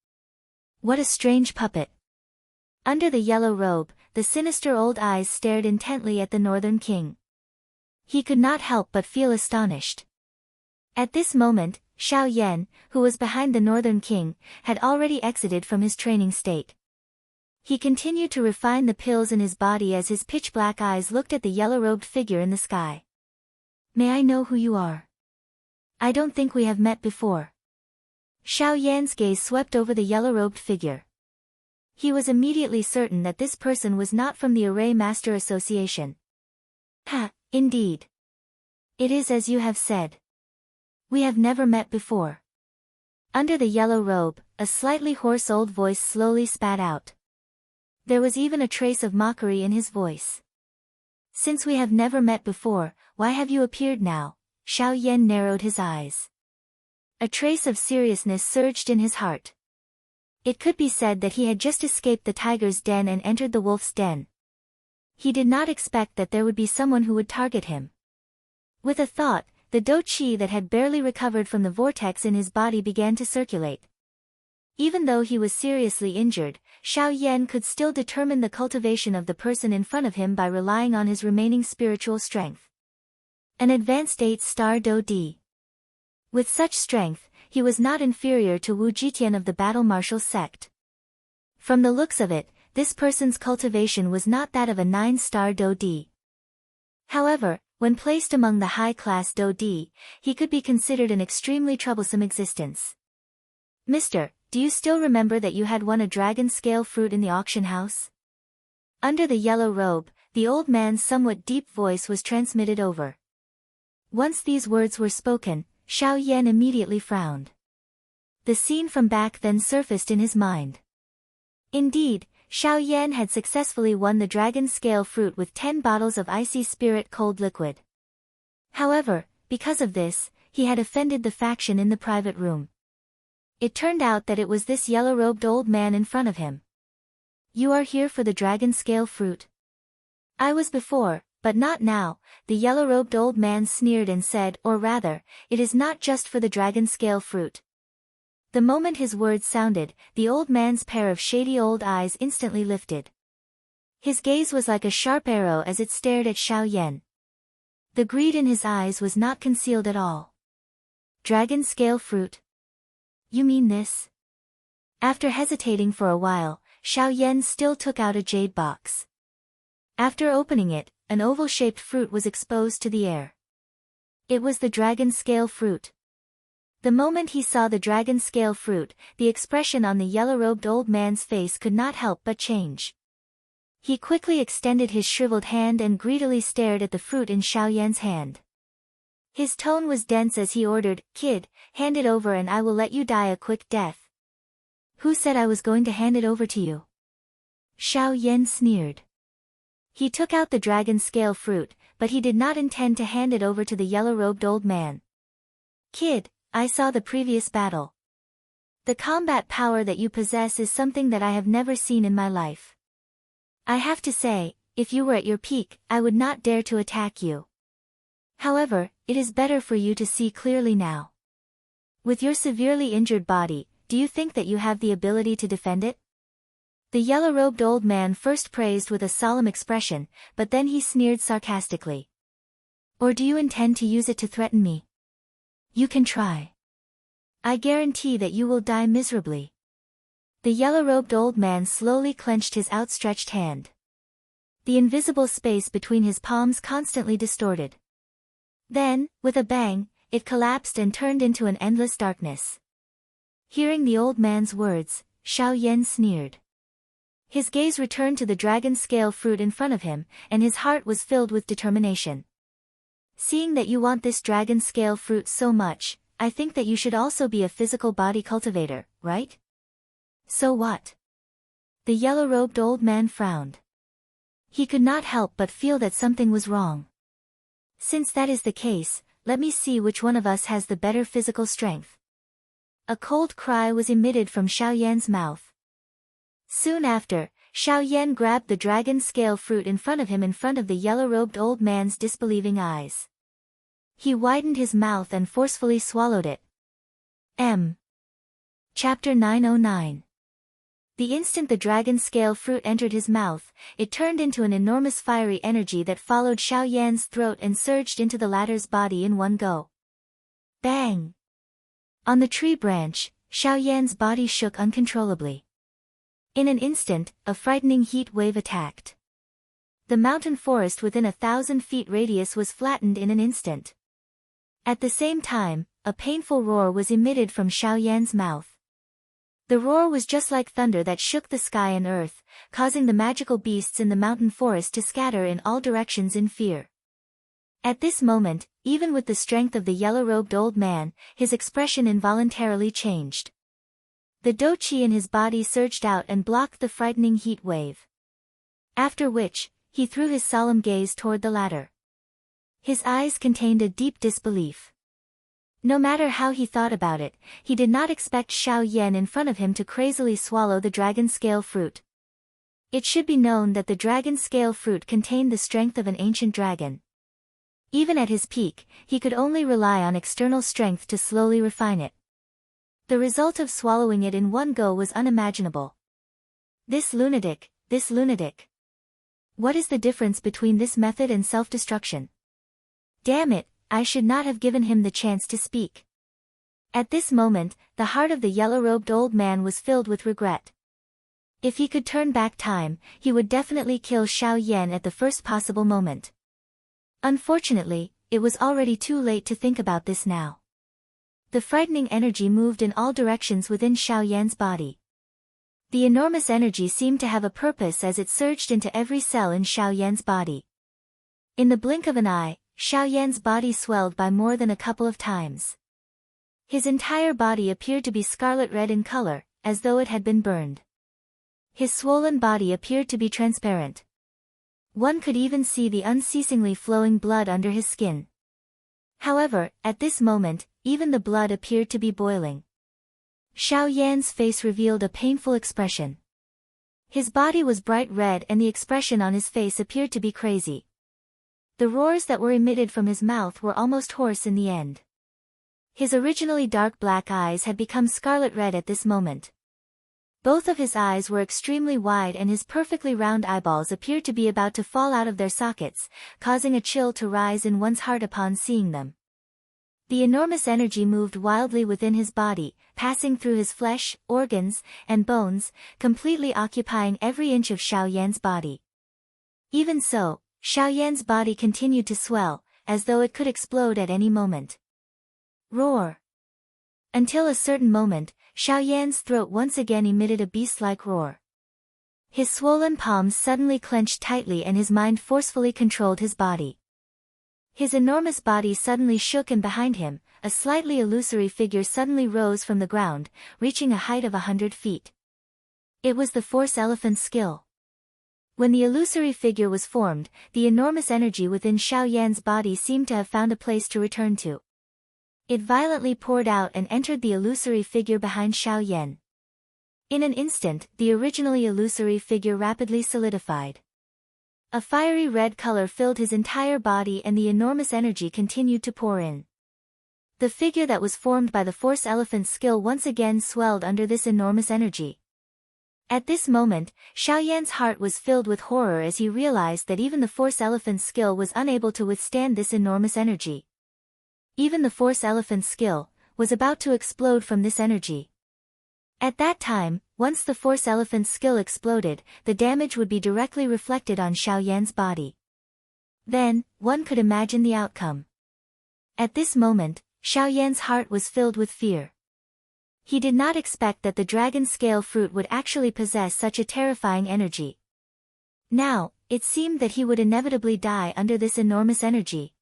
What a strange puppet. Under the yellow robe, the sinister old eyes stared intently at the Northern King. He could not help but feel astonished. At this moment, Xiao Yan, who was behind the Northern King, had already exited from his training state. He continued to refine the pills in his body as his pitch-black eyes looked at the yellow-robed figure in the sky. "May I know who you are? I don't think we have met before." Xiao Yan's gaze swept over the yellow-robed figure. He was immediately certain that this person was not from the Array Master Association. "Ha, indeed. It is as you have said. We have never met before." Under the yellow robe, a slightly hoarse old voice slowly spat out. There was even a trace of mockery in his voice. "Since we have never met before, why have you appeared now?" Xiao Yan narrowed his eyes. A trace of seriousness surged in his heart. It could be said that he had just escaped the tiger's den and entered the wolf's den. He did not expect that there would be someone who would target him. With a thought, the dou qi that had barely recovered from the vortex in his body began to circulate. Even though he was seriously injured, Xiao Yan could still determine the cultivation of the person in front of him by relying on his remaining spiritual strength. An advanced 8-star dou di. With such strength, he was not inferior to Wu Jitian of the battle martial sect. From the looks of it, this person's cultivation was not that of a 9-star dou di. However, when placed among the high-class dou di, he could be considered an extremely troublesome existence. Mister, do you still remember that you had won a dragon scale fruit in the auction house? Under the yellow robe, the old man's somewhat deep voice was transmitted over. Once these words were spoken, Xiao Yan immediately frowned. The scene from back then surfaced in his mind. Indeed, Xiao Yan had successfully won the dragon scale fruit with 10 bottles of icy spirit cold liquid. However, because of this, he had offended the faction in the private room. It turned out that it was this yellow-robed old man in front of him. You are here for the dragon scale fruit? I was before, but not now, the yellow-robed old man sneered and said, or rather, it is not just for the dragon scale fruit. The moment his words sounded, the old man's pair of shady old eyes instantly lifted. His gaze was like a sharp arrow as it stared at Xiao Yan. The greed in his eyes was not concealed at all. Dragon scale fruit? You mean this? After hesitating for a while, Xiao Yan still took out a jade box. After opening it, an oval-shaped fruit was exposed to the air. It was the dragon scale fruit. The moment he saw the dragon scale fruit, the expression on the yellow-robed old man's face could not help but change. He quickly extended his shriveled hand and greedily stared at the fruit in Xiao Yan's hand. His tone was dense as he ordered, "Kid, hand it over and I will let you die a quick death." Who said I was going to hand it over to you? Xiao Yan sneered. He took out the dragon scale fruit, but he did not intend to hand it over to the yellow-robed old man. Kid, I saw the previous battle. The combat power that you possess is something that I have never seen in my life. I have to say, if you were at your peak, I would not dare to attack you. However, it is better for you to see clearly now. With your severely injured body, do you think that you have the ability to defend it? The yellow-robed old man first praised with a solemn expression, but then he sneered sarcastically. Or do you intend to use it to threaten me? You can try. I guarantee that you will die miserably. The yellow-robed old man slowly clenched his outstretched hand. The invisible space between his palms constantly distorted. Then, with a bang, it collapsed and turned into an endless darkness. Hearing the old man's words, Xiao Yan sneered. His gaze returned to the dragon scale fruit in front of him, and his heart was filled with determination. Seeing that you want this dragon scale fruit so much, I think that you should also be a physical body cultivator, right? So what? The yellow-robed old man frowned. He could not help but feel that something was wrong. Since that is the case, let me see which one of us has the better physical strength. A cold cry was emitted from Xiao Yan's mouth. Soon after, Xiao Yan grabbed the dragon scale fruit in front of him in front of the yellow-robed old man's disbelieving eyes. He widened his mouth and forcefully swallowed it. Chapter 909. The instant the dragon scale fruit entered his mouth, it turned into an enormous fiery energy that followed Xiao Yan's throat and surged into the latter's body in one go. Bang! On the tree branch, Xiao Yan's body shook uncontrollably. In an instant, a frightening heat wave attacked. The mountain forest within 1,000 feet radius was flattened in an instant. At the same time, a painful roar was emitted from Xiao Yan's mouth. The roar was just like thunder that shook the sky and earth, causing the magical beasts in the mountain forest to scatter in all directions in fear. At this moment, even with the strength of the yellow-robed old man, his expression involuntarily changed. The dou qi in his body surged out and blocked the frightening heat wave. After which, he threw his solemn gaze toward the latter. His eyes contained a deep disbelief. No matter how he thought about it, he did not expect Xiao Yan in front of him to crazily swallow the dragon scale fruit. It should be known that the dragon scale fruit contained the strength of an ancient dragon. Even at his peak, he could only rely on external strength to slowly refine it. The result of swallowing it in one go was unimaginable. This lunatic. What is the difference between this method and self-destruction? Damn it, I should not have given him the chance to speak. At this moment, the heart of the yellow-robed old man was filled with regret. If he could turn back time, he would definitely kill Xiao Yan at the first possible moment. Unfortunately, it was already too late to think about this now. The frightening energy moved in all directions within Xiao Yan's body. The enormous energy seemed to have a purpose as it surged into every cell in Xiao Yan's body. In the blink of an eye, Xiao Yan's body swelled by more than a couple of times. His entire body appeared to be scarlet red in color, as though it had been burned. His swollen body appeared to be transparent. One could even see the unceasingly flowing blood under his skin. However, at this moment, even the blood appeared to be boiling. Xiao Yan's face revealed a painful expression. His body was bright red and the expression on his face appeared to be crazy. The roars that were emitted from his mouth were almost hoarse in the end. His originally dark black eyes had become scarlet red at this moment. Both of his eyes were extremely wide and his perfectly round eyeballs appeared to be about to fall out of their sockets, causing a chill to rise in one's heart upon seeing them. The enormous energy moved wildly within his body, passing through his flesh, organs, and bones, completely occupying every inch of Xiao Yan's body. Even so, Xiao Yan's body continued to swell, as though it could explode at any moment. Roar! Until a certain moment, Xiao Yan's throat once again emitted a beast-like roar. His swollen palms suddenly clenched tightly and his mind forcefully controlled his body. His enormous body suddenly shook and behind him, a slightly illusory figure suddenly rose from the ground, reaching a height of 100 feet. It was the Force Elephant's skill. When the illusory figure was formed, the enormous energy within Xiao Yan's body seemed to have found a place to return to. It violently poured out and entered the illusory figure behind Xiao Yan. In an instant, the originally illusory figure rapidly solidified. A fiery red color filled his entire body and the enormous energy continued to pour in. The figure that was formed by the Force Elephant's skill once again swelled under this enormous energy. At this moment, Xiao Yan's heart was filled with horror as he realized that even the Force Elephant's skill was unable to withstand this enormous energy. Even the Force Elephant's skill was about to explode from this energy. At that time, once the Force Elephant's skill exploded, the damage would be directly reflected on Xiao Yan's body. Then, one could imagine the outcome. At this moment, Xiao Yan's heart was filled with fear. He did not expect that the dragon scale fruit would actually possess such a terrifying energy. Now, it seemed that he would inevitably die under this enormous energy.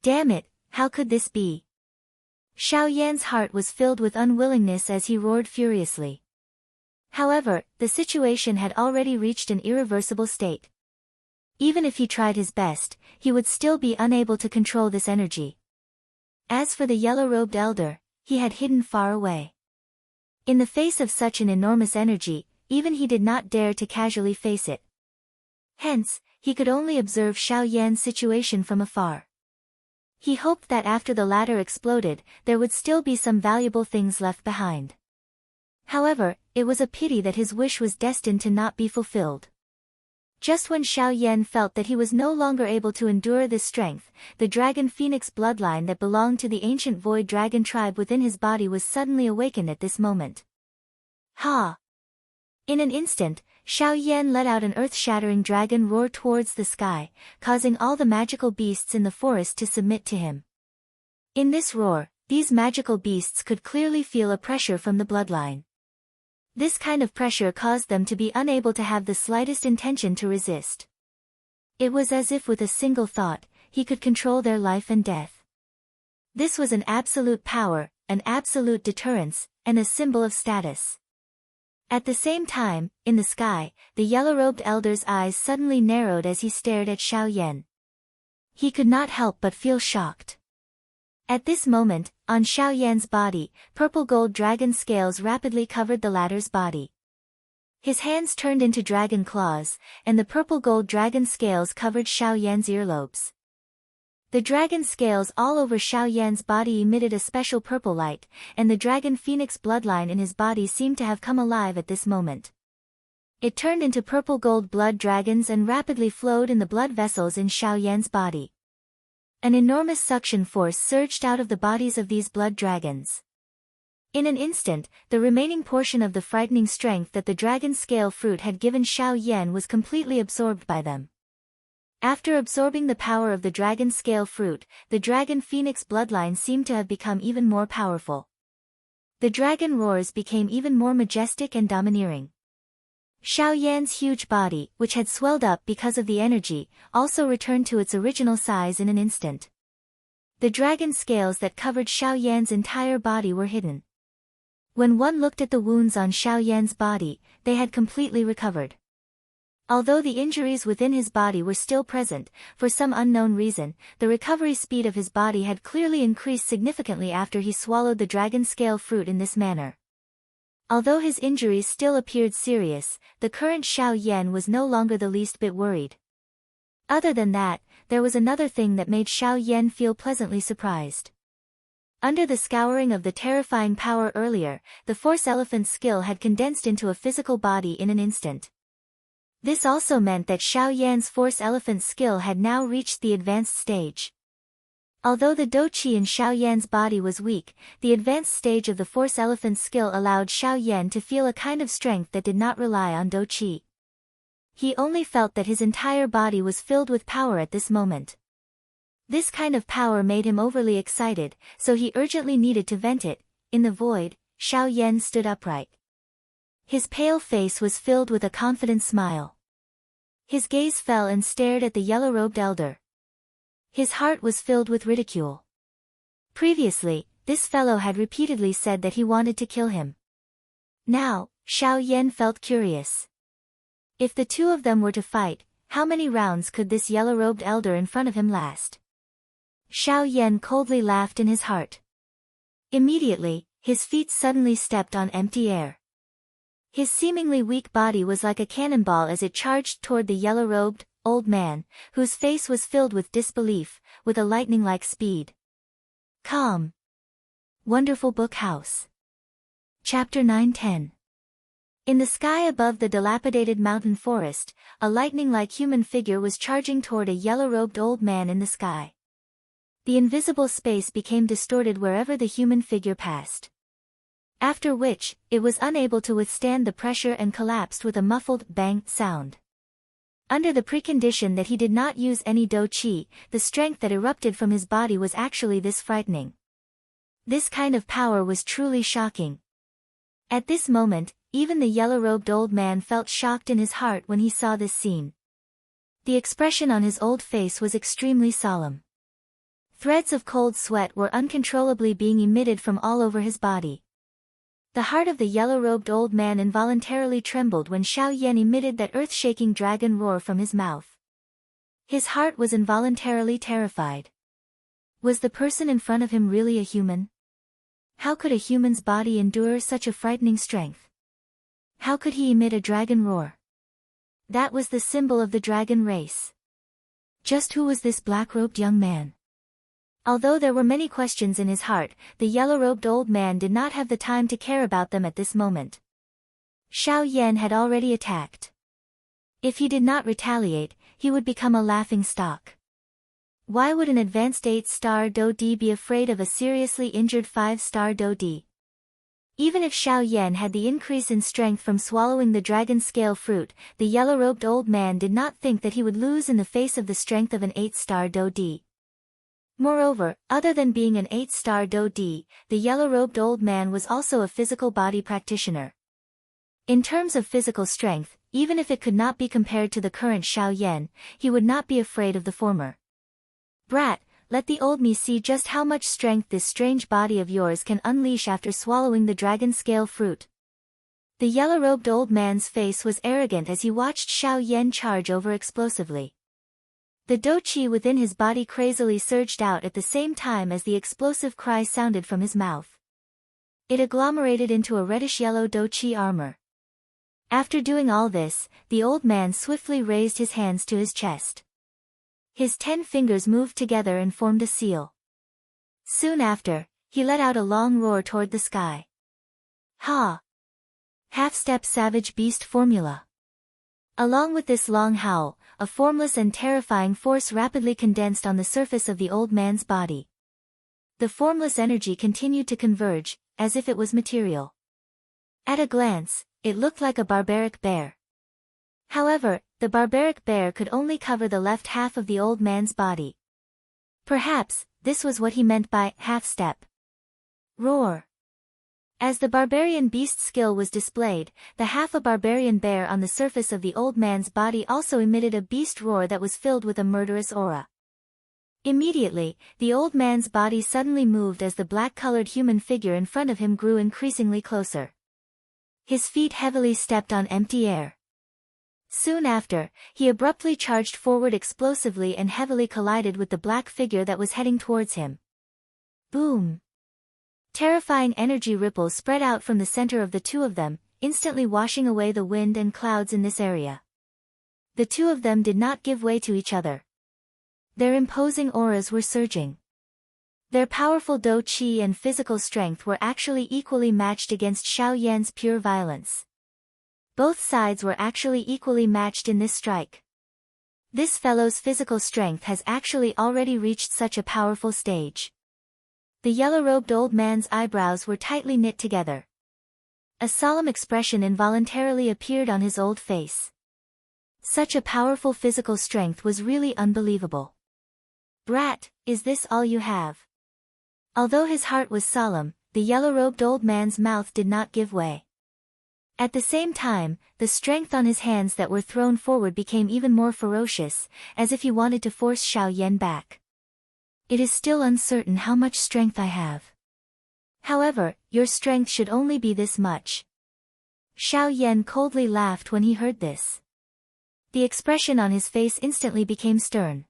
Damn it, how could this be? Xiao Yan's heart was filled with unwillingness as he roared furiously. However, the situation had already reached an irreversible state. Even if he tried his best, he would still be unable to control this energy. As for the yellow-robed elder, he had hidden far away. In the face of such an enormous energy, even he did not dare to casually face it. Hence, he could only observe Xiao Yan's situation from afar. He hoped that after the latter exploded, there would still be some valuable things left behind. However, it was a pity that his wish was destined to not be fulfilled. Just when Xiao Yan felt that he was no longer able to endure this strength, the dragon phoenix bloodline that belonged to the ancient void dragon tribe within his body was suddenly awakened at this moment. Ha! In an instant, Xiao Yan let out an earth-shattering dragon roar towards the sky, causing all the magical beasts in the forest to submit to him. In this roar, these magical beasts could clearly feel a pressure from the bloodline. This kind of pressure caused them to be unable to have the slightest intention to resist. It was as if with a single thought, he could control their life and death. This was an absolute power, an absolute deterrence, and a symbol of status. At the same time, in the sky, the yellow-robed elder's eyes suddenly narrowed as he stared at Xiao Yan. He could not help but feel shocked. At this moment, on Xiao Yan's body, purple gold dragon scales rapidly covered the latter's body. His hands turned into dragon claws, and the purple gold dragon scales covered Xiao Yan's earlobes. The dragon scales all over Xiao Yan's body emitted a special purple light, and the dragon phoenix bloodline in his body seemed to have come alive at this moment. It turned into purple gold blood dragons and rapidly flowed in the blood vessels in Xiao Yan's body. An enormous suction force surged out of the bodies of these blood dragons. In an instant, the remaining portion of the frightening strength that the dragon scale fruit had given Xiao Yan was completely absorbed by them. After absorbing the power of the dragon scale fruit, the dragon phoenix bloodline seemed to have become even more powerful. The dragon roars became even more majestic and domineering. Xiao Yan's huge body, which had swelled up because of the energy, also returned to its original size in an instant. The dragon scales that covered Xiao Yan's entire body were hidden. When one looked at the wounds on Xiao Yan's body, they had completely recovered. Although the injuries within his body were still present, for some unknown reason, the recovery speed of his body had clearly increased significantly after he swallowed the dragon scale fruit in this manner. Although his injuries still appeared serious, the current Xiao Yan was no longer the least bit worried. Other than that, there was another thing that made Xiao Yan feel pleasantly surprised. Under the scouring of the terrifying power earlier, the Force Elephant's skill had condensed into a physical body in an instant. This also meant that Xiao Yan's Force Elephant's skill had now reached the advanced stage. Although the Do-Chi in Xiao Yan's body was weak, the advanced stage of the Force Elephant's skill allowed Xiao Yan to feel a kind of strength that did not rely on Do-Chi. He only felt that his entire body was filled with power at this moment. This kind of power made him overly excited, so he urgently needed to vent it. In the void, Xiao Yan stood upright. His pale face was filled with a confident smile. His gaze fell and stared at the yellow-robed elder. His heart was filled with ridicule. Previously, this fellow had repeatedly said that he wanted to kill him. Now, Xiao Yan felt curious. If the two of them were to fight, how many rounds could this yellow-robed elder in front of him last? Xiao Yan coldly laughed in his heart. Immediately, his feet suddenly stepped on empty air. His seemingly weak body was like a cannonball as it charged toward the yellow-robed, old man, whose face was filled with disbelief, with a lightning-like speed. Calm. Wonderful Book House. Chapter 9-10. In the sky above the dilapidated mountain forest, a lightning-like human figure was charging toward a yellow-robed old man in the sky. The invisible space became distorted wherever the human figure passed. After which, it was unable to withstand the pressure and collapsed with a muffled bang sound. Under the precondition that he did not use any Do-Chi, the strength that erupted from his body was actually this frightening. This kind of power was truly shocking. At this moment, even the yellow-robed old man felt shocked in his heart when he saw this scene. The expression on his old face was extremely solemn. Threads of cold sweat were uncontrollably being emitted from all over his body. The heart of the yellow-robed old man involuntarily trembled when Xiao Yan emitted that earth-shaking dragon roar from his mouth. His heart was involuntarily terrified. Was the person in front of him really a human? How could a human's body endure such a frightening strength? How could he emit a dragon roar? That was the symbol of the dragon race. Just who was this black-robed young man? Although there were many questions in his heart, the yellow-robed old man did not have the time to care about them at this moment. Xiao Yan had already attacked. If he did not retaliate, he would become a laughing stock. Why would an advanced 8-star Do-Di be afraid of a seriously injured 5-star Do-Di? Even if Xiao Yan had the increase in strength from swallowing the dragon scale fruit, the yellow-robed old man did not think that he would lose in the face of the strength of an 8-star Do-Di. Moreover, other than being an 8-star Do-Di, the yellow-robed old man was also a physical body practitioner. In terms of physical strength, even if it could not be compared to the current Xiao Yan, he would not be afraid of the former. Brat, let the old me see just how much strength this strange body of yours can unleash after swallowing the dragon scale fruit. The yellow-robed old man's face was arrogant as he watched Xiao Yan charge over explosively. The do chi within his body crazily surged out at the same time as the explosive cry sounded from his mouth. It agglomerated into a reddish-yellow do chi armor. After doing all this, the old man swiftly raised his hands to his chest. His 10 fingers moved together and formed a seal. Soon after, he let out a long roar toward the sky. Ha! Half-step savage beast formula. Along with this long howl, a formless and terrifying force rapidly condensed on the surface of the old man's body. The formless energy continued to converge, as if it was material. At a glance, it looked like a barbaric bear. However, the barbaric bear could only cover the left half of the old man's body. Perhaps, this was what he meant by half-step. Roar. As the barbarian beast's skill was displayed, the half a barbarian bear on the surface of the old man's body also emitted a beast roar that was filled with a murderous aura. Immediately, the old man's body suddenly moved as the black-colored human figure in front of him grew increasingly closer. His feet heavily stepped on empty air. Soon after, he abruptly charged forward explosively and heavily collided with the black figure that was heading towards him. Boom! Terrifying energy ripples spread out from the center of the two of them, instantly washing away the wind and clouds in this area. The two of them did not give way to each other. Their imposing auras were surging. Their powerful do chi and physical strength were actually equally matched against Xiao Yan's pure violence. Both sides were actually equally matched in this strike. This fellow's physical strength has actually already reached such a powerful stage. The yellow-robed old man's eyebrows were tightly knit together. A solemn expression involuntarily appeared on his old face. Such a powerful physical strength was really unbelievable. Brat, is this all you have? Although his heart was solemn, the yellow-robed old man's mouth did not give way. At the same time, the strength on his hands that were thrown forward became even more ferocious, as if he wanted to force Xiao Yan back. It is still uncertain how much strength I have. However, your strength should only be this much. Xiao Yan coldly laughed when he heard this. The expression on his face instantly became stern.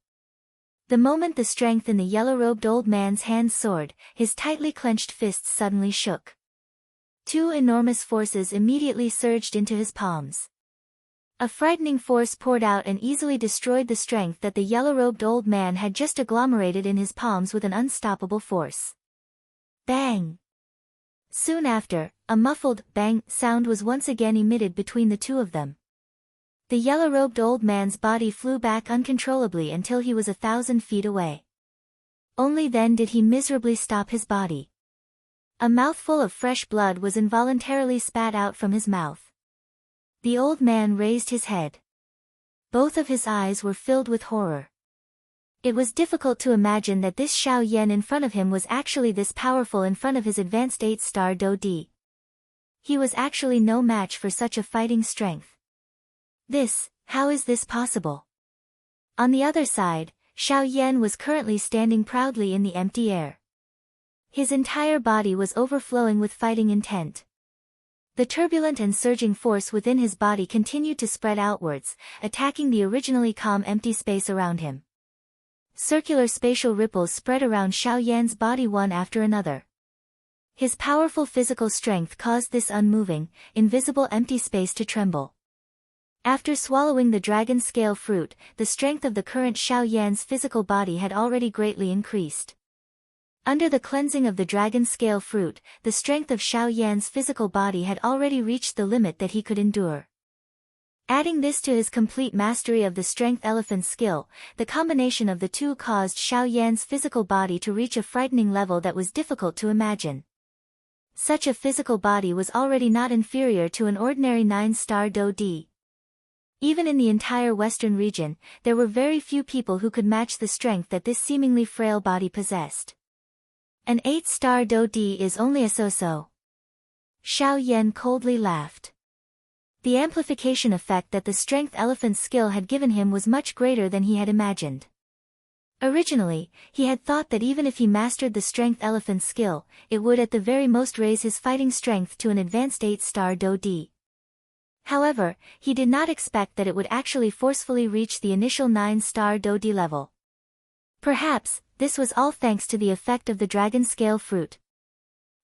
The moment the strength in the yellow-robed old man's hands soared, his tightly clenched fists suddenly shook. Two enormous forces immediately surged into his palms. A frightening force poured out and easily destroyed the strength that the yellow-robed old man had just agglomerated in his palms with an unstoppable force. Bang! Soon after, a muffled bang sound was once again emitted between the two of them. The yellow-robed old man's body flew back uncontrollably until he was 1,000 feet away. Only then did he miserably stop his body. A mouthful of fresh blood was involuntarily spat out from his mouth. The old man raised his head. Both of his eyes were filled with horror. It was difficult to imagine that this Xiao Yan in front of him was actually this powerful in front of his advanced 8-star Do Di. He was actually no match for such a fighting strength. How is this possible? On the other side, Xiao Yan was currently standing proudly in the empty air. His entire body was overflowing with fighting intent. The turbulent and surging force within his body continued to spread outwards, attacking the originally calm empty space around him. Circular spatial ripples spread around Xiao Yan's body one after another. His powerful physical strength caused this unmoving, invisible empty space to tremble. After swallowing the dragon scale fruit, the strength of the current Xiao Yan's physical body had already greatly increased. Under the cleansing of the dragon scale fruit, the strength of Xiao Yan's physical body had already reached the limit that he could endure. Adding this to his complete mastery of the strength elephant skill, the combination of the two caused Xiao Yan's physical body to reach a frightening level that was difficult to imagine. Such a physical body was already not inferior to an ordinary 9-star Do Di. Even in the entire western region, there were very few people who could match the strength that this seemingly frail body possessed. An 8-star Do Di is only a so-so. Xiao Yan coldly laughed. The amplification effect that the strength elephant's skill had given him was much greater than he had imagined. Originally, he had thought that even if he mastered the strength elephant's skill, it would at the very most raise his fighting strength to an advanced 8-star Do Di. However, he did not expect that it would actually forcefully reach the initial 9-star Dodi level. Perhaps, this was all thanks to the effect of the dragon scale fruit.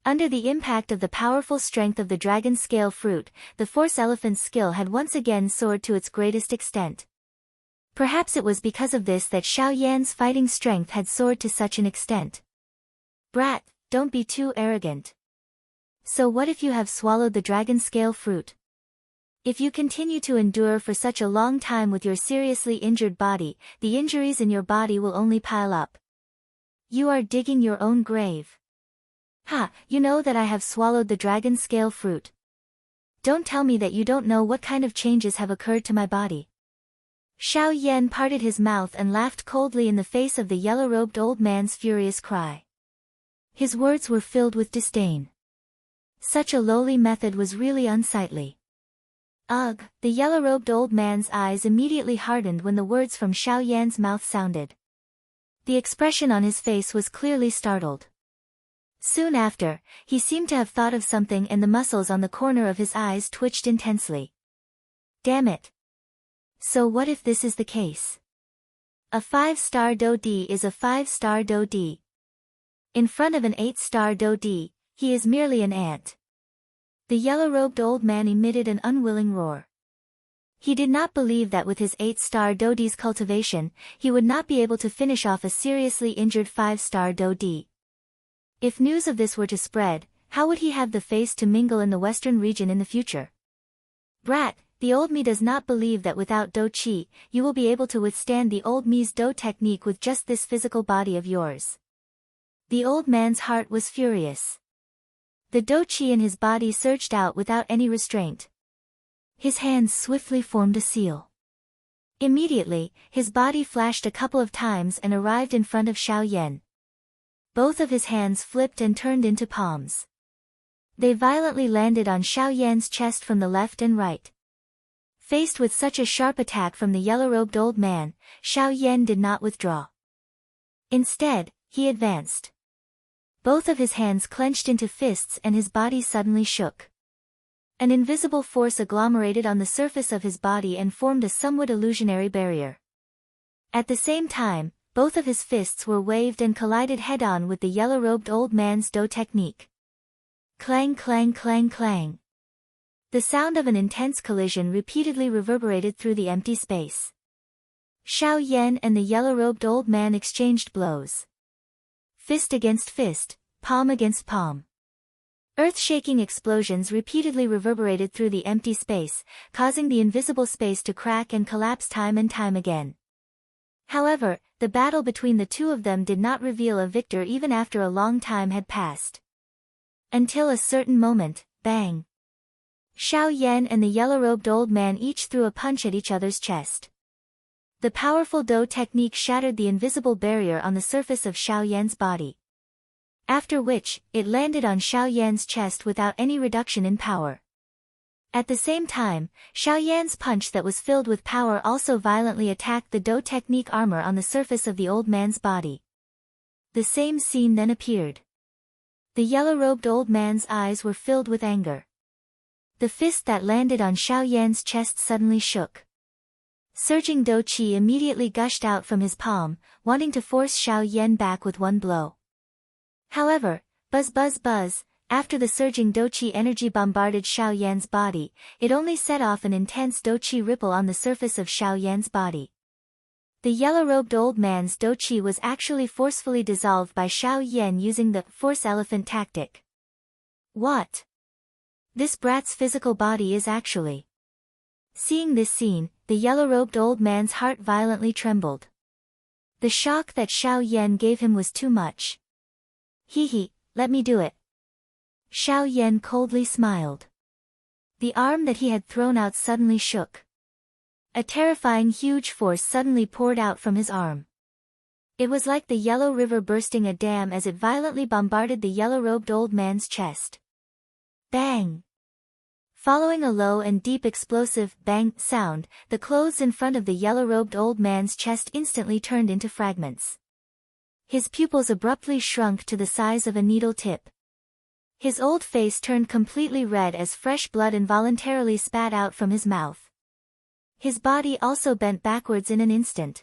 Under the impact of the powerful strength of the dragon scale fruit, the force elephant's skill had once again soared to its greatest extent. Perhaps it was because of this that Xiao Yan's fighting strength had soared to such an extent. Brat, don't be too arrogant. So what if you have swallowed the dragon scale fruit? If you continue to endure for such a long time with your seriously injured body, the injuries in your body will only pile up. You are digging your own grave. Ha, you know that I have swallowed the dragon scale fruit. Don't tell me that you don't know what kind of changes have occurred to my body. Xiao Yan parted his mouth and laughed coldly in the face of the yellow-robed old man's furious cry. His words were filled with disdain. Such a lowly method was really unsightly. Ugh, the yellow-robed old man's eyes immediately hardened when the words from Xiao Yan's mouth sounded. The expression on his face was clearly startled. Soon after, he seemed to have thought of something and the muscles on the corner of his eyes twitched intensely. Damn it. So what if this is the case? A 5-star Dodi is a 5-star Dodi. In front of an 8-star Dodi, he is merely an ant. The yellow-robed old man emitted an unwilling roar. He did not believe that with his 8-star Dodi's cultivation, he would not be able to finish off a seriously injured 5-star Dodi. If news of this were to spread, how would he have the face to mingle in the western region in the future? Brat, the old me does not believe that without Do Qi, you will be able to withstand the old me's Do technique with just this physical body of yours. The old man's heart was furious. The Do Qi in his body surged out without any restraint. His hands swiftly formed a seal. Immediately, his body flashed a couple of times and arrived in front of Xiao Yan. Both of his hands flipped and turned into palms. They violently landed on Xiao Yan's chest from the left and right. Faced with such a sharp attack from the yellow-robed old man, Xiao Yan did not withdraw. Instead, he advanced. Both of his hands clenched into fists and his body suddenly shook. An invisible force agglomerated on the surface of his body and formed a somewhat illusionary barrier. At the same time, both of his fists were waved and collided head-on with the yellow-robed old man's Do technique. Clang clang clang clang. The sound of an intense collision repeatedly reverberated through the empty space. Xiao Yan and the yellow-robed old man exchanged blows. Fist against fist, palm against palm. Earth-shaking explosions repeatedly reverberated through the empty space, causing the invisible space to crack and collapse time and time again. However, the battle between the two of them did not reveal a victor even after a long time had passed. Until a certain moment, bang. Xiao Yan and the yellow-robed old man each threw a punch at each other's chest. The powerful Do technique shattered the invisible barrier on the surface of Xiao Yan's body. After which, it landed on Xiao Yan's chest without any reduction in power. At the same time, Xiao Yan's punch that was filled with power also violently attacked the Do technique armor on the surface of the old man's body. The same scene then appeared. The yellow-robed old man's eyes were filled with anger. The fist that landed on Xiao Yan's chest suddenly shook. Surging Do Qi immediately gushed out from his palm, wanting to force Xiao Yan back with one blow. However, buzz buzz buzz, after the surging Do Qi energy bombarded Xiao Yan's body, it only set off an intense Do Qi ripple on the surface of Xiao Yan's body. The yellow-robed old man's Do Qi was actually forcefully dissolved by Xiao Yan using the force elephant tactic. What? This brat's physical body is actually... Seeing this scene, the yellow-robed old man's heart violently trembled. The shock that Xiao Yan gave him was too much. Hee, let me do it. Xiao Yan coldly smiled. The arm that he had thrown out suddenly shook. A terrifying huge force suddenly poured out from his arm. It was like the Yellow River bursting a dam as it violently bombarded the yellow-robed old man's chest. Bang! Following a low and deep explosive bang sound, the clothes in front of the yellow-robed old man's chest instantly turned into fragments. His pupils abruptly shrunk to the size of a needle tip. His old face turned completely red as fresh blood involuntarily spat out from his mouth. His body also bent backwards in an instant.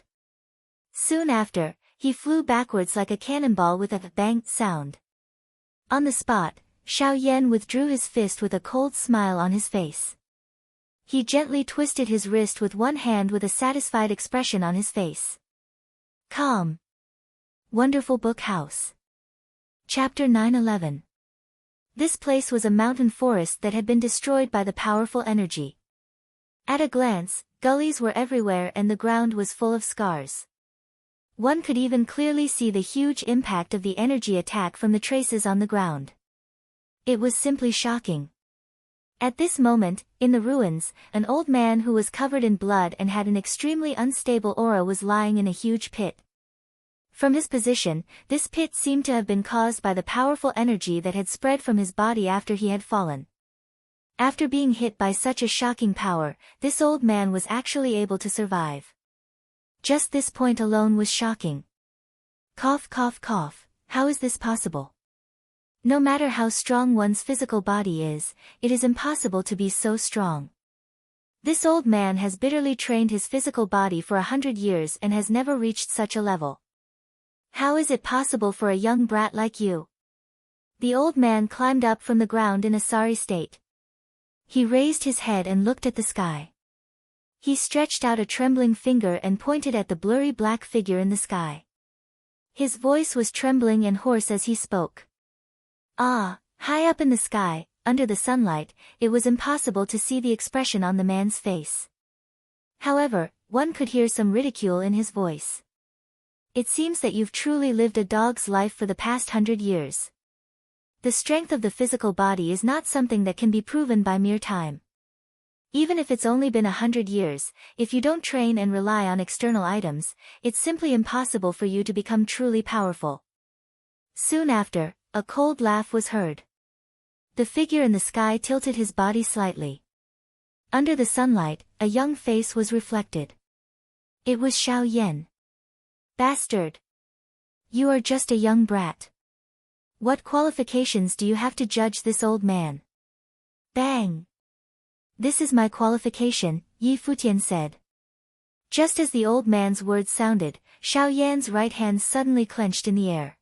Soon after, he flew backwards like a cannonball with a bang sound. On the spot, Xiao Yan withdrew his fist with a cold smile on his face. He gently twisted his wrist with one hand with a satisfied expression on his face. Calm. Wonderful Book House. Chapter 9-11. This place was a mountain forest that had been destroyed by the powerful energy. At a glance, gullies were everywhere and the ground was full of scars. One could even clearly see the huge impact of the energy attack from the traces on the ground. It was simply shocking. At this moment, in the ruins, an old man who was covered in blood and had an extremely unstable aura was lying in a huge pit. From his position, this pit seemed to have been caused by the powerful energy that had spread from his body after he had fallen. After being hit by such a shocking power, this old man was actually able to survive. Just this point alone was shocking. Cough, cough, cough. How is this possible? No matter how strong one's physical body is, it is impossible to be so strong. This old man has bitterly trained his physical body for 100 years and has never reached such a level. How is it possible for a young brat like you? The old man climbed up from the ground in a sorry state. He raised his head and looked at the sky. He stretched out a trembling finger and pointed at the blurry black figure in the sky. His voice was trembling and hoarse as he spoke. Ah, high up in the sky, under the sunlight, it was impossible to see the expression on the man's face. However, one could hear some ridicule in his voice. It seems that you've truly lived a dog's life for the past 100 years. The strength of the physical body is not something that can be proven by mere time. Even if it's only been 100 years, if you don't train and rely on external items, it's simply impossible for you to become truly powerful. Soon after, a cold laugh was heard. The figure in the sky tilted his body slightly. Under the sunlight, a young face was reflected. It was Xiao Yan. Bastard! You are just a young brat. What qualifications do you have to judge this old man? Bang! This is my qualification, Yi Futian said. Just as the old man's words sounded, Xiao Yan's right hand suddenly clenched in the air.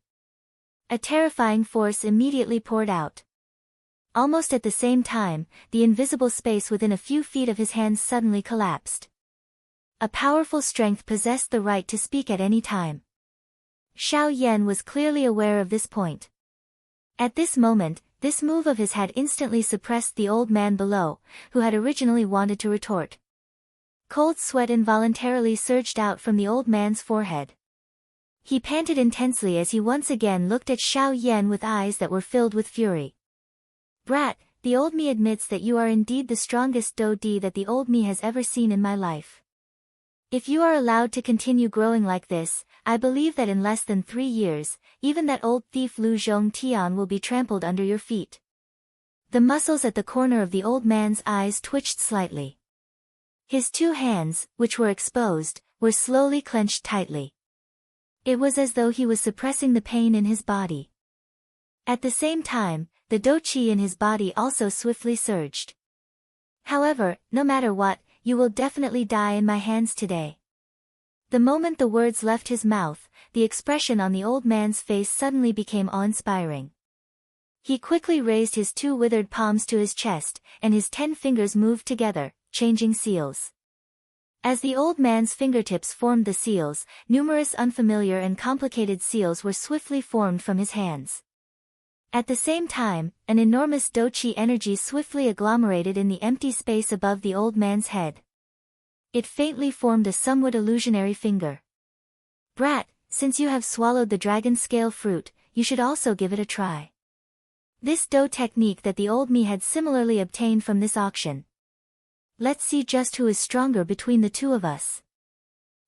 A terrifying force immediately poured out. Almost at the same time, the invisible space within a few feet of his hands suddenly collapsed. A powerful strength possessed the right to speak at any time. Xiao Yan was clearly aware of this point. At this moment, this move of his had instantly suppressed the old man below, who had originally wanted to retort. Cold sweat involuntarily surged out from the old man's forehead. He panted intensely as he once again looked at Xiao Yan with eyes that were filled with fury. Brat, the old me admits that you are indeed the strongest Do-Di that the old me has ever seen in my life. If you are allowed to continue growing like this, I believe that in less than 3 years, even that old thief Lu Zhongtian will be trampled under your feet. The muscles at the corner of the old man's eyes twitched slightly. His 2 hands, which were exposed, were slowly clenched tightly. It was as though he was suppressing the pain in his body. At the same time, the Do-Chi in his body also swiftly surged. However, no matter what, you will definitely die in my hands today. The moment the words left his mouth, the expression on the old man's face suddenly became awe-inspiring. He quickly raised his 2 withered palms to his chest, and his 10 fingers moved together, changing seals. As the old man's fingertips formed the seals, numerous unfamiliar and complicated seals were swiftly formed from his hands. At the same time, an enormous Do-Chi energy swiftly agglomerated in the empty space above the old man's head. It faintly formed a somewhat illusionary finger. Brat, since you have swallowed the dragon scale fruit, you should also give it a try. This Do technique that the old me had similarly obtained from this auction. Let's see just who is stronger between the 2 of us.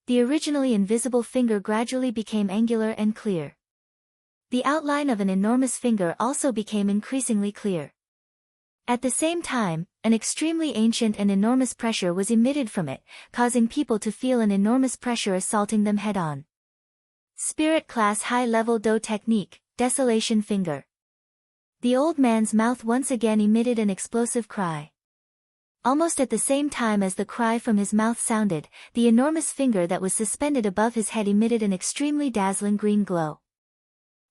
The originally invisible finger gradually became angular and clear. The outline of an enormous finger also became increasingly clear. At the same time, an extremely ancient and enormous pressure was emitted from it, causing people to feel an enormous pressure assaulting them head-on. Spirit Class High-Level Do Technique, Desolation Finger. The old man's mouth once again emitted an explosive cry. Almost at the same time as the cry from his mouth sounded, the enormous finger that was suspended above his head emitted an extremely dazzling green glow.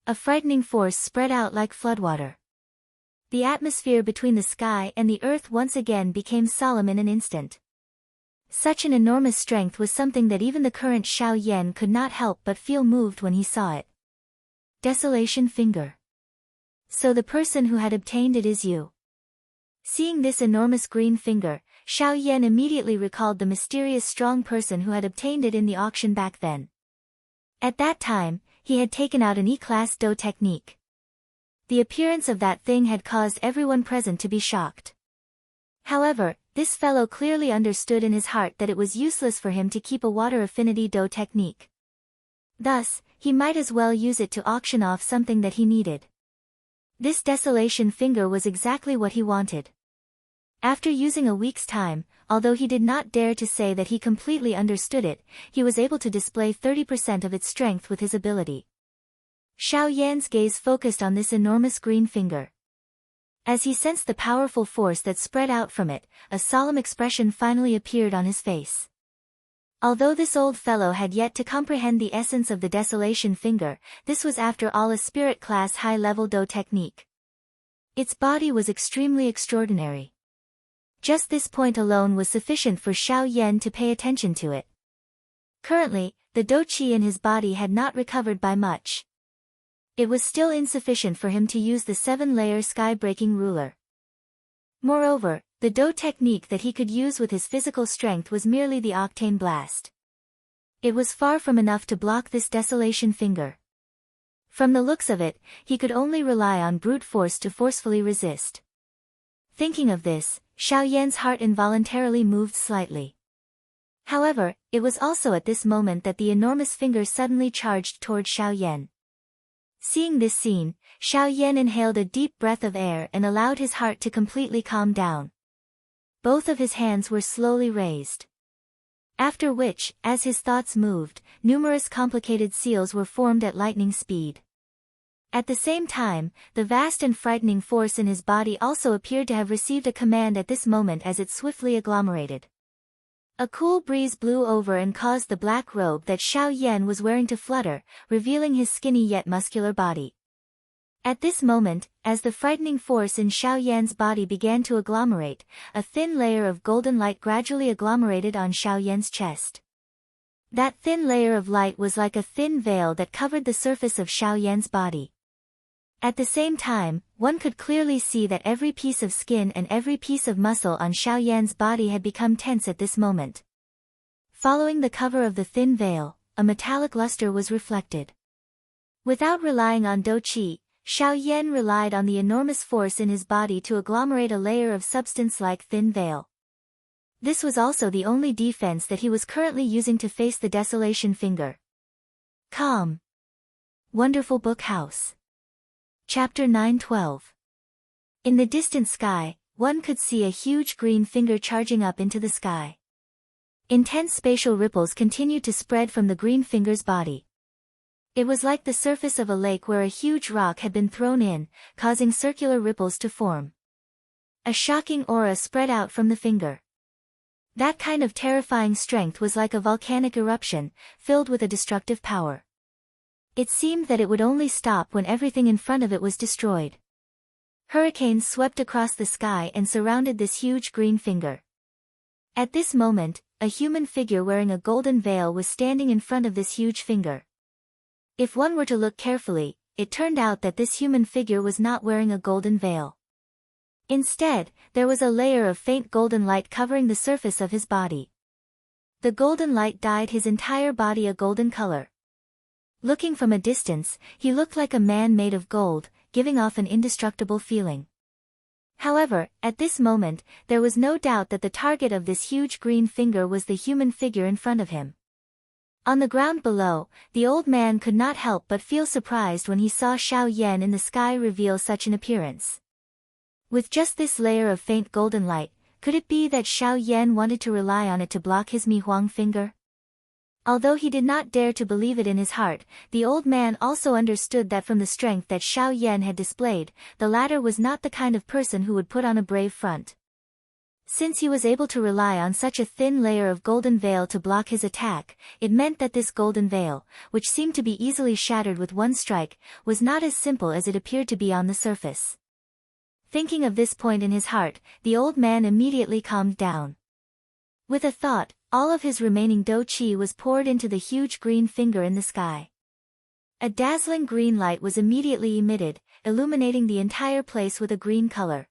A frightening force spread out like floodwater. The atmosphere between the sky and the earth once again became solemn in an instant. Such an enormous strength was something that even the current Xiao Yan could not help but feel moved when he saw it. Desolation Finger. So the person who had obtained it is you. Seeing this enormous green finger, Xiao Yan immediately recalled the mysterious strong person who had obtained it in the auction back then. At that time, he had taken out an E-class Do technique. The appearance of that thing had caused everyone present to be shocked. However, this fellow clearly understood in his heart that it was useless for him to keep a water affinity Do technique. Thus, he might as well use it to auction off something that he needed. This desolation finger was exactly what he wanted. After using a week's time, although he did not dare to say that he completely understood it, he was able to display 30% of its strength with his ability. Xiao Yan's gaze focused on this enormous green finger. As he sensed the powerful force that spread out from it, a solemn expression finally appeared on his face. Although this old fellow had yet to comprehend the essence of the desolation finger, this was after all a spirit class high-level Do technique. Its body was extremely extraordinary. Just this point alone was sufficient for Xiao Yan to pay attention to it. Currently, the Do Qi in his body had not recovered by much. It was still insufficient for him to use the 7-layer sky-breaking ruler. Moreover, the Do technique that he could use with his physical strength was merely the Octane Blast. It was far from enough to block this desolation finger. From the looks of it, he could only rely on brute force to forcefully resist. Thinking of this, Xiao Yan's heart involuntarily moved slightly. However, it was also at this moment that the enormous finger suddenly charged toward Xiao Yan. Seeing this scene, Xiao Yan inhaled a deep breath of air and allowed his heart to completely calm down. Both of his hands were slowly raised. After which, as his thoughts moved, numerous complicated seals were formed at lightning speed. At the same time, the vast and frightening force in his body also appeared to have received a command at this moment as it swiftly agglomerated. A cool breeze blew over and caused the black robe that Xiao Yan was wearing to flutter, revealing his skinny yet muscular body. At this moment, as the frightening force in Xiao Yan's body began to agglomerate, a thin layer of golden light gradually agglomerated on Xiao Yan's chest. That thin layer of light was like a thin veil that covered the surface of Xiao Yan's body. At the same time, one could clearly see that every piece of skin and every piece of muscle on Xiao Yan's body had become tense at this moment. Following the cover of the thin veil, a metallic luster was reflected. Without relying on Do Qi, Xiao Yan relied on the enormous force in his body to agglomerate a layer of substance like thin veil. This was also the only defense that he was currently using to face the desolation finger. Calm. Wonderful Book House. Chapter 912. In the distant sky, one could see a huge green finger charging up into the sky. Intense spatial ripples continued to spread from the green finger's body. It was like the surface of a lake where a huge rock had been thrown in, causing circular ripples to form. A shocking aura spread out from the finger. That kind of terrifying strength was like a volcanic eruption, filled with a destructive power. It seemed that it would only stop when everything in front of it was destroyed. Hurricanes swept across the sky and surrounded this huge green finger. At this moment, a human figure wearing a golden veil was standing in front of this huge finger. If one were to look carefully, it turned out that this human figure was not wearing a golden veil. Instead, there was a layer of faint golden light covering the surface of his body. The golden light dyed his entire body a golden color. Looking from a distance, he looked like a man made of gold, giving off an indestructible feeling. However, at this moment, there was no doubt that the target of this huge green finger was the human figure in front of him. On the ground below, the old man could not help but feel surprised when he saw Xiao Yan in the sky reveal such an appearance. With just this layer of faint golden light, could it be that Xiao Yan wanted to rely on it to block his Mi Huang finger? Although he did not dare to believe it in his heart, the old man also understood that from the strength that Xiao Yan had displayed, the latter was not the kind of person who would put on a brave front. Since he was able to rely on such a thin layer of golden veil to block his attack, it meant that this golden veil, which seemed to be easily shattered with one strike, was not as simple as it appeared to be on the surface. Thinking of this point in his heart, the old man immediately calmed down. With a thought, all of his remaining do qi was poured into the huge green finger in the sky. A dazzling green light was immediately emitted, illuminating the entire place with a green color.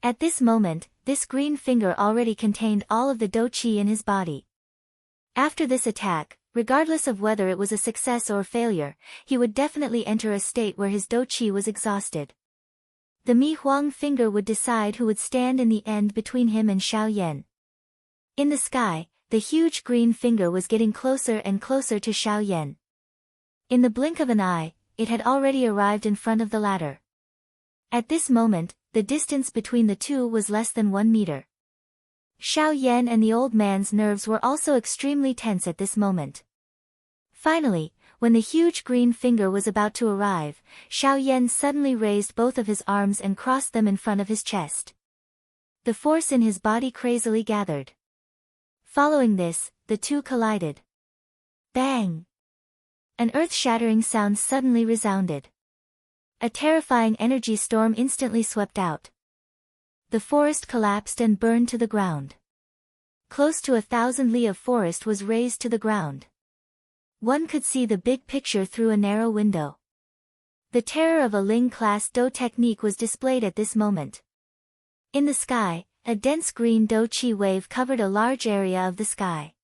At this moment, this green finger already contained all of the do qi in his body. After this attack, regardless of whether it was a success or failure, he would definitely enter a state where his do qi was exhausted. The Mi Huang finger would decide who would stand in the end between him and Xiao Yan. In the sky, the huge green finger was getting closer and closer to Xiao Yan. In the blink of an eye, it had already arrived in front of the latter. At this moment, the distance between the two was less than 1 meter. Xiao Yan and the old man's nerves were also extremely tense at this moment. Finally, when the huge green finger was about to arrive, Xiao Yan suddenly raised both of his arms and crossed them in front of his chest. The force in his body crazily gathered. Following this, the two collided. Bang! An earth-shattering sound suddenly resounded. A terrifying energy storm instantly swept out. The forest collapsed and burned to the ground. Close to 1,000 li of forest was razed to the ground. One could see the big picture through a narrow window. The terror of a Ling-class Do technique was displayed at this moment. In the sky, a dense green Do Qi wave covered a large area of the sky.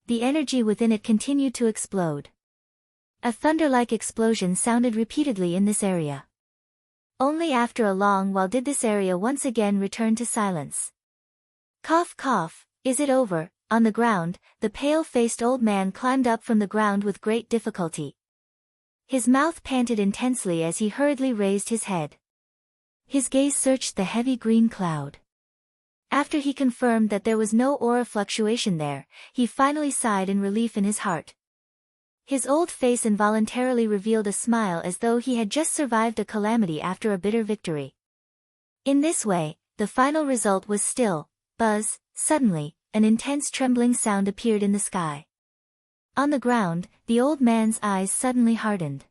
The energy within it continued to explode. A thunder-like explosion sounded repeatedly in this area. Only after a long while did this area once again return to silence. Cough cough, is it over? On the ground, the pale-faced old man climbed up from the ground with great difficulty. His mouth panted intensely as he hurriedly raised his head. His gaze searched the heavy green cloud. After he confirmed that there was no aura fluctuation there, he finally sighed in relief in his heart. His old face involuntarily revealed a smile as though he had just survived a calamity after a bitter victory. In this way, the final result was still, buzz, suddenly, an intense trembling sound appeared in the sky. On the ground, the old man's eyes suddenly hardened.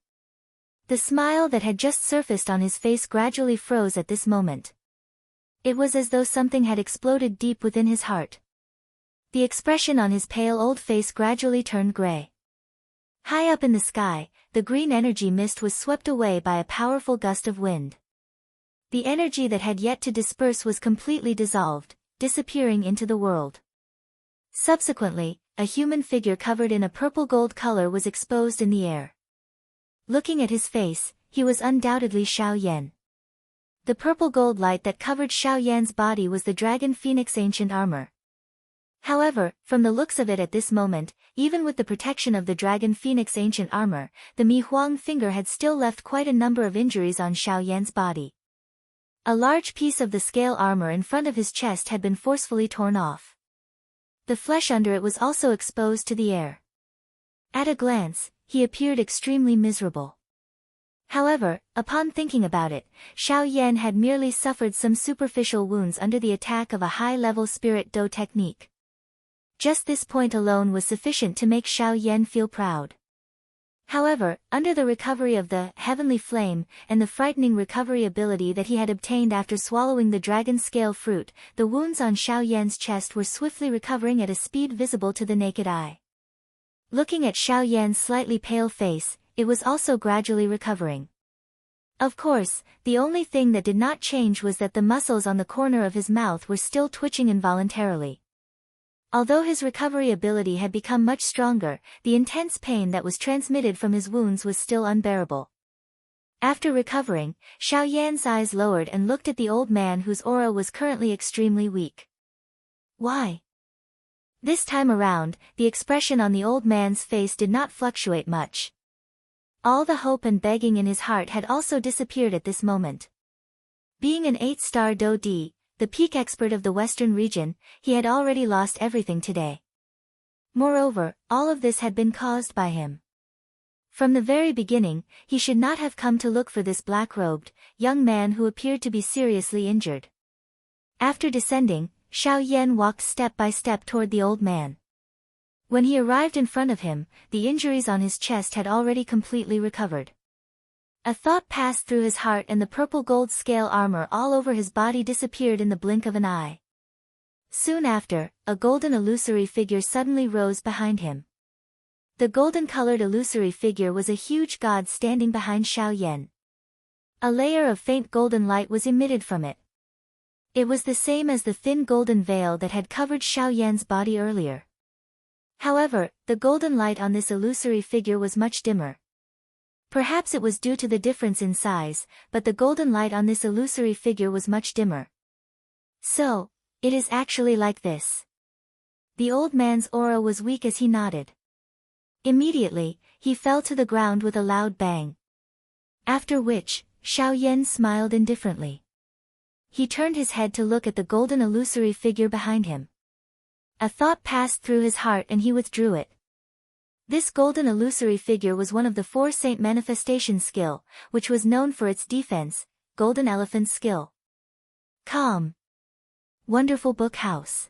The smile that had just surfaced on his face gradually froze at this moment. It was as though something had exploded deep within his heart. The expression on his pale old face gradually turned gray. High up in the sky, the green energy mist was swept away by a powerful gust of wind. The energy that had yet to disperse was completely dissolved, disappearing into the world. Subsequently, a human figure covered in a purple gold color was exposed in the air. Looking at his face, he was undoubtedly Xiao Yan. The purple gold light that covered Xiao Yan's body was the Dragon Phoenix ancient armor. However, from the looks of it at this moment, even with the protection of the Dragon Phoenix ancient armor, the Mi Huang finger had still left quite a number of injuries on Xiao Yan's body. A large piece of the scale armor in front of his chest had been forcefully torn off. The flesh under it was also exposed to the air. At a glance, he appeared extremely miserable. However, upon thinking about it, Xiao Yan had merely suffered some superficial wounds under the attack of a high-level spirit Do technique. Just this point alone was sufficient to make Xiao Yan feel proud. However, under the recovery of the heavenly flame and the frightening recovery ability that he had obtained after swallowing the dragon scale fruit, the wounds on Xiao Yan's chest were swiftly recovering at a speed visible to the naked eye. Looking at Xiao Yan's slightly pale face, it was also gradually recovering. Of course, the only thing that did not change was that the muscles on the corner of his mouth were still twitching involuntarily. Although his recovery ability had become much stronger, the intense pain that was transmitted from his wounds was still unbearable. After recovering, Xiao Yan's eyes lowered and looked at the old man whose aura was currently extremely weak. Why? This time around, the expression on the old man's face did not fluctuate much. All the hope and begging in his heart had also disappeared at this moment. Being an 8-star Do D, the peak expert of the western region, he had already lost everything today. Moreover, all of this had been caused by him. From the very beginning, he should not have come to look for this black-robed, young man who appeared to be seriously injured. After descending, Xiao Yan walked step by step toward the old man. When he arrived in front of him, the injuries on his chest had already completely recovered. A thought passed through his heart and the purple gold scale armor all over his body disappeared in the blink of an eye. Soon after, a golden illusory figure suddenly rose behind him. The golden-colored illusory figure was a huge god standing behind Xiao Yan. A layer of faint golden light was emitted from it. It was the same as the thin golden veil that had covered Xiao Yan's body earlier. However, the golden light on this illusory figure was much dimmer. Perhaps it was due to the difference in size, but the golden light on this illusory figure was much dimmer. So, it is actually like this. The old man's aura was weak as he nodded. Immediately, he fell to the ground with a loud bang. After which, Xiao Yan smiled indifferently. He turned his head to look at the golden illusory figure behind him. A thought passed through his heart and he withdrew it. This golden illusory figure was one of the 4 saint manifestation skill, which was known for its defense, golden elephant skill. Calm. Wonderful Book House.